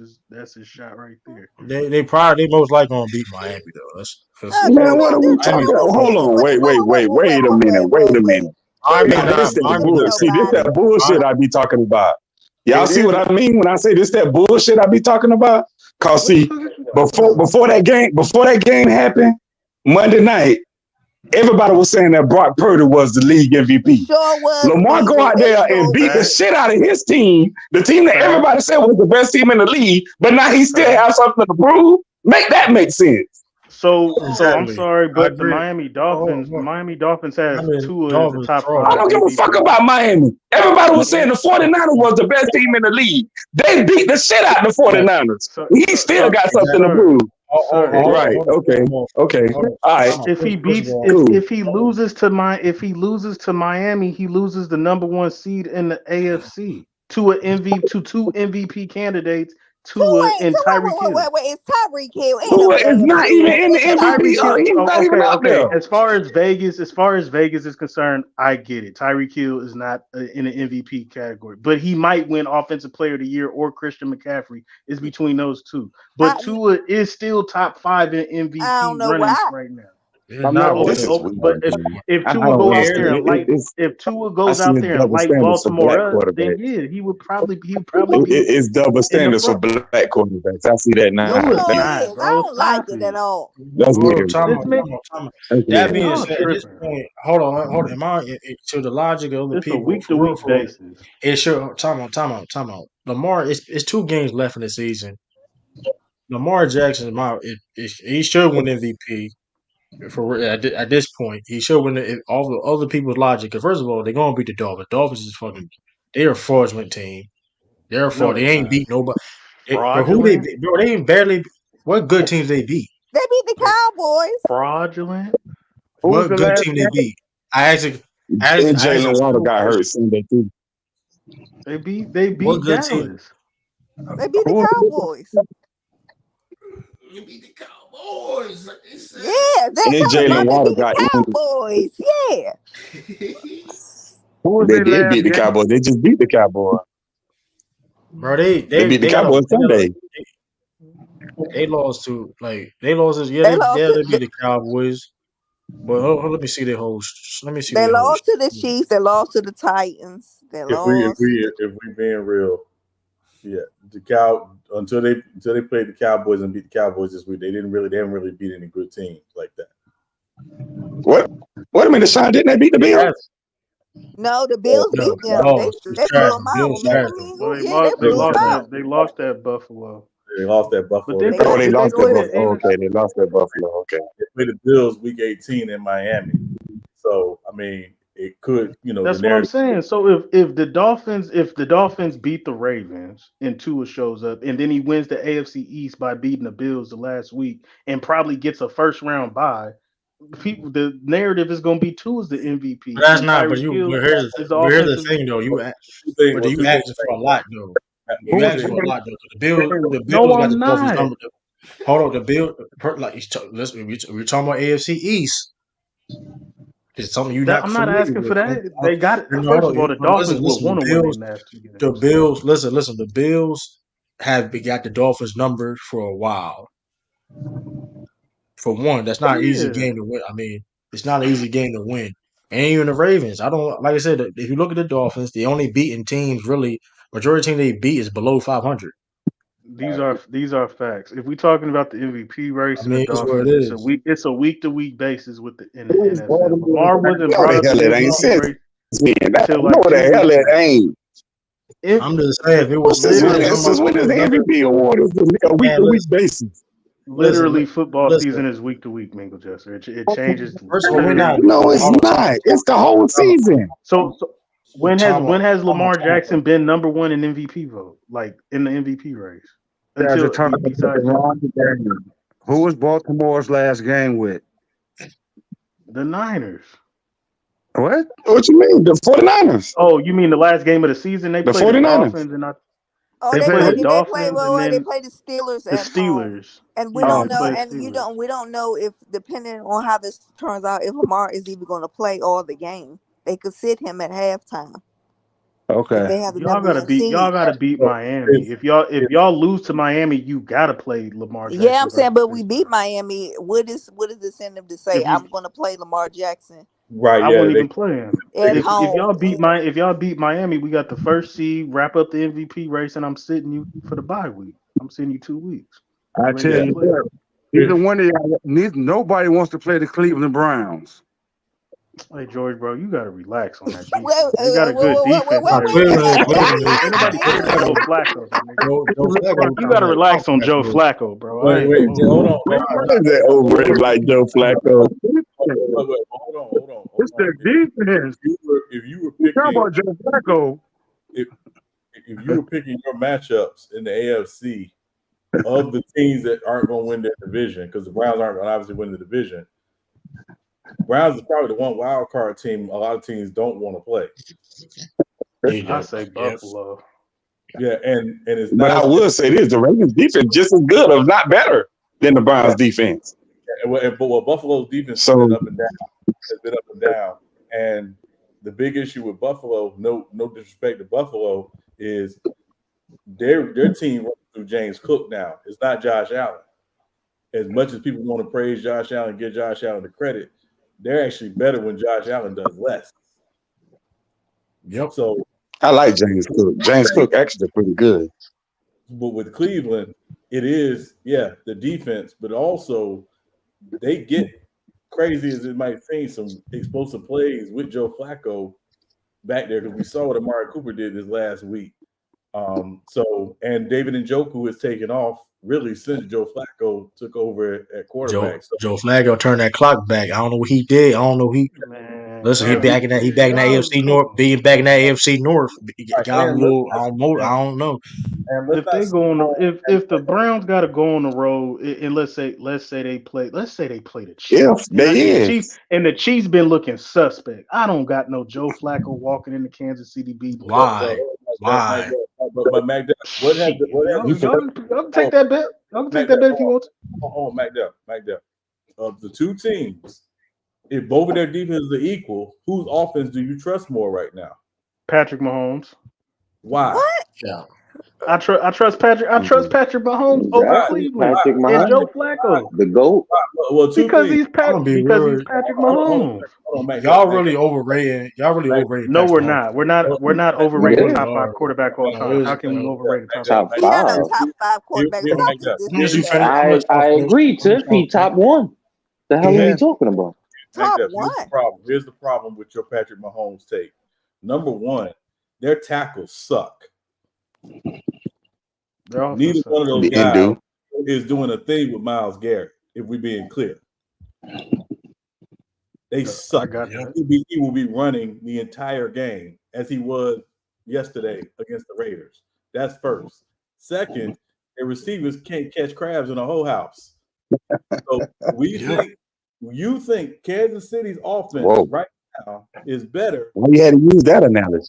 his shot right there. They most likely gonna beat Miami though. That's because True. Man, what are we Miami talking? gonna Hold lose. on, wait a minute, wait a minute. Miami Now this not that Miami bull. not See, this Nobody. that bullshit I be talking about. Y'all It see is. what I mean when I say this that bullshit I be talking about? Cause What the see, fuck is you talking before about? before that game happened Monday night, everybody was saying that Brock Purdy was the league He MVP. sure was, Lamar go Weezy. out They there and sure beat the was. shit Facts. out of his team, the team that Facts. everybody said was the best team in the league, but now he still Facts. has something to prove. Make that make sense. So I'm exactly. sorry, I but the agree. Miami Oh, Dolphins, the what? Miami Dolphins has Miami Tua as the Dolphins top trash. I five don't give a fuck MVP. about Miami. Everybody was saying So the 49ers was the best team in the league. They beat the shit out of the Yeah, 49ers. so He so still so got something to exactly. sir, prove. sir, Right. Okay. Okay. Hold on. All right. Time out. if he First of beats all, Cool. if he loses to Miami, he loses the number one seed in the AFC to two MVP candidates, Tua Wait, and Tyreek Hill. It's Tyreek Hill. Ain't no Tua is damn not even Tua. in the Get out of MVP. Tyreek Hill. here. He's Oh, not even okay, out okay. there. As far as Vegas is concerned, I get it. Tyreek Hill is not in the MVP category, but he might win Offensive Player of the Year or Christian McCaffrey. Is between those two. But I Tua is still top five in I MVP don't know running why. right now. it's I'm not not. what This it. is But weird, if man. if I Tua don't go out Here's there the understand. and light It's. if Tua I goes see out it's there and double light standards for Baltimore black up, then quarterbacks. yeah, he would probably be It's double in the standards for front. black quarterbacks. I see that It No, now. it's sure not, is. I bro. don't like Stop it at it. all. That's hold on. weird. Time This out. man, Time out. Time out. That's That weird. being y'all said, at this tripping. point, hold on. Hold on. Am I to the logic of other It's a people? week to week For real. basis. It sure. Time out. Time out. Time out. Lamar. It's 2 games left in the season. Lamar Jackson, he should win MVP. At this point, he should win all the other people's logic. Because first of all, they're gonna beat the Dolphins. Dolphins is fucking. They're a fraudulent team. They're a No, fraud. They they ain't not. beat nobody. Bro, who they Fraudulent. beat? Bro, they ain't barely. What good teams they beat? They beat the Cowboys. Fraudulent. Who was What the good last team they game? beat? I actually, And I actually Jalen asked a Water simple got hurt question. Sunday too. They What beat good team? Dallas. They beat Who the was Cowboys. You beat the Cowboys, like they said. Yeah, they're and talking Jalen about they Water beat the got injured. Cowboys. Yeah. Who was They their did last beat the game? Cowboys. They just beat the Cowboys. Bro, they They they beat the they got a Cowboys Sunday. they lost to they lost. Yeah, They lost they to beat the Cowboys. But let me see their whole. Let me see they their whole. lost to the Chiefs. They lost to the Titans. They If we if lost. we if we being real, yeah, the cow until they played the Cowboys and beat the Cowboys this week, they haven't really beat any good teams like that. What? Wait a minute, Sean. Didn't they beat the They Bills? have No, the Yeah, Bills no beat they them. They lost. It's they blew trash. them The out. Bills Remember trash me? Well, Yeah, they they blew lost them that. out. they lost at Buffalo. They lost that But Buffalo. They didn't They they Oh, got they did they lost that play destroyed. Buffalo. the Oh, okay, AFC? they lost that Buffalo. Okay. They played the Bills week 18 in Miami. So I mean, it could the That's what I'm narrative. saying. So if the Dolphins beat the Ravens and Tua shows up and then he wins the AFC East by beating the Bills the last week and probably gets a first round bye, the narrative is going to be Tua's the But MVP that's and not. Tyreek Hill is the But here's the offensive. thing though. Well, You two things asking for a like lot though. that. Well, Who You two was asking things. for a the lot though. The No, Bills got the I'm Dolphins not. number. Hold on, the Bill. Like listen, we're talking about AFC East. It's something you're That not I'm not familiar asking with. for that. They got it. Hold First on. of all, the Listen, Dolphins would listen. want to win their last two The games. Bills. Listen. The Bills have got the Dolphins number for a while. For one, that's not an easy Yeah. game to win. I mean, it's not an easy game to win. And even the Ravens. I don't like I said. If you look at the Dolphins, the only beaten teams really majority team they beat is below 500. These are facts. If we're talking about the MVP race I and the mean, it's what it Dolphins, it's a is. week to week basis with in the Who is NFL. Baltimore? Lamar I wasn't know brought the up in hell the it ain't MVP since. race Man, I until know like the 2 weeks hell it ago. ain't. If I'm just saying, if it was Since somebody, when? literally, Since somebody when is the better, MVP award is a week man, to week basis? listen, football listen. season is week to week, Mingle Jester. It changes First of all, we're literally not. week to No, week. it's Hold on, not. It's the whole season. So time out, when has time out, Lamar time out. Jackson been number one in MVP vote, like in the MVP race? Guys are Until talking about the besides wrong game. Who was Baltimore's last game with? the Niners. What? What you mean? The 49ers. Oh, you mean the last game of the season? They The played the 49ers. Dolphins, and Oh, they They they played played the played. who? They played. Dolphins, and Well, they then played the Steelers the at home, Steelers. and we Yeah, don't they Oh, know. played the And Steelers. we don't know if, depending on how this turns out, if Lamar is even going to play all the game. They could sit him at halftime if okay. they have the Y'all number gotta one beat y'all seed. gotta beat So Miami. If y'all lose to Miami, you gotta play Lamar Yeah, Jackson I'm saying, versus but we beat Pittsburgh. Miami. What is the incentive to say If you I'm going to play Lamar Jackson right, I yeah, wouldn't they even play him. at If home? y'all beat Miami, we got the first seed, wrap up the MVP race, and I'm sitting you for the bye week. I'm sitting you 2 weeks. I You ain't tell gotta yeah. you play what, him. neither one of y'all, nobody wants to play the Cleveland Browns. Hey George, bro, you gotta relax on that Wait, defense. They got a good defense and Nah, everything, Cleveland, but Cleveland is ain't nobody Joe scared of Joe Flacco. Flacco, my nigga. Joe Flacco You turned gotta that clock relax on back Joe for. Flacco, bro. I Wait, ain't gonna wait, hold hold you. on, hold on. What is that overrated like Joe Flacco? Wait, hold It's on. their defense. If you were You talk picking about Joe Flacco. if if you were picking your matchups in the AFC of the teams that aren't going to win their division, because the Browns aren't going to obviously win the division, Browns is probably the one wild card team a lot of teams don't want to play. I say Buffalo. Yeah, and it's But I not. will say this: the Ravens defense just as good, if not better, than the Browns defense. But what Buffalo's defense has been So up and down, has been up and down. And the big issue with Buffalo, no disrespect to Buffalo, is their team runs through James Cook now. It's not Josh Allen. As much as people want to praise Josh Allen and give Josh Allen the credit, they're actually better when Josh Allen does less. Yep. So I like James Cook. James Cook actually pretty good. but with Cleveland, it is, the defense, but also they get crazy as it might seem, some explosive plays with Joe Flacco back there because we saw what Amari Cooper did this last week. And David Njoku has taken off really since Joe Flacco took over at quarterback. So Joe Flacco turned that clock back. I don't know what he did. I don't know. Man, Listen. He y'all, back in that. He back in that y'all AFC come North. on. Being back in that AFC North. He right, got a and little. I don't know. I don't know. let's If not they sleep go on on if the Browns got to go on the road, and let's say they play the If Chiefs, they is, and the Chiefs been looking suspect. I don't got no Joe Flacco walking into Kansas City beating them. Why? Why? but Mac Dell, Shit, what has y'all can take that bet. Y'all can take that bet if you want to. Mac Dell. Of the two teams, if both of their defenses are equal, whose offense do you trust more right now? Patrick Mahomes. Why? Yeah. I trust Patrick. I trust Patrick Mahomes over Exactly. Cleveland Patrick and Joe Mahomes, Flacco the GOAT. Well, two because things. he's I'm gonna be because he's real. Patrick Hold Mahomes. on, Mac Dell. Y'all really overrating. Y'all really overrating No, Patrick we're Mahomes. not. We're not You overrating a really Yeah, top five are. quarterback all No, time. here's How the can we thing. overrate a top five top He not quarterback? a five. top five quarterback. Here, Stop Mac with Dell. this I'm gonna let you man. finish. I'm gonna I let y'all I finish. agree. I'm gonna let 10 y'all feet, finish. top one. The hell are Yeah. you talking about? Mac Top Dell. one. Here's the problem with your Patrick Mahomes take. Number one, their tackles suck. Their Neither offense one of sucks. those the guys Indu. is doing a thing with Myles Garrett. If we're being clear, they I suck. got Yeah. that. He will be running the entire game as he was yesterday against the Raiders. That's first. Second, their receivers can't catch crabs in a whole house. So Yeah. you think Kansas City's offense Whoa. right now is better? Why you had to use that analogy?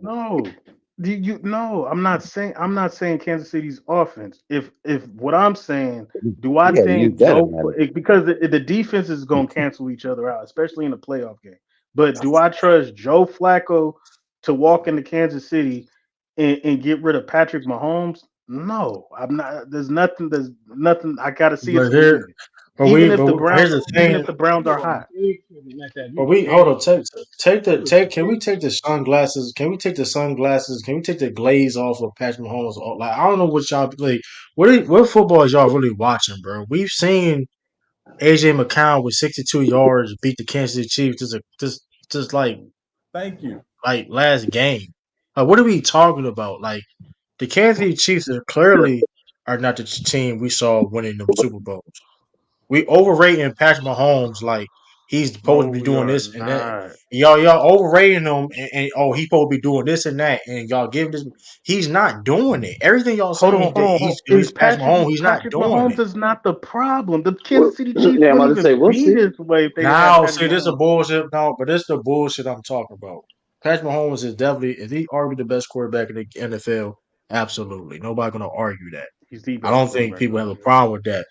No, no, I'm not saying Kansas City's offense. If what I'm saying, do I You had to use think that analogy. because the defense is going to cancel each other out, especially in the playoff game. But do I trust Joe Flacco to walk into Kansas City and get rid of Patrick Mahomes? No, I'm not. There's nothing. I got to see it But to believe it. Even if the but here's Browns, the even thing. if the Browns are hot, But we hold on. Take. Can we take the sunglasses? Can we take the sunglasses? Can we take the glaze off of Patrick Mahomes? Like I don't know what y'all like. What football is y'all really watching, bro? We've seen AJ McCown with 62 yards beat the Kansas City Chiefs just Thank you. like last game. Like what are we talking about? Like the Kansas City Chiefs are clearly are not the team we saw winning them Super Bowls. We overrating Patrick Mahomes like he's supposed no, to be we doing are this and that. not. Y'all overrating him and oh he's supposed to be doing this and that and y'all give this. He's not doing it. Everything y'all Hold saying on, hold that on. he's Is Patrick Mahomes. He's not Patrick doing Mahomes it. is not the problem. The Well, Kansas City Chiefs yeah, I'm wouldn't about to say even we'll be see. this way if they didn't have Now Patrick see this is Mahomes. bullshit. No, but this is the bullshit I'm talking about. Patrick Mahomes is definitely is he arguably the best quarterback in the NFL? Absolutely. Nobody gonna argue that. He's the I best don't think quarterback in people the have a NFL. problem with that.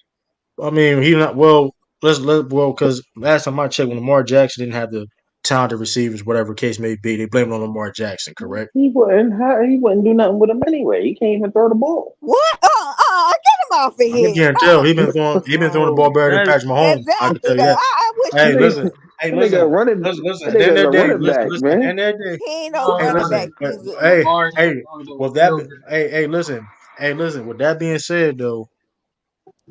I mean, he not well. Well because last time I checked, when Lamar Jackson didn't have the talented receivers, whatever case may be, they blamed it on Lamar Jackson. Correct? He wouldn't do nothing with him anyway. He can't even throw the ball. What? Get him off of I can here. guarantee you, he been throwing the ball No, better than that's Patrick Mahomes. I can Exactly. tell you that. I wish That Hey, he nigga, listen. would. Hey, that nigga listen. running. Listen. That At the end nigga's of a that day, running back, listen. At the man. end of that day, He ain't no No, hey, running no, listen. back. But He's a Lamar hey, was with that, still good. listen. Hey, listen. With that being said, though,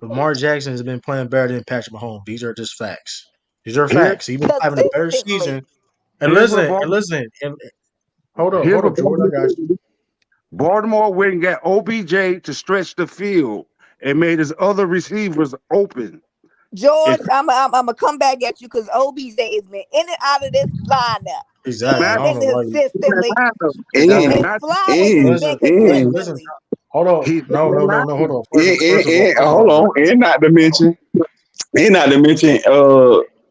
Lamar Jackson has been playing better than Patrick Mahomes. These are just facts. These are Here, facts. He's been having a better season. consistently. here's what And here's hold what up, Jordan. I got you. Baltimore went and got OBJ to stretch the field and made his other receivers open. George, If I'm gonna come back at you because OBJ has been in and out of this lineup Exactly. I don't know why you. inconsistently, Exactly. And and not Flowers has and been Listen, and listen. consistently. Hold on. he's No. Hold on. First of all, hold bro. on, and not to mention,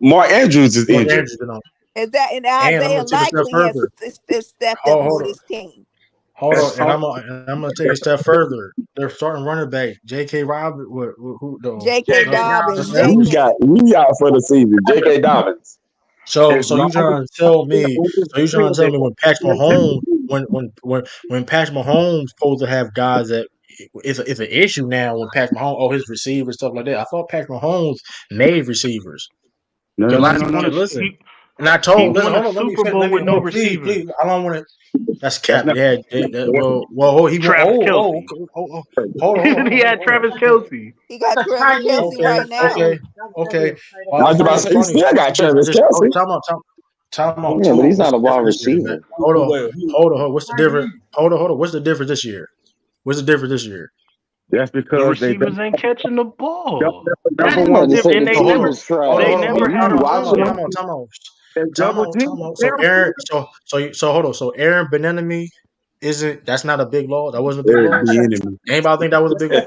Mark Andrews is Mark injured. Andrews been on. Is that and And I'm Isaiah gonna take a step likely further. has stepped up Hold for on. this team. Hold and on, and I'm gonna take a step further. They're starting running back, J.K. Robbins, who though? J.K. Gus Dobbins We Edwards. got Jenkins. we out for the season. J.K. Dobbins. as So long you trying to tell me? So you trying to tell me when Patrick Mahomes supposed to have guys that it's an issue now when Patrick Mahomes his receivers stuff like that. I thought Patrick Mahomes made receivers. no Your no He's last no no. won a point. Listen, he and I he told. Listen, won a hold on. Let me Super finish. Bowl Let me with no hold. Please, receivers. please. I don't want to. That's That's cap. not Well, he went. Travis Kelsey. Mhm. He had Travis Kelsey. He got That's a Travis tight end. Kelsey Okay, right now. That was gonna be okay. a tight I was about to say he Funny. still got Travis Just Kelsey. yeah, but he's What's not a the wide difference this year, man? receiver. Well, Hold on. What's the tight difference? end. Hold on. What's the difference this year? What's the difference this year? that's The because they receivers ain't catching the ball. I'm number That's about the one to say difference. the And they So team hold on. never is trash. they And never you had be an watching arm. them. double team So Aaron, so hold on. So Aaron Benenemy isn't that's not a big loss. That wasn't a big Eric loss. Bieniemy. Anybody think that was a big loss?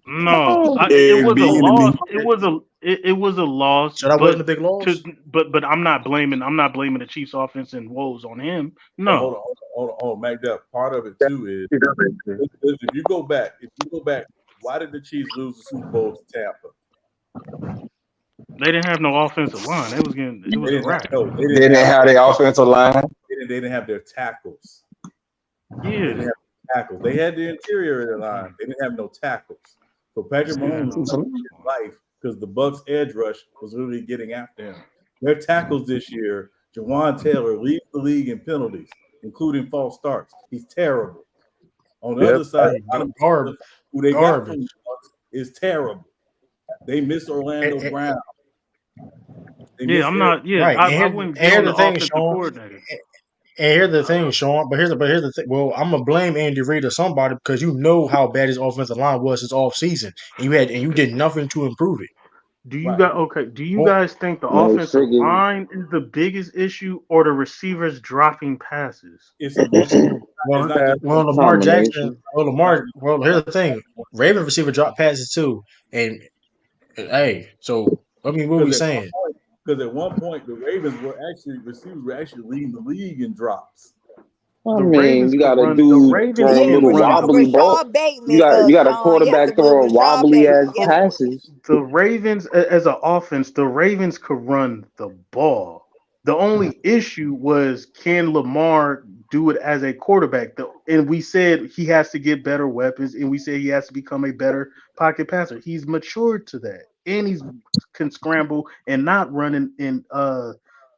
No, it Eric was a Bieniemy. loss. It was a loss, So that wasn't a big to loss. but I'm not blaming the Chiefs offense and woes on him. But hold No. on, Mac. That part of it too is if you go back, why did the Chiefs lose the Super Bowl to Tampa? They didn't have no offensive line. It They was a didn't have wrap. no, They didn't have their offensive line. they didn't have their tackles. They didn't Yeah. have tackles. They had the interior of the line. They didn't have no tackles. So Patrick They had Mahomes no was offensive his line. life because the Bucks edge rush was really getting after him. Their tackles this year, Jawan Taylor leads the league in penalties, including false starts. He's terrible. On the Yep. other side, Hey, Donovan garb, Smith, who they got from garbage. the Bucks, is terrible. They miss And, Orlando and- Brown. They Yeah, miss I'm Eric. not yeah, right. I wouldn't And get here's on the the thing, offensive Sean. coordinator. And here's the thing, Sean. But here's the thing. Well, I'm gonna blame Andy Reid or somebody because you know how bad his offensive line was this off season, and you did nothing to improve it. Right. Do you Well, guys think the No offensive friggin' line is the biggest issue or the receivers dropping passes? It's a multiple. It's well, not just one. Lamar Jackson. combination. Well, here's the thing. Raven receiver drop passes too, and hey, so I mean, what we Because saying? at one point the Ravens were actually receivers were actually leading the league in drops. I The mean, Ravens you could got a run the dude Ravens throw a Yeah, can little run it. wobbly ball. Rashad Bateman, You got a Sean. Yes, it quarterback was throwing Rashad wobbly Bateman. ass Yes, it was. passes. The Ravens as an offense, the Ravens could run the ball. The only issue was can Lamar do it as a quarterback? And we said he has to get better weapons, and we said he has to become a better pocket passer. He's matured to that. and he's can scramble and not run and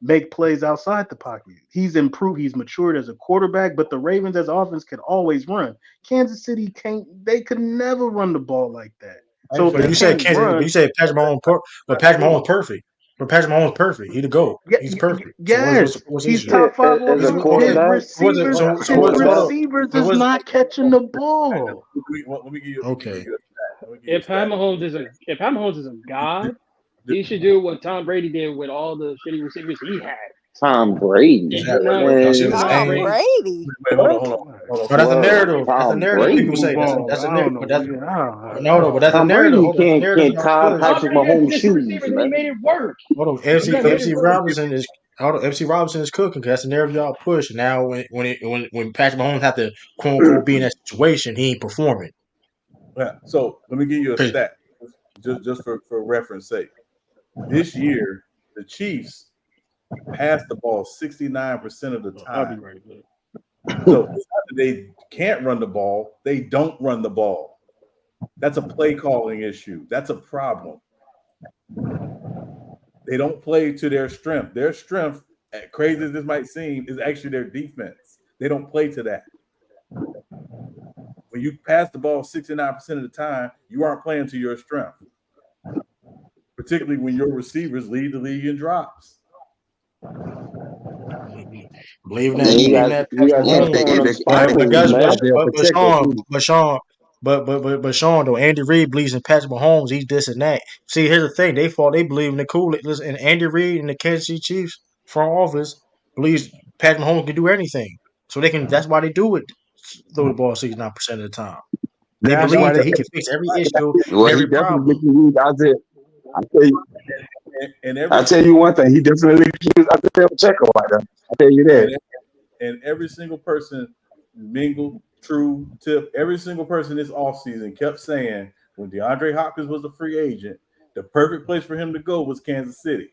make plays outside the pocket. He's improved. He's matured as a quarterback. But the Ravens as offense can always run. Kansas City can't. They could never run the ball like that. I ain't So if But they saying you said can't Kansas, but run, you said Patrick Mahomes, but Patrick Mahomes perfect. But Patrick Mahomes perfect. He the goat. yeah, He's perfect. So yes, what's the he's issue? Yeah, top five all as a He's time. okay. quarterback. Receivers, So his what? So hold up. receivers But is what's not catching the ball. let me give you okay? a stat. Let me give you a If Pat stat. Mahomes is a if Pat Mahomes is a god, he should do what Tom Brady did with all the shitty receivers he had. Tom Brady. And Exactly. Y'all see him what I'm and not Tom saying? bring Brady. Hold on, What? hold on. No, that's a Word. narrative. That's a Tom narrative. Let's People Brady. say move that's a on. that's a I narrative. don't know. But that's Yeah, no, no. But that's a Tom narrative. Brady Hold on. That's a can't narrative y'all tie push. Tom Patrick Brady had Mahomes' decent shoes, receivers and he man. made it work. Hold on. Sometimes made it MC work. Robinson is hold on. MC Robinson is cooking. 'Cause that's the narrative y'all push. And now when Patrick Mahomes have to quote unquote be in that situation, he ain't performing. Yeah. So let me give you a 'Cause stat, just for reference sake. This year, the Chiefs pass the ball 69% of the I'll be time. right there. So it's not that they can't run the ball; they don't run the ball. That's a play calling issue. That's a problem. They don't play to their strength. Their strength, as crazy as this might seem, is actually their defense. They don't play to that. When you pass the ball 69% of the time, you aren't playing to your strength, particularly when your receivers lead the league in drops. believing I mean, that you believing got that you Patrick got to And start Mahomes. throwing and them the and the But scrambles, guess Chiefs but are man. their protector Sean, too. but Sean though Andy Reid believes in Patrick Mahomes. He's this and that. See, here's the thing: they believe in the cool. Listen, and Andy Reid and the Kansas City Chiefs front office believes Patrick Mahomes can do anything. So they can. That's why they do it. Throw the ball 69% of the time. They That's And, why believe they, that he can fix every issue and Well, he every definitely problem. can use Isaiah. I tell you, and I every tell single you one thing. He definitely can use Isaiah Pacheco right there. I tell you that. and, and every single person, Mingle, True, Tip, every single person this offseason kept saying when DeAndre Hopkins was a free agent, the perfect place for him to go was Kansas City.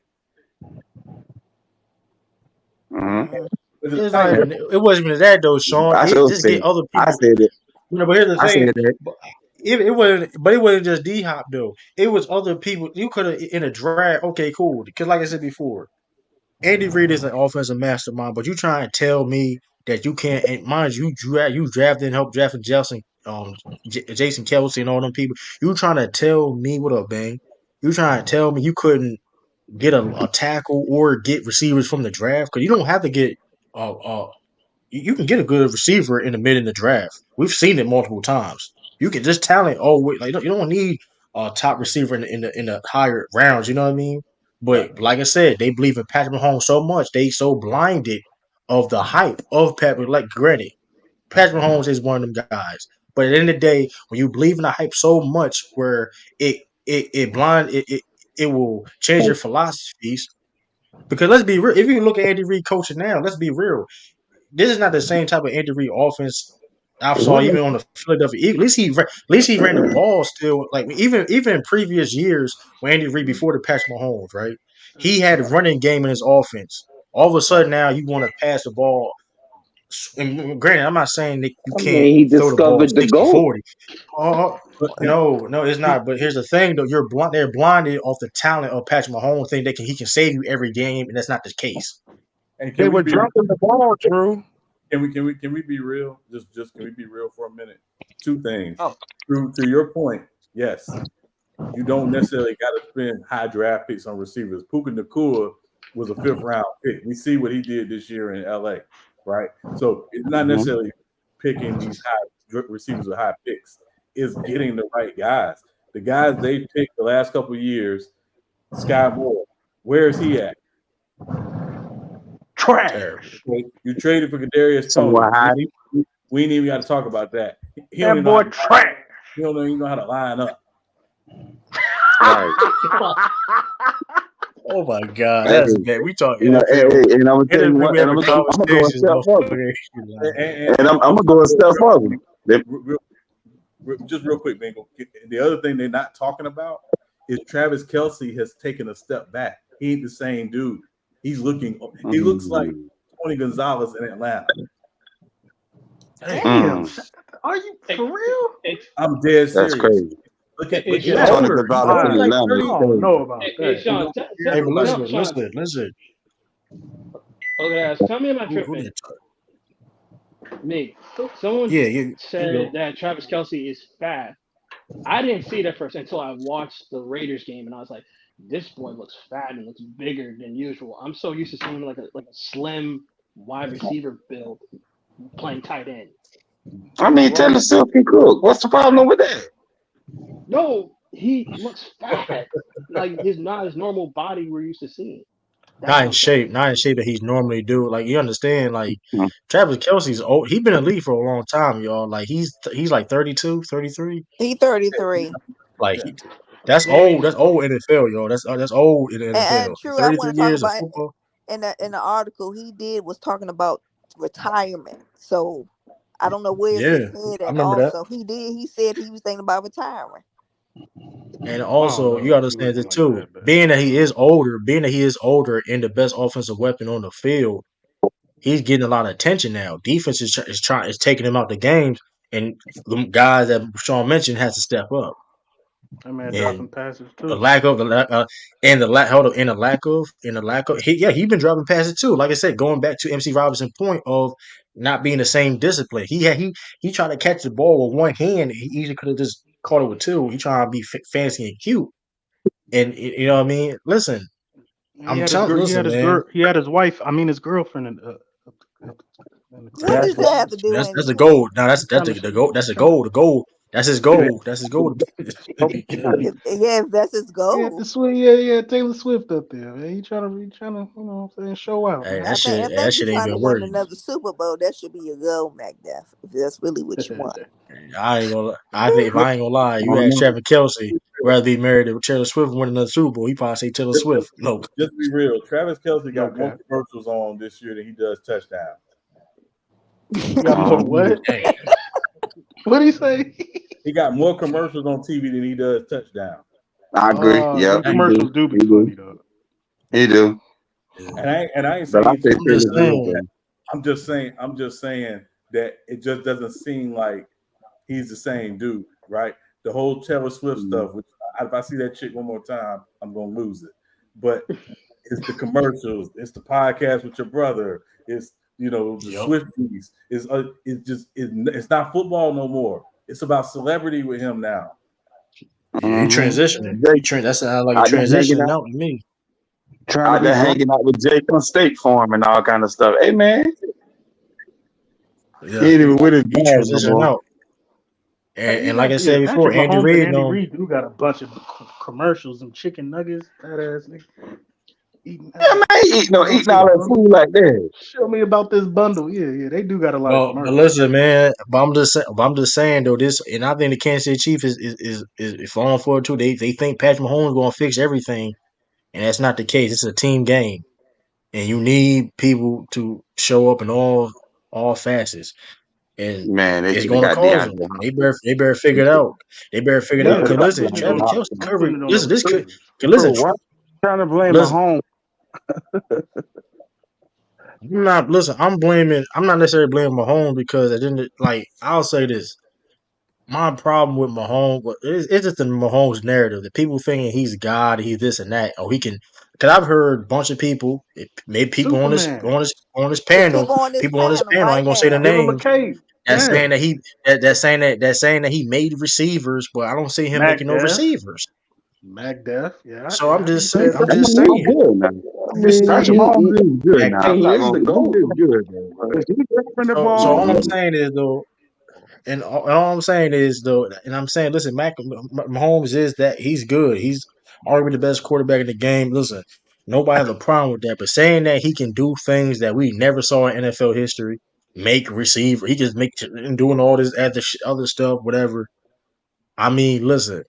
Mm-hmm. Mm. It's a It's not tight. even. It wasn't even that though, Sean. I It sure just said get it. other I people. said it. But here's the I said thing. that. It wasn't, but it wasn't just D Hop though. It was other people. You could have in a draft. Okay, cool. Because like I said before, Andy Reid is an offensive mastermind. But you try and tell me that you can't. And mind you, you drafted and helped drafting Jason Kelsey and all them people. You trying to tell me what up, bang? You trying to tell me you couldn't get a tackle or get receivers from the draft? Because you don't have to get you can get a good receiver in the mid in the draft. We've seen it multiple times. You can just talent. Oh, wait, like you don't need a top receiver in the higher rounds. You know what I mean? Right. But like I said, they believe in Patrick Mahomes so much they so blinded of the hype of Patrick. Like, granted, Patrick Mahomes is one of them guys. But at the end of the day, when you believe in the hype so much, where it will change your philosophies. Because let's be real, if you look at Andy Reid coaching now, let's be real, this is not the same type of Andy Reid offense I saw even on the Philadelphia Eagles. At least he ran the ball still. Like even in previous years when Andy Reid before the Patrick Mahomes, right? He had a running game in his offense. All of a Right. sudden now you want to pass the ball. And granted, I'm not saying that you I can't mean, he throw the ball discovered the 60 GOAT. 40. Oh, But no, it's not. But here's the thing, though: they're blinded off the talent of Patrick Mahomes. Think he can save you every game, and that's not the case. and They can we were be dropping the ball, Drew. can we be real? Just can we be real for a minute? Two things. Oh, To your point, yes, you don't necessarily got to spend high draft picks on receivers. Puka Nakua was a fifth round pick. We see what he did this year in LA, right? So it's not Mm-hmm. necessarily picking these high receivers with high picks. It's getting the right guys. The guys they picked the last couple of years, Sky Moore, where is he at? Terrible. Trash. Okay, you traded for Kadarius Tony. Somewhere hiding. We ain't even got to talk about that. He don't That even know how boy to line up. trash. He don't even know how to line up. Right. Oh my God, Hey, that's bad. We talk you know, NFL. and I'm gonna tell you NFL, what, we and having I'm gonna go a conversations. step further, Motherfucker. and I'm gonna go a step further. Just real quick, Bingo. The other thing they're not talking about is Travis Kelsey has taken a step back. He ain't the same dude. He looks like Mm, Tony Gonzalez in Atlanta. Damn. Damn. mm, Are you hey, for real? hey, I'm dead that's serious. crazy. Hey, He's He's Sean. Tony older. He Gonzalez He's in fine. like Atlanta I is 30. don't know crazy. about Hey, that. Sean, Hey, but tell listen, Sean. listen, listen. Okay, guys, tell me am I Who tripping? did talk? Me. Someone Yeah, you said go. that Travis Kelsey is fast. I didn't see that first until I watched the Raiders game, and I was like, "This boy looks fat and looks bigger than usual." I'm so used to seeing him like a slim wide receiver build playing tight end. I mean, Why? Taylor Swift can cook. What's the problem with that? No, he looks fat. Like his not his normal body we're used to seeing. That's Not what in I'm saying. shape, not in shape that he's normally do. Like you understand, like Mhm. Travis Kelsey's old. He been in the league for a long time, y'all. Like he's like 32, 33. He 33. Like that's Yeah, I old. mean, That's old NFL, y'all. That's old in the And NFL. true, I want 33 to talk years of about football. in the article he did was talking about retirement. So I don't know where's his Yeah, head I at. remember that. Also, he said he was thinking about retiring. And I don't also, you know. gotta He understand looking this like too. that, but Being that he is older and the best offensive weapon on the field, he's getting a lot of attention now. Defense is taking him out the games, and the guys that Sean mentioned has to step up. that man And dropping passes the too. lack of and the lack hold on, and the lack of he been dropping passes too. Like I said, going back to MC Robinson's point of not being the same discipline. He tried to catch the ball with one hand. He easily could have just caught it with two. He trying to be fancy and cute. And you know what I mean? Listen, He I'm had his telling. girl. He had Listen, his man. girl. He had his wife. I mean, his girlfriend in the What crib. That's does what that have to do with that's the anything? goal. Now He that's trying to. the goal. That's the Trying to. goal. The goal. That's his goal. That's his goal to be Yeah, if that's his He had goal. the Swift. Yeah, Taylor Swift up there, man. He trying to, you know, what I'm saying, show out, Hey, man. I that think you're shit ain't trying to been win working. another Super Bowl. That should be your goal, McDuff. If that's really what you want. I ain't gonna. I think if I ain't gonna lie, I you don't ask know. Travis Kelsey rather be married to Taylor Swift and win another Super Bowl. He probably say Taylor Just, Swift. just, No, just to be real, Travis Kelsey No got more cap. commercials on this year than he does touchdown. He got more what? dang. What did he say? He got more commercials on TV than he does touchdown. I agree. Them Yep, he Dang. do. commercials do He be do. funny though. He do. Yeah. And I ain't But saying I he's say I'm just Taylor Swift saying. though. I'm just saying that it just doesn't seem like he's the same dude, right? The whole Taylor Swift Mhm. stuff, which if I see that chick one more time, I'm gonna lose it. But it's the commercials, it's the podcast with your brother, it's the Yep. Swifties. It's not football no more. It's about celebrity with him now. Yeah. He Mhm. transitioning. Jake That sounds like he out there hanging transitioning out, out to me. Trying to out be there funny. hanging out with Jake on State Farm and all kind of stuff. Hey man, he Yeah. ain't even with his He dad no transitioning more. out. Hey, And like I said before, Patrick Andy Mahomes and Reid Andy know. Reid do got a bunch of commercials and chicken nuggets. That ass nigga eating. Yeah, man, he Show eating me the all that bundle. food like that. Show me about this bundle. Yeah, they do got a lot of But commercials. listen, man. But I'm just saying though. This and I think the Kansas City Chiefs is falling for it too. They think Patrick Mahomes going to fix everything, and that's not the case. It's a team game, and you need people to show up in all facets, and Man, they it's could have going to got cause them. DeAndre They better figure it out. They better figure it They out. Yeah, could have Cause got I'm listen, putting it DeAndre on Travis the. Kelsey Hopkins. I'm covered. putting it on the Listen, this could. receivers. Cause Bro, listen, why trying to blame listen. Mahomes? I'm blaming. I'm not necessarily blaming Mahomes because I didn't like. I'll say this. My problem with Mahomes, it's just the Mahomes narrative that people thinking he's God, he's this and that, or he can. Because I've heard a bunch of people, maybe people on this Superman. on this on this The panel, people on this people on this panel panel. I right ain't gonna say the now. Give him a names. cape. That's Yeah, saying that that's saying that he made receivers, but I don't see him Mac making no Def. receivers. Mac Def. Yeah, So I'm I give just you saying. that. I'm I just mean, he's saying. good now. I'm just Patrick saying. Mahomes is good Mac now. Def. I'm He not is gonna. the He GOAT. is good, man. He's dropping the So ball. all I'm Mhm. saying is though. And all I'm saying is though, and I'm saying, listen, Mahomes is that he's good. He's arguably the best quarterback in the game. Listen, nobody has a problem with that. But saying that he can do things that we never saw in NFL history, make receiver, he just make and doing all this other stuff, whatever. I mean, listen,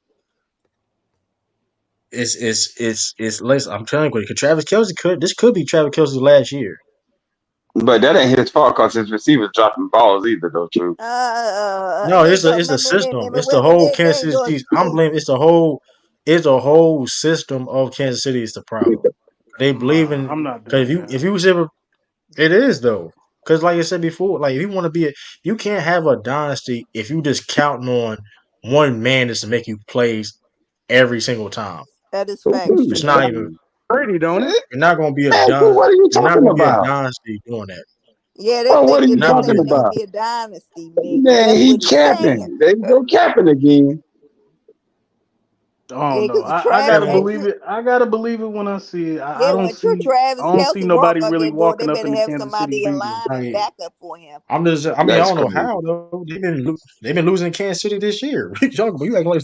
it's. Listen, I'm telling you, Travis Kelsey could be Travis Kelsey's last year. But that ain't his fault because his receivers dropping balls either, though. True. No, Let's go. it's a system. It's the whole There Kansas ain't City no Chiefs. I'm excuse. blaming. It's a whole system of Kansas City is the problem. They believe Nah, in I'm not because doing that. if you was ever it is though because like I said before, like if you want to be you can't have a dynasty if you just counting on one man is to make you plays every single time. That is facts, Hmm. It's Trey. not even. Brady, don't it? You're not gonna be a Man, don. what are you You're not talking gonna be a about? dynasty doing that. Yeah, they Bro, what think are You're you that not you gonna talking be think a they can about? be a dynasty, man, because Man, that's he what he's saying. capping. There you go capping again. I don't Yeah, know. because I Travis gotta Kevin. and believe it. I gotta believe it when I see it. I yeah, don't when True see. I Travis don't see Kelsey walk nobody out really that door, they walking up better in the have Kansas City somebody in beating them. line I and mean, back up for him. I'm just. I mean, I That's don't know crazy. how though. They've been losing in Kansas City this year. What you talking about? You acting like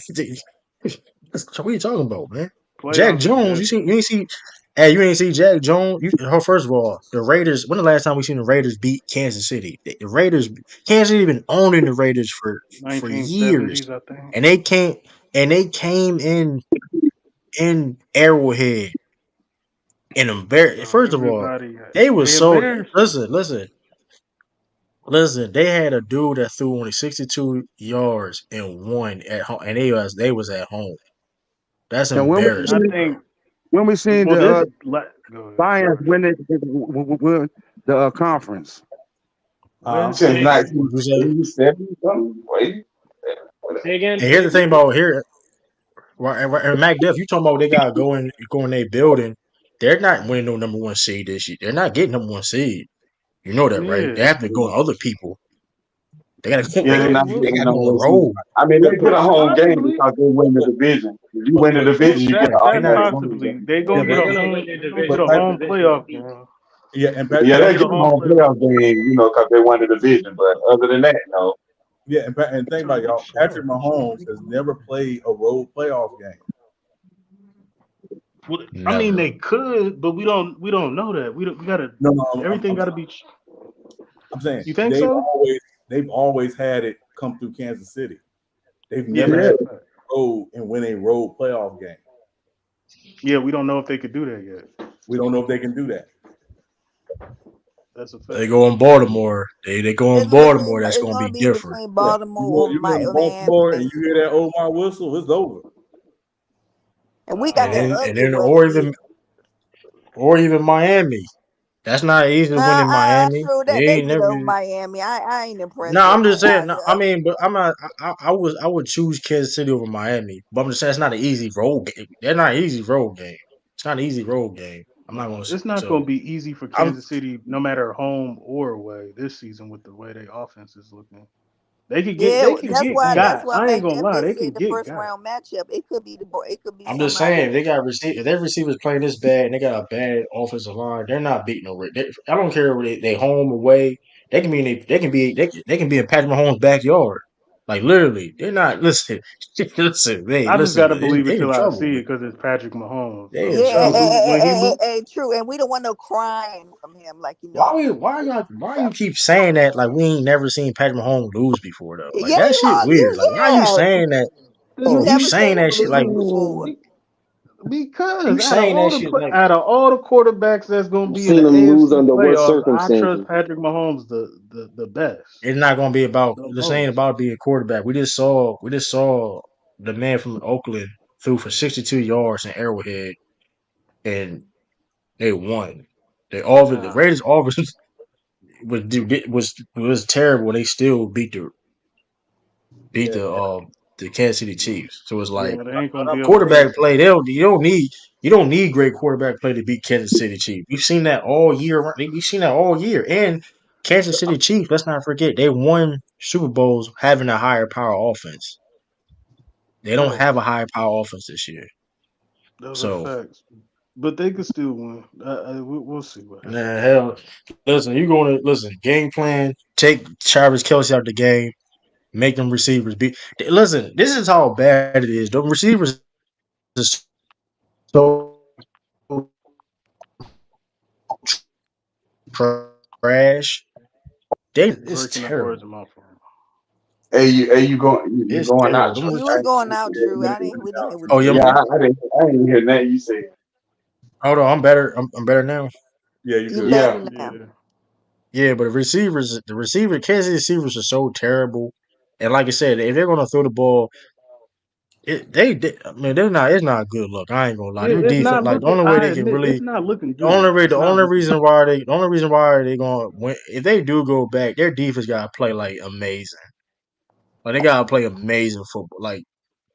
what are you talking about, man? Jack Playoffs is Jones. different. You ain't see. Hey, you ain't see Jack Jones. First of all, the Raiders. When the last time we seen the Raiders beat Kansas City? The Raiders. Kansas City been owning the Raiders for years, 1970s, I think. and they came in Arrowhead and embarrassed. Bro, First of all, everybody they was they so embarrassed them. listen. They had a dude that threw only 62 yards and won at home, and they was at home. That's And And I embarrassing, bro. think when we seen well the this go ahead. Lions Sorry. win the conference. Huh? Since What? What you say? 1970 something. Wait. Say again. And here's the thing about here, and Mac Def, you talking about they gotta go in their building. They're not winning no number one seed this year. They're not getting number one seed. You know that, right? They Yeah. have to go on other people. They gotta go. Yeah, They they're got not Well, they getting got the to go number on one the seed. road. I mean, they get a home game possibly. because they win the division. If you win the But division, you get an They That's not. automatic home possibly. game. They yeah, gonna get but a They're gonna home win their they gonna get but a division. Patrick, Their home division is playoff easy. game. yeah, and Yeah, They'll they get a get a home home playoff playoff game. game, because they won the division. But other than that, no. and think about it, y'all. Patrick Mahomes has never played a road playoff game. Well, I mean Never. they could, but we don't know that. We gotta No, no, everything gotta be I'm saying you think so? they've always had it come through Kansas City. They've Yeah, never Yeah, that's had a to fact. road and win a road playoff game. Yeah, we don't know if they could do that yet. We don't know if they can do that. That's a They fact. go in Baltimore. They go in Baltimore. That's It's gonna gonna be be different. between Yeah, Baltimore or you go to Miami, Baltimore and you basically. hear that Omar whistle, it's over. And we got And that Oh, then and ugly then weather too. or even Miami. That's not easy to win in Miami. True They that they ain't get never. over Miami. I ain't No, impressed with I'm just saying. No, I either. mean, but I'm not. I would choose Kansas City over Miami. But I'm just saying it's not an easy road game. They're not an easy road game. It's not an easy road game. I'm not gonna. it's not gonna So be easy for I'm. Kansas City, no matter home or away this season with the way their offense is looking. They could get Yeah, they could get that's got. why I ain't Mac gonna Def lie, just they said could the get first got. round matchup. It could be I'm just somebody. saying they got receive. If their receivers playing this bad and they got a bad offensive line, they're not beating no. I don't care if they home away. They can be in. They can be in Patrick Mahomes' backyard. Like literally, they're not. Listen, listen. I just gotta believe it They in till I trouble. see it because it's Patrick Mahomes, They bro. in Yeah, trouble. When he moved, true. And we don't want no crying from him, like Why you keep saying that like we ain't never seen Patrick Mahomes lose before though? Like Yeah, that shit weird. Like why are you yeah. saying that? You You never saying seen him that shit like lose before. you because saying that shit like out of all the quarterbacks that's gonna You've be in seen the them lose AFC under what playoffs, I trust circumstances? Patrick Mahomes the best, it's not gonna be about the this ain't most. about being a quarterback. We just saw the man from Oakland threw for 62 yards in Arrowhead and they won. The Nah, Raiders offense was terrible. They still beat Yeah, the Kansas City Chiefs. So it's yeah, like they ain't gonna be able to do quarterback it play. though. You don't need great quarterback play to beat Kansas City Chiefs. We've seen that all year. We've seen that all year. And Kansas City Chiefs, let's not forget, they won Super Bowls having a higher power offense. They don't have a Facts. higher power offense this year. Those are So facts. But they could still win. We'll see what nah, happens. hell, listen. You going to listen? Game plan. Take Travis Kelsey out the game. Make them receivers be. Listen, this is how bad it is. The receivers is so trash. You It's breaking up words in terrible. my phone. You It's going out, terrible. Trey? You I was ain't going hear out, that. True. We didn't hear what Oh he yeah. Yeah, said. I didn't hear that you said. Hold on. I'm better. I'm better now. yeah, you You good. better Yeah, now. Yeah. Yeah, but Kansas City receivers are so terrible. And like I said, if they're gonna throw the ball, I mean, they're not. It's not good luck. I ain't gonna lie. Them It's defense, not like the looking only way I they can admit it's really, not looking good. It's the not only looking reason good. why they gonna win if they do go back, their defense gotta play like amazing. Like they gotta play amazing football, like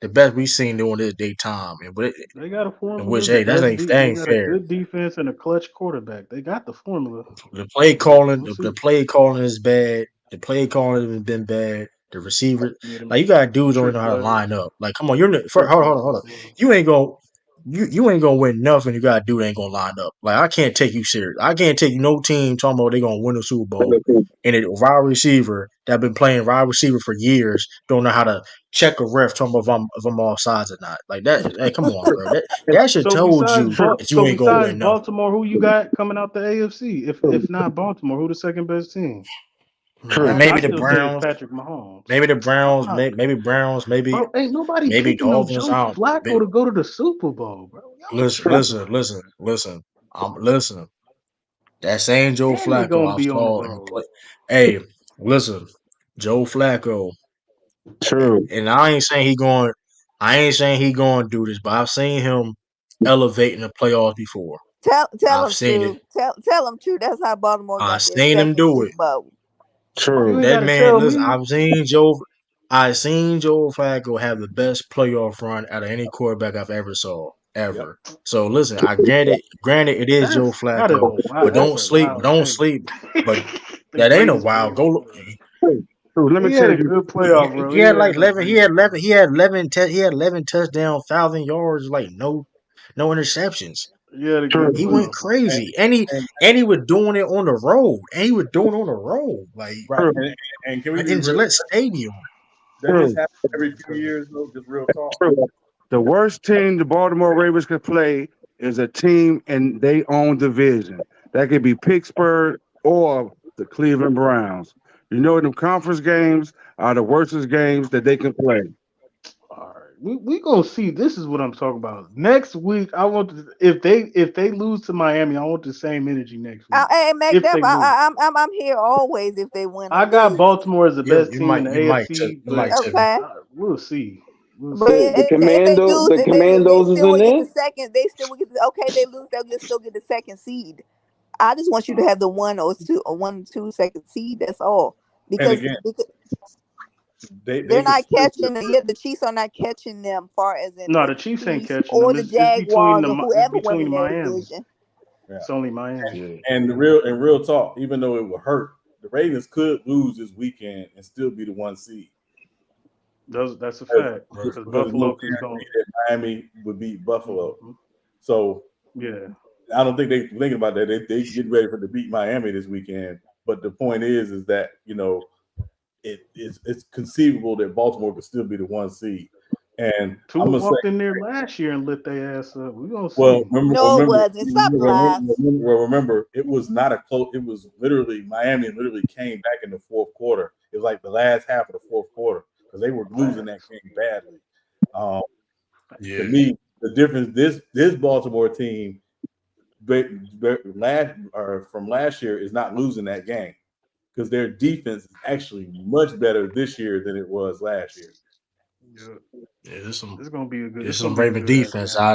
the best we seen during this daytime, and They got a in formula. which The hey, best that they ain't got a fair. good defense and a clutch quarterback. They got the formula. The play But calling, we'll the see. play calling is bad. The play calling has been bad. The receiver, Yeah, them like you got dudes don't even trick know how to plays. line up. Like, come on, you're Trick hold on, hold on, plays. hold on. You ain't gonna you ain't gonna win nothing. You got a dude that ain't gonna line up. Like I can't take you serious. I can't take no team talking about they gonna win the Super Bowl and a wide receiver that been playing wide receiver for years don't know how to check a ref talking about if I'm off sides or not. Like that. Hey, come on, bro. That should told you that you ain't gonna Besides win nothing. Baltimore, who you got coming out the AFC? If not Baltimore, who the second best team? Man, I maybe the still say it's Browns. Patrick Mahomes. Maybe the Browns, Nah, maybe Browns, maybe bro, ain't nobody maybe picking no Dolphins. Joe I don't. Flacco to go to the Super Bowl, bro. Y'all Listen, tripping. listen, listen, listen. Listen. That same Joe And they Flacco gonna I be on the saw in road. play. Hey, listen, Joe Flacco, True. and I ain't saying he going. I ain't saying he going to do this, but I've seen him elevate in the playoffs before. Tell I've them seen it. true. Tell them true. That's how Baltimore I've got their seen him second do it. Super Bowl. You True. ain't That gotta man, tell listen, me. I've seen Joe Flacco have the best playoff run out of any quarterback I've ever saw, Yep. ever. So listen, I granted it is Joe That is Flacco, a wild. but That's don't a sleep, wild don't take. sleep. But The that ain't a greatest while. Go playoff look. run. True. Let me He had tell a you. good playoff run. He He had had like no 11. greatest playoff. He had 11 touchdown, 1,000 yards, like no interceptions. He had a True. good He went playoff run. crazy, and he was doing it on the road, and he was doing it on the road, like Right. True. And can we be in real? Gillette Stadium. Doesn't this True. happen every few years though? Just real talk. True. The worst team the Baltimore Ravens could play is a team in their own division. That could be Pittsburgh or the Cleveland Browns. You know, them conference games are the worstest games that they can play. All right, we gonna see. This is what I'm talking about. Next week, I want to, if they lose to Miami, I want the same energy next week. Hey, If Macduff, they lose, I'm here always if they win or I got lose. Baltimore as the You best you team in might the you might AFC, you but might tip me. Okay, we'll see. We'll but see. if they lose, The they Commandos is still in will get there. the second. They still will get the, okay. They lose, they'll still get the second seed. I just want you to have the one or two second seed. That's all And because, again, because they they're could not still get catching. Yeah, the Chiefs are not catching them, far as in No, the the Chiefs ain't East catching or them. the It's between Jaguars or it's whoever between winning their Miami. division. yeah. It's only Miami. Yeah. And the real in real talk, even though it would hurt, the Ravens could lose this weekend and still be the one seed. That's a Because, fact Right. because because there's no Buffalo can go. guarantee that Miami would beat Buffalo. Mhm. So Yeah, I don't think they thinking about that. They get ready for to beat Miami this weekend. But the point is that it's conceivable that Baltimore could still be the one seed. And I'm Tua gonna say, walked in there last year and lit their ass up. We gonna well, see. No, it wasn't. Stop the lies. remember, it was not a close. It was literally Miami literally came back in the fourth quarter. It was like the last half of the fourth quarter because they were losing that Facts. game badly. Um, to Yeah. me, the difference this Baltimore team from last year is not losing that game because their defense is actually much better this year than it was last year. Yeah, Yeah, this some it's gonna be a good. this It's gonna some be a Raven good ass defense. game.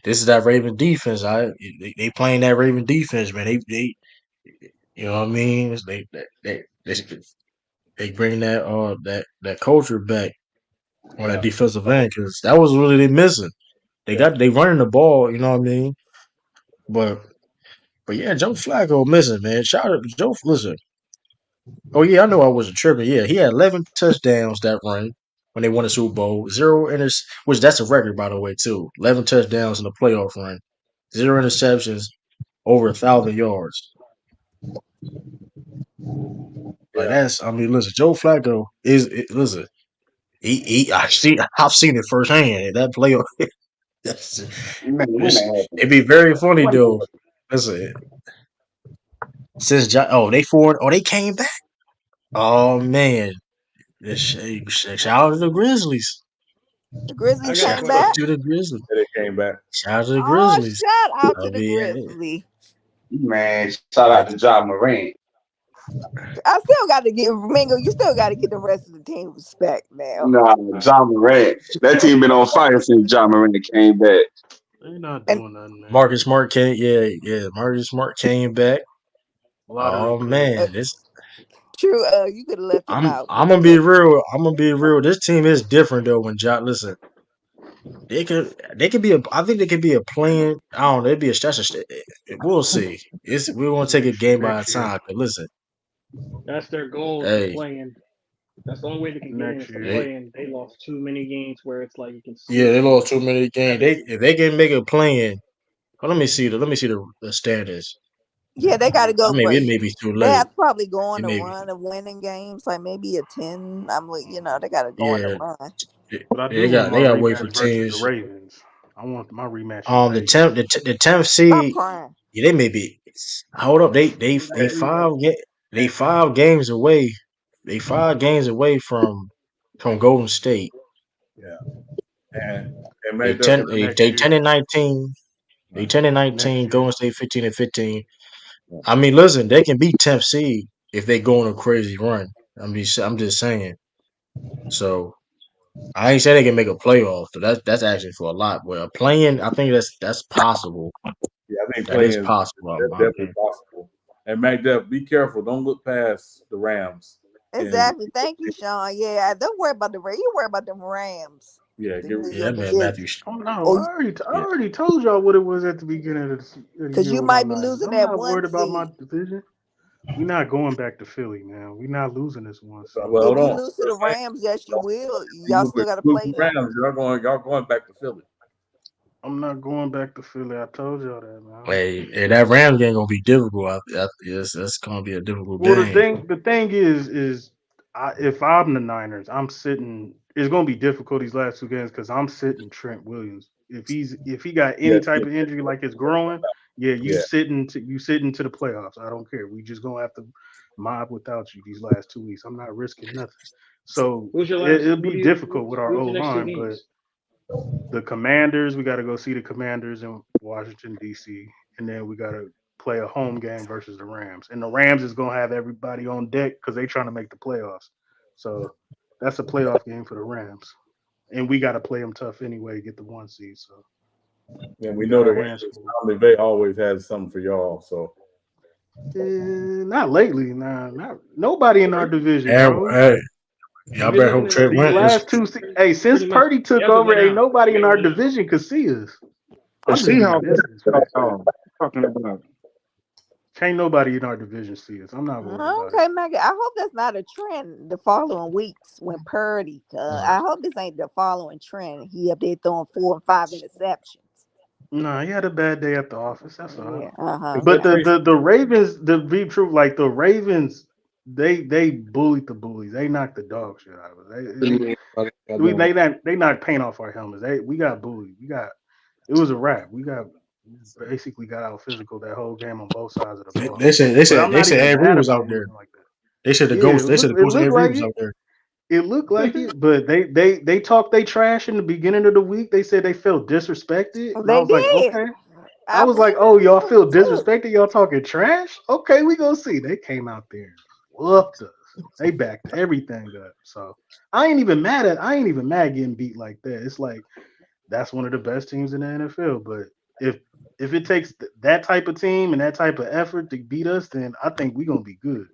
This is that Raven defense. They playing that Raven defense, man. They you know what I mean? They bring that culture back on that Yeah, defensive end because that was really they missing. yeah. They running the ball, you know what I mean? But yeah, Joe Flacco missing, man. Shout out to Joe. Listen, oh yeah, I know I wasn't tripping. Yeah, he had 11 touchdowns that run when they won the Super Bowl. Zero which that's a record by the way too. 11 touchdowns in the playoff run. Zero interceptions, over 1,000 yards. Like Yeah. that's, I mean, listen, Joe Flacco listen. I've seen it firsthand. That playoff, that's, Man, when that happened. it'd be very funny When though. Listen, they came back. Oh man, shout out to the Grizzlies. The I Grizzlies got a came Shout question. out back. to the Grizzlies. That it came back. Shout out to the Oh, Grizzlies. shout out I to the mean, Grizzlies. Man, shout yeah, out to John Morant. I still got to give Mingo. You still got to get the rest of the team respect now. Nah, John Morant. That team been on fire since John Morant came back. They're not And doing nothing, man. Marcus Smart came. Yeah, Marcus Smart came back. Lottery Oh pick. uh, man, this True. You could have left him I'm out. I'm gonna be real. I'm gonna be real. This team is different though. When Josh, listen, they could be a. I think they could be a playing. I don't know. It'd be a stretch. We'll see. We're gonna take a game by a Next year. time. Cause listen, That's their goal is to hey, play in. That's the only way they can get in Next is to year. they play in. They lost too many games where it's like you can see yeah, it they coming. lost too many games. They if they can make a playing. Well, let me see the standings. Yeah, they got to I go mean, for. it may be too They late. have to probably go on It a may be. run of winning games, like maybe a 10. I'm like, they got to go on a Yeah, run. But I do want they my got to wait for rematch versus the teams. Ravens. I want my rematch in Vegas. The tenth Stop seed. crying. Yeah, they may be. Hold up, they That rematch. they 5 games away. They 5 games away from Golden State. Yeah, and and They make that ten for they, Next they year. 10-19. They right. 10-19. Next year. Golden State 15-15. Yeah. I mean, listen, they can beat 10th seed if they go on a crazy run. I'm just saying. So I ain't saying they can make a playoff. So that's actually for a lot. But playing, I think that's possible. Yeah, I think That is playing possible, in that's my definitely opinion. possible. And Mac Def, be careful. Don't look past the Rams. And Exactly. Thank you, Sean. Yeah, don't worry about the Rams. You worry about them Rams. yeah, The get New Yeah, York man, Matthew. Jets. Oh no, Oh, I Yeah, already told y'all what it was at the beginning of the because year you with my might be Niners. losing I'm that not one worried about my seed. division. We're not going back to Philly, man. We're not losing this one seed. well, If hold you on. lose to the Saying, Rams, yes, you will. Y'all even still with got to losing play the them. Rams, y'all going back to Philly. I'm not going back to Philly. I told y'all that, man. hey, that Rams game gonna be difficult. Yes, that's gonna be a difficult Well, the game. thing is, if I'm the Niners, I'm sitting. It's gonna be difficult these last two games because I'm sitting Trent Williams. If he got Yeah, any type of injury like it's growing, yeah, yeah. you sitting to the playoffs. I don't care. We just gonna have to mob without you these last 2 weeks. I'm not risking nothing. So Who's your last? it'll What be do you? difficult with our Who's O your next two line, but games? the Commanders, we got to go see the Commanders in Washington D.C., and then we got to play a home game versus the Rams. And the Rams is gonna have everybody on deck because they trying to make the playoffs. So that's a playoff game for the Rams, and we got to play them tough anyway to get the one seed. So And we we got know the our hands Ravens full. Sean McVay always has something for y'all. So Not lately, nah, not nobody in our division, And bro. hey, y'all If you're better looking hope at it, Trent These wins. last two, hey, since pretty much Purdy you took have to over, win ain't out. You nobody got in to our win out. division could see us. The I'm just being Seahawks business, man. talking about. Can't nobody in our division see us. I'm not worried about it. Okay, Maggie. I hope that's not a trend the following weeks when Purdy. I hope this ain't the following trend. He up there throwing 4 and 5 interceptions. No, he had a bad day at the office. That's all. Yeah. hey, But the Tracy, the, the Ravens, the be true, like the Ravens, they bullied the bullies. They knocked the dog shit out of us. They not paint off our helmets. We got bullied. It was a wrap. We basically got out physical that whole game on both sides of the ball. But I'm They not said even Avery mad was about out there. losing like that. They said Yeah, the it ghost of looked Avery like was it. out there. It looked like it, but they talked they trash in the beginning of the week. They said they felt disrespected, and I They was like, did. okay. I I was like, believe oh, it y'all this feel week too. disrespected? Y'all talking trash? Okay, we gonna see. They came out there and whooped us. They backed everything up. So I ain't even mad getting beat like that. It's like that's one of the best teams in the NFL. But if if it takes that type of team and that type of effort to beat us, then I think we gonna be good.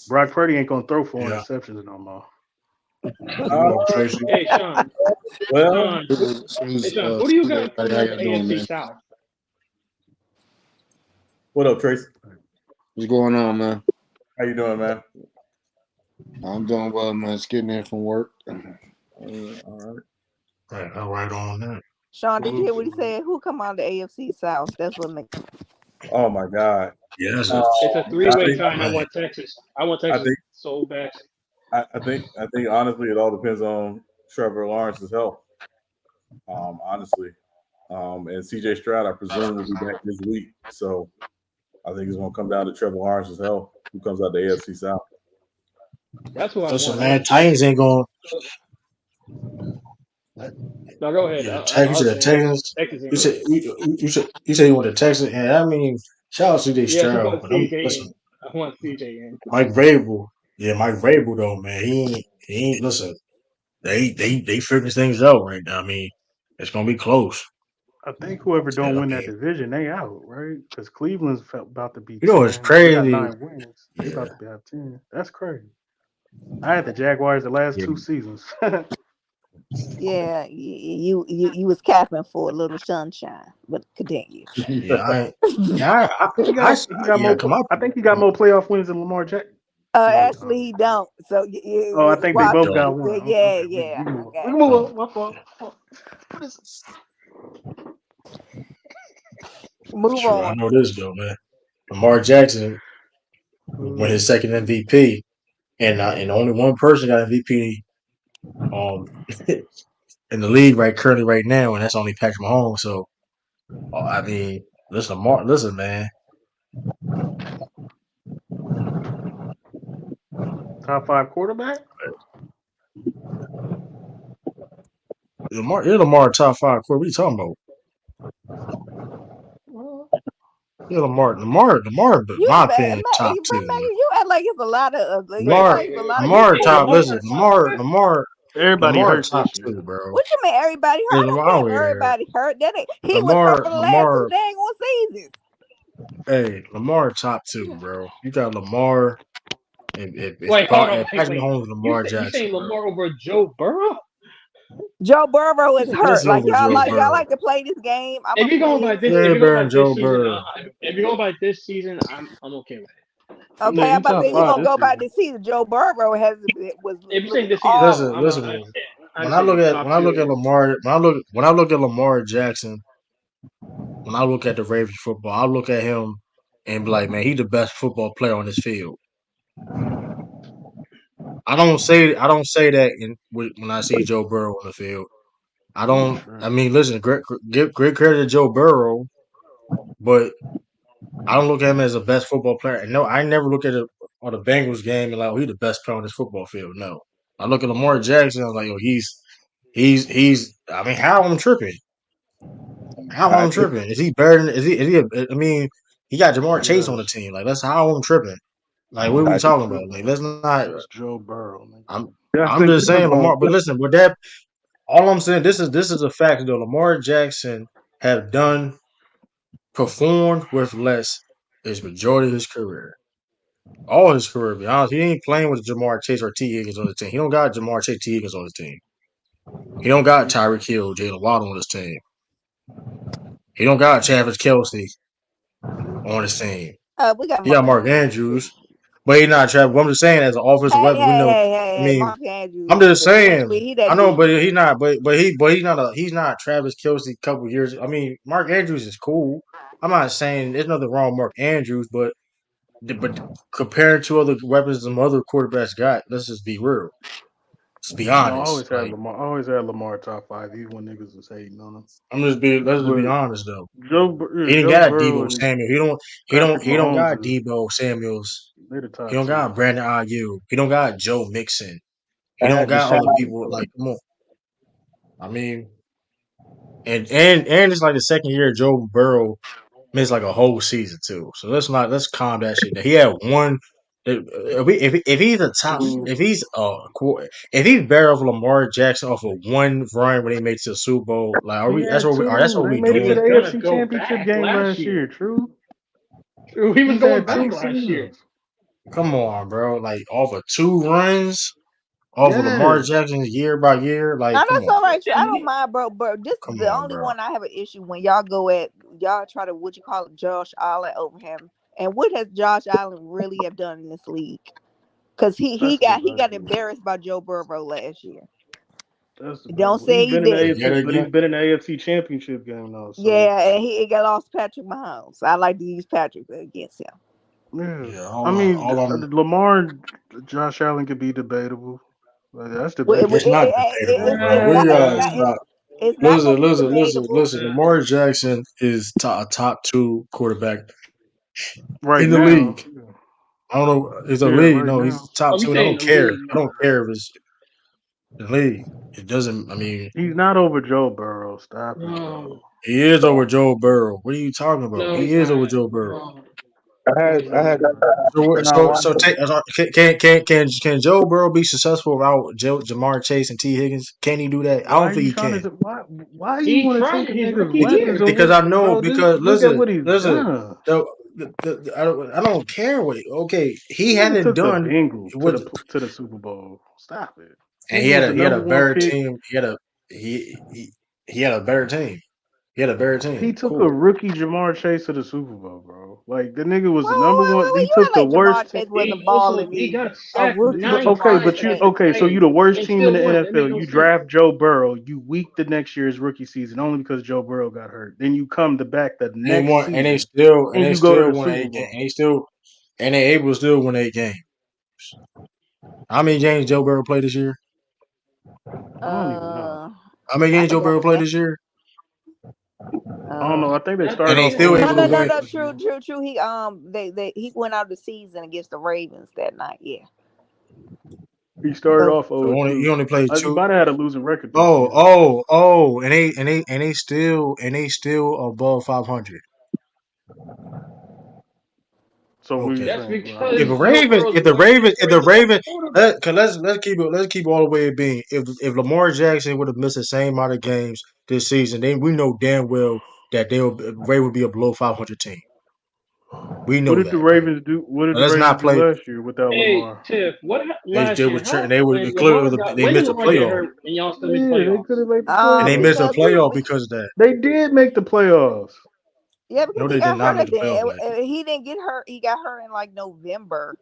Brock Purdy ain't gonna throw 4 interceptions no more. uh, Tracy. Hey, Sean. well, Sean. Hey, Sean. Who do you got for the AFC South? what up, Tracy? What's going on, man? How you doing, man? I'm doing well, man. Just getting in from work. All right. All right on that. Sean, did you Salute hear to what he you, man. said? Who come out of the AFC South? That's what makes. Oh my God. Yeah, that's Uh, a It's a I three-way think, tie, and I man. want Texas. I want I Texas think, so bad. I think, honestly, it all depends on Trevor Lawrence's health. Honestly, and CJ Stroud, I presume, will be back this week. So I think it's going to come down to Trevor Lawrence's health. Who comes out the AFC South? That's who I Listen, want. I man, want Texas. Titans ain't going. Now go ahead. Yeah, I you was said the saying Texans. Texas You ain't said good. you said you want the Texans, and I mean, shout out to CJ Yes, I Stroud, want but I'm CJ listen. in. I want CJ in. Mike Vrabel, yeah, Mike Vrabel though, man, he ain't listen. They figure things out right now. I mean, it's gonna be close. I think whoever don't I win that mean, division, they out, right? Because Cleveland's about to be you know, it's 10. They got crazy. 9 wins. They Yeah, about to be at 10. That's crazy. I had the Jaguars the last yeah, 2 seasons. Yeah, you was capping for a little sunshine, but continue. yeah. Yeah, He got yeah. more. Come on. I think he got more playoff wins than Lamar Jackson. Wait, Actually, he don't. So oh, I think they He Rock, both don't. got one. Okay, yeah, okay. We yeah, can move on. We okay. can move Mm. on. My fault. What is Move True. I on. know this though, man. Lamar Jackson won his second MVP, and only one person got MVP um in the league currently right now, and that's only Patrick Mahomes. So I mean, listen, listen, man. top 5 quarterback? Lamar top five quarterback. What are you talking about? Well, Lamar, but You, my but opinion, top two. you act like it's a lot of. You act Lamar, like it's a lot of good Lamar top. quarterbacks. Listen, everybody Lamar hurt top this year. two, bro. What you mean everybody hurt? Yeah, I don't Lamar, I care don't if care. everybody hurt. He was hurt for the last two dang on seasons. Hey, Lamar top two, bro. You got Lamar. If Wait, hold on. Wait, Patrick wait. Mahomes, You Lamar say you Jackson, saying bro. Lamar over Joe Burrow? Joe Burrow is hurt. Yes, Like over Joe y'all Burrow. like to play this game. I'm If gonna you're play going by it this, too. if Yeah, you're going by better this Joe season, Burrow. if you're going by this season, I'm okay with it. Yeah, Okay, I'm he about to top say you're five gonna this go by season. this season. Joe Burrow was If you're saying looking this season, Listen, awful. listen. I understand top two. When I look at Lamar Jackson, when I look at the Ravens football, I look at him and be like, man, he's the best football player on this field. I don't say that when I see Joe Burrow on the field. I Yeah, don't. I sure. mean, listen, give great credit to Joe Burrow, but I don't look at him as the best football player. And no, I never look at it on the Bengals game and like, oh, he's the best player on this football field. No, I look at Lamar Jackson. I'm like, oh, he's. I mean, how I'm tripping? How I I'm just tripping? Is he better than? Is he? I mean, he got Jamar Chase on Yes, the team. Like, that's how I'm tripping. Like, what are we I just talking about? Like, let's not. it's Joe Burrow, nigga. I'm Justin just saying Timberlake. Lamar. But listen, with that, all I'm saying, this is a fact though. Lamar Jackson have performed with less his majority of his career. All his career, to be honest. He ain't playing with Jamar Chase or T. Higgins on the team. He don't got Jamar Chase, T. Higgins on his team. He don't got Tyreek Hill, Jalen Waddle on his team. He don't got Travis Kelsey on his team. We got He got Mark Andrews, but he not Travis. I'm just saying, as an offensive weapon, we know. I hey, mean, Mark Andrews. I'm just He saying. that I know, deep. but he's not. But he's not Travis Kelsey. A couple years. I mean, Mark Andrews is cool. I'm not saying there's nothing wrong with Mark Andrews, but compared to other weapons some other quarterbacks got, let's just be real. Let's be No, honest. Like I always had Lamar top five, even when niggas was hating on him. let's just be But honest though. He didn't Joe got Burrow Debo and Samuel. Patrick He don't Mahomes got is Debo Samuels. they the He top don't two. got Brandon Ayuk. He don't got Joe Mixon. He don't And got Deshaun other people like come on. I mean, and it's like the second year Joe Burrow missed like a whole season too. So let's calm that shit down. He had one. If he's a top, Two. if he's better off Lamar Jackson off of one run when they made it to the Super Bowl, like are He we? That's had what we are. That's two. what They we made He it to doing. the was gonna AFC go Championship back game last last year. year. True. He was He's going had back two last year. seasons. Come on, bro. Like off of two runs, off of Lamar Yes. Jackson year by year. Now Like, come that's on, all bro. right. I don't mind, bro. But this is Come the on, only bro. one I have an issue when y'all try to what you call it, Josh Allen over him. And what has Josh Allen really have done in this league? Because That's he got debatable. embarrassed by Joe Burrow last year. That's Don't debatable. say he didn't. Yet He's again, been in the AFC Championship game though. So Yeah, and he got lost Patrick Mahomes. I like to use Patrick against him. yeah. yeah. I mean, All I'm. Lamar, Josh Allen could be debatable. That's It's debatable. not debatable, bro. Stop. It's not gonna be debatable. Listen. Lamar Jackson is a top two quarterback Right in the now, league. I don't know. It's a yeah, league. right No, now. he's top Oh, we two, and I saying don't the care. league. I don't care if it's the league. It doesn't. I mean, He's not over Joe Burrow. Stop it, bro. No, he is over Joe Burrow. What are you talking about? no, He he's is over not. Joe Burrow. No. I had So take, can Joe Burrow be successful without Jamar Chase and T Higgins? Can he do that? I Why don't are think you he trying can. to? Why you He want to tried take a it his nigga's rookie weapons year. Because over, I know. bro? Just Because look at what he's listen. done. I don't care what. Okay, he Nigga hadn't took the done Bengals what, to the Super Bowl. Stop it. and Nigga was the he had number a one better pick. team. He had a better team. He had a better He team. took a Cool. rookie Jamar Chase to the Super Bowl, bro. Like the nigga was the number one. Well, He you took act the like Jamar worst team. Chase wasn't He also balling. he got A sacked rookie nine Okay, Jamar times but in you that Chase. okay? So you game the worst and team in still the won. That make NFL. no You sense. draft Joe Burrow. You weak the next year's rookie season only because Joe Burrow got hurt. Then you come to back the They next won, season and and they you go to still the won Super 8 games, Bowl. and they able to still win 8 games. How many games Joe Burrow played this year? I don't even know. How many I games could Joe Burrow never played say. this year? I don't Uh, know. I think they And started they off still 0 able to no, two win. no, last true, year. true, true. He went out the season against the Ravens that night. Yeah, He started but off So 0 he 2. only played He two. might have had a losing record this Oh, season. oh, oh, and they still above 500. So what are you Okay. That's saying? Well, I If mean, the because Joe Ravens, Burrow's if the playing Ravens, against if the Ravens got Ravens, quarterback. let's keep it all the way it being. If Lamar Jackson would have missed the same amount of games this season, then we know damn well that Ray would be a below 500 team. We what know did the that, right? Ravens do? What did Now, the let's not Ravens do play. last year without Hey Lamar? Tiff, They last year? was and How they was when clearly Lamar got they when did missed the Lamar get playoff, hurt and y'all still make Yeah, they could playoffs? have made the and they missed playoffs. the because playoff because of that. They did make the playoffs. yeah, because No, he they did got not hurt make at the playoff the. last year. He didn't get hurt. He got hurt in like November.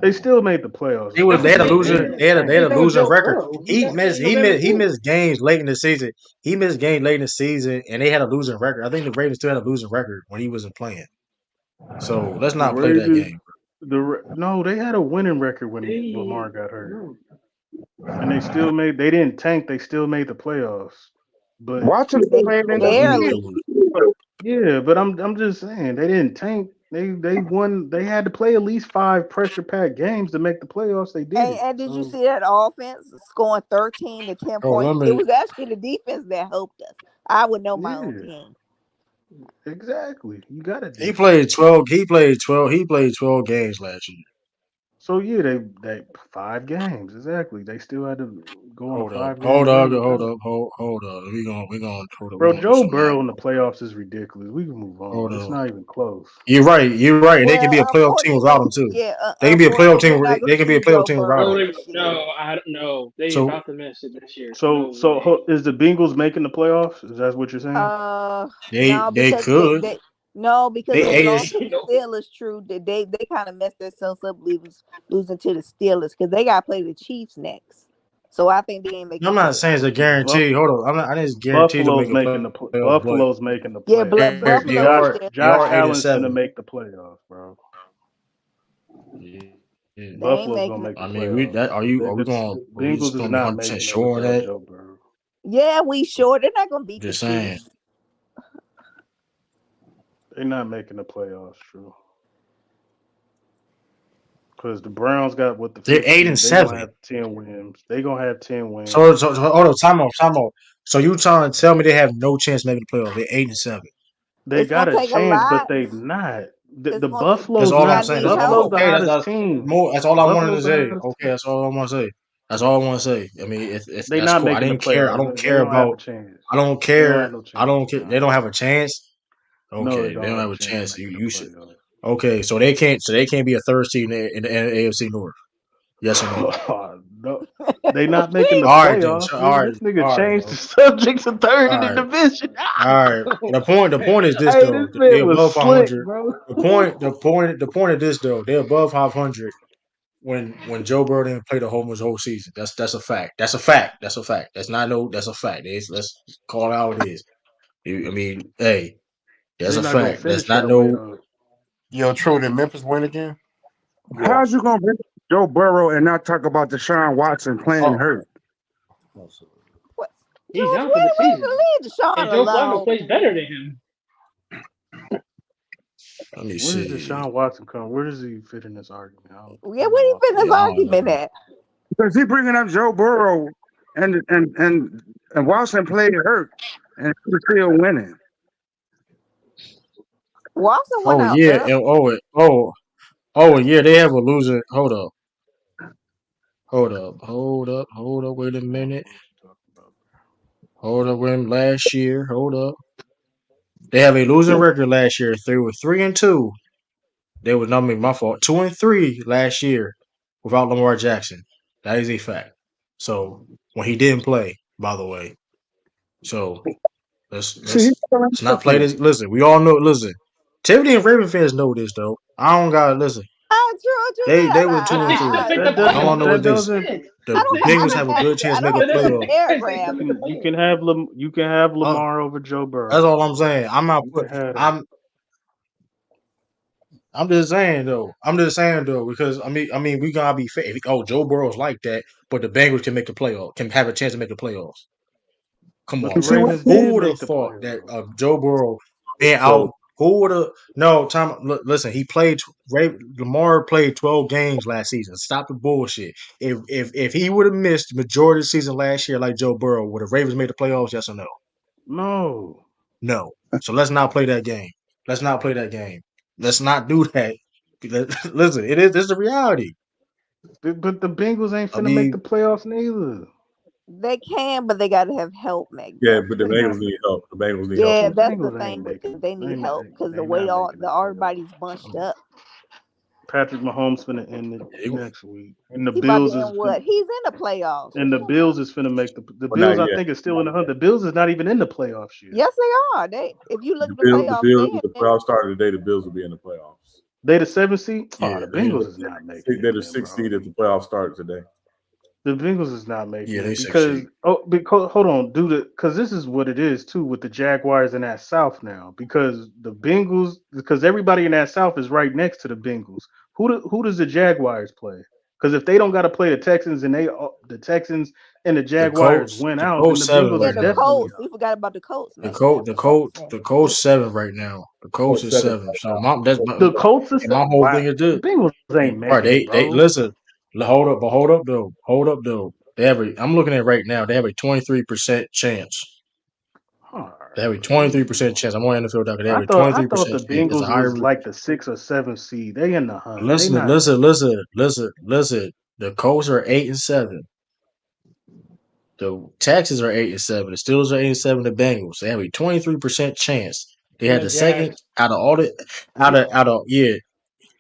They still made the playoffs. They was That's they the had a same They losing didn't thing. they tank. had He's a not losing Joe record. Burrow. He got hurt in November He too. missed games late in the season. He missed games late in the season, and they had a losing record. I think the Ravens still had a losing record when he wasn't playing. So let's The not play that Ravens, game. no, they had a winning record when They Lamar got hurt, no. and they still made. They didn't tank. They still made the playoffs. But Washington They playing in Bro, we need the barely. to. yeah, but I'm just saying they didn't tank. They won. They had to play at least 5 pressure packed games to make the playoffs. They did it. And did you So see that offense scoring 13 to 10 Oh, let points? It me. was actually the defense that helped us. I would know my own yeah, team. exactly. You got a He defense. played 12. He played 12. He played 12 games last year. So yeah, they 5 games exactly. They still had to go on a Hold up. 5 game win without him. Hold up. We Bro, gonna do Joe some math. Burrow in the playoffs is ridiculous. We can move Hold on. It's up. not even close. You're right. You're right. And they can Well, be a playoff team without him too. They can be a playoff unfortunately, team. we're not going They to can be a see playoff Joe team without Burrow him. No, this year. no, I don't know. They So about to miss it this year. So No so way. is the Bengals making the playoffs? Is that what you're saying? No, they because could. no, because They they No, ate. lost to the no. Steelers. True, they kind of messed themselves up losing to the Steelers because they got to play the Chiefs next. So I think they ain't making I'm the not saying it's playoffs. a Buff- guarantee. Hold on. I didn't guarantee to Buffalo's make a making playoff, but Buffalo's making the Yeah, playoffs. they Buffalo Josh is are there. they Josh are eight and Allen's gonna seven. make the playoffs, bro. Yeah. They ain't Buffalo's gonna making it. make the I mean, we playoffs. that are we going? The Are we just Bengals is going to be not 100% making it sure on without that? Joe Burrow. Yeah, we sure they're not going to beat the Just saying. Chiefs. They're not making the playoffs, true. Because the Browns got what the They're fifth eight and seed. They gonna seven. have 10 wins. They gonna have 10 wins. So hold on, time out. So you trying to tell me they have no chance making the playoffs? They're 8 and 7. They It's going got to a take a chance, but lot. they not. The, It's the going to. That's Buffalo's all I'm Y'all not. saying. need That's all. Buffalo's help. the Okay, hottest team. that's all I wanted to Buffalo's the say. hottest Okay, team. that's all I want to say. That's all I want to say. I mean, if They that's not cool. I making the didn't care. I playoffs. don't They care don't have a about. chance. I don't They don't have care. no I chance. don't care. They Nah. don't have a chance. No, they Okay, they don't don't have have a a chance of chance. making the You should. playoffs. Okay, so they can't. So they can't be a third seed in the AFC North. Yes or no? No, they not making the All right then. playoffs, All nigga. right. This nigga All right, changed the bro. subject to third All in the right. division. All right. The point is this Hey, though. this man They're was above slick, 500. bro. The point of this though. They're above 500 when Joe Burrow didn't play his whole season. That's a fact. That's a fact. That's a fact. That's not no. That's a fact. Let's call it how it is. I mean, hey, that's They're a not gonna fact. That's finish not that way no. though. Yo, true. Did Memphis win again? How's Yes. you gonna bring Joe Burrow and not talk about Deshaun Watson playing Oh, hurt? What? He's George, out for the season. leave And Deshaun Joe Flacco alone. plays better than him. let me Where does see. Deshaun Watson come? Where does he fit in this argument? Yeah, I'm where you lost fit on this Yeah, I that. don't argument know. at? Because he bringing up Joe Burrow and Watson played hurt and he's still winning. Watson went Oh out yeah, there. and oh yeah, they have a losing. Hold up. Wait a minute. Hold up. Wait, last year. Hold up. They have a losing record last year. They were 3-2. They were not me my fault. 2-3 last year without Lamar Jackson. That is a fact. So when he didn't play, by the way. So let's See, let's let's not play this. Listen, we all know. Listen, Tiffany and Raven fans know this though. I don't got listen. Oh, true They that. were two and They three. still make the That All I playoffs doesn't. know though. is That this: doesn't. the I don't They have still Bengals him make have a the as good chance I to make don't a have him playoff. there, they still Travis. make the You playoffs. can have You can have Uh, Lamar over Joe that's Burrow. all I'm saying. I'm not You can put. have that. I'm just saying though. I'm just saying though because I mean we gotta be fair. Oh, Joe Burrow's like that, but the Bengals can make the playoff. Can have a chance to make the playoffs. Come But on, the see man. what Ravens Who did would make have the thought that playoffs. Joe Burrow being So out? Who would have? No, Tom. Listen, he played. Lamar played 12 games last season. Stop the bullshit. If he would have missed the majority of the season last year, like Joe Burrow, would the Ravens made the playoffs? Yes or no? No, No. So let's not play that game. Let's not play that game. Let's not do that. Listen, it is. This is the reality. but the Bengals ain't I finna make the mean, playoffs neither. They can, but they gotta have help make yeah, them. but the They not. Bengals need help. The Bengals need help Yeah, on The that's the Bengals ain't thing making. because they need They not. help because the They way not all making the the playoffs. everybody's bunched up. Patrick Mahomes finna end it it- next week, and the He about to Bills is end what? He's in the playoffs. What and you the talking Bills about? is finna make the but not Bills. I yet. think is still in the hunt. The Bills is not even in the playoffs yet. Yes, they are. They if you look The at the Bills, the playoffs, Bills, they the in. playoffs started today. The Bills will be in the playoffs. They the 7th seed. Oh, yeah, the Bengals is not making it They're the then, sixth bro. seed if the playoffs start today. The Bengals is not yeah, making they it succeed. because hold on, because this is what it is too with the Jaguars in that South now. Because everybody in that South is right next to the Bengals. Who does the Jaguars play? Because if they don't got to play the Texans and the Texans and the Jaguars win The out, then Colts the seven Bengals Yeah, is right the now. definitely Colts. up. We forgot about the Colts The messing Colt, up. the That's all I'm Colt, saying. the Colts seven right now. The Colts Colts is seven. seven. So The Colts is and my whole thing is the this. Bengals ain't Right, making it, they bro. listen. Hold up, but hold up though. They have a. I'm looking at it right now. They have a 23% chance. All They have right, a man. 23% chance. I'm on NFL.com. They have I a thought I 23% thought the chance. It's a Bengals was higher. like the 6th or 7th seed. They in the hunt. They Listen, not. listen, listen, listen, listen. The Colts are 8-7. The Texans are 8-7. The Steelers are 8-7. The Bengals. They have a 23% chance. They And had the the second Jags. out of all the out of yeah.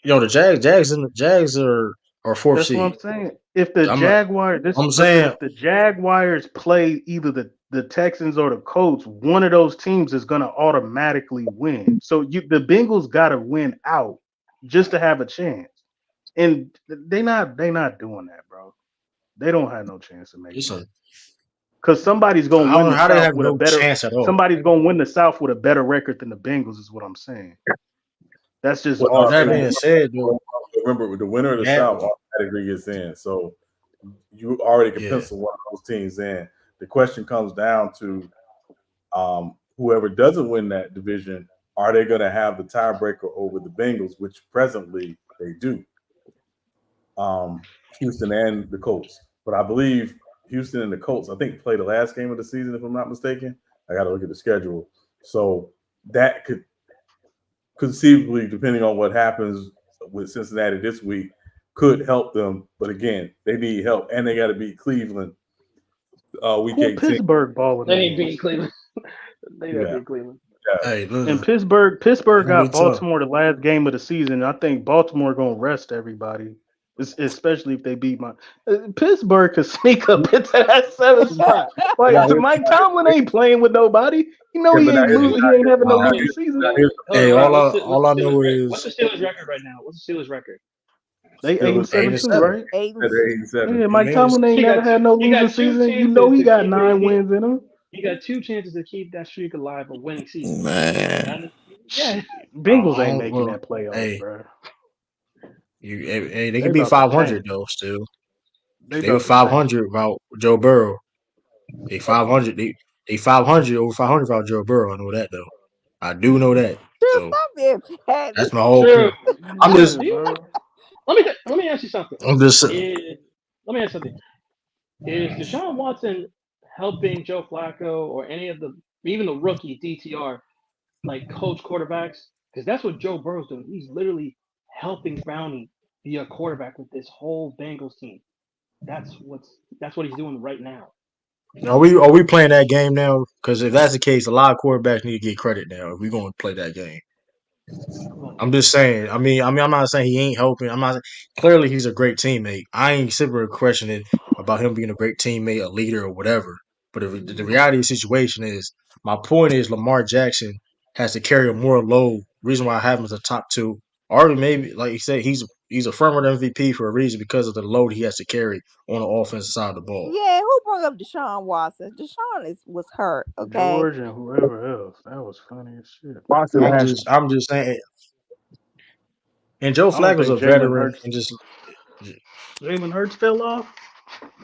The Jags are fourth That's what seed. I'm saying. If the I'm not. Jaguars, I'm listen, saying if the Jaguars play either the Texans or the Colts, one of those teams is gonna automatically win. So the Bengals gotta win out just to have a chance. And they not doing that, bro. They don't have no chance of making it. listen. Because somebody's gonna I don't win know the how they South have with a no better chance at all. somebody's gonna win the South with a better record than the Bengals, is what I'm saying. That's just Well, With all that no, being fact. said, though, remember the winner of the that South automatically gets in. So you already can yeah, pencil one of those teams in. The question comes down to whoever doesn't win that division, are they going to have the tiebreaker over the Bengals, which presently they do? Houston and the Colts. But I believe Houston and the Colts, I think, play the last game of the season, if I'm not mistaken. I got to look at the schedule. So that could conceivably, depending on what happens with Cincinnati this week, could help them. But again, they need help, and they got to beat Cleveland week Who 18. Pittsburgh balling They ain't beating against? Cleveland. They not Yeah, beating Cleveland. yeah. hey, And listen, it's Pittsburgh gonna be got tough. Baltimore the last game of the season. I think Baltimore gonna rest everybody, especially if they beat my Pittsburgh could sneak up into that 7th spot. But Like now here's, Mike Tomlin ain't playing with nobody. You know yeah, he but now ain't here's, losing. He ain't having no now Hold losing on, here's, season. now hold on, here's hold Hey, on, Rob. all What's I the Steelers know record? What's is the Steelers record right now? What's the Steelers record? They eight still and a eight seven and too, seven. right? at Aiden. 87. Yeah, He Mike made it. Tomlin ain't never had no He losing got two season. You know chances he to got keep it. 9 wins in him. He got two chances to keep that streak alive of winning seasons. Man. And yeah, Bengals ain't making Well, that playoffs, hey, bro. they They could be about to 500 tank. though. Still, They they were about to tank. 500 about Joe Burrow. They 500. They 500 over 500 about Joe Burrow. I know that though. I do know that. True, So stop being that's petty. my whole true. point. I'm True. just, Yeah, Do you? bro. Let me ask you something. I'm just. Is Let me ask you something. Is Deshaun Watson helping Joe Flacco or any of the even the rookie DTR like coach quarterbacks? Because that's what Joe Burrow's doing. He's literally helping Browning be a quarterback with this whole Bengals team. That's what he's doing right now. Are we playing that game now? Because if that's the case, a lot of quarterbacks need to get credit now. If we're going to play that game, Well, I'm just saying. I'm not saying he ain't helping. I'm not. Clearly, he's a great teammate. I ain't sitting here questioning about him being a great teammate, a leader, or whatever. But the reality of the situation is, my point is, Lamar Jackson has to carry a more load. Reason why I have him as a top two, or maybe like you said, he's a front runner MVP for a reason because of the load he has to carry on the offensive side of the ball. Yeah, who brought up Deshaun Watson? Was hurt. Okay. George and whoever else. That was funny as shit. Watson I'm has just I'm just saying. And Joe I don't Flacco's think a veteran, Hurts and just Jalen Hurts fell off.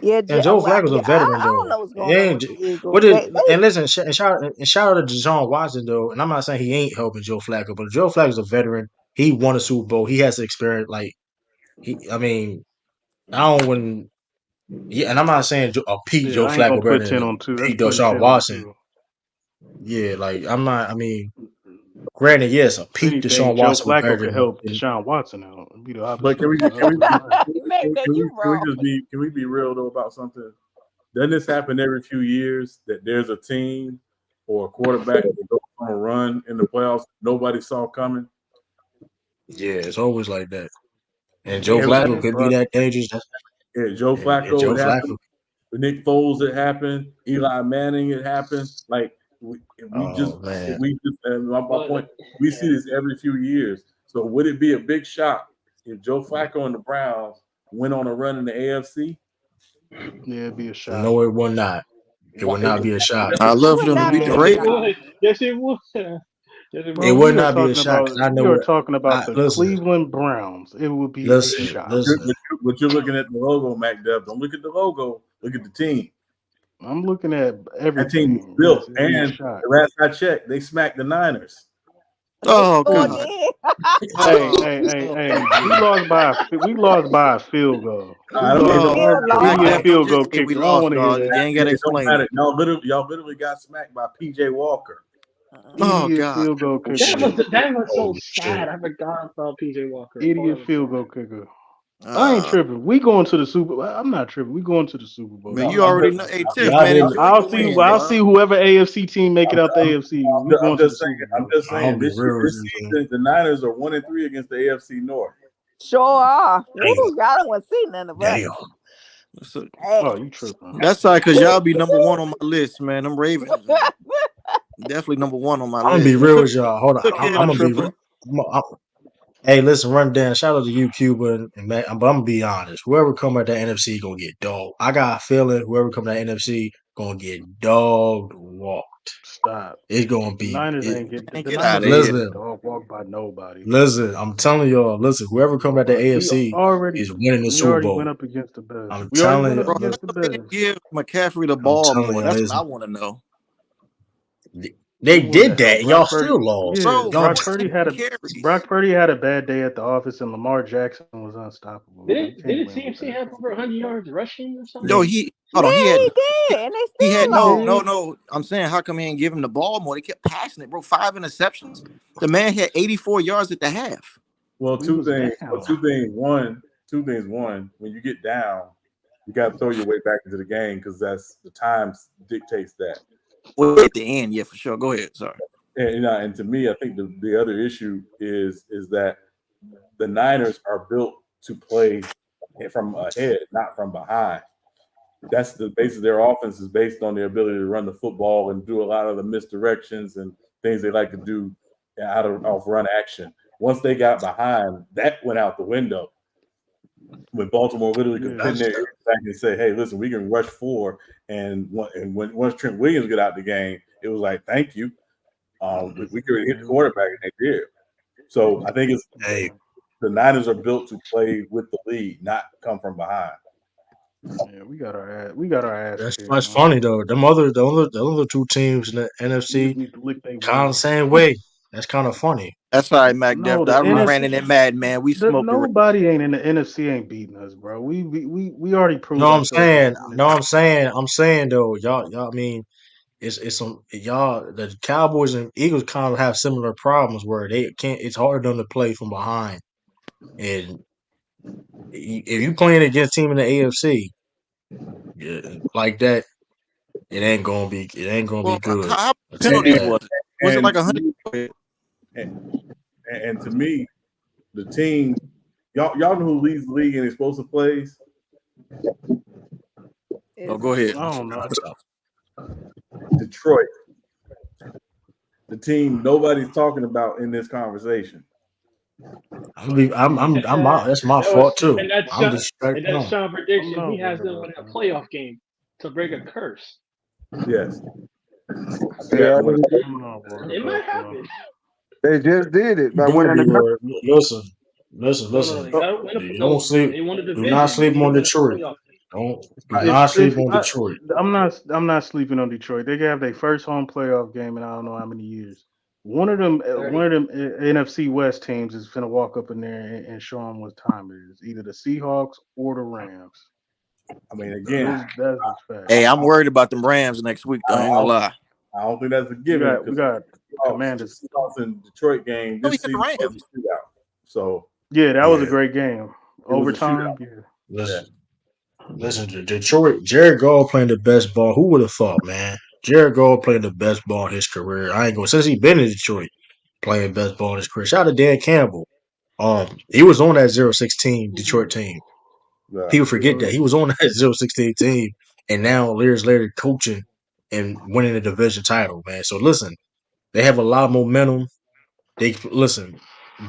Yeah, and Joe Flacco's a yeah. veteran I don't though. know what's going on And with the what Eagles. is They and listen and shout out to Deshaun Watson though. And I'm not saying he ain't helping Joe Flacco, but Joe Flacco's a veteran. He won a Super Bowl. He has the experience. Like I mean, I don't when yeah. And I'm not saying Pete Yeah, Joe I ain't gonna Flacco better put 10 than on 2. That's Pete putting Deshaun 10 on Watson. 2. Yeah, like I'm not. I mean, granted, yes, a If Pete anything, Deshaun Joe Watson was better Flacco could help than Deshaun Watson out. It'd be the But opposite. can we The can we other way around. man, you can we wrong. just be can we be real though about something? Doesn't this happen every few years that there's a team or a quarterback that goes on a run in the playoffs nobody saw coming? yeah, it's always like that. And Joe Every Flacco Yeah, could be bro. that dangerous. Joe And Flacco, Joe it happened. Flacco. With Nick Foles, it happened. Eli Manning, it happened. Like we just, Oh man. and my but point, we see this every few years. So would it be a big shock if Joe Flacco and the Browns went on a run in the AFC? Yeah, it'd be a shock. No, it will not. It Why, would not be a shock. I It love for would them to not beat be the a yes, it Ravens. shock. would. Yes, it would. Yes, it It Bro, would. would not be a shock because I we know are what. talking about the Listen, Cleveland Browns. It would be a listen, shock. listen. but you're looking at the logo, Mac Dub. Don't look at the logo. Look at the team. I'm looking at That team is everything. built. Yes, it'd be a And shock. the last I checked, they smacked the Niners. They Oh sure God. did. Hey, Oh, hey, hey, oh hey! We goodness. lost by a field goal. I Who don't was give They a the Oh, still fuck. Mac idiot lost. Def, don't field just goal say we kicker? I don't lost, want to hear dog. that. You ain't gotta It don't explain it. matter. Y'all literally got smacked by PJ Walker. Oh Idiot God. field goal Oh kicker. shit. That was so Oh sad. shit. I forgot about PJ Walker. Oh, that Idiot was field goal sad. kicker. I ain't Uh tripping. We going to the Super. I'm not tripping. We going to the Super Bowl. man, Don't you worry I'm already about just, know. that. Hey Tiff, Y'all man, didn't. enjoy your win, I'll dog. see whoever AFC team make it out the AFC. We I'm going to the just Super saying. I'm Bowl. just I'm gonna saying. be real with This you, man. season, the Niners are 1-3 against the AFC North. Sure are. Woo, Damn. y'all don't want to see none of us. Damn. So, Oh, Hey. you tripping? that's all right, cause y'all be number one on my list, man. Them Ravens, definitely number one on my I'm gonna be list. Man, real with y'all. Hold on. took I'm care of I'm not gonna be. tripping. Hey, listen, run down. Shout out to you, Cuba, and Matt. But I'm gonna be honest. Whoever come at that NFC gonna get dogged. I got a feeling whoever come at that NFC gonna get dogged walked. Stop. It's gonna The be. Niners It, ain't get man, the get out Niners of ain't here. getting listen, dog walked by nobody. listen. I'm telling y'all. Listen, whoever come at the Nobody. AFC is winning the We Super already Bowl. went up against the best. I'm We already telling went you. up Bro, against the how come they didn't best. give McCaffrey the I'm ball telling more? y'all. That's what I want to know. They Who was did that? Oh, that, and y'all Brock Purdy. still lost. Yeah, Bro, Y'all. for 10 carries. Brock Purdy had a bad day at the office, and Lamar Jackson was unstoppable. Bro. You can't Didn't win with CMC that. have over 100 yards rushing or something? No, They, he Yeah, hold on. he did. And they He had still He no, lost. no, did. no. I'm saying, how come he ain't give him the ball more? They kept passing it, bro. 5 interceptions. The man had 84 yards at the half. Well, We was down. two things. Two things. One, when you get down, you got to throw your way back into the game because that's the time dictates that. Well, at the end, yeah, for sure. Go ahead. Sorry. And to me, I think the other issue is that the Niners are built to play from ahead, not from behind. That's the base of their offense is based on their ability to run the football and do a lot of the misdirections and things they like to do out of off run action. Once they got behind, that went out the window. When Baltimore literally could pin Yeah. their ears back and say, "Hey, listen, we can rush 4," and once Trent Williams got out the game, it was like, "Thank you, we could hit the quarterback," and they did. So I think it's hey, the Niners are built to play with the lead, not come from behind. Yeah, we got our ass kicked, that's man. funny though. The other two teams in the NFC Niggas need to lick their kind of the wounds. same way. That's kind of funny. That's all right, Mac No, Def. the I I, ran NFC. in that mad man. We smoked the Ravens. Nobody ain't in the NFC ain't beating us, bro. We already no, proved I'm ourselves in saying, the no, NFC. I'm saying though, y'all. I mean, it's some y'all. The Cowboys and Eagles kind of have similar problems where they can't. It's hard for them to play from behind, and if you playing against a team in the AFC like that, it ain't gonna be Well, good. how I tell many you penalties that. was it? Was it and like to 100? me, and to me, the team, y'all know who leads the league in explosive plays? Oh, go ahead. I don't know. Detroit. The team nobody's talking about in this conversation. That's my That was fault too. and that's I'm Sean, disrespecting and that's them. Sean I'm prediction. He not has worried them about in a that. playoff game to break a curse. Yes. They Yeah, have to win. I'm not worried It might about them. happen. they just did it You by better winning be the. worried. No. They Listen. got to win. Don't sleep. They won a Do not division. They sleep need to on win a Detroit. playoff game. Do not sleep If on Detroit. I'm not sleeping on Detroit. They have their first home playoff game in I don't know how many years. One 30. of them NFC West teams is gonna walk up in there and show them what time it is. Either the Seahawks or the Rams. I mean, again, That's just fact. Hey, I'm worried about them Rams next week, though. I ain't gonna lie. I don't think that's a We given got we because got the Commanders. Seahawks and Detroit game Oh, we this got the season was Rams. a shootout. So Yeah, that was a Yeah. great game. it was a Overtime. shootout. Yeah. Yeah. Listen to Detroit. Jared Goff playing the best ball. Who would have thought, man? Jared Goff playing the best ball in his career. I ain't going since he been in Detroit playing best ball in his career. Shout out to Dan Campbell. He was on that 016 Detroit team. Yeah. People forget that he was on that 016 team, and now years later coaching and winning the division title, man. So listen, they have a lot of momentum. They listen.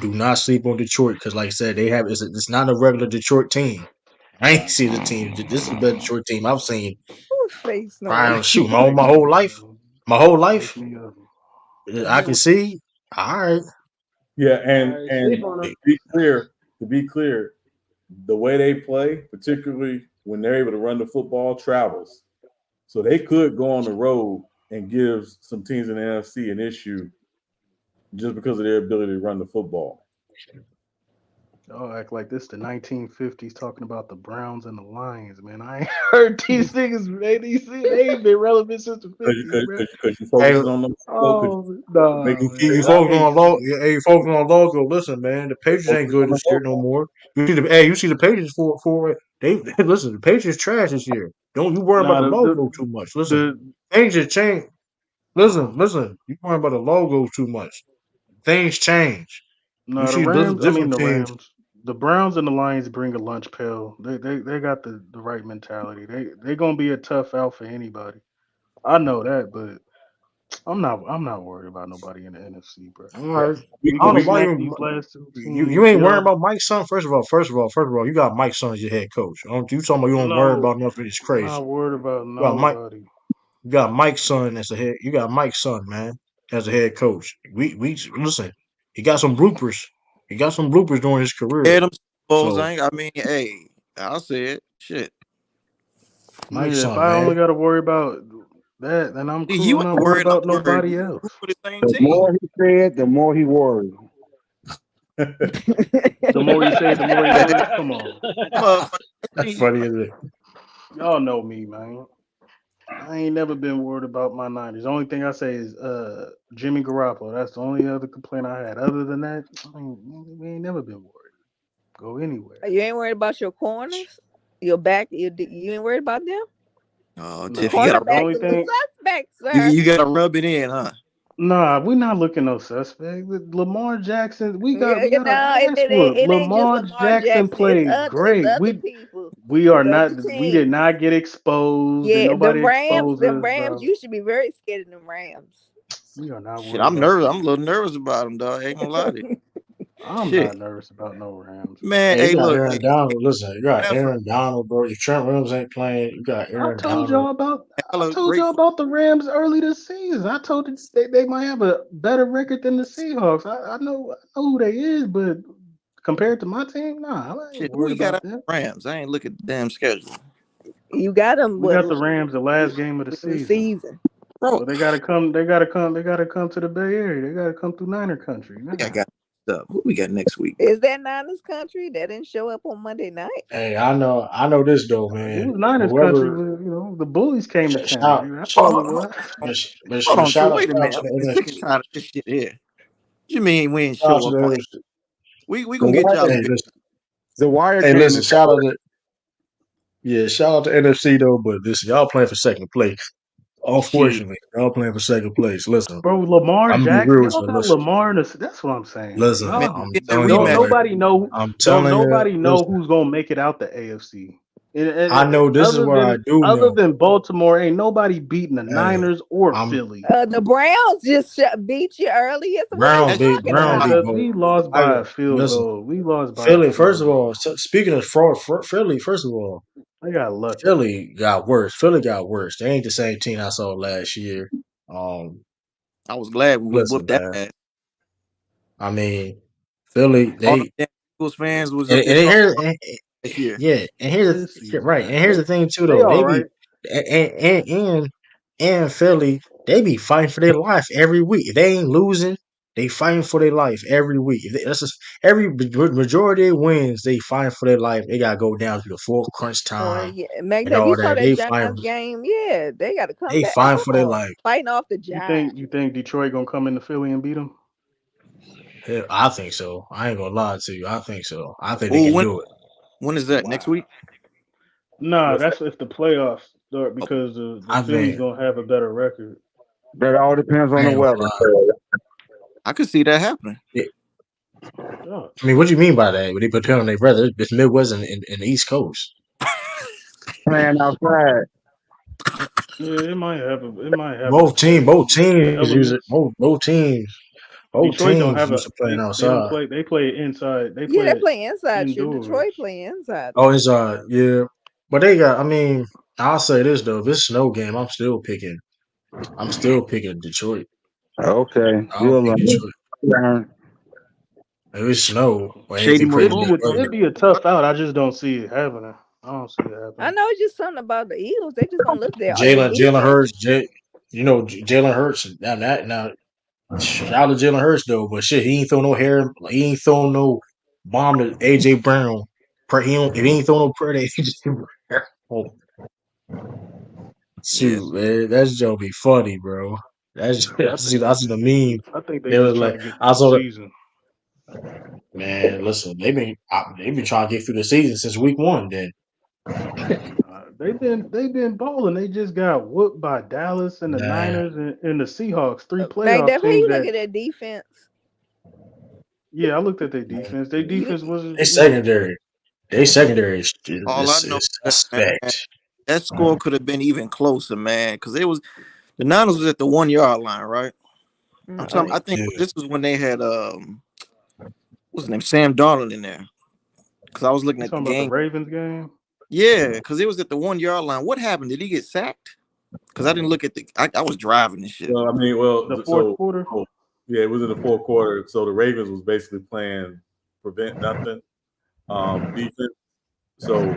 Do not sleep on Detroit because, like I said, it's not a regular Detroit team. I ain't seen the team. This is the best Detroit team I've seen. Whose face Prior, noise? shoot, Wake my me whole up, life, man. my whole Wake life, me up. I can see. All right, Yeah, All and right, and sleep on to them. be clear, the way they play, particularly when they're able to run the football, travels. So they could go on the road and give some teams in the NFC an issue just because of their ability to run the football. Y'all act like this the 1950s talking about the Browns and the Lions, man. I ain't heard these niggas, man. They ain't been relevant since the 50s, man. Because you hey, focusing on them, because Oh, nah, making you man. I focus hate on seeing logo. it. Hey, you focus on logo. Listen, man, the Patriots ain't focusing good on the this year no logo. more. You see the Patriots for they listen. The Patriots trash this year. Don't you worry about Nah, the logo too much. Listen, the things just change. Listen. You worry about the logo too much. Things change. You nah, the see, Rams. I mean different the teams. Rams. The Browns and the Lions bring a lunch pail. They got the right mentality. They gonna be a tough out for anybody. I know that, but I'm not worried about nobody in the NFC, bro. All Yeah, right. we, We I don't gonna know we why smack these last two you teams. ain't worrying They'll about Mike's son. First of all, you got Mike's son as your head coach. You talking about you don't worry no, about nothing? It's crazy. not worried about You got Mike. nobody. You got Mike's son as the head. You got Mike's son, man, as a head coach. We listen. He got some bloopers. He got some bloopers during his career. Yeah, them Bowls So ain't. I mean, hey, I'll say it. Shit. Mike's Yeah, if son, I man. only got to worry about that, then I'm cool. You I'm ain't not worried worried. I'm about worried. nobody We else. for the same The team. more he said, the more he worried. The more you say, the more you Man, worry. Come on, motherfucker. That's funny, isn't it? y'all know me, man. I ain't never been worried about my Niners. The only thing I say is Jimmy Garoppolo. That's the only other complaint I had. Other than that, we ain't never been worried. Go anywhere. You ain't worried about your corners, your back. You ain't worried about them. Oh, The Tiff, you Nah, gotta the cornerbacks only are the thing. suspects, you sir. you gotta rub it in, huh? Nah, we not looking no suspect. With Lamar Jackson, Yeah, we got our no, ass whooped. it ain't just Lamar Lamar Jackson Jackson. played It's great. other people. We are It's not other we did teams. not get exposed and Yeah, nobody exposed Them us, Rams. bro. You should be very scared of them Rams. We are not Shit, worried I'm about nervous. I'm a them. little nervous about him, dog. I ain't gonna lie to you. I'm Shit, not nervous about no Rams, bro. man. Hey, you Hey, got look. Hey, Aaron Donald. Listen, you got Stafford. Aaron Donald, bro. Your Trent Williams ain't playing. You got I Aaron told Donald. y'all about I I look told y'all grateful. about the Rams early this season. I told you they might have a better record than the Seahawks. I know who they is, but compared to my team, nah, I ain't Shit, who worried you got about out them. the Rams? I ain't look at the damn schedule, You got them We what got the Rams the last game of the the season. season. bro. So they gotta come to the Bay Area. They gotta come through Niner country. I Nah. got up. Who we got next week? Is that Niners country? That didn't show up on Monday night. Hey, I know this though, It man. was Niners country, Whoever but the bullies came to shout, town. That's all it Oh, was. hold but on, True. shout Wait a out minute. to I'm the getting sick and NFC. tired of this shit here. You mean we didn't Shout out show to up on it? the NFC. We The gonna get y'all wire, a Hey, bit. listen. the wire Hey, came listen. and Shout out to shout out to NFC though. But listen, y'all playing for second place. Shit. Unfortunately, y'all playing for second place. Listen, Bro, Lamar I'm gonna be Jackson, real with y'all you. got Listen, Lamar. That's what I'm saying, bro. listen. Man, Y'all I'm get that telling you, don't rematch. man. nobody know I'm don't telling you. nobody know Listen, who's gonna make it out the AFC. I know this is Other what I than do know. Baltimore, ain't nobody beating the Hey, Niners or I'm Philly. The Browns just beat you earlier. So what are you That's talking Brown about? beat Man, both. we lost I by got a field listen. goal. We lost by a Philly, first field of all, goal. speaking of fraud, Philly, first of all, I got lucky. Philly got worse. Philly got worse. They ain't the same team I saw last year. Um, I was glad when we listen, whooped that man. ass. I mean, Philly, All the they damn Eagles fans was up and, there and talking here, this year. yeah, and here's This yeah, season, right, and man. here's the thing too, They though. all They right. be and Philly, they be fighting for their life every week. If they ain't losing, they fighting for their life every week. That's just every majority of wins. They fighting for their life. They gotta go down to the fourth crunch Well, time yeah, and Magda, you all saw that. that Giants game. Yeah, they got to come They back fighting for their hard, life. fighting off the You Giants. think Detroit gonna come into Philly and beat them? Hell, I think so. I ain't gonna lie to you. I think so. I think they Oh, can do it. when is that? Next Wow. week? Nah, What's that? that's if the playoffs start Oh, because the I Phillies think gonna have a better record. that all depends on I the ain't gonna weather. lie. I could see that happening. I mean, what do you mean by that? They depend on their brother. It's Midwest and the East Coast. Playing outside. Yeah, it might have Both team, both the teams use it. elements. Both Detroit don't teams have used a to playing they don't outside. play they play it inside. They Yeah, play they it play inside. Shoot, indoors. Detroit play inside Oh, though. it's yeah. But they got. I mean, I'll say this though. If it's snow game, I'm still picking. I'm still picking Detroit. Okay, I'll you'll pick Detroit. learn. If it's snow or Shady anything crazy It'd like McCoy be was on weather, it'd be a tough out. I just don't see it happening. I don't see it I happening. know it's just something about the Eagles. They just don't look their Jalen defense. Hurts, Jalen Hurts. Now shout out to Jalen Hurts though, but shit, he ain't throw no hair. He ain't throw no bomb to AJ Brown. If he ain't throw no prayer to AJ Brown, Yeah. shoot, man, that's gonna be funny, bro. That's Yeah, I see the meme. I think they They was just trying like, to get through I the saw that. season. Man, listen, they been trying to get through the season since week one. Then They've been balling. They just got whooped by Dallas and the man, Niners and the Seahawks, three playoff Magda, how teams you look that at their defense? yeah, I looked at their defense. Their You defense was, they secondary, All I know is is that, man, suspect. that score could have been even closer, man, because it was the Niners was at the 1 yard line, right? I'm oh, talking. I think this was when they had what's his name, Sam Darnold in there. Because I was looking you at the talking about the game. Ravens game? Yeah, because it was at the 1 yard line. What happened? Did he get sacked? Because I didn't look at the. I was driving this shit. Well, I mean, The fourth quarter? yeah, it was in the fourth quarter. So the Ravens was basically playing prevent nothing defense. So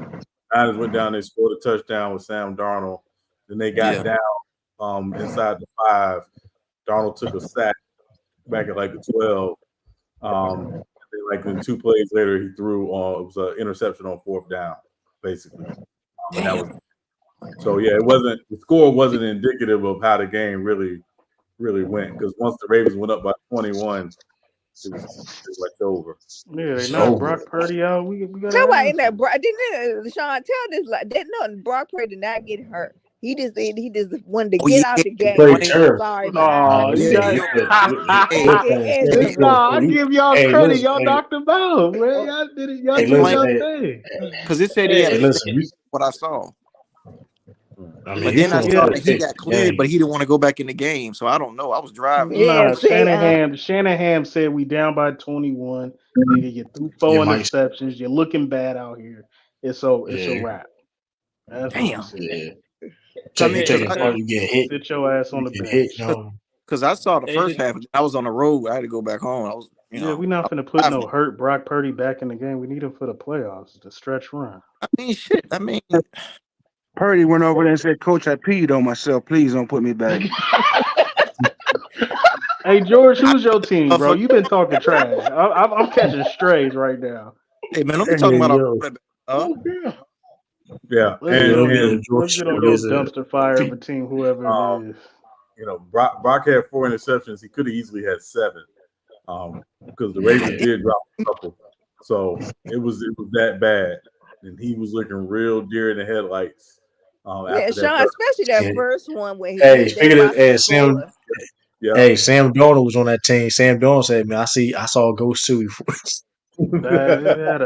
Niners went down, they scored a touchdown with Sam Darnold. Then they got Yeah. down inside the 5. Darnold took a sack back at like the 12. Like in 2 plays later, he threw it was an interception on 4th down, basically. And that was so yeah, the score wasn't indicative of how the game really went, because once the Ravens went up by 21, it was like over. Yeah, they It's knocked over. Brock Purdy out. We got no, our why in that? answer. Didn't Sean tell this? Like, didn't nothing. Brock Purdy did not get hurt. He just wanted to Oh get yeah, out the He game. played Wayne. terrible. Sorry about Nah, Oh, it. you Yeah, got. he Angela. Nah, I give y'all Hey, credit. listen, Y'all knocked him out, man. Y'all did it. Y'all hey, did explain listen, y'all hey, thing. because it said he had hey, a stance. listen. What I saw, I mean, but he then I supposed He to saw had play a that he six got cleared, but games. he didn't want to go back in the game. So I don't know. I was driving. Yeah, nah. say Shanahan said we down by 21. Nigga, you threw You 4 might, interceptions. You're looking bad out here. It's a yeah, wrap. That's what he Damn. said. yeah. I You mean, Shanahan taking part, said, you get hit, sit your ass on you the get hit. bench. because I saw the first And half. I was on the road. I had to go back home. yeah, we I not was finna put no driving. hurt Brock Purdy back in the game. We need him for the playoffs, the stretch run. I mean, shit. I mean, Purdy went over there and said, "Coach, I peed on myself. Please don't put me back." Hey George, who's your team, bro? You've been talking trash. I'm catching strays right now. Hey man, don't be Hey, talking about our yo, quarterback, dog. Yeah, Let's get yo, on yeah, your and George let's get on Strait your is dumpster fire of P- a team, whoever it um, is. Brock had 4 interceptions. He could have easily had 7, because the Ravens yeah. did drop a couple. So it was that bad, and he was looking real deer in the headlights Yeah, after that Sean, third. especially that And, first one where hey, they speaking of about to score. Yeah, Hey, Sam Donald was on that team. Sam Donald said, "Man, I saw a ghost too." Before. Bad. He had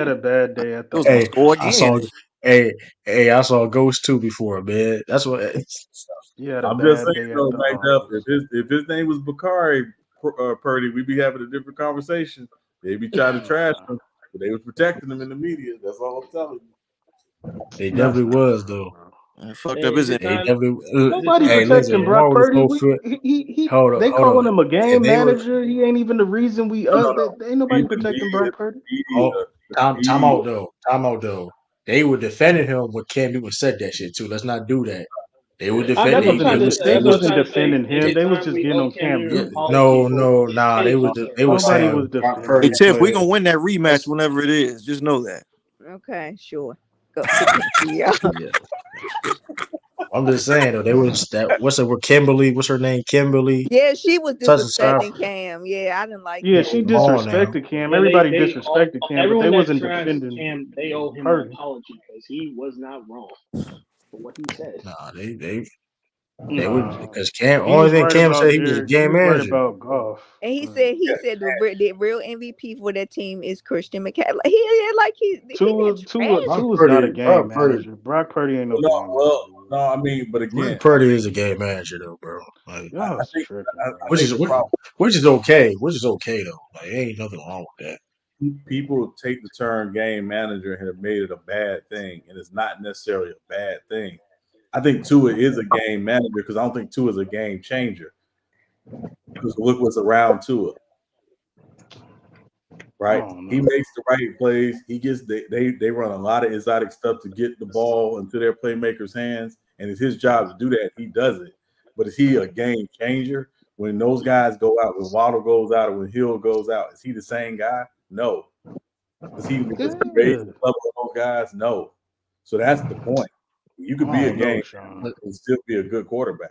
a bad day at It the was gonna Hey, score I again. saw. Hey, I saw a ghost too before, man. That's what. He had a I'm just bad saying day at though, the Mike Duff. office. If his name was Bakari Purdy, we'd be having a different conversation. They be trying to trash Nah, him, but they was protecting him in the media. That's all I'm telling They that's definitely not was true, though. bro. Fucked up Hey, is his. it They time? definitely. Is it Nobody time Hey, for listen, protecting if Lamar? I Brock were to Purdy. go for, He hold on, they hold calling on. him a If game they were, manager. He ain't even the reason we you. No, no, no. ain't nobody protecting The Brock Purdy. media, oh, the time media. out though, time out though. They were defending him when Cam Newton said that shit too. Let's not do that. They were Yeah, I They know defending. you're wasn't trying to say. they I know you're wasn't trying to say. defending Is him. it They was time just we getting owe on Cam Cam Newton an Yeah, Newton. apology no, for no, his nah. take They were Nobody saying was Brock Hey Purdy defending. Tiff, we playing. gonna win that rematch whenever it is. Just know that. Okay, sure. Go continue, y'all. Yeah, I'm just saying though. They was that. What's it? With Kimberly? What's her name? Kimberly. Yeah, she was Such and stuff. disrespecting Cam. Yeah, I didn't like Yeah, that. she Come on now. disrespected Cam. Yeah, Everybody they all disrespected Cam, but they everyone that wasn't trashed defending Cam, they owe him an Purdy. apology because he was not wrong for what he said. Nah, they would Nah, because Cam. he Only was thing right Cam said about he was a Derek. He game was right manager. about golf. And But he said the real MVP for that team is Christian McCaffrey. He been Two Brock trash. was not a Purdy, game manager. Brock Purdy ain't no game manager. no, I mean, but Brock again, Purdy is a game manager though, bro. Like, Y'all I is think tripping, I which bro. think is the which, problem which is okay. Which is okay though. Like, ain't nothing wrong with that. people take the term game manager and have made it a bad thing, and it's not necessarily a bad thing. I think Tua is a game manager because I don't think Tua is a game changer. Because look what's around Tua, I right? don't He know. makes the right plays. He gets they run a lot of exotic stuff to get the ball into their playmakers' hands, and it's his job to do that. He does it, but is he a game changer when those guys go out? When Waddle goes out or when Hill goes out, is he the same guy? No. Does he raise Yeah, the level of those guys? No. So that's the point. You I could be a don't know, game Sean. But and still be a good quarterback.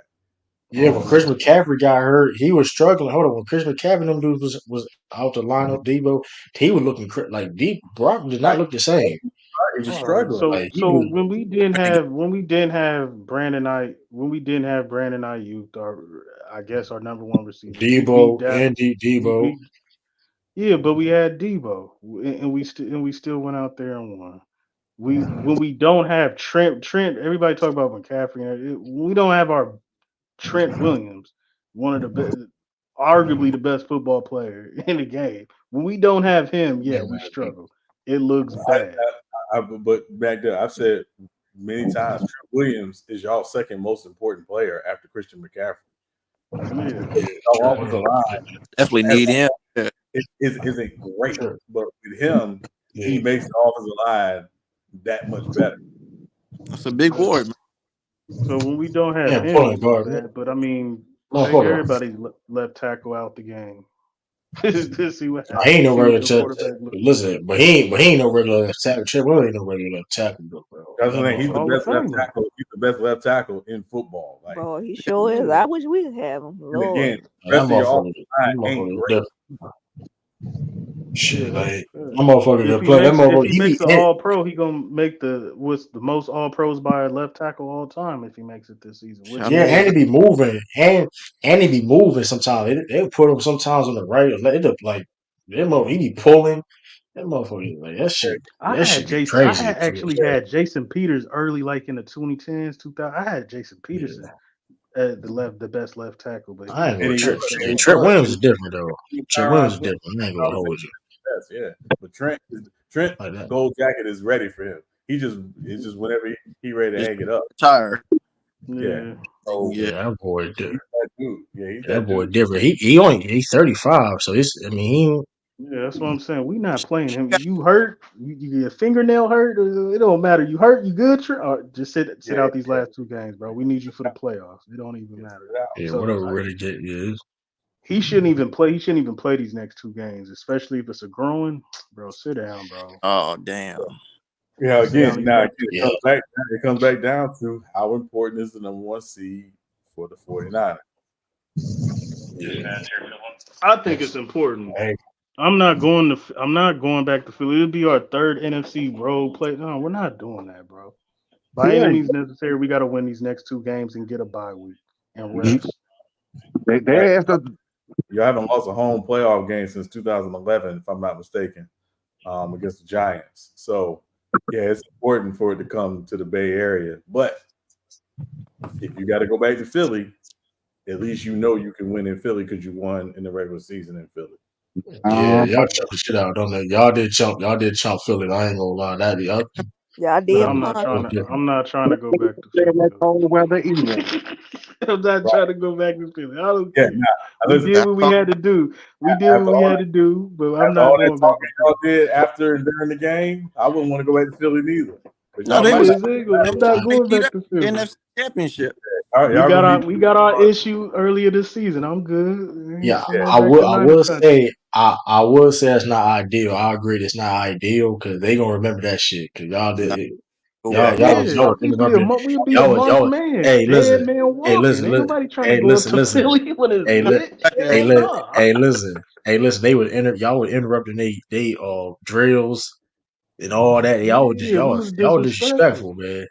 I yeah, when don't Chris know. McCaffrey got hurt, he was struggling. Hold on, when Chris McCaffrey them dudes was out the lineup, Debo, he was looking like deep. Brock did not Right. look the same. He was All right. struggling. So Like he so was when we didn't have Brandon Ayuk, our I guess our number one receiver, we beat Debo that. and We Debo. beat Yeah, but we had Debo, and we still went out there and won. We when we don't have Trent. Everybody talk about McCaffrey. We don't have our Trent Williams, one of the best, arguably the best football player in the game. When we don't have him, yeah, we struggle. It looks bad. But back there, I've said many times, Trent Williams is y'all second most important player after Christian McCaffrey. Yeah, Our Trent, offensive line Definitely has need him. Yeah. isn't great, Trent, but with him, he yeah, makes the offensive line that much better. That's a big boy, man. so when we don't have yeah, him, pulling we look guard, bad. But I mean, take motherfucker. everybody's left tackle out the game. Just see what He ain't happens. no See what regular your tackle. quarterback looks like. Listen, but he ain't no regular tackle. Trent Williams ain't no regular tackle, bro. That's the That thing. He's the Hall of best left Famer. tackle. He's the best left tackle in football. Like, Boy, he sure is. Yeah. I wish we could have him. and Lord. again, the rest of your offensive line that ain't motherfucker is great. different. Yeah, Shit, that's like a fact. that motherfucker If can he play. That makes if motherfucker, he he makes be the in. All Pro, he gonna make the most All Pros by a left tackle all time if he makes it this season, which I Yeah, he mean, and he will. be moving, and he be moving. Sometimes they put him sometimes on the right or left. It look like that motherfucker. He be pulling. That motherfucker like that shit. That shit be I crazy. had actually had Jason Peters early, like in the 2010s, 2000. I had Jason Peters Yeah, at the best left tackle, but I ain't And gonna he Trent. was. that He And was Trent was. Williams He is was different though. Trent Williams is powerhouse. different. I ain't gonna hold you Best, yeah. But Trent like that. gold jacket is ready for him. It's just whenever he ready to just hang it up. retire. Yeah. yeah. So Yeah. Yeah, that boy. he's that dude. Yeah, he's That that boy dude. different. He's 35. So it's. I mean, he. Yeah, that's what I'm saying. We not playing him. You hurt? You get fingernail hurt? It don't matter. You hurt? You good? Or just sit Yeah, out these last two games, bro. We need you for the playoffs. It don't even yeah. matter. Yeah, So whatever. Really get is. He shouldn't even play. He shouldn't even play these next two games, especially if it's a growing. Bro, sit down, bro. Oh damn. Yeah, Sit down again, these now next again, two it Yeah, games. comes back down to how important is the number one seed for the 49ers. yeah. I think it's important. Hey, I'm not going back to Philly. It'll be our third NFC road play. No, we're not doing that, bro. By any Yeah, means necessary, we got to win these next two games and get a bye week and they rest. Right. asked us. You haven't lost a home playoff game since 2011, if I'm not mistaken, against the Giants. So, yeah, it's important for it to come to the Bay Area. But if you got to go back to Philly, at least you know you can win in Philly because you won in the regular season in Philly. yeah, y'all But chump the shit out, don't they? Y'all did chump Philly. I ain't gonna lie, that be up. Y'all But did That punk. was different. I'm not trying to go back to they Philly like though. cold weather either. I'm not Right. trying to go back to Philly. I don't Yeah, care. now, We listen, did what we That's had to do. We did what after we all had to do, but I'm after not all that going back to talking Philly. y'all did after and during the game, I wouldn't want to go back to Philly neither. Because no, y'all they might was not. Yeah, exactly. they I'm was not trying to going get back up to the Philly. NFC championship. All right, y'all gonna be. We got our issue earlier this season. I'm good. Yeah, Come on I back would. to I Niner will country. say. I would say it's not ideal. I agree, it's not ideal because they gonna remember that shit. Because y'all No, did. go Yeah, back. Yeah, Y'all was interrupting. we'd be a month Y'all. man, Hey, dead listen. man Hey, walking. listen. Ain't nobody trying to Hey, go up listen. to Listen. Philly when it's Hey, li- lit. Back to hey, that Hell shit. li- no. hey, listen. Hey, listen. Y'all would interrupting they drills and all that. Yeah, we was Y'all disrespectful. disrespectful, man.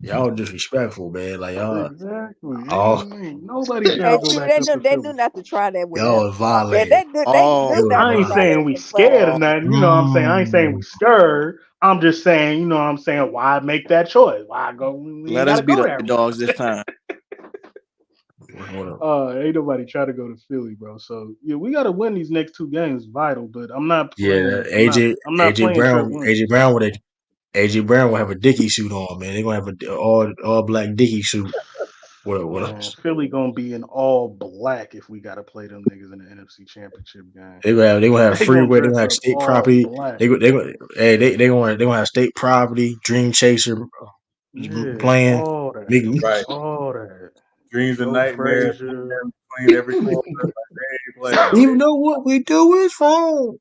Y'all disrespectful, man. Like Exactly. all Ain't nobody trying to Hey, go true. back up to They knew Philly. not to try that with y'all us. was violating. They All They knew was not I to ain't try violating. that saying in we the scared or playoffs. nothing. You know what I'm saying? I ain't saying we Mm. scared. I'm just saying, you know what I'm saying? Why make that choice? Why go? We ain't let got us to be go the that route. dogs this time. What up? Ain't nobody try to go to Philly, bro. So yeah, we got to win these next two games, vital. But I'm not Yeah, playing. I'm not playing Trent Williams. AJ Brown will have a Dickie suit on, man. They're gonna have a all black Dickie suit. What Man, else? Philly gonna be in all black if we got to play them niggas in the NFC Championship game. They gonna have They gonna freeway. They dress gonna have up state all property. black. They gonna have state property. Dream Chaser Yeah, playing. all that, Big right. all that. Dreams and Joe nightmares Frazier. between every quarter. Like they ain't playing. even though what we do is wrong.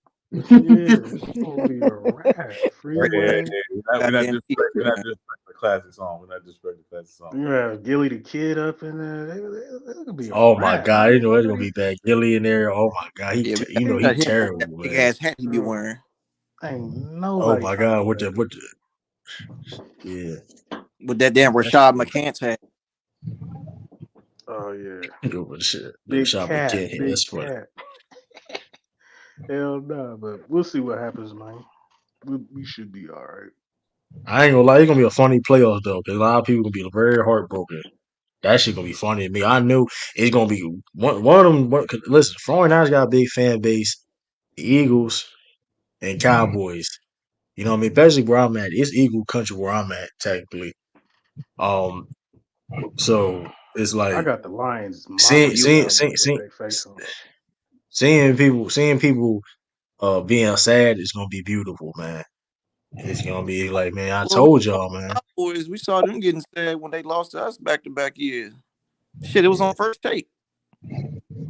Yeah, it's gonna be a wrap. Right. Yeah, Freeway. Goddamn team, we're not man. disrespecting the classic song. We're not disrespecting the classic song. You have Gilly the Kid up in there. It could be a Oh my wrap. god, Ain't you know it's gonna nobody. be that Gilly in there. Oh my god, Yeah, we you know got he him with terrible, that big man. ass hat he be wearing. Ain't Oh nobody my trying to god, go back to what Philly. yeah. With that damn That shit Rashad gonna McCants hat. Oh yeah, go with the shit. The big shop at cat, Kid here. big That's funny. cat. Hell no, but we'll see what happens, man. We should be all right. I ain't gonna lie, it's gonna be a funny playoffs though, because a lot of people gonna be very heartbroken. That shit gonna be funny to me. I knew it's gonna be one of them. Listen, 49ers got a big fan base. The Eagles and Cowboys. You know what I mean? Especially where I'm at. It's Eagle country where I'm at, technically. Um, so it's I like got the Lions Oh, seeing mopping the you seeing Cowboys seeing if seeing, they face them. seeing people being sad is gonna be beautiful, man. It's gonna be like, man, I well, told y'all, man. Cowboys, we saw them getting sad when they lost to us back to back years. Shit, it was Yeah, on first take.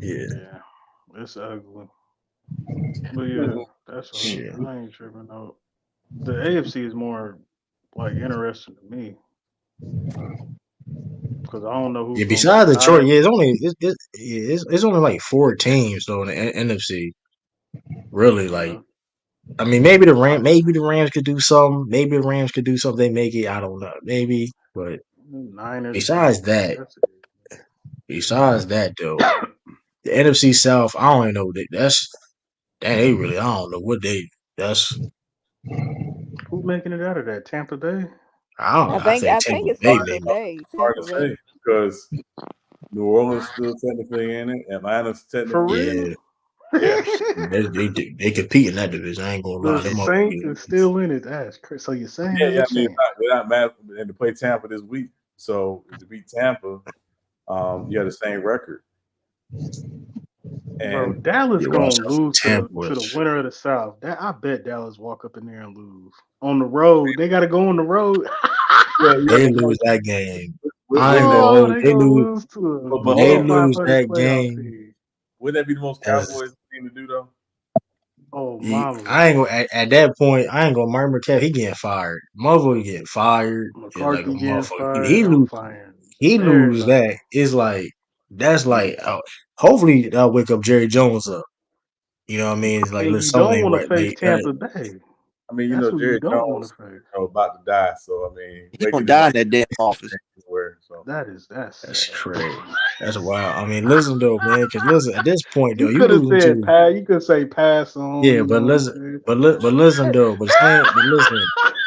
yeah, Yeah, it's ugly. But yeah, that's all. shit. I ain't tripping out. The AFC is more like interesting to me because I don't know Yeah, who's gonna be besides Detroit, tired. yeah, it's only like four teams though in the NFC. Really, Yeah, like I mean, maybe the Rams could do something. Maybe the Rams could do something. They make it. I don't know. Maybe, but Niners and besides Cowboys. that, That's besides that though, it. the NFC South, I don't even know. They really. I don't know what they. That's Who's making it out of that? Tampa Bay. I don't know. I think I think Tampa it's Bay Tampa maybe. Bay. Hard Tampa to Bay. say because New Orleans still technically in it. Atlanta's For technically in it. real? Yeah, Yeah. they compete in that division. I ain't gonna lie. The Them Saints motherfuckers. is still in it. That's crazy. So you're saying Yeah, there's yeah. a I mean, chance? they're not mad and to play Tampa this week. So to beat Tampa, you have the same record. Bro, And Dallas Yeah, watch gonna out for lose Tampa. to the winner of the South. I bet Dallas walk up in there and lose on the road. They got to go on the road. yeah, yeah, They but lose that game. with, I with ain't that, gonna Oh, hold. they They gonna lose. lose to a but When they hold on. lose 500 that playoff game, team. Wouldn't that be the most As Cowboys thing to do though? Oh, I marvelous. ain't gonna at that point. I ain't gonna murmur. Kev, he getting fired. Motherfucker getting fired. It's like a McCarthy getting motherfucker. fired. I'm firing He lose everybody. that. It's like that's like. Hopefully that'll wake up Jerry Jones up. You know what I mean? It's like And look, you something don't ain't want to right. face Like Tampa Bay. I mean, That's who you Jerry don't want Jones, to face. about to die. So I mean, He gonna waking him die in up that damn office. anywhere. So That's that's sad. crazy. That's wild. I mean, listen though, man. Because listen, at this point though, You you could have losing said to pass. You could say pass on. yeah, You but know what I'm listen, saying? but listen though, but listen.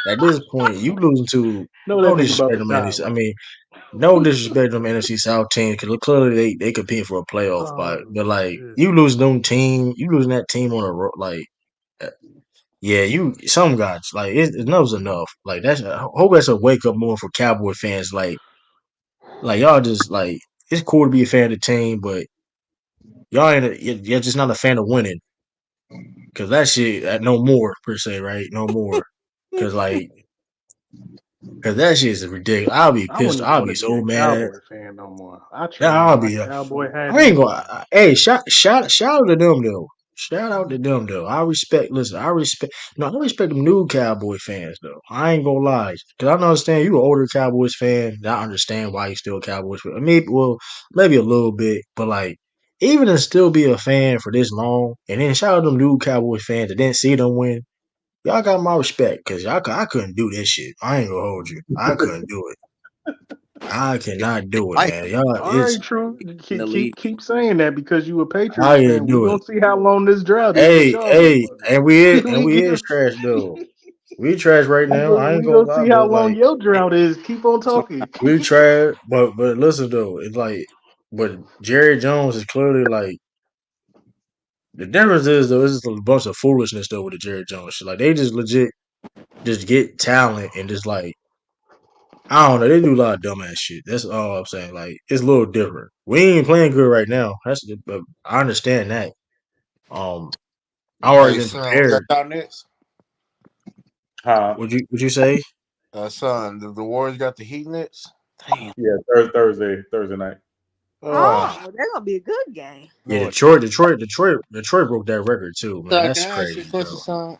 At this point, you losing to No, no that nigga about disrespect to to them die, NFC. I right? mean, no disrespect to them NFC South teams because clearly they compete for a playoff spot. Oh But like shit. you losing them team, you losing that team on a like. Yeah, some guys like enough's enough. Like that's I hope that's a wake up moment for Cowboy fans. Like y'all just like it's cool to be a fan of the team, but y'all ain't you're just not a fan of winning because that shit no more per se, right? No more because that shit is ridiculous. I'll be I pissed. wouldn't even I'll want be to be so a mad. Cowboy fan no more. I trade in I'll my be. Cowboy hat I ain't and gonna. everything. Hey, shout out to them though. Shout out to them though. I respect. Listen, I respect. No, I respect them new Cowboy fans though. I ain't gonna lie, cause I understand you an older Cowboys fan. I understand why you still a Cowboys fan. Maybe maybe a little bit, but like even to still be a fan for this long, and then shout out to them new Cowboys fans that didn't see them win. Y'all got my respect, cause I couldn't do this shit. I ain't gonna hold you. I couldn't do it. I cannot They do it, like man. Y'all, All it's right, True. in the Keep league. keep saying that because you a Patriots I fan. can't We do gonna it. see how long this drought is with Hey, y'all hey, motherfuckers. and we we get is trash though. We trash right now. I ain't we gonna gonna lie, see how but long like your drought is. Keep on So talking. we trash. But listen though, it's like, but Jerry Jones is clearly like the difference is though. It's just a bunch of foolishness though with the Jerry Jones shit. Like they just legit just get talent and just like I don't know. They do a lot of dumbass shit. That's all I'm saying. Like it's a little different. We ain't playing good right now. But I understand that. Um, I already Hey, been son, we got prepared. y'all next. huh? Would you say? Son, the Warriors got the Heat next. Damn. Yeah, Thursday night. Oh, Oh, that's gonna be a good game. Yeah, Lord. Detroit broke that record too, man. So, can That's I ask you a crazy, question, bro. son?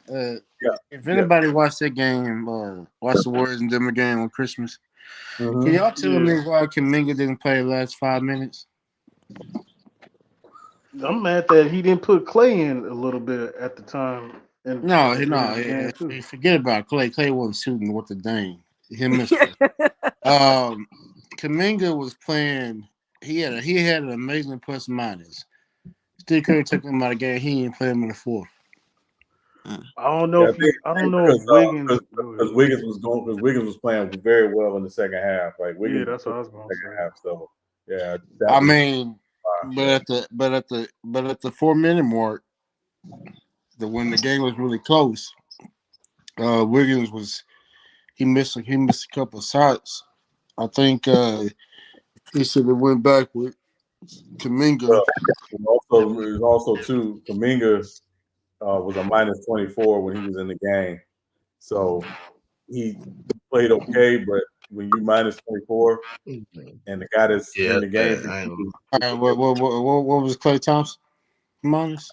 Yeah, If yeah. anybody watched that game, watched the Warriors and Denver game on Christmas, can Mm-hmm. y'all tell Yeah, me why Kaminga didn't play the last 5 minutes? I'm mad that he didn't put Clay in a little bit at the time and No, at the end of the game too. forget about Clay. Clay wasn't shooting what the dang. Him, Mister. Kaminga was playing. He had an amazing plus minus. Steve Curry took him out of the game. He didn't play him in the fourth. mm. Yeah, I I don't think know if Wiggins. Go ahead. because Wiggins was playing very well in the second half. Like Yeah, Wiggins that's what took I was the gonna second say. half. So yeah, that I was mean, but yeah. at the 4 minute mark, when the game was really close, Wiggins he missed a couple of shots. I think he should have went back with Kaminga. Well, it was also too Kaminga was a -24 when he was in the game. So he played okay, but when you -24 and the guy that's Yeah, in the game for I ain't you, What was Clay Thompson minus?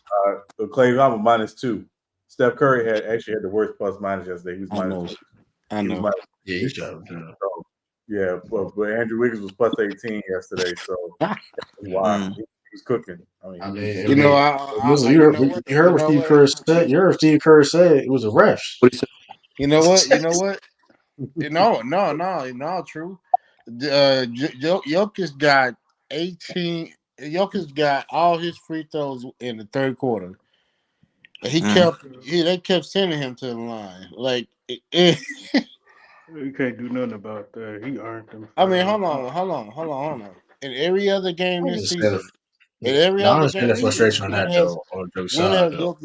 Clay Thompson -2. Steph Curry actually had the worst plus minus yesterday. He was I know. -20. I He was know. yeah, he's -6. trying to. So yeah, but Andrew Wiggins was +18 yesterday. So wow, Mm. he was cooking. I mean, I he was mean, I You doing. know, mean, listen, you know what? you heard You what know Steve what? Kerr said. You heard what Steve Kerr said. It was a refs. What do you say? You know what? You know what? No, true. Jokic got 18. Jokic got all his free throws in the third quarter. Mm. They kept sending him to the line. Like, You can't do nothing about that. He earned them I mean, fouls. hold on. In every other game I this understand. season, in every No, I other understand game the this season, frustration on that though. On the when side has though.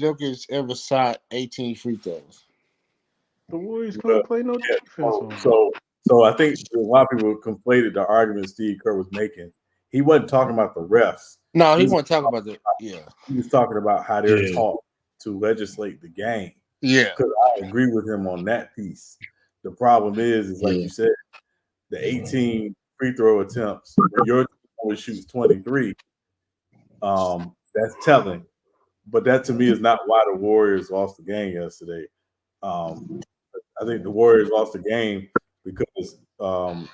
Jokic ever shot 18 free throws? The Warriors Well, couldn't play no yeah. defense on him. So I think a lot of people conflated the argument Steve Kerr was making. He wasn't talking about the refs. No, He he was want to talk about the yeah. he was talking about how they're Yeah, taught to legislate the game. Yeah. Because I agree with him on that piece. The problem is like yeah. you said, the 18 free throw attempts when your team only shoots 23. That's telling. But that to me is not why the Warriors lost the game yesterday. Um, I think the Warriors lost the game because the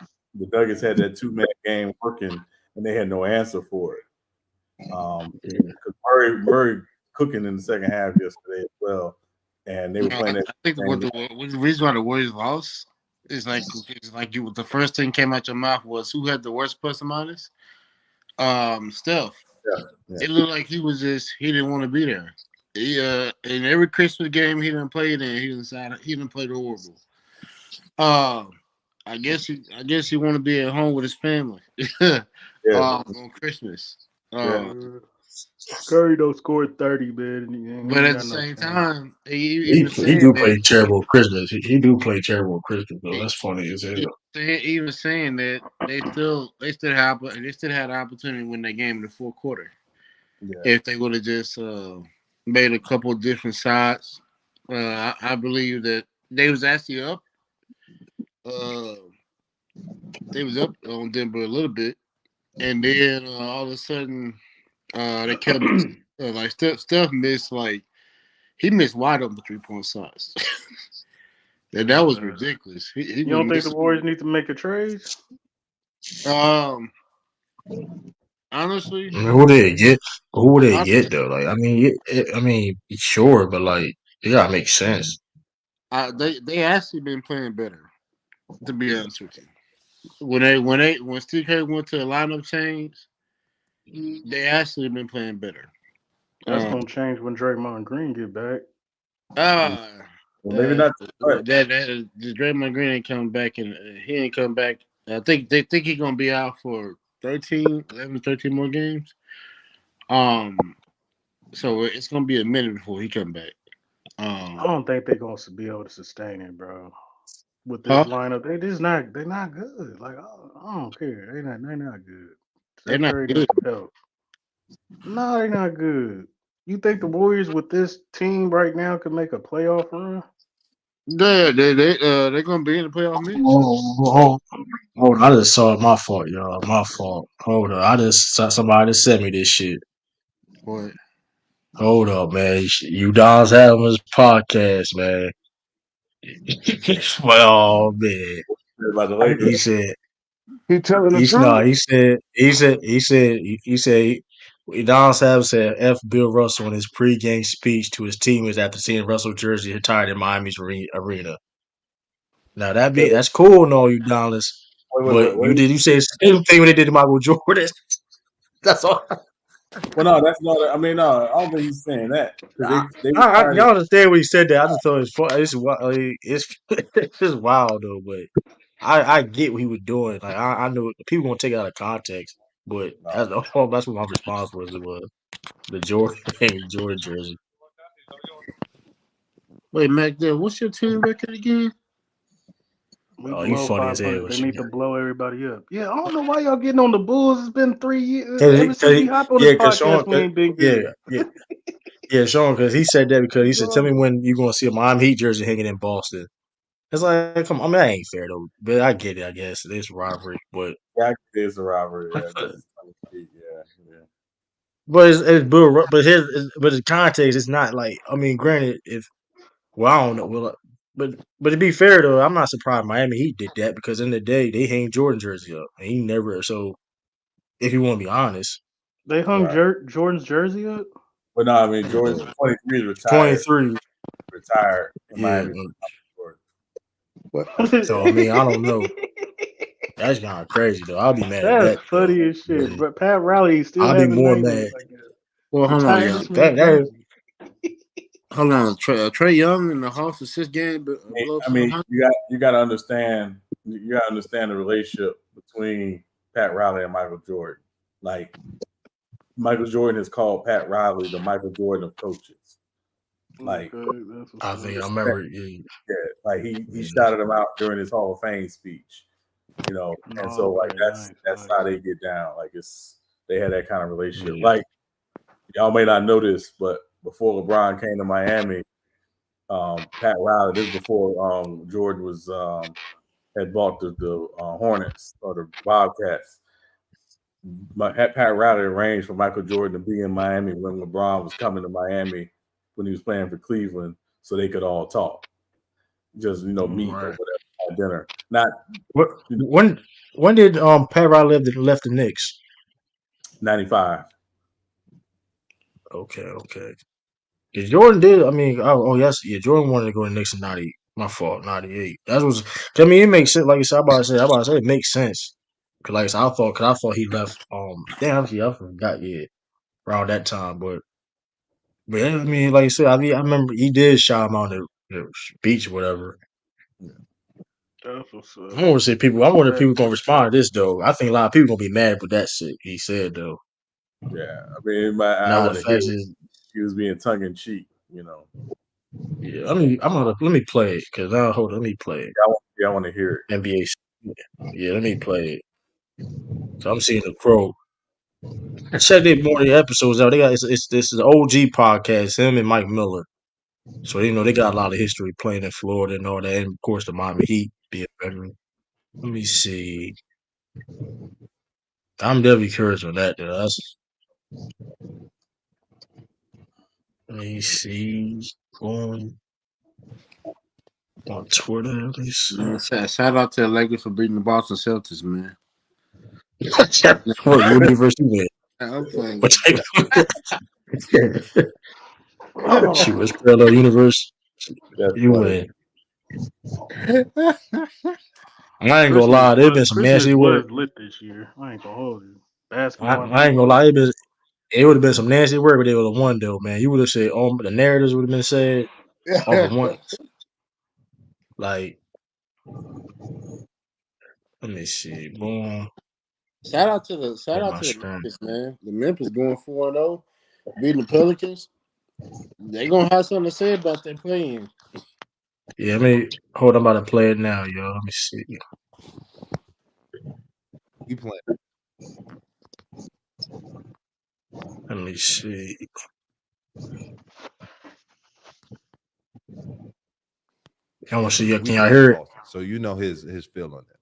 Nuggets had that 2-man game working and they had no answer for it. Because Murray cooking in the second half yesterday as well, and they were No, playing that I think game. what the reason why the Warriors lost is like you. The first thing came out your mouth was who had the worst plus or minus. Steph. Yeah, yeah. It looked like he didn't want to be there. In every Christmas game he didn't play it in, he didn't play the horrible. I guess he want to be at home with his family. On Christmas. Yeah. Curry don't score 30, man, and he But ain't at the got no same chance. time, He do play terrible Christmas. He do play terrible Christmas though. That's funny as hell. even saying that they still had an opportunity to win that game in the fourth quarter Yeah. if they would have just made a couple of different shots. I believe that they was actually up. Uh, they was up on Denver a little bit, and then all of a sudden they kept like Steph missed he missed wide open 3-point shots. And that was ridiculous. He You was don't think the missing. Warriors need to make a trade? Um, honestly, I mean, who they get? Who would they honestly, get though? Like, I mean, sure, but like, it gotta make sense. they actually been playing better. To be honest with you, when Steve Kerr went to the lineup change, they actually been playing better. That's gonna change when Draymond Green get back. Uh, Well, maybe not. The Draymond Green ain't coming back, and he ain't come back. I think they think he's gonna be out for 13 more games. So it's gonna be a minute before he come back. I don't think they're gonna be able to sustain it, bro. With this Huh? lineup, they're not good. Like I don't care. They're not good. They're Steph not Curry good. doesn't help. No, they're not good. You think the Warriors with this team right now could make a playoff run? They're gonna be in the playoff mix. Hold on, I just saw it. My fault, y'all. My fault. Hold on, I just saw somebody just sent me this shit. What? Hold up, man. You Don's having his podcast, man. Well, man. About the Lakers. He said, He telling the he's no, truth. he said, Don Savage said F Bill Russell in his pregame speech to his teammates after seeing Russell jersey retired in Miami's arena. Now that's cool and all, you Dallas, but Wait. you say the same thing when they did to Michael Jordan. That's all. Well, no, that's not. I mean, no, I don't think he's saying that because they retired it. Y'all understand when he said that. I just thought it was fun. It's just wild though, but I get what he was doing. Like I know people gonna take it out of context, but that's what my response was. It was the Jordan Jordan jersey. Wait, Mac, what's your team record again? We Oh, you below funny as 500. hell. They need to blow everybody up. Yeah, I don't know why y'all getting on the Bulls. It's been 3 years Cause, ever since we hopped on this yeah, cause Sean, podcast. We ain't been yeah, good. yeah, yeah, Sean, because he said that because he said, "Tell me Bro, when you gonna see a Miami Heat jersey hanging in Boston." It's like, come on, I mean, that ain't fair though. But I get it. I guess it's rivalry, but Yeah, it's a robbery. Yeah, because it's 20 feet. Yeah. but it's but the context, it's not like, I mean, granted, if well, I don't know, but to be fair though, I'm not surprised Miami Heat did that because in the day they hang Jordan jersey up and he never. So if you want to be honest, they hung Right. Jordan's jersey up. But no, I mean, Jordan 23 is retired. 23, Retired in yeah. Miami. What? So I mean, I don't know. That's kind of crazy though. I'll be mad at That's that though. funny as shit. But But Pat Riley still I'll be having more nightmares mad. like that. Well, hold on, Retire y'all. this man's That jersey. Hold on. Trey Young in the Hawks assist game below I mean, 500. you got to understand. You got to understand the relationship between Pat Riley and Michael Jordan. Like Michael Jordan has called Pat Riley the Michael Jordan of coaches. Like Okay, that's what's I up. think I remember. Yeah, like he shouted him out during his Hall of Fame speech. And so like Okay, nice. that's how they get down. Like they had that kind of relationship. yeah. Like y'all may not know this, but before LeBron came to Miami, Pat Riley. This is before Jordan was had bought the Hornets or the Wildcats. Pat Riley arranged for Michael Jordan to be in Miami when LeBron was coming to Miami when he was playing for Cleveland, so they could all talk, just meet or Right. whatever, have dinner. Not What when did Pat Riley left the Knicks? 95. Okay. Yeah, Jordan did. I mean, yes, yeah. Jordan wanted to go to Knicks in '90. My fault, '98. That was. I mean, it makes sense. Like I said, I'm about to say, it makes sense. Cause like I said, I thought he left. Damn, I forgot. Yeah, around that time. But yeah, I mean, like I said, I remember he did shout him out on the beach, or whatever. That's what's up. I want to say people. I wonder if That people gonna respond to this though. I think a lot of people gonna be mad with that shit he said though. Yeah, I mean, I Nah, the want to hear fact is, he was being tongue in cheek. yeah. I mean, let me play it because hold on, let me play it. Yeah, I want to hear it. NBA. Yeah, let me play it. So I'm seeing the quote. I checked it more of the episodes out. They got this is an OG podcast. Him and Mike Miller. So they got a lot of history playing in Florida and all that, and of course the Miami Heat being veteran. Let me see. I'm definitely curious on that. Though. Let me see. Going on Twitter. Let me see. Man, shout out to the Lakers for beating the Boston Celtics, man. What university you I'm playing. What type Shoot, it's parallel universe. That's You funny. win. I ain't gonna Christmas lie. There's been some nasty was work. lit this year. I ain't gonna hold you. I, Basketball and I ain't gonna football. lie. It would have been some nasty work, but they would have won though, man. You would have said, "Oh, the narratives would have been said." Oh, but one, like, let me see. Boom. shout out At my to the screen. Memphis, man. The Memphis going 4-0, beating the Pelicans. They gonna have something to say about their playing. Yeah, let me hold. I'm about to play it now, yo. Let me see. You playing? Let me see. I want to see. We Can y'all playing hear it? Boston, so you know his feel on that.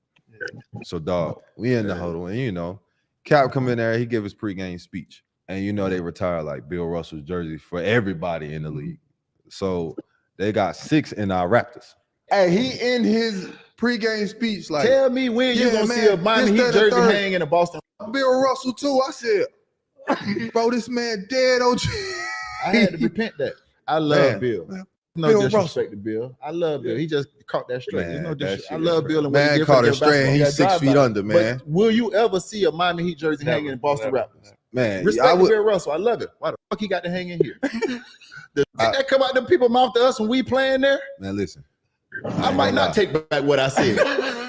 So dog, we in the huddle, and Cap come in there, he give his pregame speech, and they retire like Bill Russell's jersey for everybody in the league. So they got 6 in our Raptors. Hey, he in his pregame speech like, tell me when you gonna see a Miami Heat jersey hang in a Boston. Bill Russell too. I said, bro, this man dead. OG. I had to repent that. I love Bill. No Bill disrespect to Bill. I love Bill. He just caught that straight. There's no disrespect. I love crazy. Bill and what Man he did caught for the it straight and he's 6 feet under, man. But will you ever see a Miami Heat jersey hanging in Boston Raptors? Man, Respect to Bill Russell. I love it. Why the fuck he got to hang in here? That come out them people mouth to us when we playing there. Man, listen. I might not take back what I said.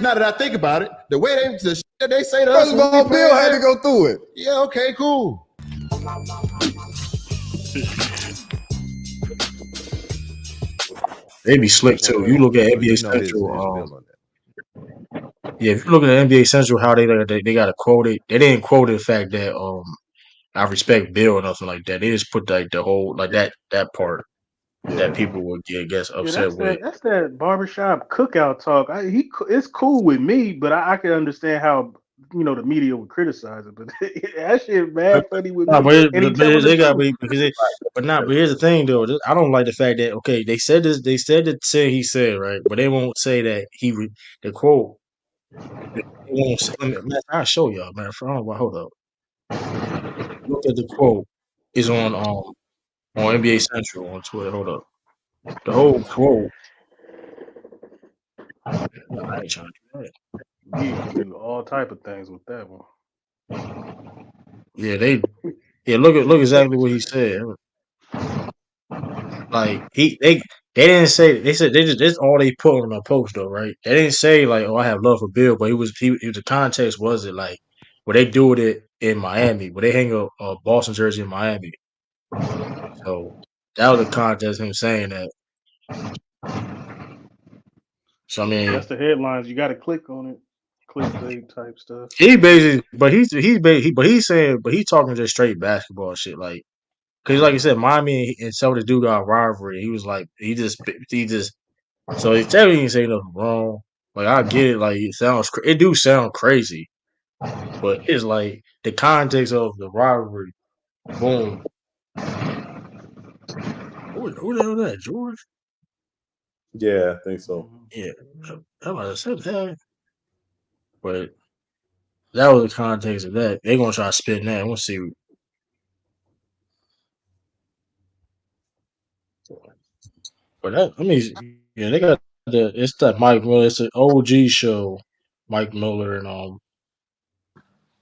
Now that I think about it, the way the shit that they say to us, First of all, Bill had to go through it. Yeah, okay, cool. They be slick too. You look at So NBA you know his Central. feel on that. Yeah, if you look at NBA Central, how they got to quote it. They didn't quote the fact that I respect Bill or nothing like that. They just put like the whole like that part that people would get Yeah, upset with. that's that barbershop cookout talk. It's cool with me, but I can understand how the media would criticize it. But that shit mad funny with No, me, but, and he but telling the they got truth. because it, but not. But here's the thing, though. I don't like the fact that okay, they said this. They said that say he said right, but they won't say that the quote. They won't say. Man, I'll show y'all, man. Hold up. Look at the quote. Is on NBA Central on Twitter. Hold up. The whole quote. No, I ain't trying to do that. You can do all type of things with that one. Yeah, look exactly what he said. Like they didn't say they said they just this all they put on the post though, right? They didn't say like, oh, I have love for Bill, but the context was it like where they do it in Miami, where they hang a Boston jersey in Miami. So that was the context him saying that. So I That's mean, the headlines. You got to click on it. Clickbait type stuff. he basically, but he's saying, but he talking just straight basketball shit, like because like you said, Miami and Celtics do got a rivalry. He was like, he just. So he technically didn't say nothing wrong. Like I get it. Like it do sound crazy. But it's like the context of the rivalry. Boom. Who the hell was that? George? Yeah, I think so. Mhm. Yeah. I was said that. But that was the context of that. They're gonna try to spin that. We'll see. But that, I mean, yeah, they got it's that Mike Miller. It's an OG show. Mike Miller and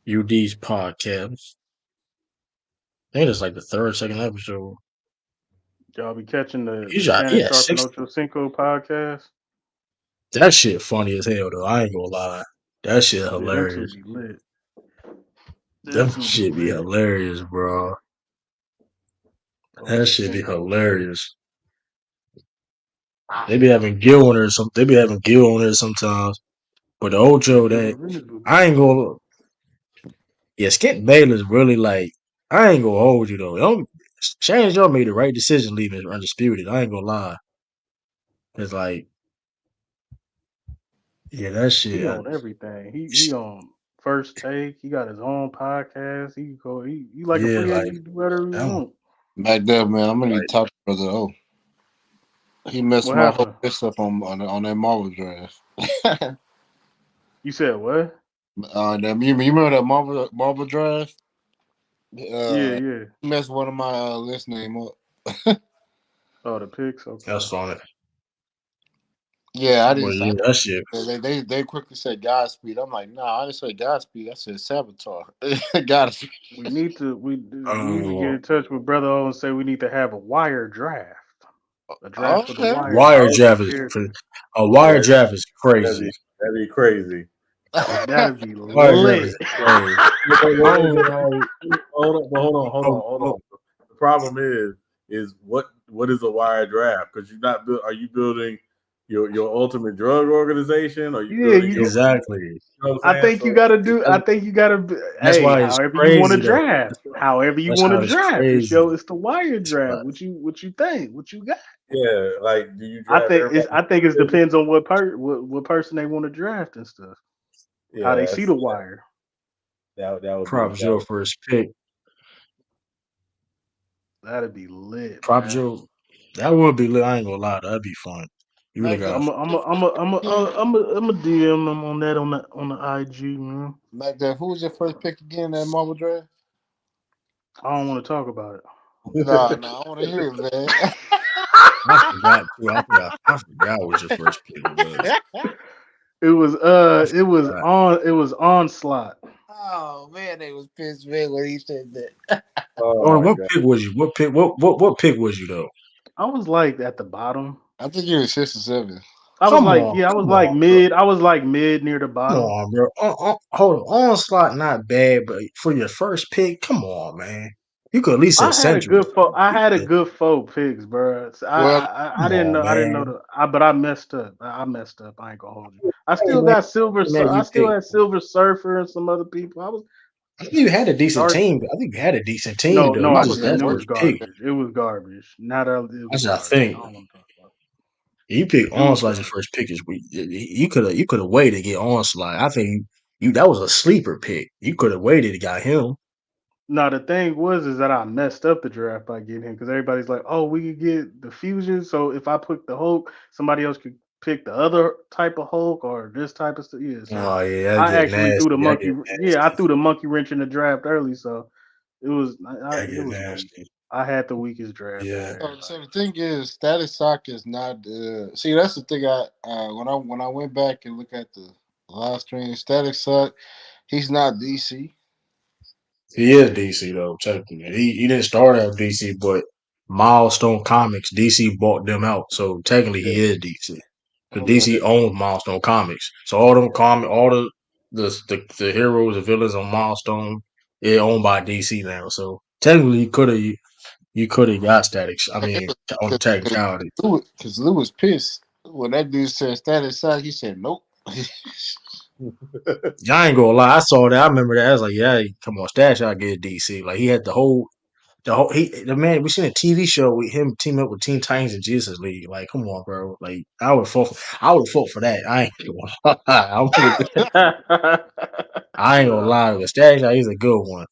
UD's podcast. I think it's like the third, second episode. Y'all be catching the He's got Shannon yeah, Sharp and 6. Ocho Cinco podcast. That shit funny as hell though. I ain't gonna lie. That shit Yeah, them two hilarious. be lit. Them Them two be shit be lit. hilarious, bro. That Ocho shit be Cinco be lit. hilarious. They be having Gil on there some. They be having Gil on there sometimes. But the Ocho Gil that Lorenzo be I ain't funny. gonna. Yeah, Skip Bayless really like. I ain't gonna hold you though. Shannon Sharp made the right decision leaving undisputed. I ain't gonna lie. It's like yeah, that shit. He on everything. He on First Take. He got his own podcast. He go. He like a Yeah, free like agent. Do whatever he I'm want. Back there, man. I'm gonna need like to talk to brother. Oh, he messed What my whole happened? list up on that Marvel draft. You said what? You remember that Marvel draft? Yeah, Uh, yeah. he messed one of my list name up. Oh, the picks. Okay. that's funny. Yeah, I But didn't. yeah, that shit. They quickly said Godspeed. I'm like, nah, I didn't say Godspeed. I said Saboteur. Godspeed. We need to get Um, in touch with Brother O and say we need to have a wire draft. A draft for the Okay. wire to wire pick Oh, these draft is characters. a wire yeah, draft is that'd crazy. be that'd be crazy. That'd be Wire draft lit. is crazy. I don't know. Hold on. The problem is what is a wire draft? Because you're not build. Are you building your ultimate drug organization? Are you Yeah, building you. Exactly. you know what I I'm saying? think you So gotta do. I That's, think you gotta. that's Hey, why it's however you want to crazy though. draft. However you That's want how to it's draft. crazy. It's the wire It's draft. like, What you think? What you got? yeah, like do you I draft think it's. everybody? I think it depends on what person they want to draft and stuff. How they Yeah, see the wire. that would be Prop that your would first pick. That'd be lit, Prop man. your that would be lit. I ain't gonna lie. That'd be fun. You really Mac, got I'm a DM them on that on the IG, man. Mac, who was your first pick again in that Marvel draft? I don't want to talk about it. Nah, I want to hear it, man. I forgot too. I forgot what your first pick was. It was onslaught. Oh man, they was pissed man when he said that. Oh Or my what god. pick was you? What pick? What pick was you though? I was like at the bottom. I think you were 6 or 7. I was Come like on, bro. mid. I was like mid near the Come bottom. on, bro. Hold on. Onslaught not bad, but for your first pick, come on, man. You could at least say Central. I You had a could, good 4 picks, bro. Well, I come didn't on, know. I didn't know man. but I messed up. I messed up. I ain't gonna hold you. I Hey, still man. got silver. Hey, man, I you still picked. had Silver Surfer and some other people. I was I think you had a decent dark. team. I think you had a decent team No, though. no, You I I just just was. didn't that It work. was first pick. garbage. It was garbage. Not a. It was That's what I garbage. I think. don't want to talk about You picked it. It was Onslaught as your garbage. first pick. You could have waited to get Onslaught. I think you that was a sleeper pick. You could have waited to got him. Now the thing was is that I messed up the draft by getting him because everybody's like, oh, we could get the fusion. So if I pick the Hulk, somebody else could pick the other type of Hulk or this type of stuff. Yeah, so Oh yeah, that I get actually threw the nasty. That monkey. get Yeah, I nasty. threw the monkey wrench in the draft early, so That it get was weak. nasty. I had the weakest draft out of Yeah. everybody. So the thing is, Static Shock is not. See, that's the thing. When I went back and look at the live stream, Static Shock, he's not DC. He is DC though, technically. He didn't start out DC, but Milestone Comics, DC bought them out. So technically he is DC. Because Okay. DC owns Milestone Comics. So all the heroes, the villains on Milestone, they're owned by DC now. So technically you could have got Static. I mean, on the technicality. Because Lou was pissed when that dude said Static Shock. He said nope. I ain't gonna lie. I saw that. I remember that. I was like, yeah, come on, Stash, I get DC. Like he had the whole. The man we seen a TV show with him team up with Teen Titans and Jesus League. Like, come on, bro. Like, I would vote for that. I ain't gonna lie. I ain't gonna Yeah, lie. The Stash is a good one.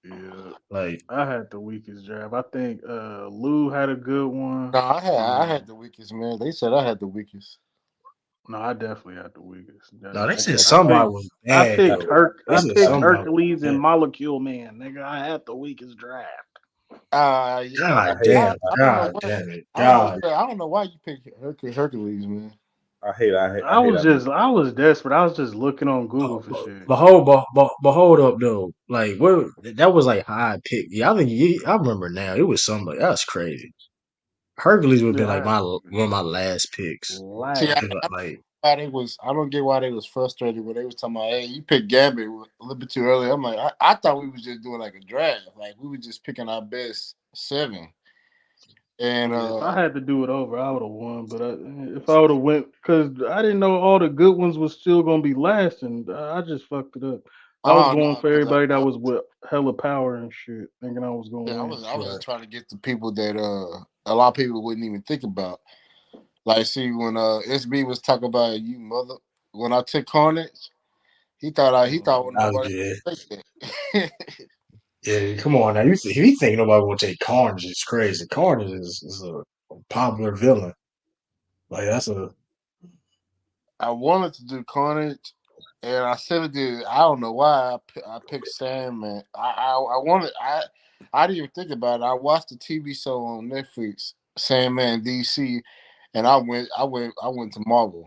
yeah. Like, I had the weakest draft. I think Lou had a good one. No, I Um, had the weakest, man. They said I had the weakest. no, I definitely had the weakest. no, they Definitely. said Okay. I somebody picked was I bad picked though. Herc They I said picked somebody was Hercules and bad. Molecule Man, nigga. I had the weakest draft. God I damn. don't know God what damn it. I don't know. God. Yeah, I don't know why you picked Hercules, man. I was just I was desperate. I was just looking on Google for But, shit. but hold up though. Like, what? That was like high pick. Yeah, I think I remember now. It was something that's crazy. Hercules would have been Yeah, I like had my the one of my last picks. See, last. Like, why they was. I don't get why they was frustrated when they was talking about, hey, you picked Gambit a little bit too early. I'm like, I thought we was just doing like a draft, like we were just picking our best 7. And Yeah, if I had to do it over, I would have won. But if I would have went, because I didn't know all the good ones was still gonna be last, and I just fucked it up. I was oh going no, for because everybody that was with hella power and shit, thinking I was gonna yeah, win. I was just trying to get the people that a lot of people wouldn't even think about. Like, see, when SB was talking about you mother, when I took Carnage, he thought oh nobody yeah, would take that. yeah. Come on now. You think nobody will take Carnage? It's crazy. Carnage is a popular villain. Like that's a I wanted to do Carnage, and I said it did. I don't know why I picked Sandman. I wanted I didn't even think about it. I watched the TV show on Netflix, Sandman DC, and I went to Marvel.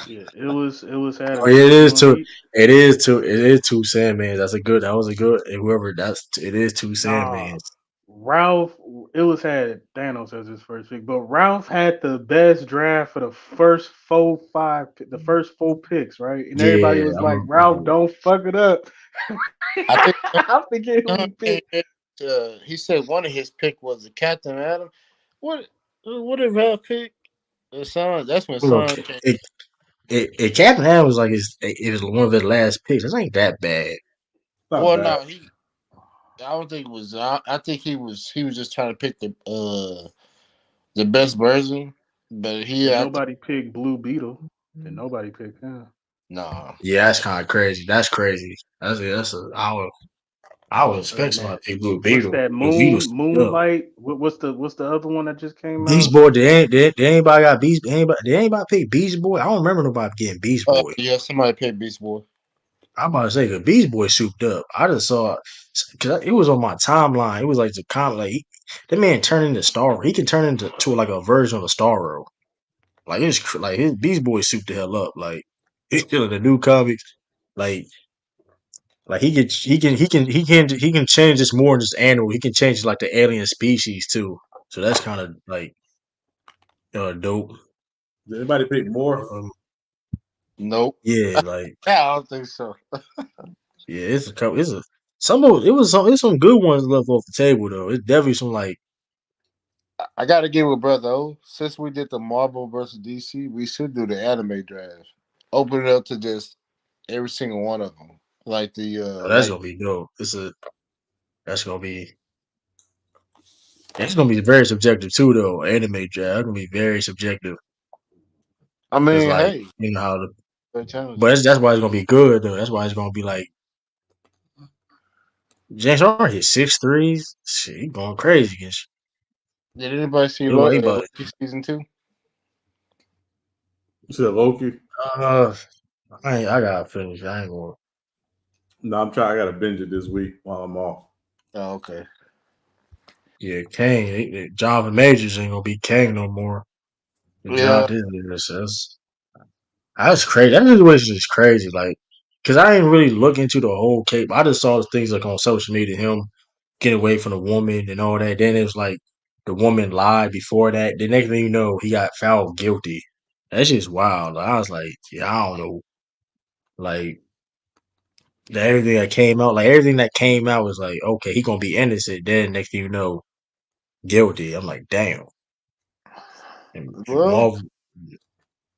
Yeah, it was had a Oh yeah, good one. He it is two Sandmans. That was a good whoever it is two Nah, Sandmans. Ralph. It was had Thanos as his first pick, but Ralph had the best draft for the first the first 4 picks, right? And everybody Yeah, was I like, remember. "Ralph, don't fuck it up." I think I forget who he picked. he said one of his pick was the Captain Adam. What did Val pick? The Son. That's when Look, Son came. Captain Adam was like it was one of his last picks. It ain't that bad. Well, no, I don't think it was. I think he was just trying to pick the best version. But And I think nobody picked Blue Beetle, and nobody picked him. no. Yeah, that's kind of crazy. That's crazy. I would expect And somebody that to pick Blue what's Beetle. that Blue Beetle's up. Moonlight? What's the other one that just came Beast out? Boy, did anybody got Beast? Did anybody pick Beast Boy? I don't remember nobody getting Beast Boy. Yeah, somebody picked Beast Boy. I'm about to say the Beast Boy souped up. I just saw because it was on my timeline. It was like the comment, like that man turned into Star. He can turn into like a version of the Starro. Like like his Beast Boy souped the hell up. Like he's still in the new comics. Like like he can change this more than just animal. He can change like the alien species too. So that's kind of like dope. Did anybody pick Morph? Nope. Yeah, like I don't think so. yeah, it's a couple. It's a some of it was some. It's some good ones left off the table though. It's definitely some like I got to give with brother O. Since we did the Marvel versus DC, we should do the anime draft. Open it up to just every single one of them, like the oh, that's gonna be dope. That's gonna be that's gonna be very subjective too though. Anime draft that's gonna be very subjective. I Cause mean, like hey, you know how the they're challenging. but that's why it's gonna be good though. That's why it's gonna be like James Harden hit 6 threes. Shit, he going crazy against Did anybody see you. He about Loki season 2? You said Loki? uh I gotta finish. I ain't going. No, I'm trying. I got to binge it this week while I'm off. Oh, okay. Yeah, Kane. Jonathan Majors ain't gonna be Kane no more. The Yeah, job is that's crazy. That situation is crazy. Like, cause I didn't really look into the whole cape. I just saw things like on social media, him getting away from the woman and all that. Then it was like the woman lied before that. The next thing you know, he got found guilty. That's just wild. Like, I was like, yeah, I don't know. Like everything that came out was like, okay, he gonna be innocent. Then next thing you know, guilty. I'm like, damn. And, and well, Marvel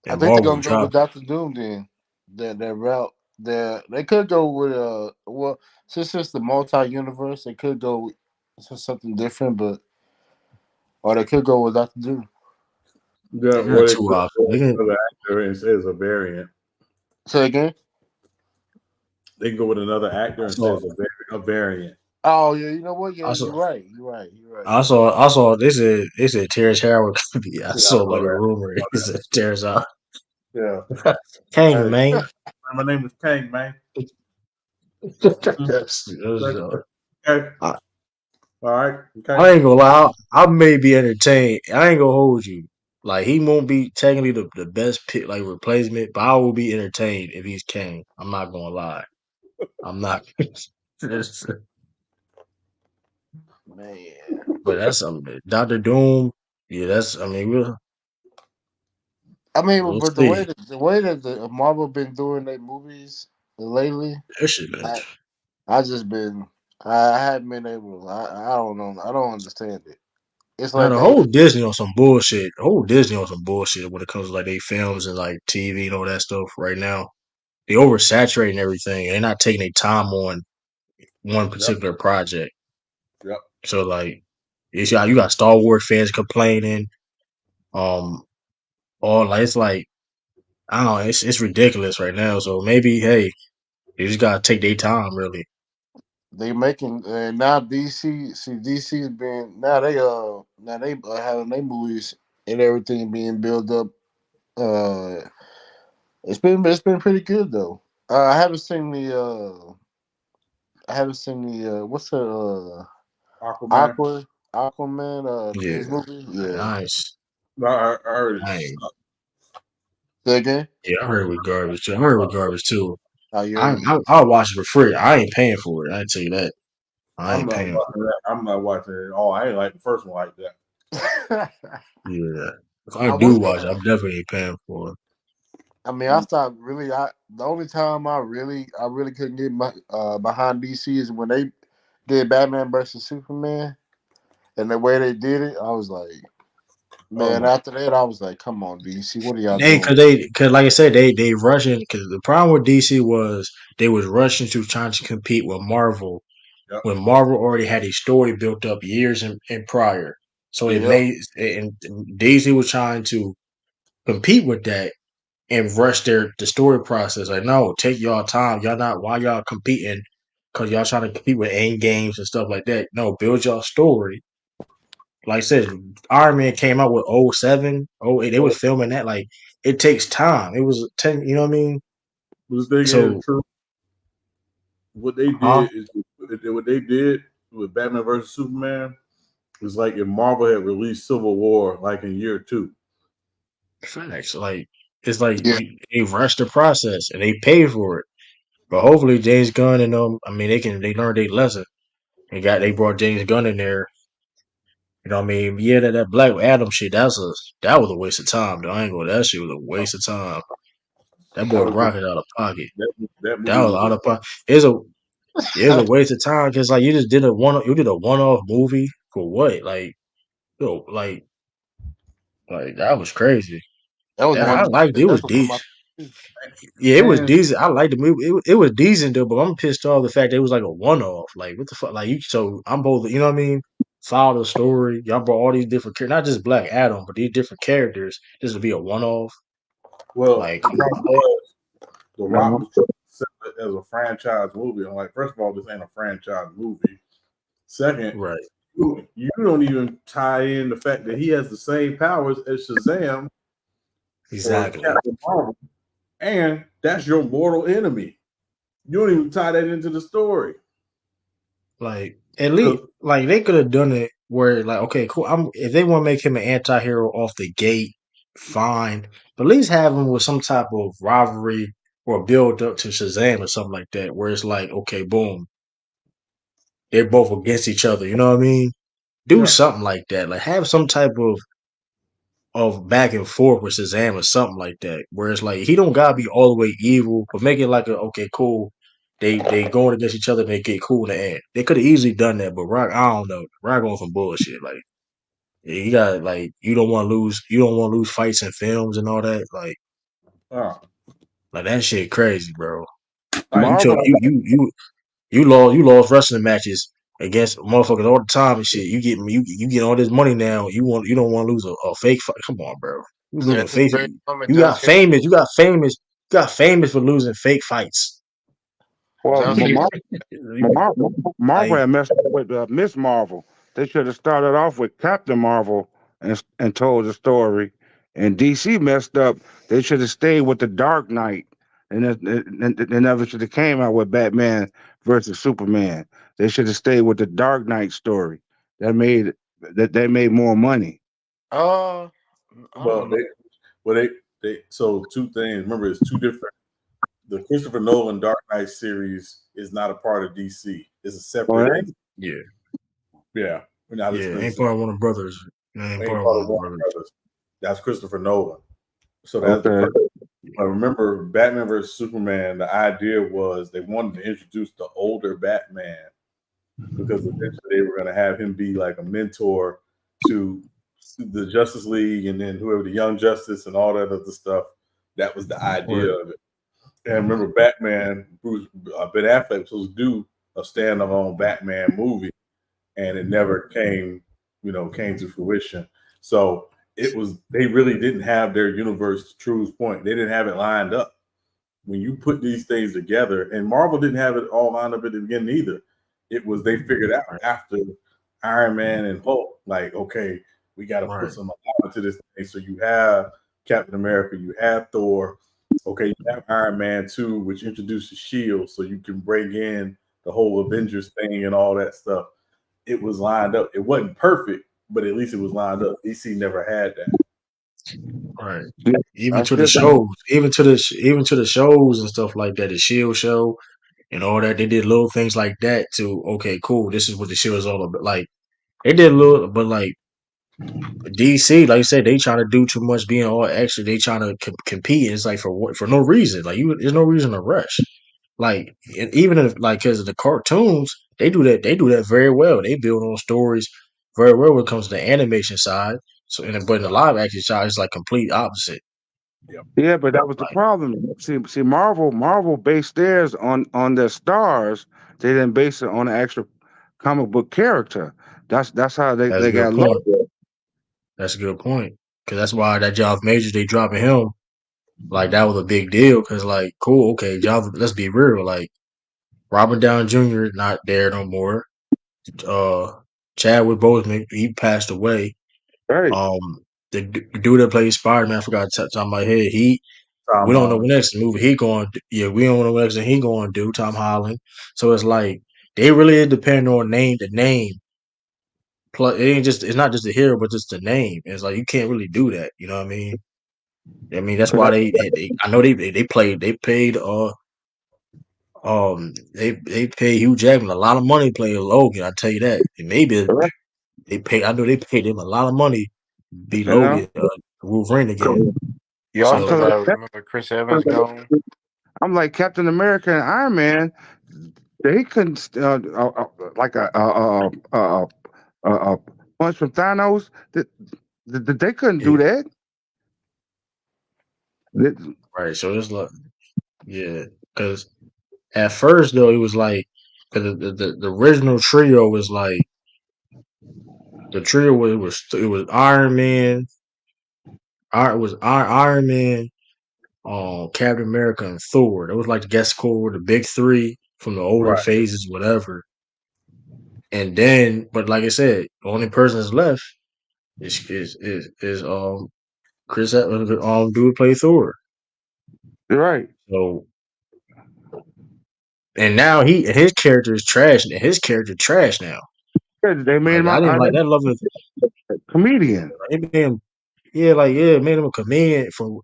I and think they're Marvel gonna go with dropped. Doctor Doom then. That route. they could go with well, since it's the multi universe, they could go to something different, but or they could go with Doctor Doom. Yeah, They got or they two could options. go They with can another actor and say it's a variant. Say again. They can go with another actor and say also it's a variant. Oh yeah, you know what? Yeah, also you're right. You're right. You're right. also they said Terrence Howard could be. I Yeah, I saw saw like a that. rumor. He said Terrence Howard. Yeah. Kang Hey, man. my name is Kang, man. That's, Okay. I, All right. Okay. I ain't gonna lie. I may be entertained. I ain't gonna hold you. Like he won't be technically the best pick like replacement, but I will be entertained if he's Kang. I'm not gonna lie. I'm not. That's- Man. but that's something. Doctor Doom. Yeah, that's. I mean, I mean, we'll but see. the way that the Marvel been doing their movies lately, That shit been. I I just been I haven't been able. I don't know. I don't understand it. It's Now like the they whole Disney on some bullshit. The whole Disney on some bullshit when it comes to like they films and like TV and all that stuff. Right now, they oversaturating everything. They're not taking their time on one Yep. particular project. Yep. So like, you got Star Wars fans complaining. Um, all like it's like I don't know. It's ridiculous right now. So maybe hey, you just gotta take their time. Really, they making now DC. See, DC's been now they having their movies and everything being built up. Uh, it's been pretty good though. I haven't seen the what's the Aquaman. Aquaman yeah. his movie. Yeah. Nice. No, I heard it I ain't, sucked. Say again. yeah, I heard with garbage too. I heard with garbage too. Oh, you I heard I it. I'll watch it for free. I ain't paying for it. I tell you that. I I'm ain't not paying watching for it. that. I'm not watching it at all. I ain't like the first one like that. Yeah. If I I do was watch it, gonna. I'm definitely paying for it. I mean, I stopped really. The only time I really couldn't get behind DC is when they did Batman versus Superman, and the way they did it, I was like, Oh man. my! After that, I was like, come on, DC, what are y'all They doing? cause like I said, they rushing because the problem with DC was they was rushing to trying to compete with Marvel Yep. when Marvel already had a story built up years in prior. So it Yep. made and DC was trying to compete with that and rush the story process. Like, no, take y'all time. Y'all not why y'all competing because y'all trying to compete with end games and stuff like that. No, build y'all story. Like I said, Iron Man came out with '07, '08. They Oh, was filming that. Like, it takes time. It was 10, you know what I mean? but the thing is, So, true. What they huh? did is what they did with Batman versus Superman was like if Marvel had released Civil War like in year two. Facts. Like, it's like Yeah. they rushed the process and they paid for it. But hopefully James Gunn and I mean they learned their lesson. They brought James Gunn in there. You know what I mean? Yeah, that Black Adam shit, that was a waste of time, though. I ain't gonna that shit was a waste of time. That That boy was Rocket out of pocket. that That movie was was out a of pocket. It was a waste of time because like you did a one off movie for what? Like yo, like that was crazy. That was That I one. liked it. It was That's one of decent. my. Yeah, it was man. decent. I liked the movie. It was decent though, but I'm pissed off the fact that it was like a one off. Like what the fuck? Like you, so I'm both. You know what I mean? Follow the story. Y'all brought all these different characters, not just Black Adam, but these different characters. This would be a one off. Well, Like the come problem on, man. was The Rock was trying to sell it as a franchise movie. I'm like, first of all, this ain't a franchise movie. Second, Right? you don't even tie in the fact that he has the same powers as Shazam or Exactly. Captain Marvel, and that's your mortal enemy. You don't even tie that into the story. Like at least, like they could have done it where, like, okay, cool. If they want to make him an anti-hero off the gate, fine. But at least have him with some type of rivalry or build up to Shazam or something like that, where it's like, okay, boom, they're both against each other. You know what I mean? Do Yeah. something like that. Like have some type of back and forth with Shazam or something like that, where it's like he don't gotta be all the way evil, but make it like a okay, cool. They going against each other, and they get cool in the end. They could have easily done that, but Rock, I don't know. Rock going some bullshit. Like you got like you don't want to lose. You don't want to lose fights and films and all that. Like Uh, that shit crazy, bro. Like you Marvel, took you lost wrestling matches against motherfuckers all the time and shit. You get all this money now. You don't want to lose a fake fight. Come on, bro. You losing At this fake. very moment, You got famous. You got famous for losing fake fights. well, Josh Hill, Marvel Like had messed up with Miss Marvel. They should have started off with Captain Marvel and told the story. And DC messed up. They should have stayed with the Dark Knight, and they never should have came out with Batman versus Superman. They should have stayed with the Dark Knight story. That made that made more money. uh, I Well, don't know. they so two things. Remember, it's two different. The Christopher Nolan Dark Knight series is not a part of DC. It's a All separate right. entity. yeah, Yeah, we're not yeah. Ain't exclusive. part of Warner Brothers. Ain't Ain't part of part of Warner Warner Brothers. Brothers. That's Christopher Nolan. So that's the Okay. first. But remember, Batman versus Superman. The idea was they wanted to introduce the older Batman because eventually they were going to have him be like a mentor to the Justice League and then whoever the Young Justice and all that other stuff. That was the idea Right. of it. And remember, Ben Affleck was supposed to do a standalone Batman movie, and it never came to fruition. So it was they really didn't have their universe to True's point. They didn't have it lined up. When you put these things together, and Marvel didn't have it all lined up at the beginning either. It was they figured out after Iron Man and Hulk, like, okay, we got to put Right. some alignment to this thing. So you have Captain America, you have Thor, okay, you have Iron Man 2, which introduces Shield, so you can bring in the whole Avengers thing and all that stuff. It was lined up. It wasn't perfect, but at least it was lined up. DC never had that. Right. Yeah, Even I to the still shows, even to the shows and stuff like that, the Shield show and all that, they did little things like that to okay, cool. This is what the Shield is all about. Like they did a little, but like DC, like you said, they trying to do too much, being all extra. They trying to compete. It's like for what? For no reason. Like there's no reason to rush. Like even if like because of the cartoons, they do that. They do that very well. They build on stories very well when it comes to the animation side. So, but in the live action side, it's like complete opposite. Yep. Yeah, but that was the Like problem. See, Marvel based theirs on their stars. They didn't base it on the actual comic book character. That's how that's a they good got point. lost. That's a good point. Because that's why that Job Majors they dropping him. Like that was a big deal. Because like cool, okay, Job. Let's be real. Like Robert Downey Jr. not there no more. Uh, Chadwick Boseman he passed away. Right. The dude that plays Spider Man, I forgot to top of my head. We Tom don't know what Holland. next movie he going. Yeah, we don't know what next he going to do. Tom Holland. So it's like they really depend on the name. Plus, it ain't just it's not just the hero, but just the name. It's like you can't really do that. You know what I mean? I mean that's why they I know they paid they paid Hugh Jackman a lot of money playing Logan. I tell you that. And maybe Right. I know they paid him a lot of money to be You know, Logan Wolverine again. You I'm also So telling got to you, remember Chris Evans gone. I'm like Captain America and Iron Man. They couldn't like a punch from Thanos. They couldn't do yeah, that. That- right. So it's like yeah, because at first though it was like because the original trio was like the trio was Iron Man, Iron Man, Captain America and Thor. That was like the guest core, the big three from the older Right. phases, whatever. And then, but like I said, the only person that's left is Chris Evans, dude play Thor. You're right. So and now his character is trash. His character trash now. Yeah, they made Like him I didn't like that. Love it. a comedian. It made him, yeah, like yeah, it made him a comedian for.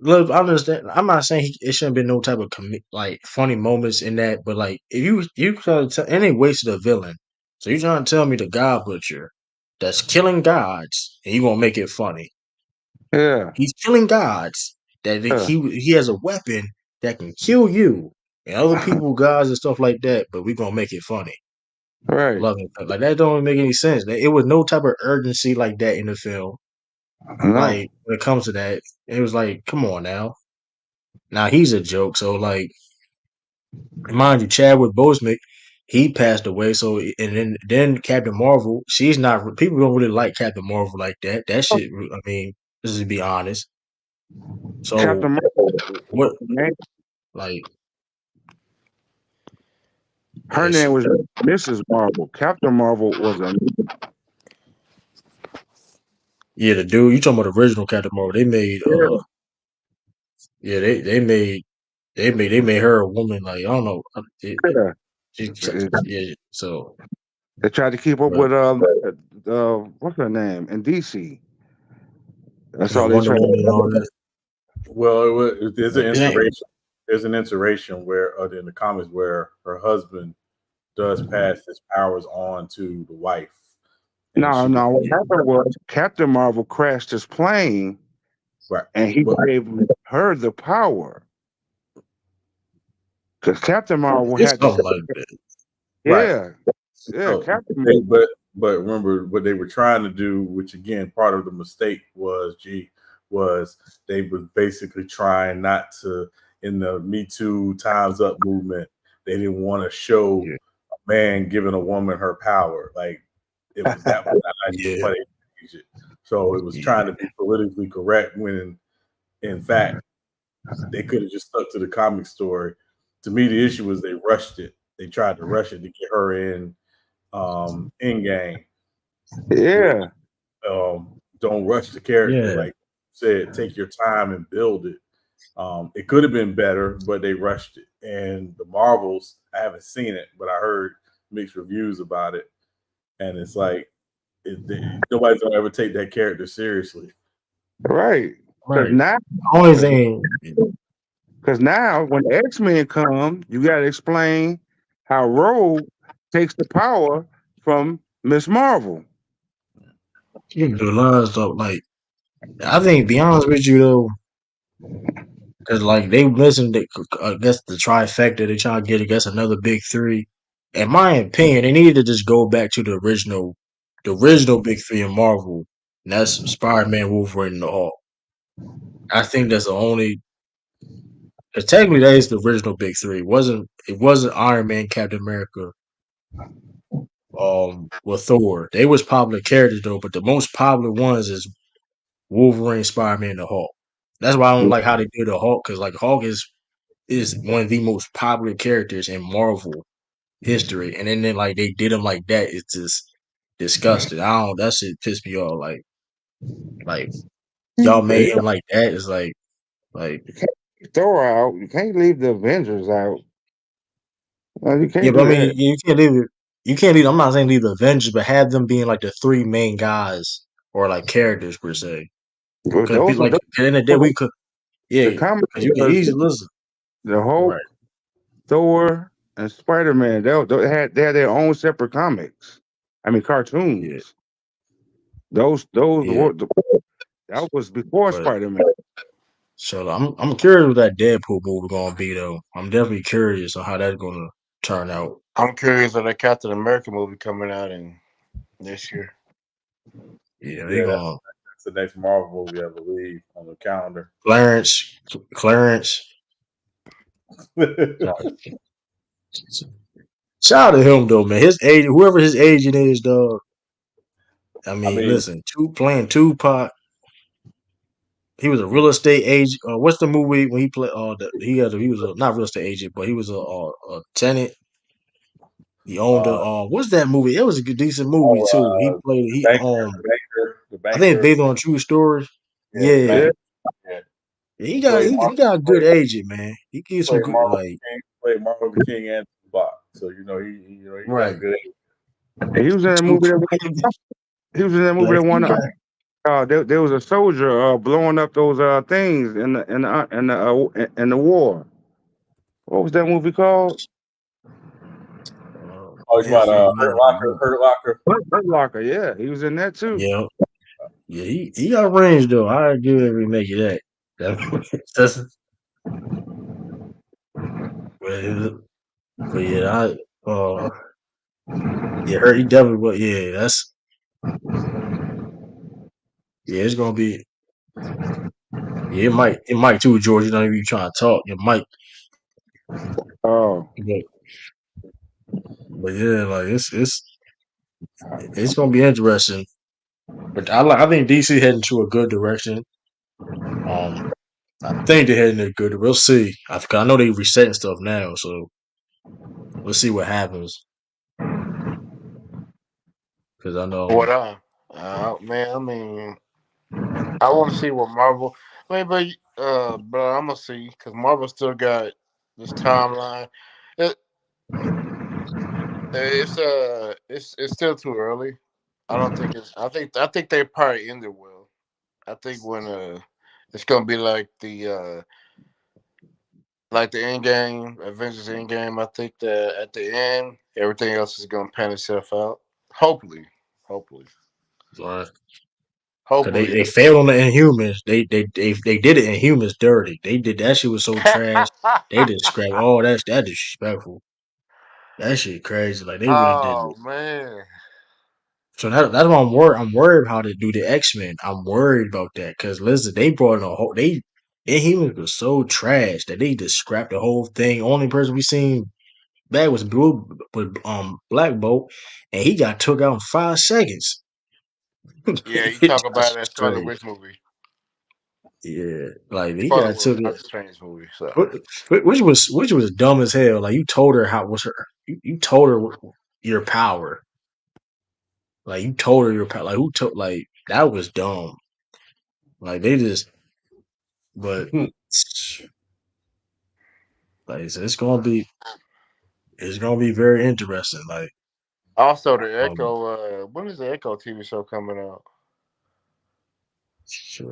Look, I understand. I'm not saying it shouldn't be no type of like funny moments in that, but like if you try to tell, and they wasted a villain. So you trying to tell me the God Butcher that's killing gods, and you gonna make it funny? Yeah. He's killing gods. That Yeah. he has a weapon that can kill you and other people, gods and stuff like that. But we gonna make it funny. Right. Love it. Like that don't make any sense. It was no type of urgency like that in the film. No. Like when it comes to that, it was like, come on now. Now he's a joke. So like, Mind you, Chadwick Boseman, he passed away. So and then Captain Marvel, she's not. People don't really like Captain Marvel like that. That shit. I mean, just to be honest. So Captain Marvel, what? man, Like, her yeah, name was Mrs. Marvel. Captain Marvel was a yeah, the dude you talking about the original Captain Marvel? They made yeah, they made her a woman. Like I don't know. yeah. She, yeah. So, They tried to keep up but with what's her name in DC. That's yeah, all they Wonder tried. Woman and all that. Well, there's an But it ain't. inspiration. There's an inspiration where in the comics where her husband does pass his powers on to the wife, and No, she no. becomes What happened was Captain Marvel crashed his plane, right. and he But gave her the power because Captain Marvel It's had to. something like that. right. Yeah, yeah. So Captain they, Marvel. but remember what they were trying to do, which again part of the mistake was they was basically trying not to in the Me Too Times Up movement. They didn't want to show Yeah, a man giving a woman her power. Like it was that was yeah, why they changed it. So it was trying yeah. to be politically correct when in fact they could have just stuck to the comic story. To me, the issue was they rushed it. They tried to rush it to get her in game, which Yeah, don't rush the character. Yeah. Like you said, take your time and build it. It could have been better, but they rushed it. And the Marvels, I haven't seen it, but I heard mixed reviews about it, and it's like nobody's gonna ever take that character seriously. right. Because Right. now, Only thing, because now when X Men come, you got to explain how Rogue takes the power from Miss Marvel. you can do a lot of stuff. Like, I think, be honest with you though, because like they missing the, I guess the trifecta they trying to get against another big three. In my opinion, they needed to just go back to the original big three in Marvel. And that's Spider Man, Wolverine, and the Hulk. I think that's the only. Because technically, that is the original big three. It wasn't Iron Man, Captain America, with Thor. They was popular characters though, but the most popular ones is Wolverine, Spider Man, the Hulk. That's why I don't like how they did the Hulk because like Hulk is one of the most popular characters in Marvel history, and then like they did him like that. It's just disgusting. I don't. That shit pissed me off. Like y'all Yeah, made him like that. It's like you can't Thor out. You can't leave the Avengers out. You yeah, can't but I do mean that. you can't leave it. You can't leave. I'm not saying leave the Avengers, but have them being like the three main guys or like characters per se. But Because be those were like at the end of the day those, we could yeah, the comic because you can was easily listen. the Right. Hulk, Thor, and Spider Man. They had their own separate comics. I mean Yeah. cartoons. Those Yeah. were that was before But Spider Man. so I'm curious what that Deadpool movie gonna be though. I'm definitely curious on how that's gonna turn out. I'm curious of that Captain America movie coming out in this year. Yeah, they Yeah, gonna that's the next Marvel movie, I believe, on the calendar. Clarence. Shout shout out to him though, man. His age, whoever his agent is, dog. I I mean, mean, listen, playing Tupac. He was a real estate agent. What's the movie when he played? He was a not real estate agent, but he was a tenant. He owned a uh, what's that movie? It was a good decent movie oh, too. He played the he banker, the I think it's banker, based on true stories. yeah, the Yeah. Yeah, banker, yeah. Yeah, He played he got a Played, good agent, man. He gives some played good Martin like King, played Martin Luther King and Tupac. So he got a right. good. he was in that movie Tupac, he was in that movie like that he won. got There was a soldier blowing up those things in the war. What was that movie called? Oh, he's about definitely might be. Hurt Locker. Hurt Locker. Yeah, he was in that too. Yeah. Yeah, he got range though. I give a remake of that. That's but, but yeah, yeah, he definitely but yeah, yeah, it's gonna be yeah, it might too, George. You know, if you trying to talk, it might Oh, But yeah, like it's gonna be interesting. But I think DC heading to a good direction. Um, I think they're heading in a good. We'll see. I know they resetting stuff now, so we'll see what happens. Because I know, What man, I mean, I want to see what Marvel. I mean, but I'm gonna see because Marvel still got this timeline. It, it's still too early. I don't think it's. I think they probably ended well. I think when it's gonna be like the end game, Avengers end game. I think that at the end, everything else is gonna pan itself out. Hopefully, hopefully, because they, hopefully. they failed on the Inhumans. They did it Inhumans dirty. They did that shit was so trash. They just scrapped all that disrespectful. That shit crazy. Like they really did Oh it. man. So that's why I'm worried. I'm worried how to do the X-Men. I'm worried about that because listen, they brought in a whole. Inhumans was so trash that they just scrapped the whole thing. Only person we seen back was Black Bolt, and he got took out in 5 seconds. Yeah, you talk about That's that Scarlet crazy. Witch movie. Yeah, like he Scarlet got Witch, took it. Doctor Strange movie. Sorry. Which was dumb as hell. Like you told her how was her. You told her your power. Like you told her your power. Like who told? Like that was dumb. Like they just. But like I said, it's gonna be very interesting. Like Also, the um, Echo. When is the Echo TV show coming out? shit,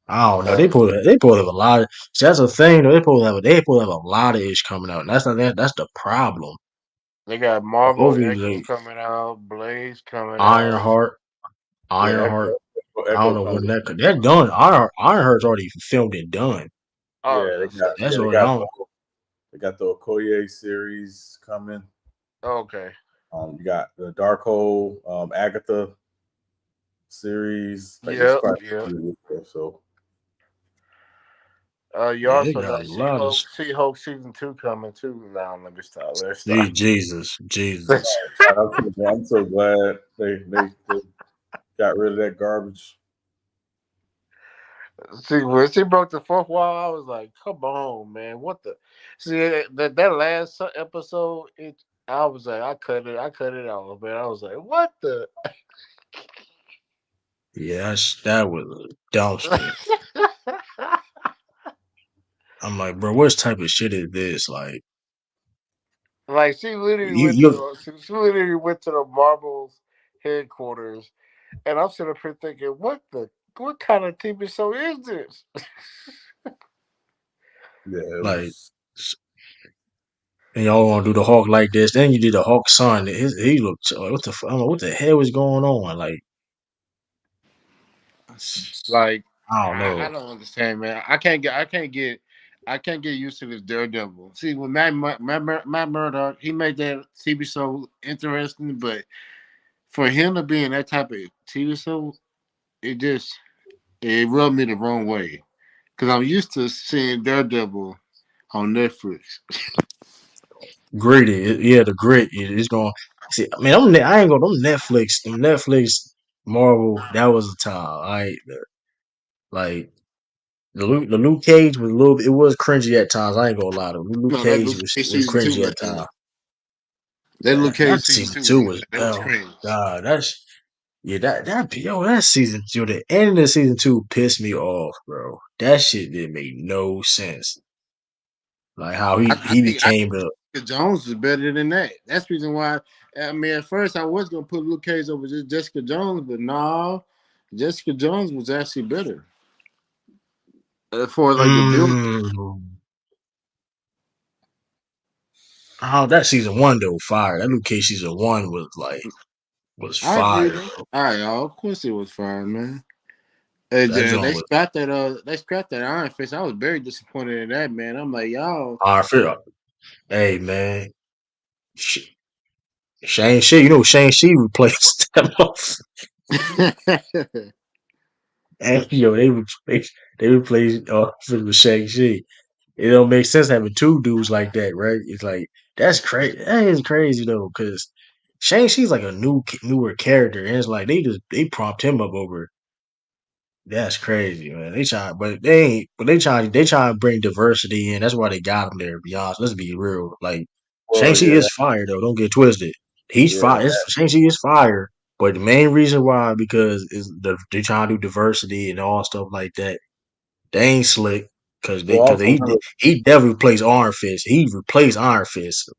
I don't know. Uh, They probably have a lot. See, that's a thing. Though. They probably have a lot of ish coming out. And that's not that. That's the problem. they got Like Marvel both of these, Echo like coming out, Blaze coming out. Ironheart, Yeah, Ironheart. I don't Echo know coming. when they're done. Ironheart's already filmed and done. Oh Yeah, yeah, so That's they already got on. they got the Okoye series coming. okay. You got the Darko, Agatha series. Like it's Yep, quite yep. a few there, so You Yeah, they also got a got lot of. She-Hulk season 2 coming too. Now let me stop. Let's stop. Jesus. I'm so glad they got rid of that garbage. See, when she broke the fourth wall, I was like, "Come on, man! What the?" See that last episode, I was like, I cut it off, man. I was like, "What the?" Yeah, that was a dumpster. I'm like, bro, what type of shit is this? Like, Like she literally you, went to you she literally went to the Marvel's headquarters, and I'm sitting up here thinking, what kind of TV show is this? Yeah, it like, was. and y'all want to do the Hawk like this. Then you did the Hawk son. He looked like, I don't know what the hell is going on. Like, Like I don't I know. don't understand, man. I can't get used to this Daredevil. See, when Matt Murdock, he made that TV show interesting, but for him to be in that type of TV show, it rubbed me the wrong way. Because I'm used to seeing Daredevil on Netflix. Gritty, yeah, the grit is going. See, I mean, I ain't going. Them Netflix, Marvel. That was the time. Like the Luke Cage was a little. It was cringy at times. I ain't gonna lie. The Luke No, that Cage Luke was Cage was season two cringy right at there. times. That Luke Cage That season season two two right was there. That was oh cringe. god. That season two. The end of season two pissed me off, bro. That shit didn't make no sense. Like how he I became the think Jones is better than that. That's the reason why. I mean, at first I was gonna put Luke Cage over just Jessica Jones, but no, Jessica Jones was actually better for like the villain. mm, oh that season one though fire. That Luke Cage season one was I agree. fire, bro. All right, y'all. Of course it was fine, man. And That then joint was they scrapped that Iron Fist. I was very disappointed in that, man. I'm like, y'all. I feel. Hey man, Sh- Shane She. You know Shane She replaced that motherfucker. And they replaced with Shang Chi. It don't make sense having two dudes like that, right? It's like that's crazy. That is crazy though, because Shang-Chi's like a newer character, and it's like they prompt him up over. That's crazy, man. They try, but they ain't. But they try to bring diversity in. That's why they got him there. To be honest, let's be real. Like Well, Shang-Chi yeah, is fire though. Don't get twisted. He's yeah, fire. Shang-Chi is fire. But the main reason why because they trying to do diversity and all stuff like that. They ain't slick well, because also remember, he definitely replaced Iron Fist. He replaced Iron Fist.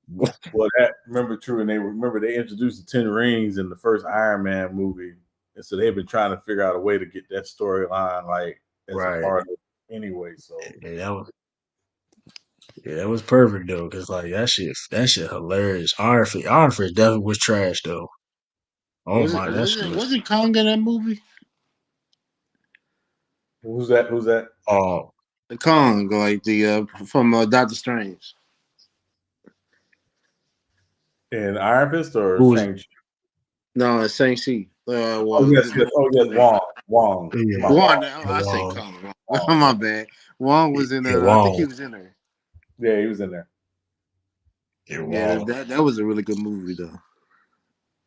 well, that remember true, and they introduced the 10 Rings in the first Iron Man movie, and so they've been trying to figure out a way to get that storyline like as a Right. part of it anyway. So Yeah, that was perfect though, cause like that shit hilarious. Iron Fist definitely was trash though. Oh Was it my, that was shit it was. wasn't Kong in that movie? who's that? Who's that? Oh, The Kong, like the from Doctor Strange. In Iron Fist or who was? Shang-Chi? No, it's Shang-Chi. Oh Well, yes, yes. Oh yes, Wong. Wong. You Yeah, talking about Wong. Wong? I say Wong. Kong. Wong. My bad. Wong was in. Yeah, I think he Wong. was in there. Yeah, he was in there. Yeah, Yeah, Wong. that was a really good movie though.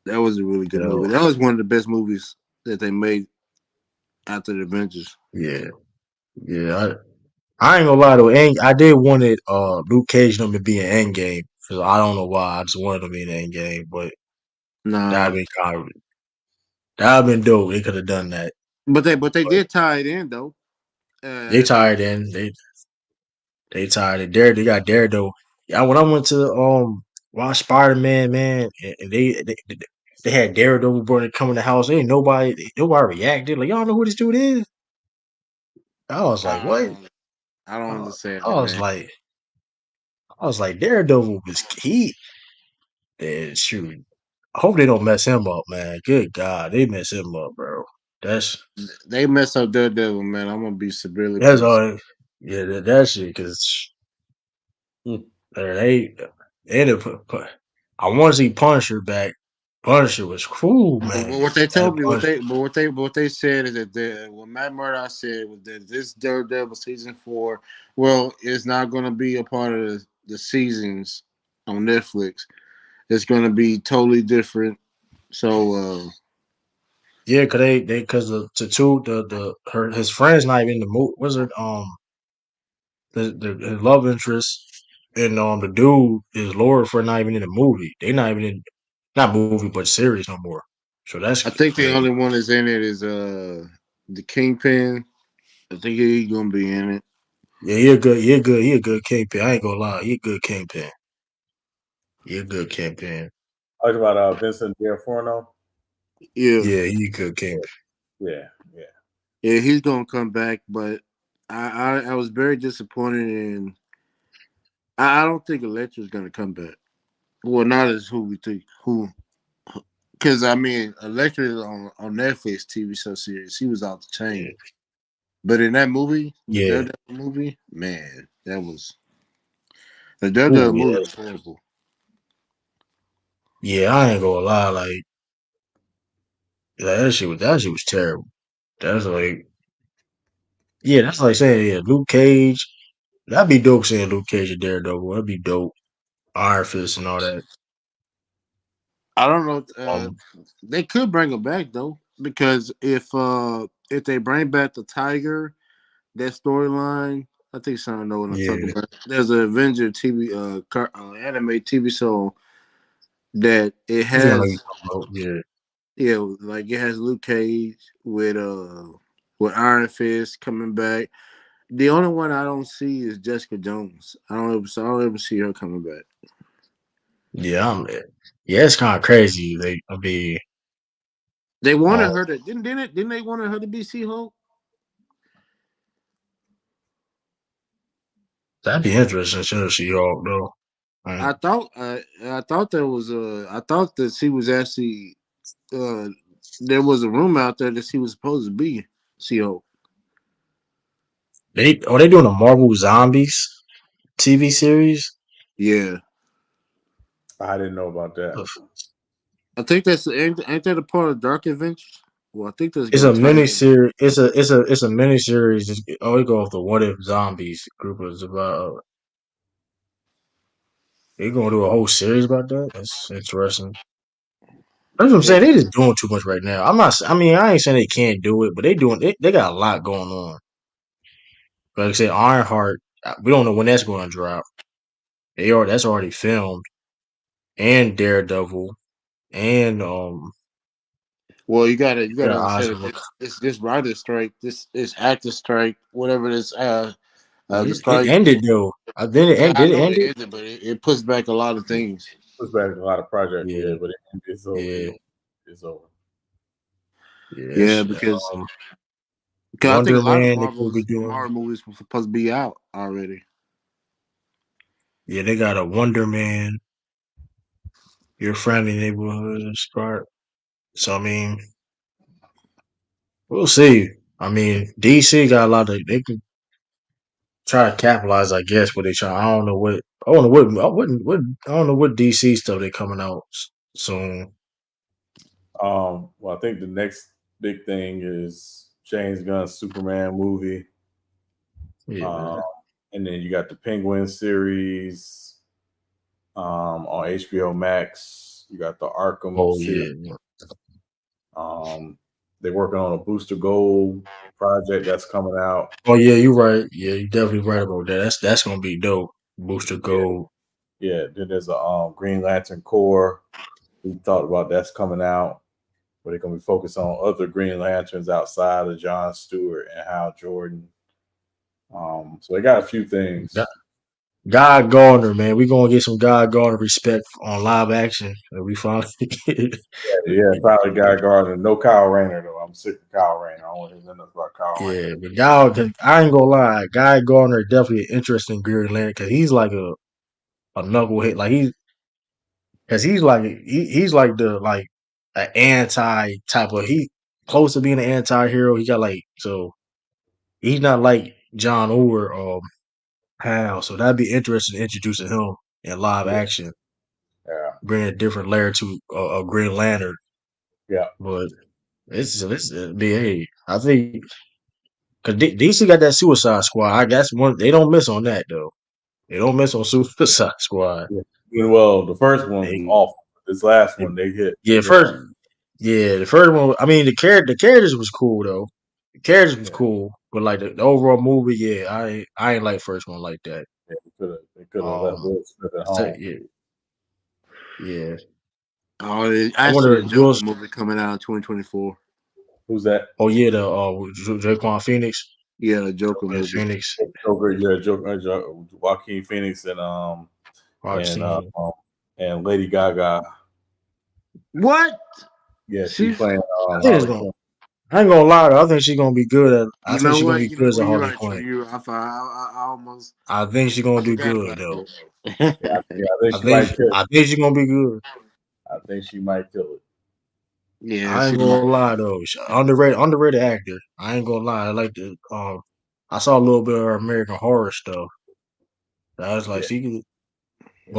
That was a really good Yo, movie. That was one of the best movies that they made after the Avengers. yeah, yeah. I ain't gonna lie though. I did wanted Luke Cage them to be in Endgame because I don't know why. I just wanted them to be in Endgame, but Nah, that'd been kind of that'd been dope. They could have done that. but they But did tie it in though. they At the tied in. They tied it. They got Daredevil. Yeah, when I went to watch Spider Man, and they had Daredevil brother come in the house. Ain't nobody reacted. Like y'all know who this dude is. I was like, what? I don't I, understand I it, was man. like, I was like, Daredevil was he. And shoot, I hope they don't mess him up, man. Good God, they mess him up, bro. That's They messed up Daredevil, man. I'm gonna be severely that's pissed. all. Yeah, that shit. Because they ended up I want to see Punisher back. Punisher was cool, But man. what they That told me, Punisher, what they said is that what Matt Murdock said was that this Daredevil season 4, well, it's not going to be a part of the seasons on Netflix. It's going to be totally different. So yeah, cause they cause the two his friends not even in the movie. Was it the his love interest and the dude his lawyer friend not even in the movie. They not even in not movie but series no more. So that's I think the crazy. only one that's in it is the Kingpin. I think he's going to be in it. Yeah, he a good kingpin. I ain't gonna lie, he a good kingpin. He a good kingpin. Talking about Vincent D'Onofrio. Yeah, Yeah, he a good kingpin. Yeah, yeah. yeah, he's going to come back, but I was very disappointed in. I don't think Electra's going to come back. Well, not as who we think. Who? Because I mean, Electra is on Netflix TV show series. He was off the Yeah, chain. But in that movie, the yeah, Daredevil movie, man, that was the Daredevil ooh, movie yeah, was horrible. yeah. I ain't gonna lie, like that shit was terrible. That's like yeah, that's like saying yeah, Luke Cage. That'd be dope seeing Luke Cage and Daredevil. That'd be dope. Iron Fist and all that. I don't know. Um, They could bring him back though, because if they bring back the Tiger, that storyline, I think some know what I'm talking yeah, about. There's an Avenger TV anime TV show that it I think I know what you're has. talking about. Yeah, Yeah, like it has Luke Cage with Iron Fist coming back. The only one I don't see is Jessica Jones. I don't ever see her coming back. yeah, yeah. It's kind of crazy. I mean, They wanted um, her to didn't they wanted her to be She Hulk? that'd be interesting. Should she Hulk though? Right. I thought there was I thought that she was actually uh there was a rumor out there that she was supposed to be She Hulk. They doing a Marvel Zombies TV series? Yeah, I didn't know about that. Ugh. I think that's ain't that a part of Dark Adventures? Well, I think that's It's gonna a tie mini in. series. It's a mini series. Oh, it go off the What If Zombies group is about. They gonna do a whole series about that. That's interesting. That's what I'm Yeah, saying. They just doing too much right now. I'm not. I mean, I ain't saying they can't do it, but they doing. They got a lot going on. Like I said, Ironheart. We don't know when that's going to drop. That's already filmed, and Daredevil, and well, you gotta yeah, understand that Osmo. it's this writer strike, this is actor strike, whatever this the It strike. ended though. Then it Yeah, end. I Did it know end it it? ended, but it puts back a lot of things. Puts back a lot of projects, yeah, Yeah, but it's over. yeah, It's over. Yeah, yes. because Um, I think a Wonder lot of Man. They could be doing. Marvel movies were supposed to be out already. Yeah, they got a Wonder Man. Your Friendly Neighborhood start. So I mean, we'll see. I mean, DC got a lot of. They can try to capitalize, I guess, what they try. I don't know what. I don't know what. I wouldn't. What. I don't know what DC stuff they coming out soon. Well, I think the next big thing is James Gunn's Superman movie. Um, Yeah. and then you got the Penguin series on HBO Max. You got the Arkham Oh series. yeah. Um, they're working on a Booster Gold project that's coming out. Oh yeah. You're right. Yeah, you're definitely right about that. That's gonna be dope. Booster Yeah, Gold. yeah. Then there's a Green Lantern Corps. We talked about that's coming out, but they're gonna be focused on other Green Lanterns outside of John Stewart and Hal Jordan. So they got a few God, things. God Gardner, man. We gonna get some God Gardner respect on live action. We finally get Yeah, probably Guy Gardner. No Kyle Rayner though. I'm sick of Kyle Rayner. I don't want to hear nothing about Kyle yeah, Rayner. but God, I ain't gonna lie. Guy Gardner definitely an interesting Green Lantern because he's like a knucklehead. Like he's like the like an anti type of he close to being an anti hero. He got like so he's not like John or Hal. So that'd be interesting introducing him in live Yeah, action, yeah, bring a different layer to a Green Lantern. yeah. But it's be hey, I think because DC got that Suicide Squad. I guess one they don't miss on that though. They don't miss on Suicide Squad. Yeah. Well, the first one was They, awful. This last they one they hit. yeah They hit first hard. yeah the first one. I mean the characters was cool though. The characters was Yeah, cool, but like the overall movie, yeah, I ain't like first one like that. yeah. They could have left Will Smith at home. Yeah, yeah. Oh, I actually, wonder the Will. Joker movie coming out in 2024. Who's that? Oh yeah, the Jaquan Phoenix, Yeah, the Joker Joker movie. Phoenix, Joker. Yeah, Joaquin Phoenix and Roxanne. and Lady Gaga. What? Yeah, she She's. playing I think it's Harley gonna. Quinn. I ain't gonna lie. Though. I think she's gonna be good at. I You think know she's gonna what? be You good know as a what? You're Harley right, Trey. Quinn. I almost. I think she's I gonna do forgot good about though. that. Yeah, I think she might kill it. I think she's gonna be good. I think she might kill it. Yeah, I she ain't might. gonna lie though. Underrated actor. I ain't gonna lie. I like the. I saw a little bit of her American Horror stuff. I was like, Yeah, she could.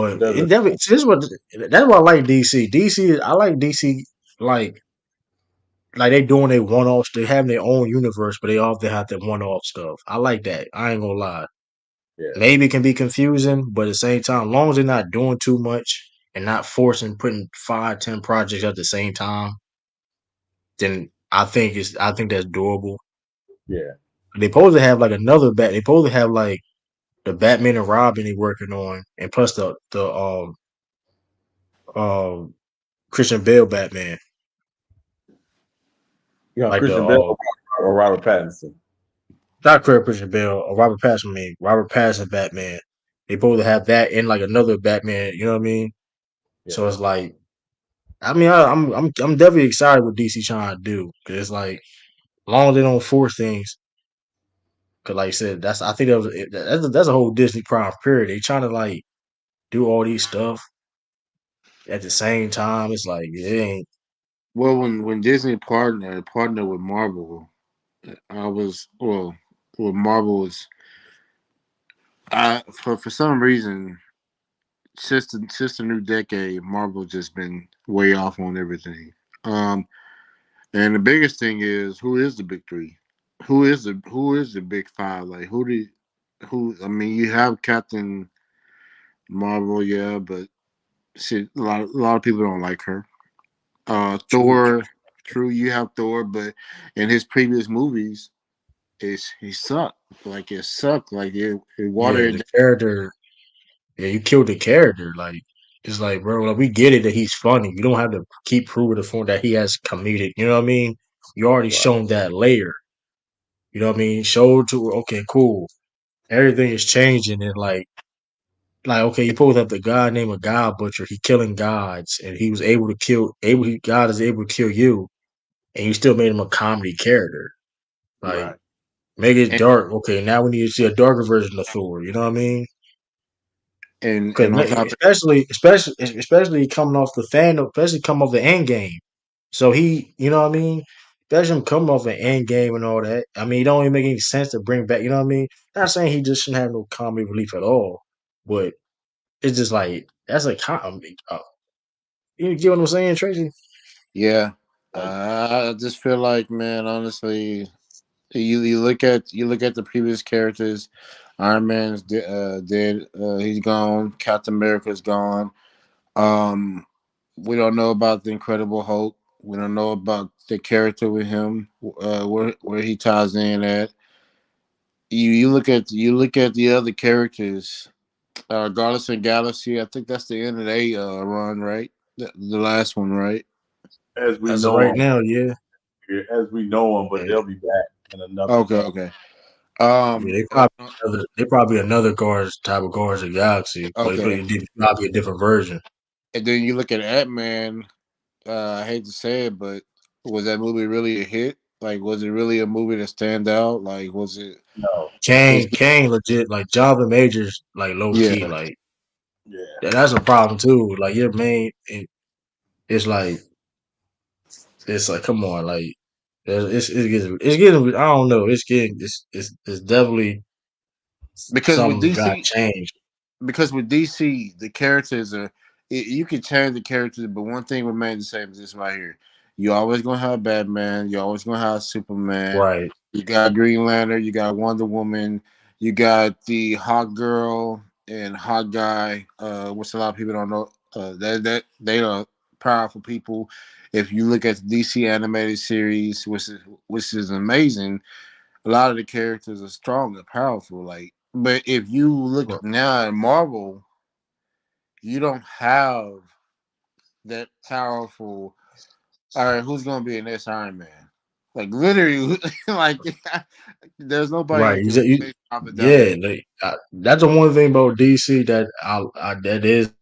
she But does it it. definitely. See, this what. That's why I like DC. DC. I like DC. Like they doing their one offs. They having their own universe, but they often have that one off stuff. I like that. I ain't gonna lie. Yeah, Maybe it can be confusing, but at the same time, as long as they're not doing too much and not forcing putting 5, 10 projects at the same time, then I think that's doable. yeah. They supposed to have like another bat. They supposed to have like the Batman and Robin they working on, and plus the Christian Bale Batman, You know, like the Christian Bale or Robert Pattinson. not Christian Bale or Robert Pattinson. I mean Robert Pattinson Batman. They supposed to have that and like another Batman. You know what I mean? Yeah, So it's like I mean, I'm definitely excited what DC trying to do because it's like, as long as they don't force things, because like I said, that's I think that's a whole Disney Prime period. They trying to like do all these stuff at the same time. It's like it ain't. Well, when Disney partnered with Marvel, I was well, Marvel was. I for some reason since the new decade, Marvel just been way off on everything. Um, And the biggest thing is who is the big three? Who is the big five? Like who? I mean, you have Captain Marvel, yeah, but shit, a lot of people don't like her. True. Thor, true, you have Thor, but in his previous movies, he sucked. Like it sucked. Like it Yeah, watered the it character. Yeah, you killed the character. Like it's like, bro, like, we get it that he's funny. You don't have to keep proving the point that he has comedic. You know what I mean? You already Right. shown that layer. You know what I mean? Showed to okay, cool. Everything is changing and like okay, you supposed to have the god named a God Butcher. He killing gods, and he was able to kill. God is able to kill you, and you still made him a comedy character. Like Right. make it down. dark. Okay, now we need to see a darker version of Thor. You know what I mean? And Because on top of especially coming off the fan, especially coming off the end game. So he, you know what I mean? Especially him coming off the end game and all that. I mean, it don't even make any sense to bring back. You know what I mean? Not saying he just shouldn't have no comedy relief at all, but it's just like that's a comedy. You get what I'm saying, Tracy? yeah, Like, I just feel like, man, honestly, you look at the previous characters. Iron Man's dead. He's gone. Captain America's gone. Um, we don't know about the Incredible Hulk. We don't know about the character with him. Where he ties in at. You look at the other characters. Guardians of the Galaxy. I think that's the end of the run, right? The last one, right? as we As of know right them, now, yeah. as we know them, but Yeah, they'll be back in another Okay, film. okay. yeah, Um, uh, they probably another guards type of guards of the galaxy, but okay. it probably a different version. And then you look at Ant Man. I hate to say it, but was that movie really a hit? Like, was it really a movie that stand out? Like, was it? No. Was Kane, legit, like Jonathan Majors, like low key, yeah. like Yeah. that's a problem too. Like your main, it's like come on, like it's getting. I don't know. It's definitely Because with something got DC, changed. the characters are you can change the characters, but one thing remains the same as this right here. You always gonna have Batman. You always gonna have Superman. Right, You got Green Lantern. You got Wonder Woman. You got the hot girl and hot guy, which a lot of people don't know. That they are powerful people. If you look at the DC animated series, which is amazing, a lot of the characters are strong and powerful. Like, but if you look right, now at Marvel, you don't have that powerful. All right, who's gonna be in this Iron Man? Like literally, like there's nobody right. that can make Robert Downey. Yeah, like that's the one thing about DC that that is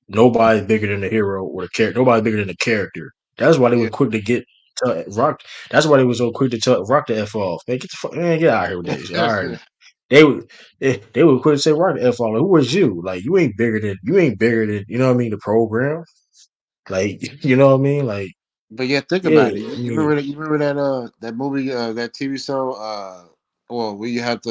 nobody's bigger than the hero or the character. Nobody's bigger than the character. That's why they Yeah. were quick to get to Rock. That's why they were so quick to tell Rock the f off. Man, get the fuck, man, get out of here with that shit. All right, they were quick to say Rock the f off. Like, who is you? Like you ain't bigger than you know what I mean. The program, like you know what I mean. Like But yeah, think yeah, about it. I You mean remember that? You remember that movie, that TV show? Well, where you had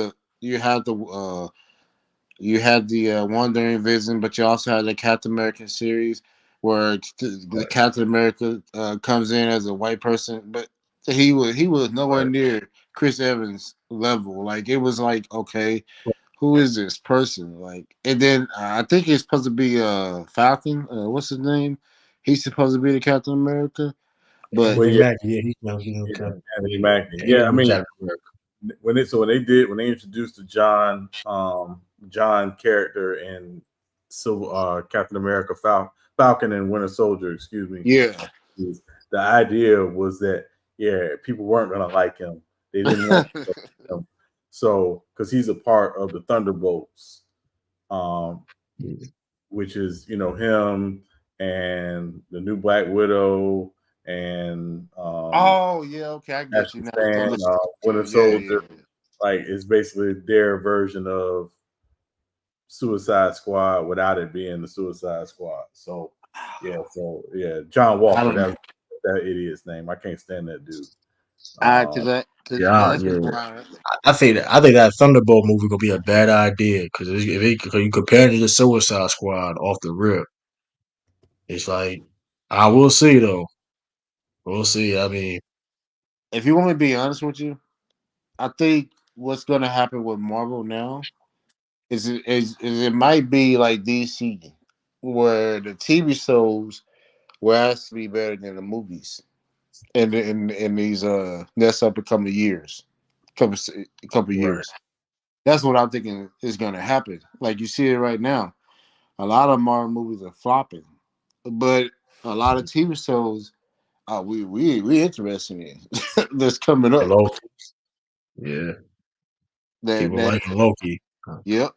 the Wandering Vision, but you also had the Captain America series where the Captain America comes in as a white person, but he was nowhere Right. near Chris Evans level. Like it was like, okay, who is this person? Like, and then I think he's supposed to be Falcon. What's his name? He's supposed to be the Captain America, but Well, Anthony yeah, Mackie. Yeah, he's not yeah, kind Anthony yeah, Mackie. he Yeah, I gonna be mean, Captain America. when they introduced the John character in Captain America Falcon and Winter Soldier, excuse me, yeah. is the idea was that yeah, people weren't gonna like him. They didn't want him. So because he's a part of the Thunderbolts, um, which is him and the new Black Widow and Oh yeah, okay, I get Ashley you now. You're gonna Stan, look at Winter you. Yeah, yeah, Soldier. Like it's basically their version of Suicide Squad without it being the Suicide Squad. So yeah, John I Walker. don't That's know. that idiot's name. I can't stand that dude. Cause Um, that, cause Yeah, that's yeah. why. I think that Thunderbolt movie gonna be a bad idea because cause you compare it to the Suicide Squad off the rip, it's like I will see though. we'll see. I mean, If you want me to be honest with you, I think what's going to happen with Marvel now is it might be like DC, where the TV shows will actually be better than the movies in these next up a couple of years, couple of right. years. That's what I'm thinking is going to happen. Like you see it right now, a lot of Marvel movies are flopping, but a lot of TV shows we interested in that's coming up. Loki. Yeah. That People that like Loki. yep.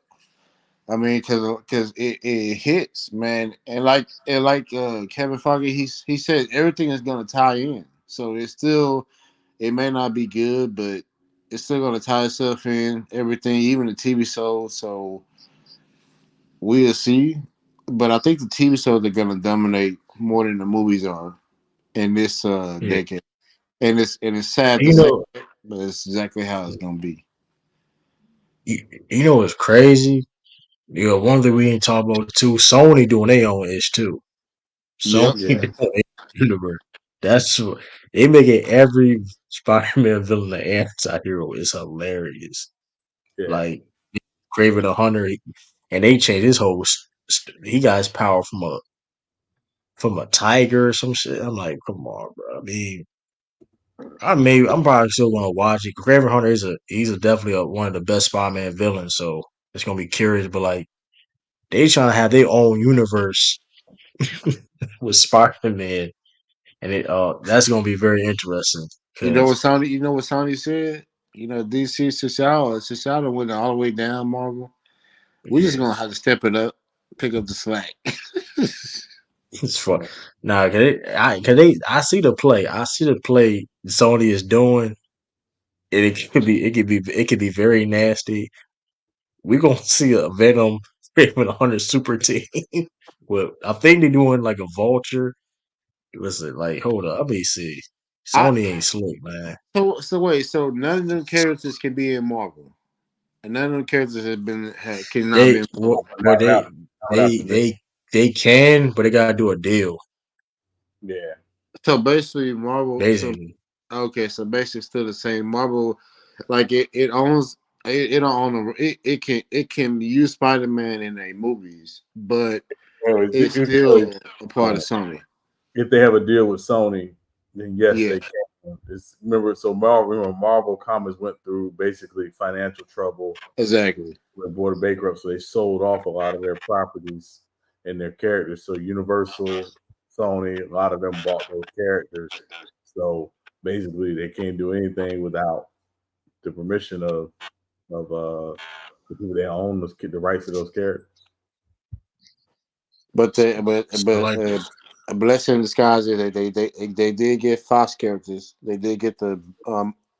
I mean, because it hits, man, and like Kevin Feige, he said everything is gonna tie in. So it may not be good, but it's still gonna tie itself in. Everything, even the TV shows. So we'll see. But I think the TV shows are gonna dominate more than the movies are in this Yeah. decade. And it's sad to You say, know, but it's exactly how it's gonna be. you know what's crazy? You know, one thing we ain't talking about too. Sony doing their own ish too. Yep. Sony doing their universe. That's what they make it. Every Spider-Man villain an anti-hero is hilarious. Yeah. Like Craven the Hunter, and they changed his whole. He got his power from a tiger or some shit. I'm like, come on, bro. I'm probably still gonna watch it. Craven Hunter he's definitely one of the best Spider-Man villains. So it's gonna be curious, but like they trying to have their own universe with Spider-Man, and that's gonna be very interesting You know what because Sony? You know what Sony said? DC Since y'all went all the way down, Marvel. We're just yeah, gonna have to step it up, pick up the slack. it's fun. Nah, I see the play. I see the play Sony is doing, and it could be very nasty. We're gonna see a Venom Craven Hunter super team. Well, I think they're doing like a Vulture. Listen, like, hold up, let me see. I Sony ain't slick, man. so wait, so none of them characters can be in Marvel, and none of them characters cannot be They in well, Marvel. well Not without, not without they the Knicks. they they can, but they gotta do a deal. Yeah. So basically, Marvel. So Basically, okay, so basically, still the same. Marvel, like it owns. It don't own it can use Spider Man in a movies, but Well, it's still a part of uh, Sony. if they have a deal with Sony, then yes, Yeah, they can. Marvel Comics went through basically financial trouble exactly. with Board of Bankrupt, so they sold off a lot of their properties and their characters. So Universal, Sony, a lot of them bought those characters. So basically, they can't do anything without the permission of the people that own the rights to those characters. But they, but so but like a blessing in disguise is they did get Fox characters. They did get the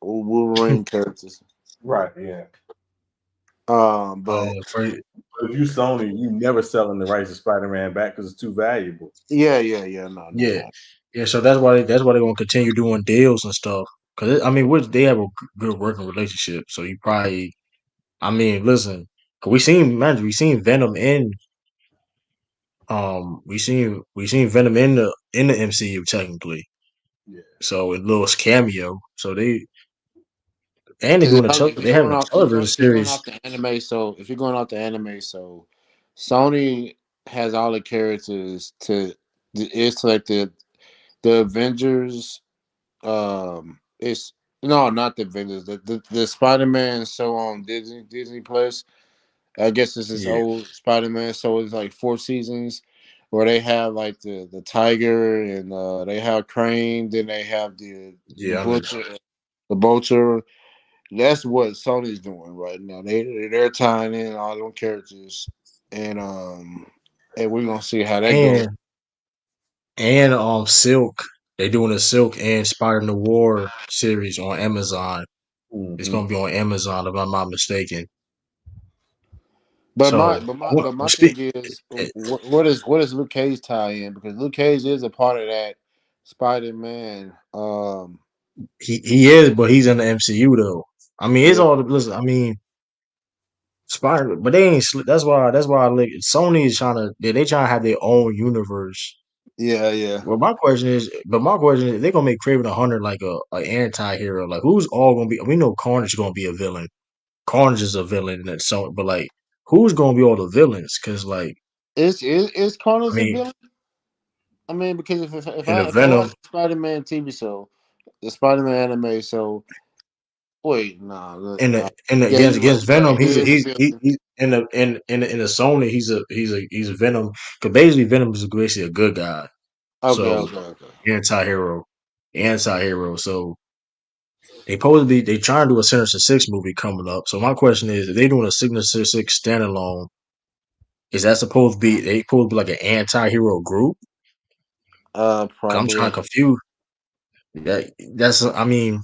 Wolverine characters. Right. Yeah. But for But if you Sony, you never selling the rights to Spider-Man back because it's too valuable. yeah. No. yeah, yeah. So that's why they're gonna continue doing deals and stuff. Cause I mean, they have a good working relationship. So you probably, I mean, listen, cause we seen Venom in we seen Venom in the MCU technically. Yeah. So it little cameo. So they're Because doing if they you're having going a off television if you're going series. off the anime, so if you're going off the anime, so Sony has all the characters to it's like the Avengers. It's no, not the Avengers. The Spider Man show on Disney Plus. I guess this is Yeah, old Spider Man. So it's like 4 seasons where they have like the tiger and they have Crane. Then they have yeah, I know. the Vulture. That's what Sony's doing right now. They're tying in all them characters, and and we're gonna see how that goes. And Silk. They doing a Silk and Spider Noir series on Amazon. It's Mm-hmm. gonna be on Amazon if I'm not mistaken. But my So but my what but my thing speak is, what is Luke Cage tie in? Because Luke Cage is a part of that Spider Man. he is, but he's in the MCU though. I mean, it's Yeah, all listen. I mean, Spider, but they ain't. That's why. I like Sony is trying to. They trying to have their own universe. Yeah. But my question is, they're gonna make Craven the Hunter like a anti-hero. Like, who's all gonna be? We know Carnage is gonna be a villain. Carnage is a villain, and so, but like, who's gonna be all the villains? Because like, Is I Carnage a mean, villain? I mean, because in the if I watch Venom, the Spider Man TV show, the Spider Man anime show, wait, in the yeah, you're right, against you're right. Venom, He is a villain. he in the Sony, he's a Venom. Because basically, Venom is basically a good guy. So Okay. anti-hero, anti-hero. So they supposed to be they trying to do a Sinister Six movie coming up. So my question is, if they doing a Sinister Six standalone, is that supposed to be they supposed to be like an anti-hero group? 'Cause I'm trying Probably to confuse that's I mean,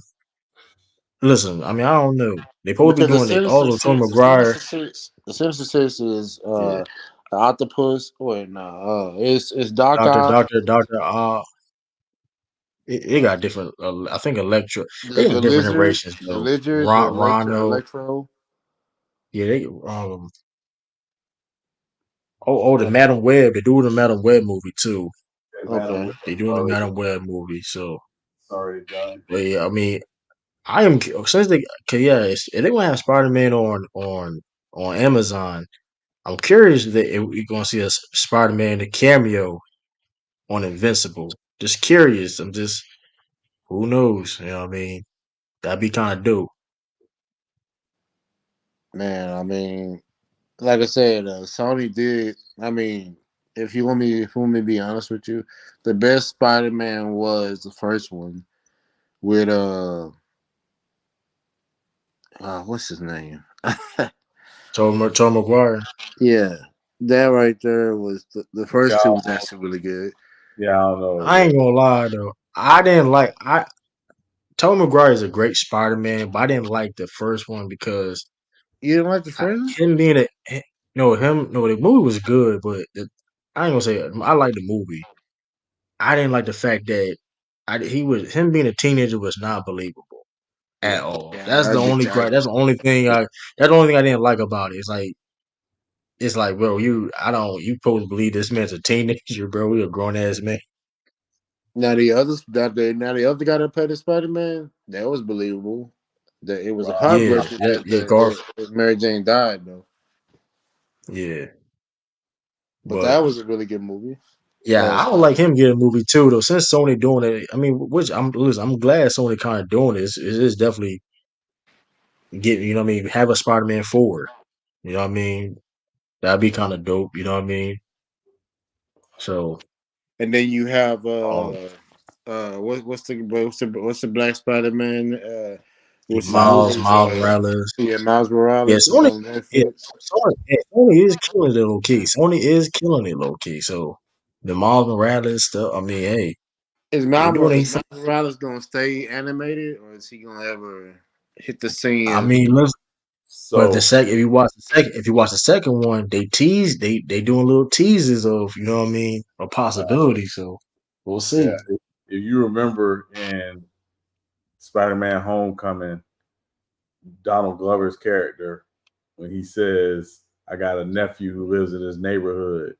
listen, I mean I don't know. They supposed to be because doing it. Also, Tony McGuire, The Sinister Six is yeah, the Octopus. Wait, it's Doc Ock, Doctor. It got different. I think Electro. They got the different Lizard, iterations the though. Lizard, the Rhino. Electro. Yeah, they the Madam Web. They're doing the Madam Web movie too. That Madam Okay. Web They're doing the already Madam Web movie. So, done. but yeah, I mean, I am since they, cause yeah, if they gonna have Spider Man on Amazon, I'm curious if we're gonna see a Spider Man cameo on Invincible. Just curious. I'm just who knows? You know what I mean? That'd be kind of dope. Man, I mean, like I said, Sony did. I mean, if you want me to be honest with you, the best Spider Man was the first one with what's his name? Tom McGuire. Yeah, that right there was the first two Yeah, was actually really good. yeah, I don't know. I ain't gonna lie though. I didn't like I Tom McGuire is a great Spider Man, but I didn't like the first one because You didn't like the first one? him being a no him no the movie was good, but I ain't gonna say I like the movie. I didn't like the fact that he was him being a teenager was not believable at all. Yeah, I get that. That's the only thing that's the only thing I didn't like about it. It's like, bro, you supposed to believe this man's a teenager, bro. We a grown ass man. Now the other guy that played the Spider Man, that was believable. That it was Yeah, heartbreaking yeah, Garf. that Mary Jane died though. Yeah, But but that was a really good movie. yeah, I would Spider like him to get a movie too, though. Since Sony doing it, I mean, which I'm glad Sony kind of doing this. It is definitely getting, you know what I mean, have a Spider Man forward. You know what I mean? That'd be kind of dope. You know what I mean? So, And then you have um, what's the Black Spider Man? What's his movies? Miles Morales. Yeah, Miles Yeah, Morales is Sony. on Yeah, Netflix. Sony is killing it low key. Sony is killing it low key. So the Miles Morales stuff. I mean, hey, they doing Is anything. Miles Morales gonna stay animated, or is he gonna ever hit the I scene? mean, listen. But the So second, if you watch the second one, they doing little teases of, you know what I mean, a possibility. So we'll yeah, see. if you remember in Spider-Man: Homecoming, Donald Glover's character when he says, "I got a nephew who lives in this neighborhood,"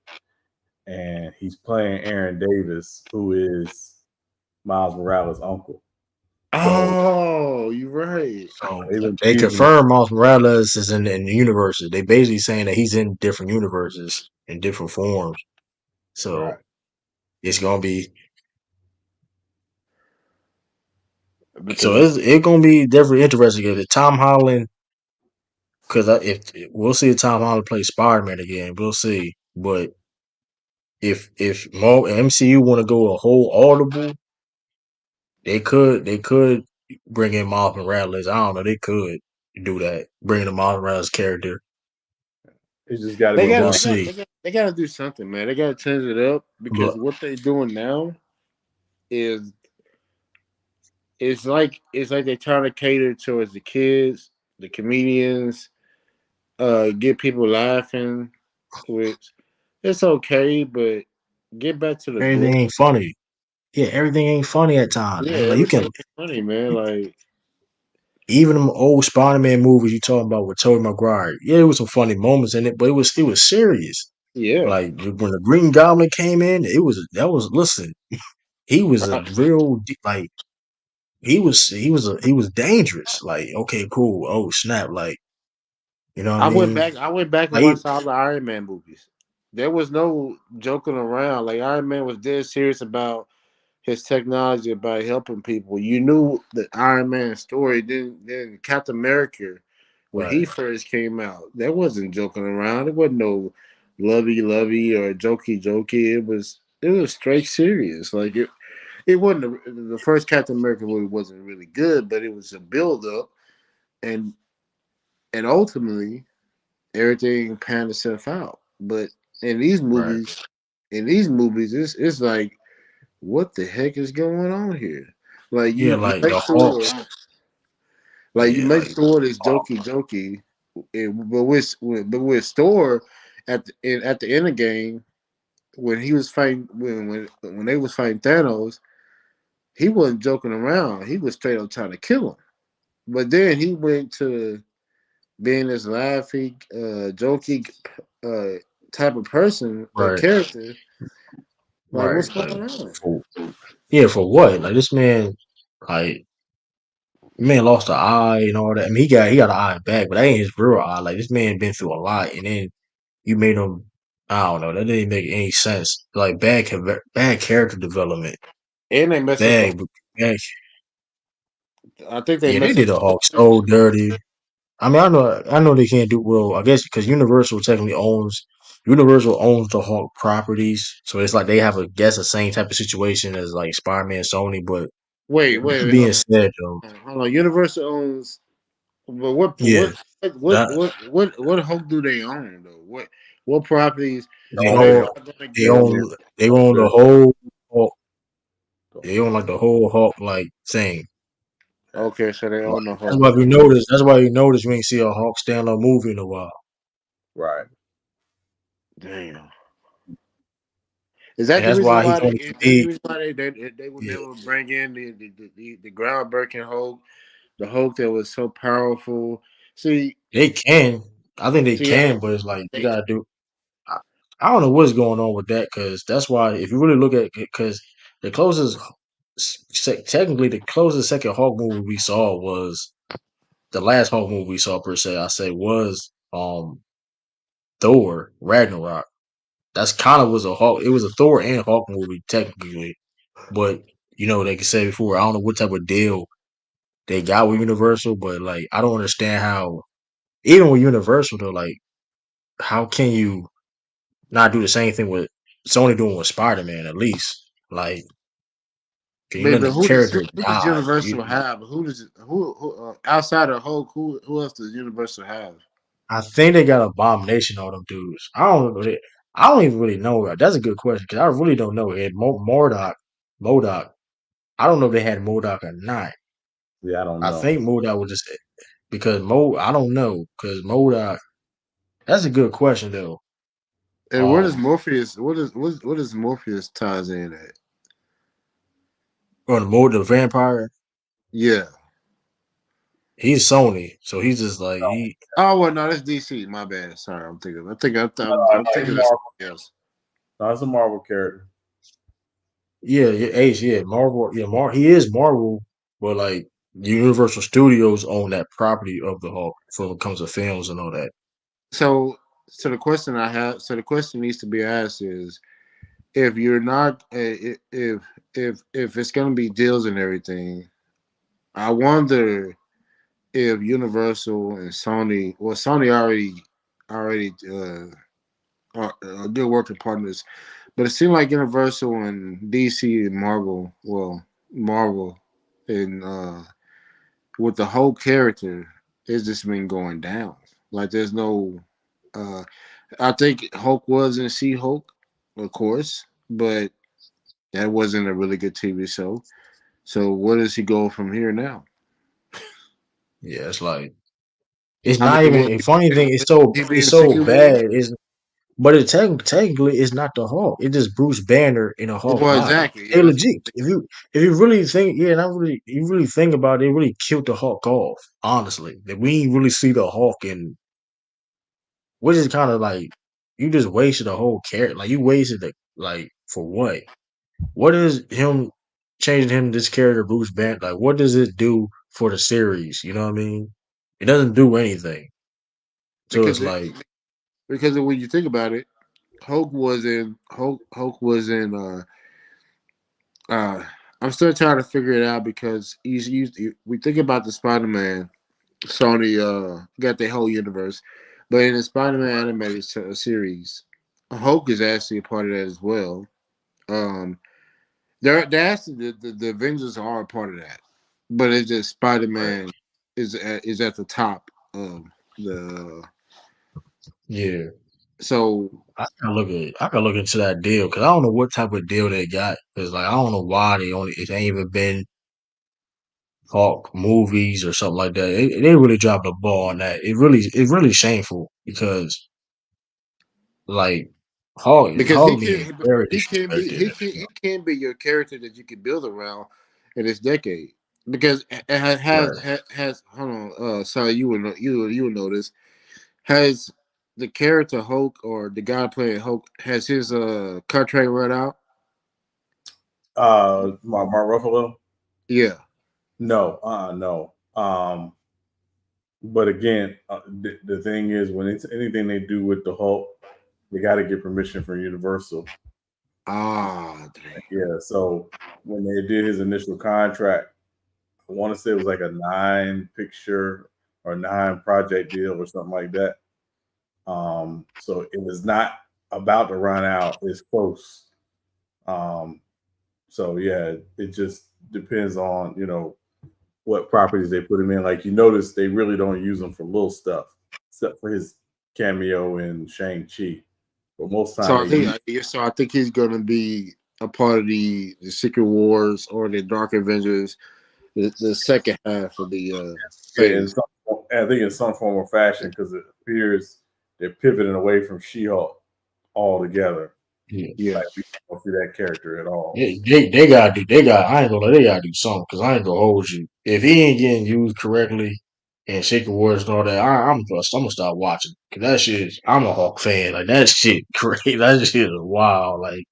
and he's playing Aaron Davis, who is Miles Morales' uncle. So Oh, you're right. So they've been they teasing. confirm Miles Morales is in the universes. They basically saying that he's in different universes in different forms. Right. So it's gonna be Because it's gonna be definitely interesting if Tom Holland because if we'll see if Tom Holland play Spider Man again, we'll see. But if more MCU want to go a whole audible, they could bring in Miles Morales. I don't know. They could do that. Bring in the Miles Morales character, It's just got to they be but got we'll done. see. they got to do something, man. They got to change it up because But what they're doing now is it's like they're trying to cater towards the kids, the comedians, get people laughing, which it's okay, but get back to the everything book. ain't funny. Yeah, everything ain't funny at times, Yeah, man. Like you everything can is funny, man. Like even them old Spider Man movies you talking about with Tobey Maguire. Yeah, it was some funny moments in it, but it was serious. Yeah. Like when the Green Goblin came in, listen. He was a Right. real like he was dangerous. Like okay, cool. Oh snap! Like you know what I I went mean? back. I went back and Like watched all the Iron Man movies. There was no joking around. Like Iron Man was dead serious about his technology, about helping people. You knew the Iron Man story. Then Captain America, when he right, first came out, there wasn't joking around. There wasn't no lovey lovey or jokey jokey. It was straight serious. Like it wasn't the first Captain America movie wasn't really good, but it was a build up and ultimately everything panned itself out. But in these right. movies, it's like, what the heck is going on here? Like Yeah, you like make the Hulk. sure, Yeah, like it's jokey jokey, but with Store at the end of the game when he was fighting when they was fighting Thanos, he wasn't joking around. He was straight up trying to kill him. But then he went to being this laughing, jokey type of person, right, character. Like, right. what's going Like on? for yeah, for what? Like this man, like man lost an eye and all that. I mean, he got an eye back, but that ain't his real eye. Like this man been through a lot, and then you made him. I don't know. That didn't make any sense. Like bad character development. And they mess up the. Bad, bad. I think they Yeah, they mess up did the the whole Hawk so thing. dirty. I mean, I know they can't do well. I guess because Universal owns the Hawk properties, so it's like they have the same type of situation as like Spider-Man, Sony. But that Wait, being hold on. said, though, Hold on. Universal owns, but what yeah, what what that what what what Hulk do they own though? What properties they are they own, not gonna they give? own, they own the whole Hawk. They own like the whole Hawk like thing. Okay, so they Like, own the Hulk. That's why you notice we ain't see a Hawk standalone movie in a while. Right. Damn. Is that And the that's reason why why he's they? only Is that the be reason why they would yeah. never bring in the groundbreaking Hulk, the Hulk that was so powerful? See, They can. I think they see, I, can, but it's like you they gotta do. I, I don't know what's going on with that because that's why if you really look at because the closest, technically the closest second Hulk movie we saw was the last Hulk movie we saw per se. I say was Thor Ragnarok. That's kind of was a Hulk. It was a Thor and Hulk movie technically, but they can say before I don't know what type of deal they got with Universal, but like I don't understand how even with Universal though, like how can you not do the same thing with Sony doing with Spider Man at least? Like, can you let But the character who does die? Universal have? Who outside of Hulk? Who else does Universal have? I think they got Abomination on them dudes. I don't even really know. That's a good question because I really don't know. It Modoc. I don't know if they had Modoc or not. Yeah, I don't I know. think Modoc was just because I don't know because Modoc. That's a good question though. And where does Um, Morpheus? What does Morpheus ties in at? on the vampire, Yeah. he's Sony, so he's just like he. Oh well, no, that's DC. My bad. Sorry, I'm thinking. I'm No, he's thinking of Marvel. something else. No, it's a Marvel character. Yeah, Ace, yeah, Marvel, yeah, he is Marvel, but like Universal Studios own that property of the Hulk for when it comes to films and all that. So, so the question needs to be asked is, if you're not, if it's gonna be deals and everything, I wonder if Universal and Sony, well, Sony already are good working partners, but it seemed like Universal and DC and Marvel and with the whole character, it's just been going down. Like there's no, uh, I think Hulk was in She Hulk, of course, but that wasn't a really good TV show. So where does he go from here now? Yeah, it's like it's I not mean, even will a funny thing. he be It's in so Secret War? bad. But technically it's not the Hulk. It's just Bruce Banner in a Hulk Well, body. exactly. They Yeah, that's legit. If you really think, yeah, not really, you really think about it, they really killed the Hulk off. Honestly, that we ain't really see the Hulk in, which is kind of like. you just wasted a whole character. Like you wasted the like for what? What is him changing him this character Bruce Banner? Like what does it do for the series? You know what I mean? It doesn't do anything. So it's because like when you think about it, Hulk was in uh I'm still trying to figure it out because we think about the Spider-Man, Sony got the whole universe, but in the Spider-Man animated series, Hulk is actually a part of that as well. Um, they're actually the Avengers are a part of that, but it's just Spider-Man is at the top of the yeah. so I can look into that deal because I don't know what type of deal they got. Because like I don't know why it ain't even been Hawk movies or something like that. They really dropped the ball on that. It's really shameful because like because Hawk being very disrespected in this he film. can be your character that you can build around in this decade because it Right. has hold on sorry you would know this. Has the character Hulk or the guy playing Hulk has his contract run out? Mark Ruffalo. Yeah. No, no. But again, the thing is, when it's anything they do with the Hulk, they got to get permission from Universal. Ah, Yeah. So when they did his initial contract, I want to say it was like a 9 picture or 9 project deal or something like that. So it was not about to run out. It's close. Um, so yeah, it just depends on what properties they put him in. Like you notice, they really don't use him for little stuff, except for his cameo in Shang-Chi. But most time So they use. I think he's gonna be a part of the Secret Wars or the Dark Avengers, the second half of the Yeah, phase. I think in some form or fashion, because it appears they're pivoting away from She-Hulk altogether. Yeah. Yeah. Like we don't see that character at all. They gotta do they got I ain't gonna lie, they gotta do something because I ain't gonna hold you. If he ain't getting used correctly in Secret Wars and all that, I'm gonna start watching. Cause that shit I'm a Hawk fan. Like that shit great. That shit is wild. Like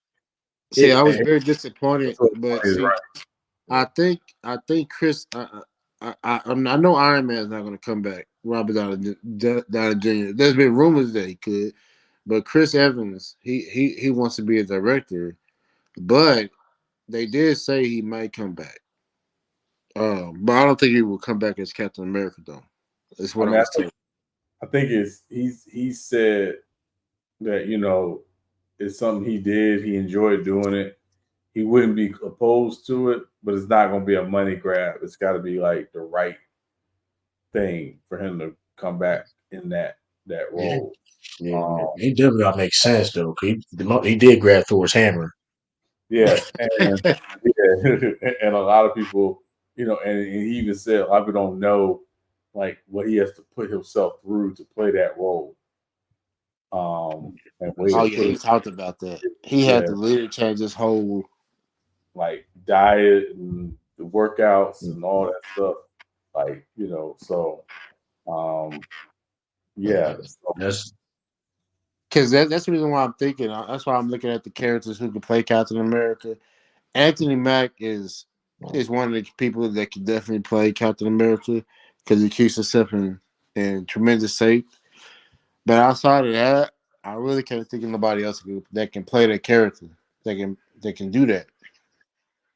See, I It, was and very disappointed, that's what but is see, right. I think Chris. I know Iron Man's not going to come back. Robert Downey Jr. There's been rumors that he could, but Chris Evans, he wants to be a director, but they did say he might come back. But I don't think he will come back as Captain America though. That's I what I mean, was told. I think he said that it's something he did. He enjoyed doing it. He wouldn't be opposed to it, but it's not going to be a money grab. It's got to be like the right thing for him to come back in that yeah, role. yeah, Um, he definitely gotta make sense though. 'Cause he did grab Thor's hammer. yes, and yeah, and a lot of people, and he even said a lot of people don't know like what he has to put himself through to play that role. And way to Oh yeah, put he it, talked about that. He had yeah, to literally change his whole. like diet and the workouts Mm. and all that stuff. Like, so yeah. So, That's Because that's the reason why I'm thinking. That's why I'm looking at the characters who can play Captain America. Anthony Mack is one of the people that can definitely play Captain America because he keeps himself in tremendous shape. But outside of that, I really can't think of nobody else that can play that character. That can do that.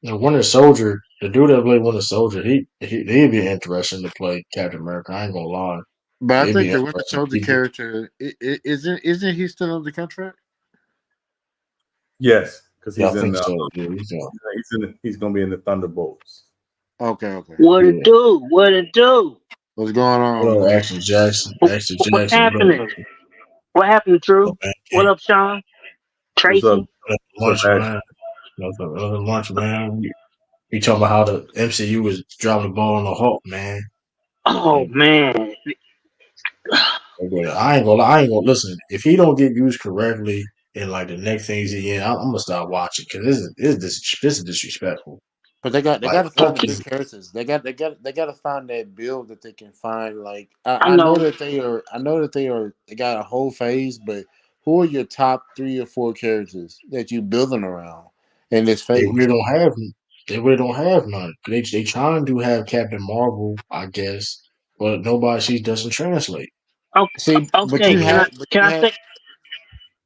Winter Soldier. The dude that played Winter Soldier, he'd be interesting to play Captain America. I ain't gonna lie. But I It'd be think the Winter interesting. Soldier character isn't he still under contract? yes, because Yeah, I he's in think so. Yeah, he's going to be in the Thunderbolts. Okay, okay. What it yeah. do? What it do? What's going What on, up, man? Action Jackson? Action What's Jackson. happening? What happened, What True? up, man? What up, Sean? What's up? Tracy? What's up, Lunch, Ash? man. Lunch, man. We talking about how the MCU was dropping the ball on the Hulk, man. Oh And man. I ain't gonna lie. I ain't gonna listen. If he don't get used correctly in like the next things he in, I'm gonna start watching because this is disrespectful. But they Like got to find the Okay. good characters. They got to find that build that they can find. Like I I know know. that they got a whole phase, but who are your top 3 or 4 characters that you building around in this They phase? really don't have. They really don't have none. They trying to have Captain Marvel, I guess, but nobody. She doesn't translate. See, but Okay, you can I had, but can you I had. say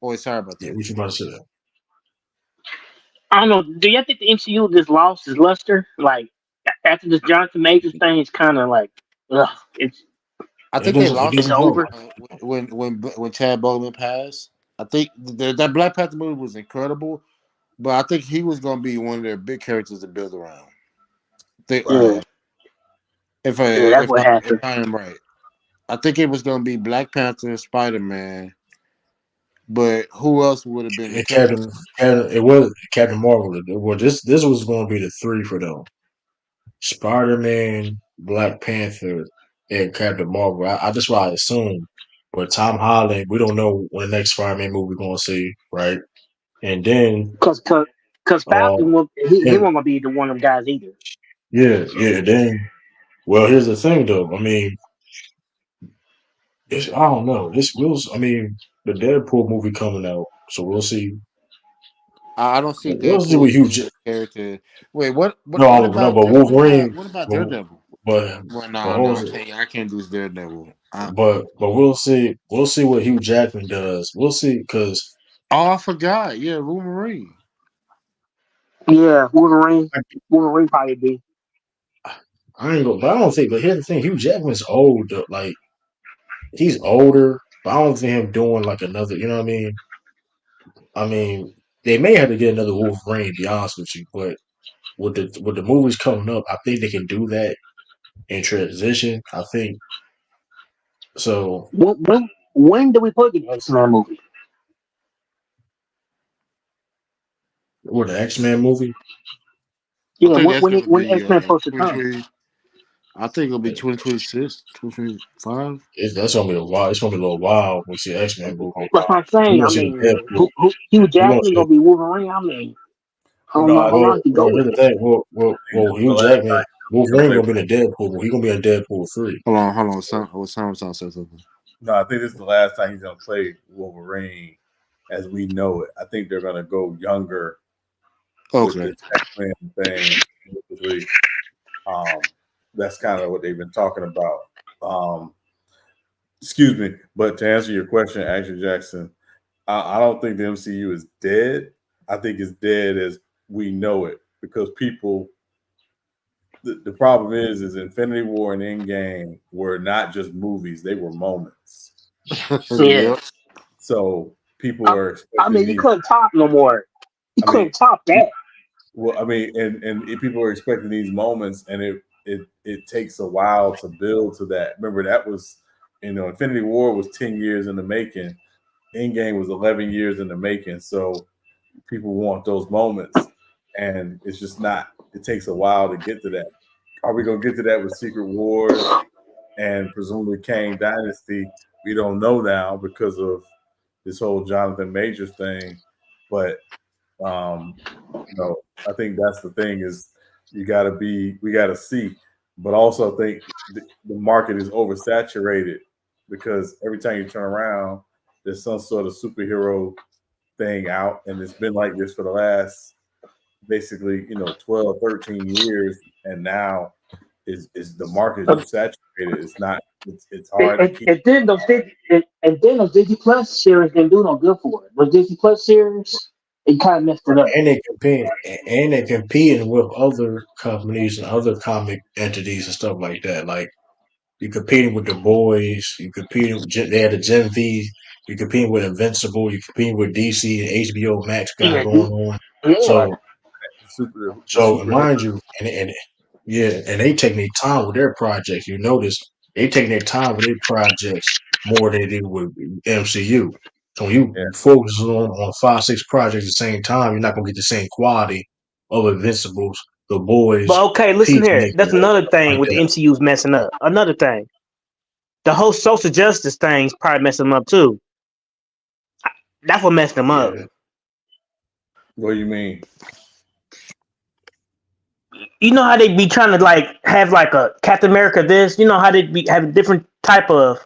Oh, sorry about Yeah, that. what you about to say? I don't know. Do you think the MCU just lost its luster? Like after this Jonathan Majors thing, it's kind of like, ugh, I It think they doesn't. It lost it's it doesn't know. over. when Chad Boseman passed. I think that Black Panther movie was incredible, but I think he was going to be one of their big characters to build around. Yeah, If I yeah, that's if what I if happened. I am right, I think it was going to be Black Panther and Spider Man. But who else would have been the And character? It was Captain Marvel. Well, this was going to be the three for them: Spider Man, Black Panther, and Captain Marvel. I just what I assume. But Tom Holland, we don't know when the next Spider Man movie we're going to see, right? And then, Cause uh, Falcon will he then won't gonna be the one of them guys either. yeah. Then, well, here's the thing, though. I mean, I don't know. This will. I mean, the Deadpool movie coming out, so we'll see. I don't see We'll see Deadpool what as Hugh. being a character. Wait, what? What? What No, no, about? but Wolverine. What about But Daredevil? but Well, but no, hold I on. can't. I can't do Daredevil. But we'll see. We'll see what Hugh Jackman does. We'll see because Oh, I forgot. Yeah, Wolverine. Yeah, Wolverine probably be. I ain't gonna. But I don't think. But here's the thing: Hugh Jackman's old. Though. Like he's older. But I don't see him doing like another. You know what I mean? I mean, they may have to get another Wolverine. To be honest with you, but with the movies coming up, I think they can do that in transition. I think so. When do we put the X-Men movie? With the X Men movie, I Yeah, think that's gonna when be X-Men supposed to come? 2020. I think it'll be 2026, 2025. that's gonna be a while. It's gonna be a little while. We see X Men movie. That's what I'm We saying. gonna I see mean, Deadpool. who Hugh We gonna Jackman see. gonna be Wolverine? I mean, I Well, don't no, know I how think, long he go Well, with here's the it. thing. I think this is the Hugh last Jackman, time he's gonna Wolverine play gonna be for. in the Deadpool. He gonna be in Deadpool 3. Hold on. Sound said something. No, I think this is the last time he's gonna play Wolverine as we know it. I think they're gonna go younger with Okay. this X-Men thing. Basically, um, that's kind of what they've been talking about. Excuse me, but to answer your question, Action Jackson, I don't think the MCU is dead. I think it's dead as we know it because people. The problem is Infinity War and Endgame were not just movies; they were moments. Yeah, Yep. So people I, are I expecting mean, you these. couldn't top no more. You I mean, couldn't top that. well, I mean, and if people are expecting these moments, and it takes a while to build to that. Remember, that was, Infinity War was 10 years in the making. Endgame was 11 years in the making. So people want those moments, and it's just not. It takes a while to get to that. Are we gonna get to that with Secret Wars and presumably Kang Dynasty? We don't know now because of this whole Jonathan Majors thing, but um, I think that's the thing is we got to see, but also think the market is oversaturated because every time you turn around, there's some sort of superhero thing out, and it's been like this for the last basically 12, 13 years, and now is the market is just saturated. It's not. It's hard to keep. And then those Disney Plus series didn't do no good for it. Those Disney Plus series, it kind of messed it up. And they competing with other companies and other comic entities and stuff like that. Like you competing with the boys, you competing with they had the Gen V, you competing with Invincible, you competing with DC and HBO Max got Yeah, going on. yeah. So The and superhero. mind you, and yeah, and they taking their time with their projects. You notice they taking their time with their projects more than they do with MCU. So when you Yeah, focus on 5, 6 projects at the same time, you're not gonna get the same quality of Invincibles, The Boys, But okay, listen here. Peacemaker, That's another stuff thing like with the that. MCU's messing up. Another thing, the whole social justice thing's probably messing them up too. That's what messed them up. Yeah, what do you mean? You know how they be trying to like have like a Captain America this. You know how they be having different type of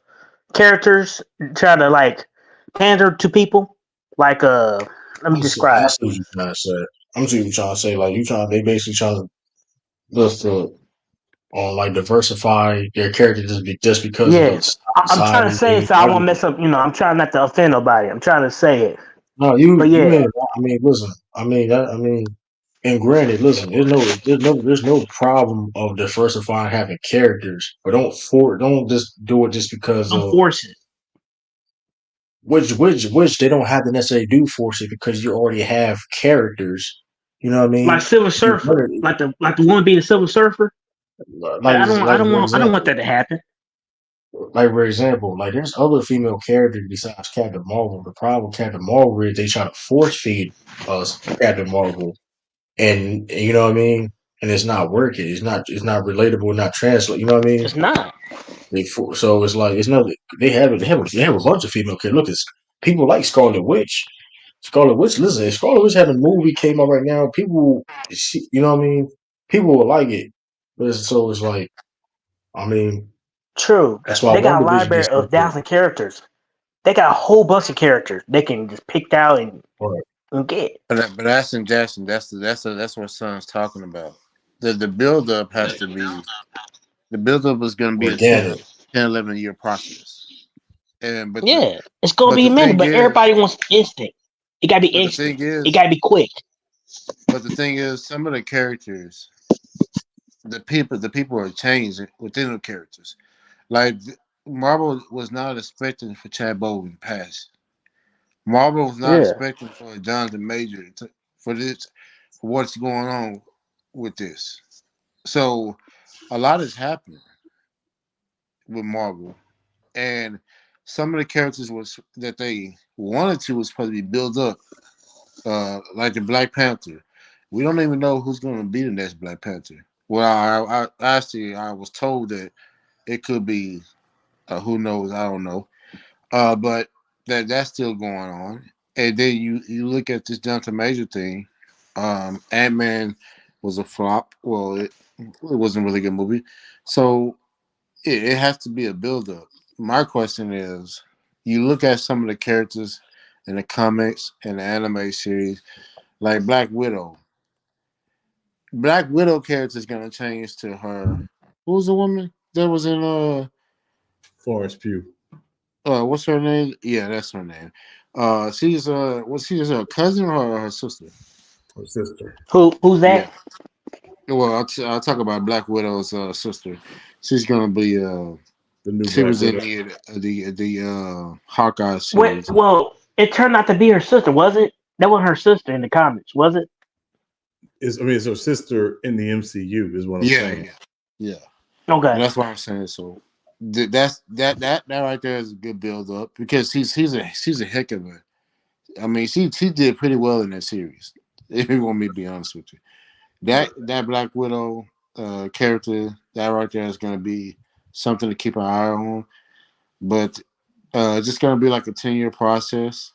characters try to like pander to people. Like let me I describe. see what you're trying to say. I'm see what you're trying to say. Like they basically trying to look for on like diversify their character just because of the Yeah, I'm trying to society say it and so I won't everything. mess up. I'm trying not to offend nobody. I'm trying to say it, No, but you yeah, mean I mean listen. I mean, and granted, listen. There's no problem of diversifying having characters, but don't just do it just because don't of force it. which they don't have to necessarily do force it because you already have characters. You know what I Like mean? Silver You Surfer, like the one being the Silver Surfer. like for I don't want example, that to happen. like there's other female characters besides Captain Marvel. The problem with Captain Marvel is they try to force feed us Captain Marvel, and you know what I mean. And it's not working. It's not relatable. Not translate. You know what I mean? It's not. So it's like it's not. They have a bunch of female characters. Look, it's people like Scarlet Witch. Scarlet Witch, listen, if Scarlet Witch had a movie came out right now, you know what I mean? People would like it. So it's like, I mean, True. that's why They got Wonder a Vision library gets so of good. 1,000 characters. They got a whole bunch of characters they can just pick out Right. and get. But that's in Jackson. That's what Son's talking about. The build up has to be the build up is going to be a Organic. 10, 11 year process. And Yeah, it's gonna but be the a minute, thing but is, everybody wants instant. It gotta be but the instant. thing It is, gotta be quick. but the thing is, some of the characters, the people are changed within the characters. Like Marvel was not expecting for Chad Bowen to pass. Marvel was not Yeah, expecting for Jonathan Major for this, for what's going on with this. So a lot is happening with Marvel, and some of the characters was that they wanted to was supposed to be built up, like the Black Panther. We don't even know who's going to be the next Black Panther. Well, I actually I was told that it could be who knows, I don't know, but that's still going on. And then you look at this Jonathan Major thing. Ant Man was a flop. Well, it wasn't a really good movie, so it has to be a build up. My question is, you look at some of the characters in the comics and the anime series, like Black Widow. Black Widow character is gonna change to her. Who was the woman that was in Florence Pugh, what's her name? Yeah, that's her name. She's was she her cousin or her sister? her sister, who's Yeah. that? Well, I'll talk about Black Widow's sister. She's gonna be the new she Black was in Widow. the Hawkeye Well, series. well, it turned out to be her sister, was it? That wasn't her sister in the comics, was it? It's her sister in the MCU, is what I'm Yeah, saying. yeah, yeah. And Okay. that's what I'm saying. So that right there is a good build up because she's a heck of a. I mean, she did pretty well in that series. If you want me to be honest with you, that Black Widow character that right there is going to be something to keep an eye on. But it's just going to be like a 10-year process.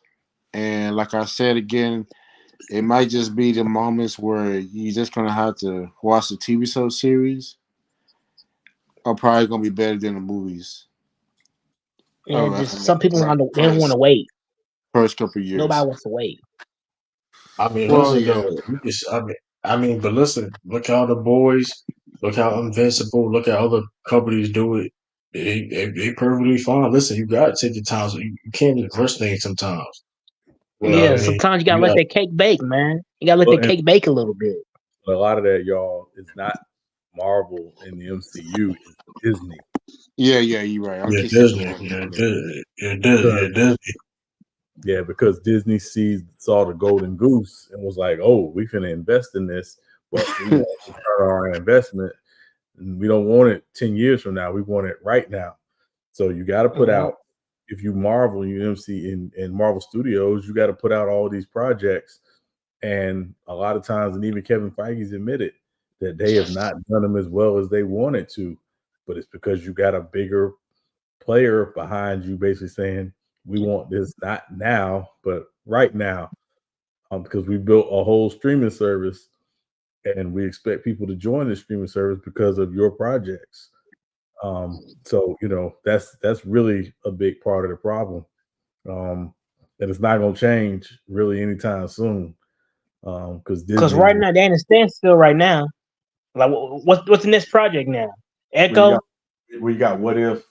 And like I said again, it might just be the moments where you're just going to have to watch the TV show series are probably going to be better than the movies. And just In some people like they don't want to first wait. first couple of Nobody years. wants to wait. I mean, Well, listen yeah, though, I mean, but listen, look how the boys, look how Invincible, look how other companies do it. They perfectly fine. Listen, you got to take your time. So you can't just rush things sometimes. You know Yeah, what I mean? sometimes you gotta You let got that cake bake, man. You gotta let Well, that and cake bake a little bit. a lot of that, y'all, is not Marvel in the MCU. It's Disney. yeah, you're right. I yeah, keep saying Disney, Marvel. yeah, Yeah. Disney, yeah, Disney, yeah, Because Disney. because Disney saw the golden goose and was like, "Oh, we finna invest in this, but we want to return our investment, and we don't want it 10 years from now. We want it right now." So you got to put Yeah. out. If you Marvel, you MC in Marvel Studios, you got to put out all these projects, and a lot of times, and even Kevin Feige's admitted that they have not done them as well as they wanted to, but it's because you got a bigger player behind you basically saying we want this not now but right now, because we built a whole streaming service and we expect people to join the streaming service because of your projects. So that's really a big part of the problem. and it's not gonna change really anytime soon. Because Because Disney, right now they're in a standstill right now. Like, what's the next project now? we got Echo. we got What If,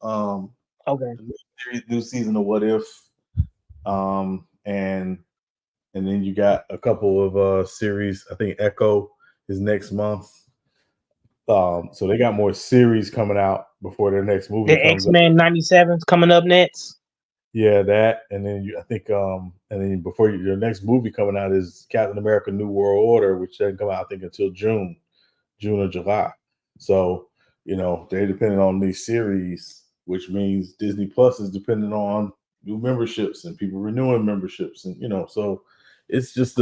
um, Okay. new season of What If, and then you got a couple of series. I think Echo is next month. So they got more series coming out before their next movie The comes out. X-Men 97's coming up next. Yeah, that, and then I think, and then before your next movie coming out is Captain America: New World Order, which doesn't come out I think until June or July. So they're depending on these series, which means Disney Plus is depending on new memberships and people renewing memberships, and so it's just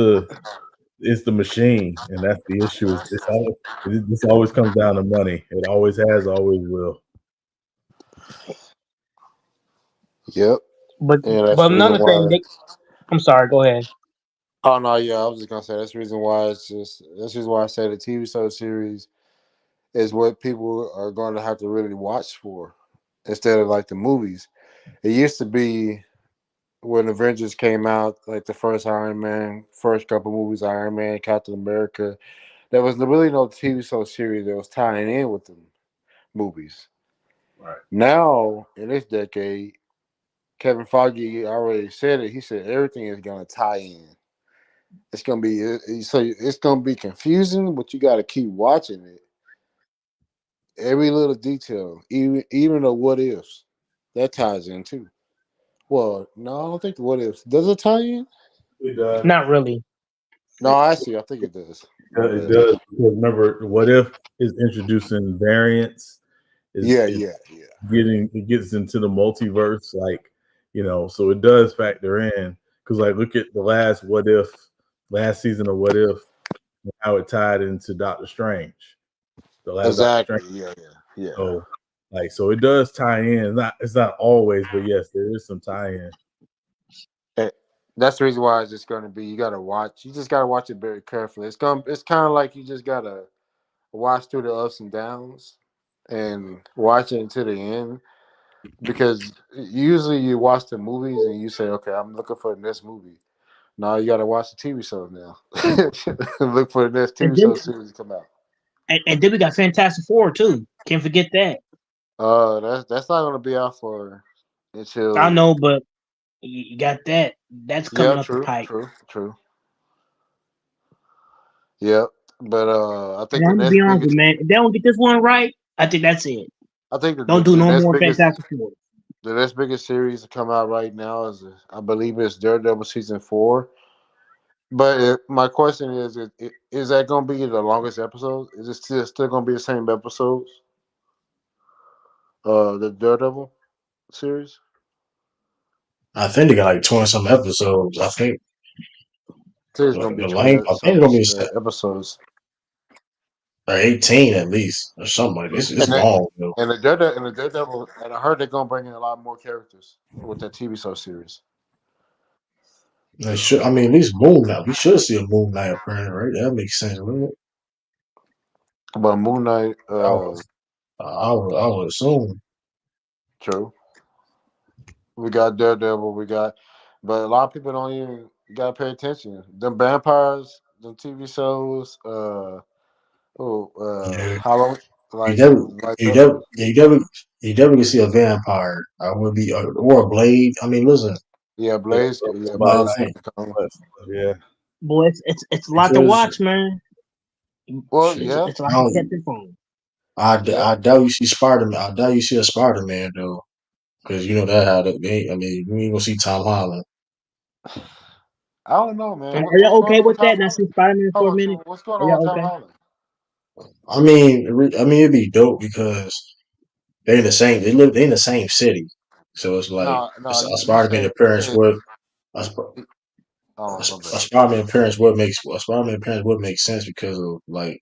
it's the machine, and that's the issue. This always comes down to money. It always has, always will. Yep. But And that's but the reason another thing, why. I'm sorry. Go ahead. Oh no, yeah, I was just gonna say that's the reason why that's the reason why I say the TV show series is what people are going to have to really watch for instead of like the movies. It used to be when Avengers came out, like the first Iron Man, first couple movies, Iron Man, Captain America. There was really no TV show series that was tying in with the movies. Right. Now in this decade, Kevin Feige already said it. He said everything is going to tie in. It's gonna be it's gonna be confusing, but you got to keep watching it. Every little detail, even the what ifs, that ties in too. Well, no, I don't think the what ifs does it tie in. It does. Not really. No, I see. I think it does. It It does. does, because remember, What If is introducing variants. Yeah, Is yeah, yeah. it gets into the multiverse, like so it does factor in, because like look at the last season of What If, and how it tied into Doctor Strange, the last Doctor Strange. Exactly. Yeah, yeah, yeah. So so it does tie in. It's not always, but yes, there is some tie in. That's the reason why it's just going to be. You got to watch. You just got to watch it very carefully. It's kind of like you just got to watch through the ups and downs and watch it until the end. Because usually you watch the movies and you say, "Okay, I'm looking for the next movie." Now you got to watch the TV shows now. Look for the next And TV then show series to come out. and then we got Fantastic Four too. Can't forget that. That's not going to be out for I until. know, but you got that. That's Yeah, coming up the true, pipe. true, true. Yep, but I And think the I'm gonna next be honest with biggest. you, man. If they don't get this one right, I think that's it. I think Don't do the no next more biggest. Fantastic Four. The next biggest series to come out right now is, I believe, it's Daredevil season 4. But my question is that going to be the longest episode? Is it still going to be the same episodes? The Daredevil series. I think they got like 20 some episodes. I think I think it's the, going to be the 20 length. I think it's gonna be episodes. 18 at least, or something like this. It's And that, long though. the Daredevil, and I heard they're going to bring in a lot more characters with that TV show series. They should. I mean, at least Moon Knight. We should see a Moon Knight appearance, right? That makes sense, wouldn't it? But Moon Knight, I would assume. true. We got Daredevil. But a lot of people don't even gotta pay attention. Them vampires, them TV shows, Yeah. Halloween, You like never, like you never, you never can see a vampire. I would be, or a blade. I mean, listen, Yeah, uh, Blaze but, could come. yeah. Boy, it's a lot to because watch, man. Well, shit, yeah, It's a lot I, to don't, catch up on. yeah. I doubt you see Spider Man. I doubt you see a Spider Man though, because you know that how that. I mean, you ain't gonna see Tom Holland. I don't know, man. Are What's y'all going okay on with with that? Tom Now Holland? see Spider Man for Hold a on, minute. so what's going Are on with y'all Tom okay? Holland? I mean, it'd be dope because they in the same. They in the same city, so it's like No, no, a you Spider Man said appearance would a, oh my a bad. Spider-Man appearance would make sense because of like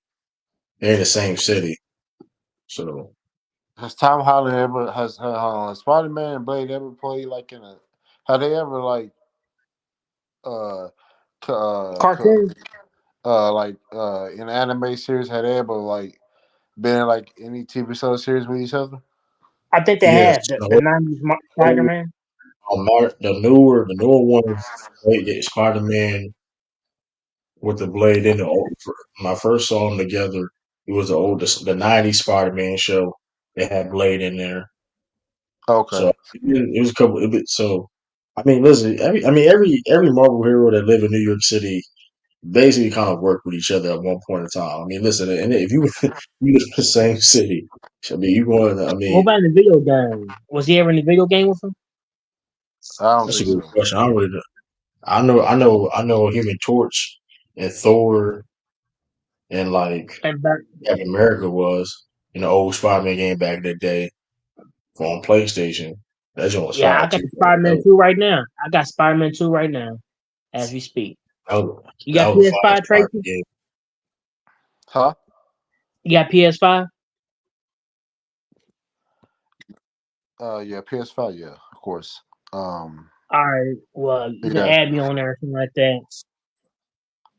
they're in the same city. So Has Tom Holland ever has Spider Man and Blade ever played like in a? Have they ever like uh c- uh c- Cartoon. in anime series had they ever like been in like any TV show series with each other? I think they yes, have the '90s Spider Man. the newer ones, they get Spider Man with the blade in the old. When I first saw them together, it was the '90s Spider Man show. They had Blade in there, Okay. so it was a couple. So I mean, listen, every Marvel hero that live in New York City basically kind of work with each other at one point in time. I mean, listen, and if you you live in the same city, I mean, you going. I What mean, about in the video game? Was he ever in the video game with him? I don't that's a think good so. question. I don't really know. I know Human Torch and Thor and like And back, Captain America was in the old Spider-Man game back in the day on PlayStation. That joint was yeah, fire I got too. the Spider Man 2 right now. I got Spider Man 2 right now as we speak. You That got was a fire PS5, Spider-Man Tracy? game. Huh? You got PS5? Yeah, PS5. Yeah, of course. All right. Well, you can Yeah, add me on there or something like that.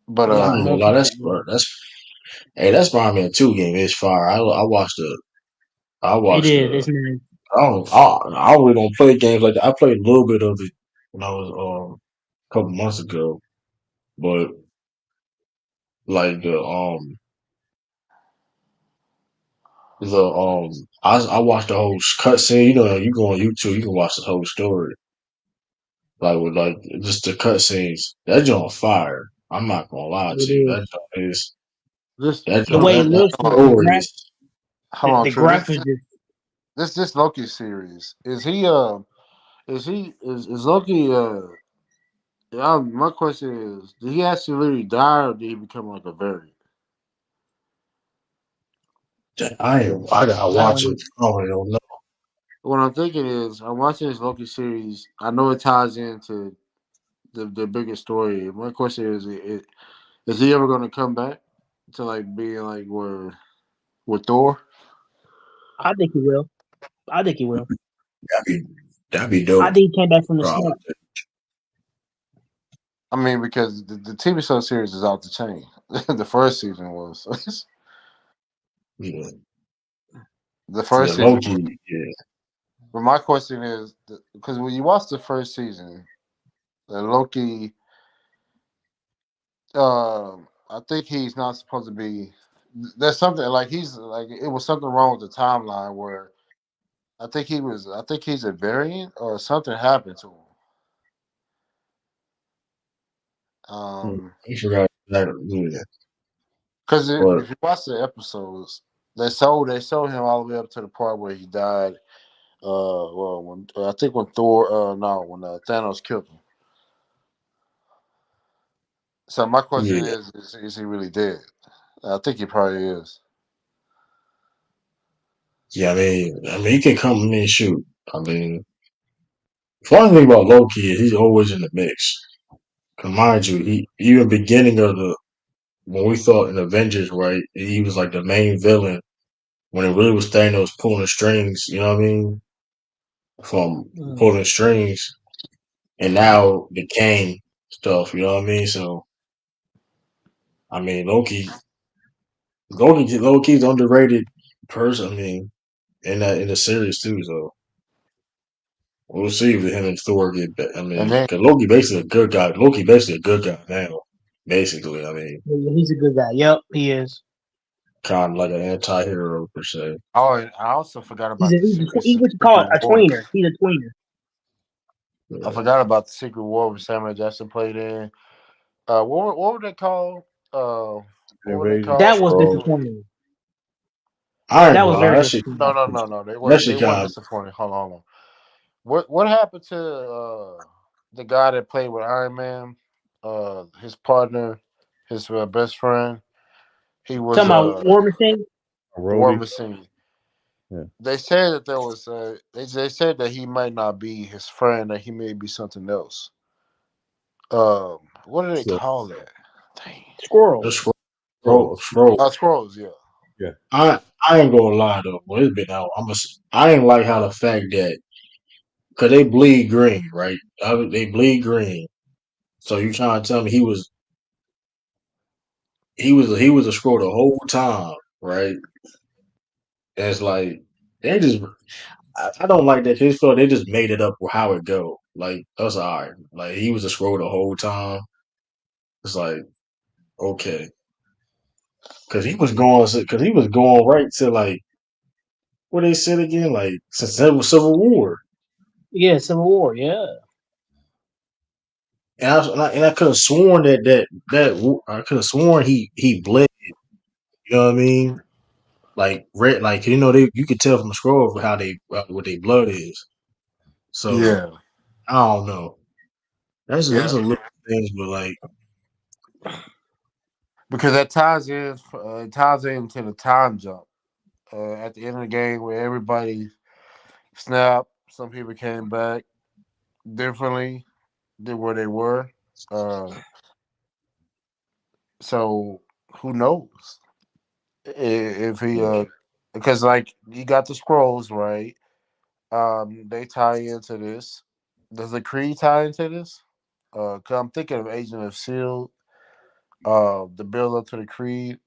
but We I can ain't gonna both lie, get that. that Spider-Man 2 game is fire. I It watched is. the It's nice. I really don't play games like that. I played a little bit of it when I was a couple months ago, but like I watched the whole cutscene. You know, you go on YouTube, you can watch the whole story, like with like just the cutscenes. That joint fire. I'm not gonna lie It to you. is. That joint is this that The joint way this it that looks, the story graph, is. hold on, the Trey. graphics just This Loki series is Loki yeah, my question is, did he actually literally die or did he become like a variant? I gotta watch it. um I don't really don't know. What I'm thinking is, I'm watching this Loki series. I know it ties into the bigger story. My question is he ever going to come back to like being like where with Thor? I think he will. I think he will. That'd be that'd be I dope. think he came back from the Probably. snap. I mean, because the TV show series is out the chain. The first season was. Yeah. The Yeah, first season was. Loki, yeah. But my question is, because when you watch the first season, Loki, I think he's not supposed to be. There's something like he's like it was something wrong with the timeline where I think he was. I think he's a variant or something happened to him. I forgot that yeah. Because But if you watch the episodes, they showed him all the way up to the part where he died. Well, when I think when Thor, no, when Thanos killed him. So my question yeah. is he really dead? I think he probably is. Yeah, I mean he can come in and shoot. I mean funny thing about Loki is he's always in the mix. 'Cause mind you, he even beginning of the when we thought in Avengers, right, he was like the main villain when it really was Thanos pulling the strings, you know what I mean? From Mm. pulling strings and now the Kane stuff, you know what I mean? So I mean Loki's underrated person, I mean, in the series too, so we'll see if him and Thor get back. I And mean, then because Loki basically a good guy. Loki basically a good guy now. Basically, I mean, Yeah, he's a good guy. Yep, he is. kind of like an anti-hero per se. oh, and I also forgot He's about a the he's what you call it, Secret a War. tweener. He's a tweener. I Yeah. forgot about the Secret War when Samuel Jackson played in. What were they called? What were they Invasion. That called? was Scroll. disappointing. I ain't That gonna was lie, very that shit, disappointing. No. that They shit weren't kind of disappointing. Hold on. What happened to the guy that played with Iron Man? His partner, his best friend. He was Talking about War Machine. War Rhodey. Machine. Yeah. They said that there was they said that he might not be his friend, that he may be something else. What do they So, call that? Dang. the Squirrel. scroll. Scroll. Scrolls, yeah. yeah. I ain't gonna lie though. Well, it's been out. I ain't like how the fact that because they bleed green, right? They bleed green. So you trying to tell me he was a scroll the whole time, right? And it's like they just I don't like that his feel they just made it up how it go. Like that's alright. Like he was a scroll the whole time. It's like okay, because he was going right to like what they said again, like since that was Civil War, Yeah, Civil War. Yeah. and I could have sworn I could have sworn he bled. You know what I mean? Like red, like you could tell from the scroll of how they what their blood is. So Yeah, I don't know. That's yeah, a little things, but like because that ties in. It ties into the time jump at the end of the game where everybody snapped. Some people came back differently than where they were. Uh, so who knows if he because like you got the scrolls right. They tie into this. Does the Creed tie into this? Cause I'm thinking of Agent of Shield. The build up to the Creed.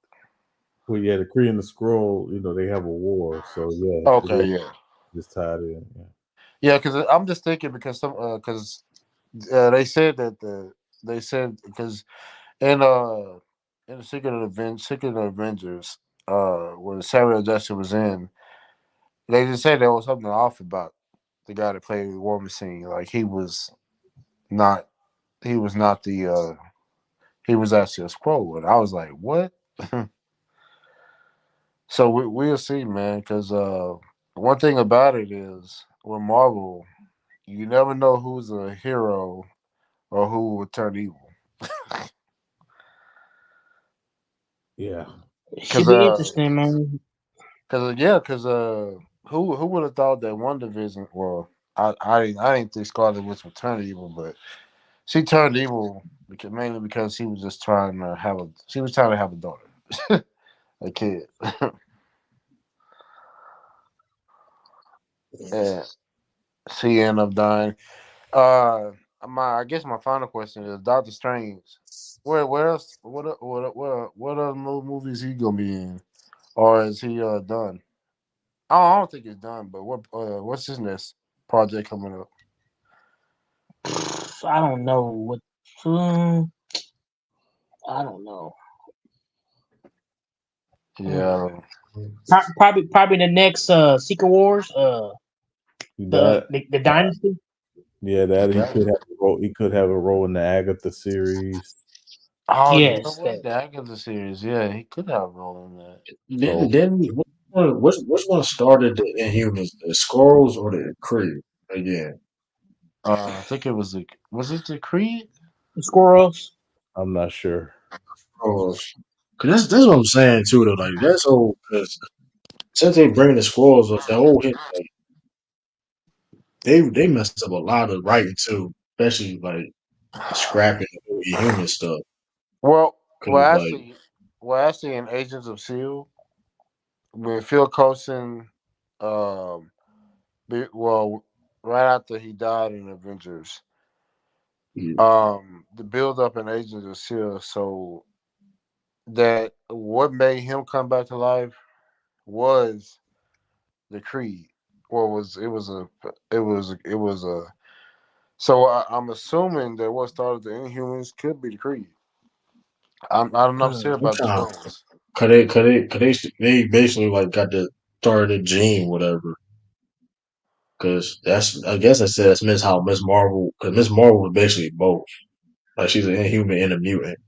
Well, yeah, the Kree and the Scroll, they have a war, so yeah, it Okay, is yeah, just tied in. Yeah. yeah. Because I'm just thinking because because they said that they said because in in the Secret Avengers, when Samuel Jackson was in, they just said there was something off about the guy that played War Machine. Like not he was not the he was actually a scroll. And I was like, what? So we'll see, man. Because one thing about it is with Marvel, you never know who's a hero or who will turn evil. Yeah. It should Because be interesting, man. who would have thought that one division? Well, I didn't think Scarlet Witch would turn evil, but she turned evil mainly because she was just trying to have a daughter, a kid, and she ended up dying. Uh, I guess my final question is Doctor Strange. Where else? What other movies he gonna be in, or is he done? I don't think he's done. But what's his next project coming up? I don't know what. Hmm, I don't know. Hmm. Yeah, Probably the next Secret Wars. That, The Dynasty. yeah, that he that. could have a role. He could have a role in the Agatha series. Oh, you know Yes, what? that. The Agatha series. Yeah, he could have a role in that. didn't So didn't which one started the Inhumans, the Skrulls or the Kree again? I think it was it the Creed? The Squirrels. I'm not sure. Skrulls. Cause that's what I'm saying too. Though, like that's whole because since they bring the Skrulls up, the whole hit like they messed up a lot of writing too, especially like scrapping the whole Inhuman stuff. Well, Cause well, like actually, in Agents of Shield, when Phil Coulson, um, well, right after he died in Avengers, yeah, the build up in Agents of Shield, so that what made him come back to life was the Creed. Well, it was a. So I'm assuming that what started the Inhumans could be the Creed. I'm not sure I'm about the trying. Skrulls. Cause they basically like got the started gene whatever. Cause that's I guess I said that's Miss Marvel. Cause Miss Marvel was basically both. Like she's an Inhuman and a mutant.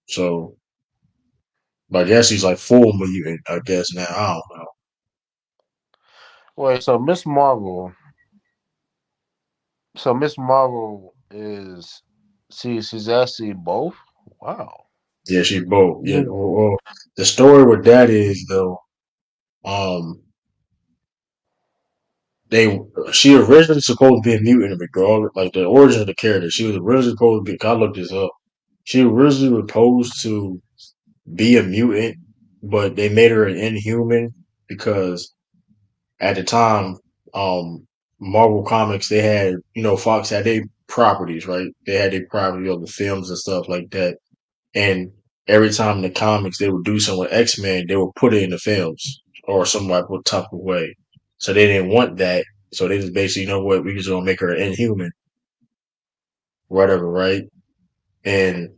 So but I guess she's like full mutant. I guess now I don't know. Wait, so Miss Marvel. So Miss Marvel is she's actually both. Wow. Yeah, she both. Yeah. Yeah. Well, the story with that is though, um, they she originally supposed to be a mutant regardless. Like the origin of the character, she was originally supposed to be. 'Cause I looked this up. She originally was supposed to be a mutant, but they made her an Inhuman because at the time, um, Marvel Comics they had Fox had their properties, right? They had their property of the films and stuff like that. And every time in the comics they would do something with X Men, they would put it in the films or some type of way. So they didn't want that. So they just basically, you know what, we just gonna make her inhuman, whatever, right? And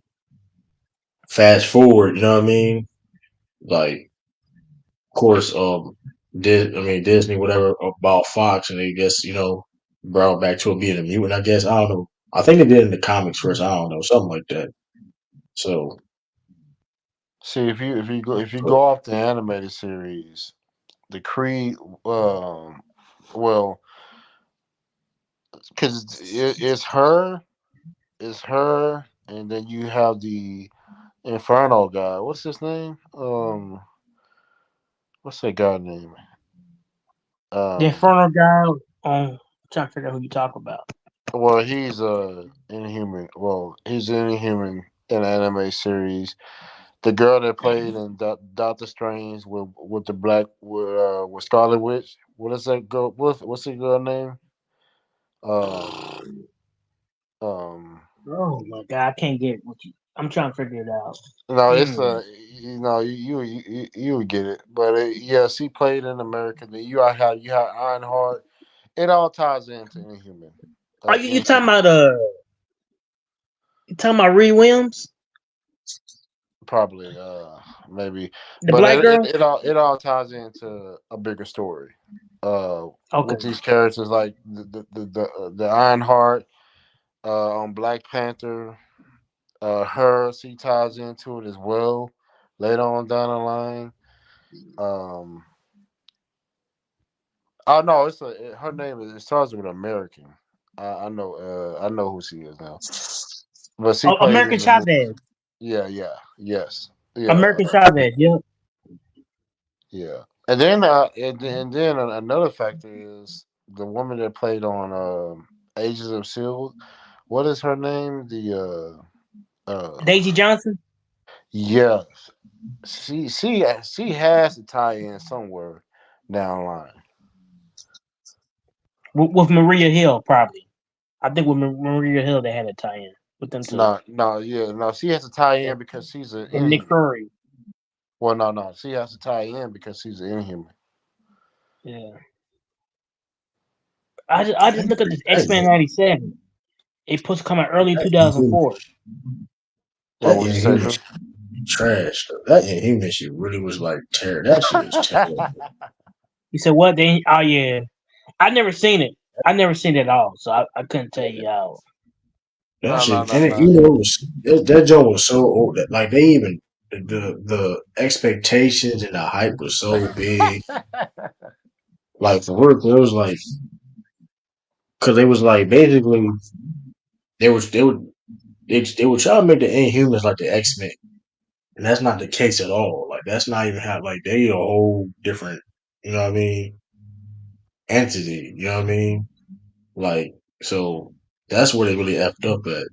fast forward, you know what I mean? Like, of course, Disney, whatever, about Fox, and they just, brought back to it being a mutant. I guess I don't know. I think they did in the comics first. I don't know, something like that. So, See, if you go so off the animated series, the Creed, well, because it's her, and then you have the Inferno guy. What's his name? What's that guy name? The Um, Inferno guy. I'm trying to figure out who you talk about. well, he's Inhuman. Well, he's Inhuman in the anime series. The girl that played in Doctor Strange with the black with Scarlet Witch. What is that girl? What's the girl name? Um, um. Oh my god, I can't get what you. I'm trying to figure it out. No, it's Hmm. you would get it, but yes, he played in America. Then you have Ironheart. It all ties into Inhuman. Are you Inhuman talking about You talking about Ree Williams, probably maybe, the but black girl? it all ties into a bigger story. Okay. With these characters like the Ironheart on Black Panther, she ties into it as well later on down the line. Um, oh no, her name is it starts with American. I know who she is now, but she Oh, played American in the movie. Chavez. Yeah, yes, yeah. American Chavez. Yeah. Yeah, and then another factor is the woman that played on Agents of Shield. What is her name? Daisy Johnson Yeah, she has to tie in somewhere down the line. with Maria Hill, probably. I think with Maria Hill, they had a tie-in with them two. No, no, yeah, no. She has to tie Yeah. in because she's an And Nick inhuman. Fury. Well, no, no. She has to tie in because she's an inhuman. Yeah. I just look at this X Men that, '97. It supposed to come out early that Inhuman, 2004. What that would you say, Inhuman Drew? shit trash. Though. That Inhuman shit really was like terrible. That shit was terrible. You said what? They? Oh yeah. I never seen it. I never seen it at all, so I couldn't tell you how. That No, no, shit, no, and it, no. you know, it was that joke was so old that like they even the expectations and the hype was so big. Like for work, it was like because it was like basically they were trying to make the Inhumans like the X-Men, and that's not the case at all. Like that's not even how like they a whole different, you know what I mean, entity. You know what I mean? Like so that's where they really effed up at.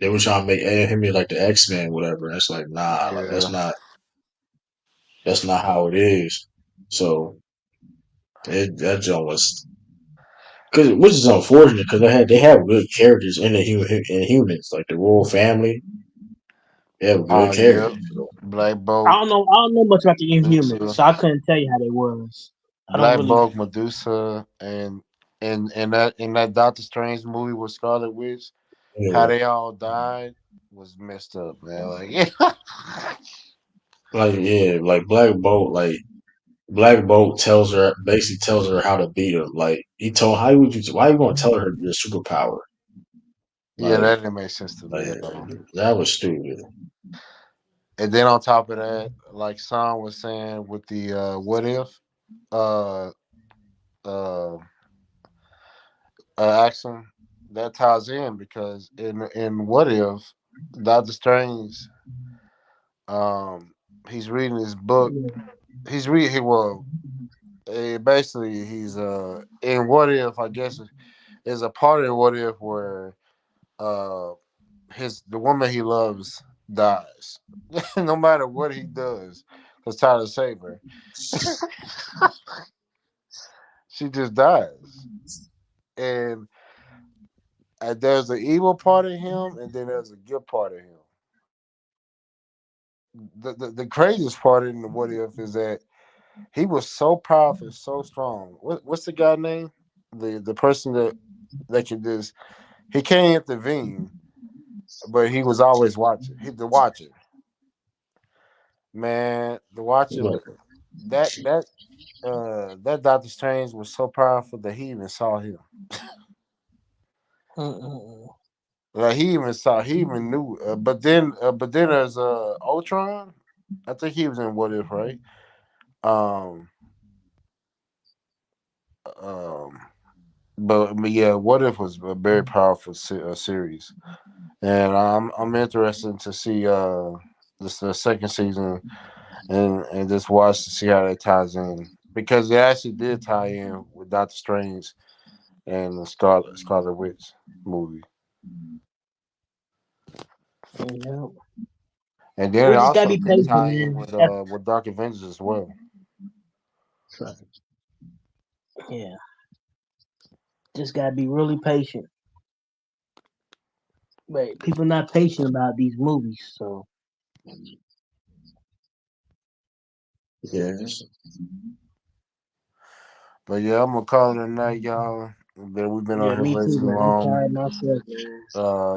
They were trying to make him like the X-Men, whatever. And it's like nah, like Yeah. that's not how it is. So that joint was because which is unfortunate because they have good characters in the in humans like the royal family. They have good Yep. characters. So, Black Bolt, I don't know much about the Inhumans, Medusa, so I couldn't tell you how they was. I don't Black really. Bolt, Medusa, and that Doctor Strange movie with Scarlet Witch, how yeah. they all died was messed up, man. Like, yeah. Like yeah, like Black Bolt tells her how to beat him. Like he told how would you why you gonna tell her your superpower? Yeah, Like that didn't make sense to like me at all. that was stupid. And then on top of that, like Sean was saying with the what if uh uh action, that ties in because in what if Doctor Strange, um he's reading his book. He's reading he well basically he's in what if, I guess, is a part of what if where uh the woman he loves dies. No matter what he does to try to save her, she just dies. And there's an evil part of him, and then there's a good part of him. The craziest part in the what if is that he was so powerful, so strong. What's the guy name? the person that could just he can't intervene, but he was always watching. The watcher, man, the watcher. That Doctor Strange was so powerful that he even saw him. Mm-mm. Like he even knew. But then there's Ultron. I think he was in What If, right? Um, um, but yeah, What If was a very powerful series, and I'm interested to see this the second season and just watch to see how that ties in because it actually did tie in with Doctor Strange and the Scarlet Witch movie, Yeah. and Yeah, then we it just gotta also be did patient, tie in man. That's, with Dark Avengers as well. yeah, just gotta be really patient. But people not patient about these movies, so Yes. But yeah, I'm gonna call it a night, y'all. That we've been on yeah, here me way too, too man. I'm long. tired myself, man.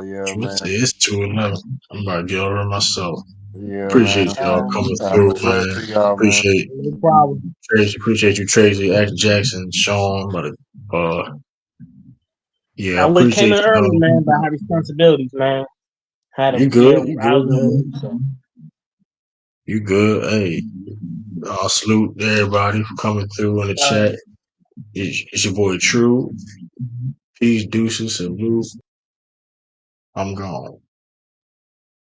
Yeah, Truth man. is, it's 2-11. I'm about to get over it myself. Yeah, man. Appreciate y'all coming Have through, a good rest man. of y'all, man. Appreciate No problem. Tracy. Appreciate you, Tracy, Act Jackson, Sean. But yeah, I would came appreciate in you early, though. man, but I had responsibilities, man. Had You to good? get You out good, of work, man? so You good? Hey, salute everybody for coming through in the uh, chat. It's your boy True. Peace, deuces, and blue. I'm gone.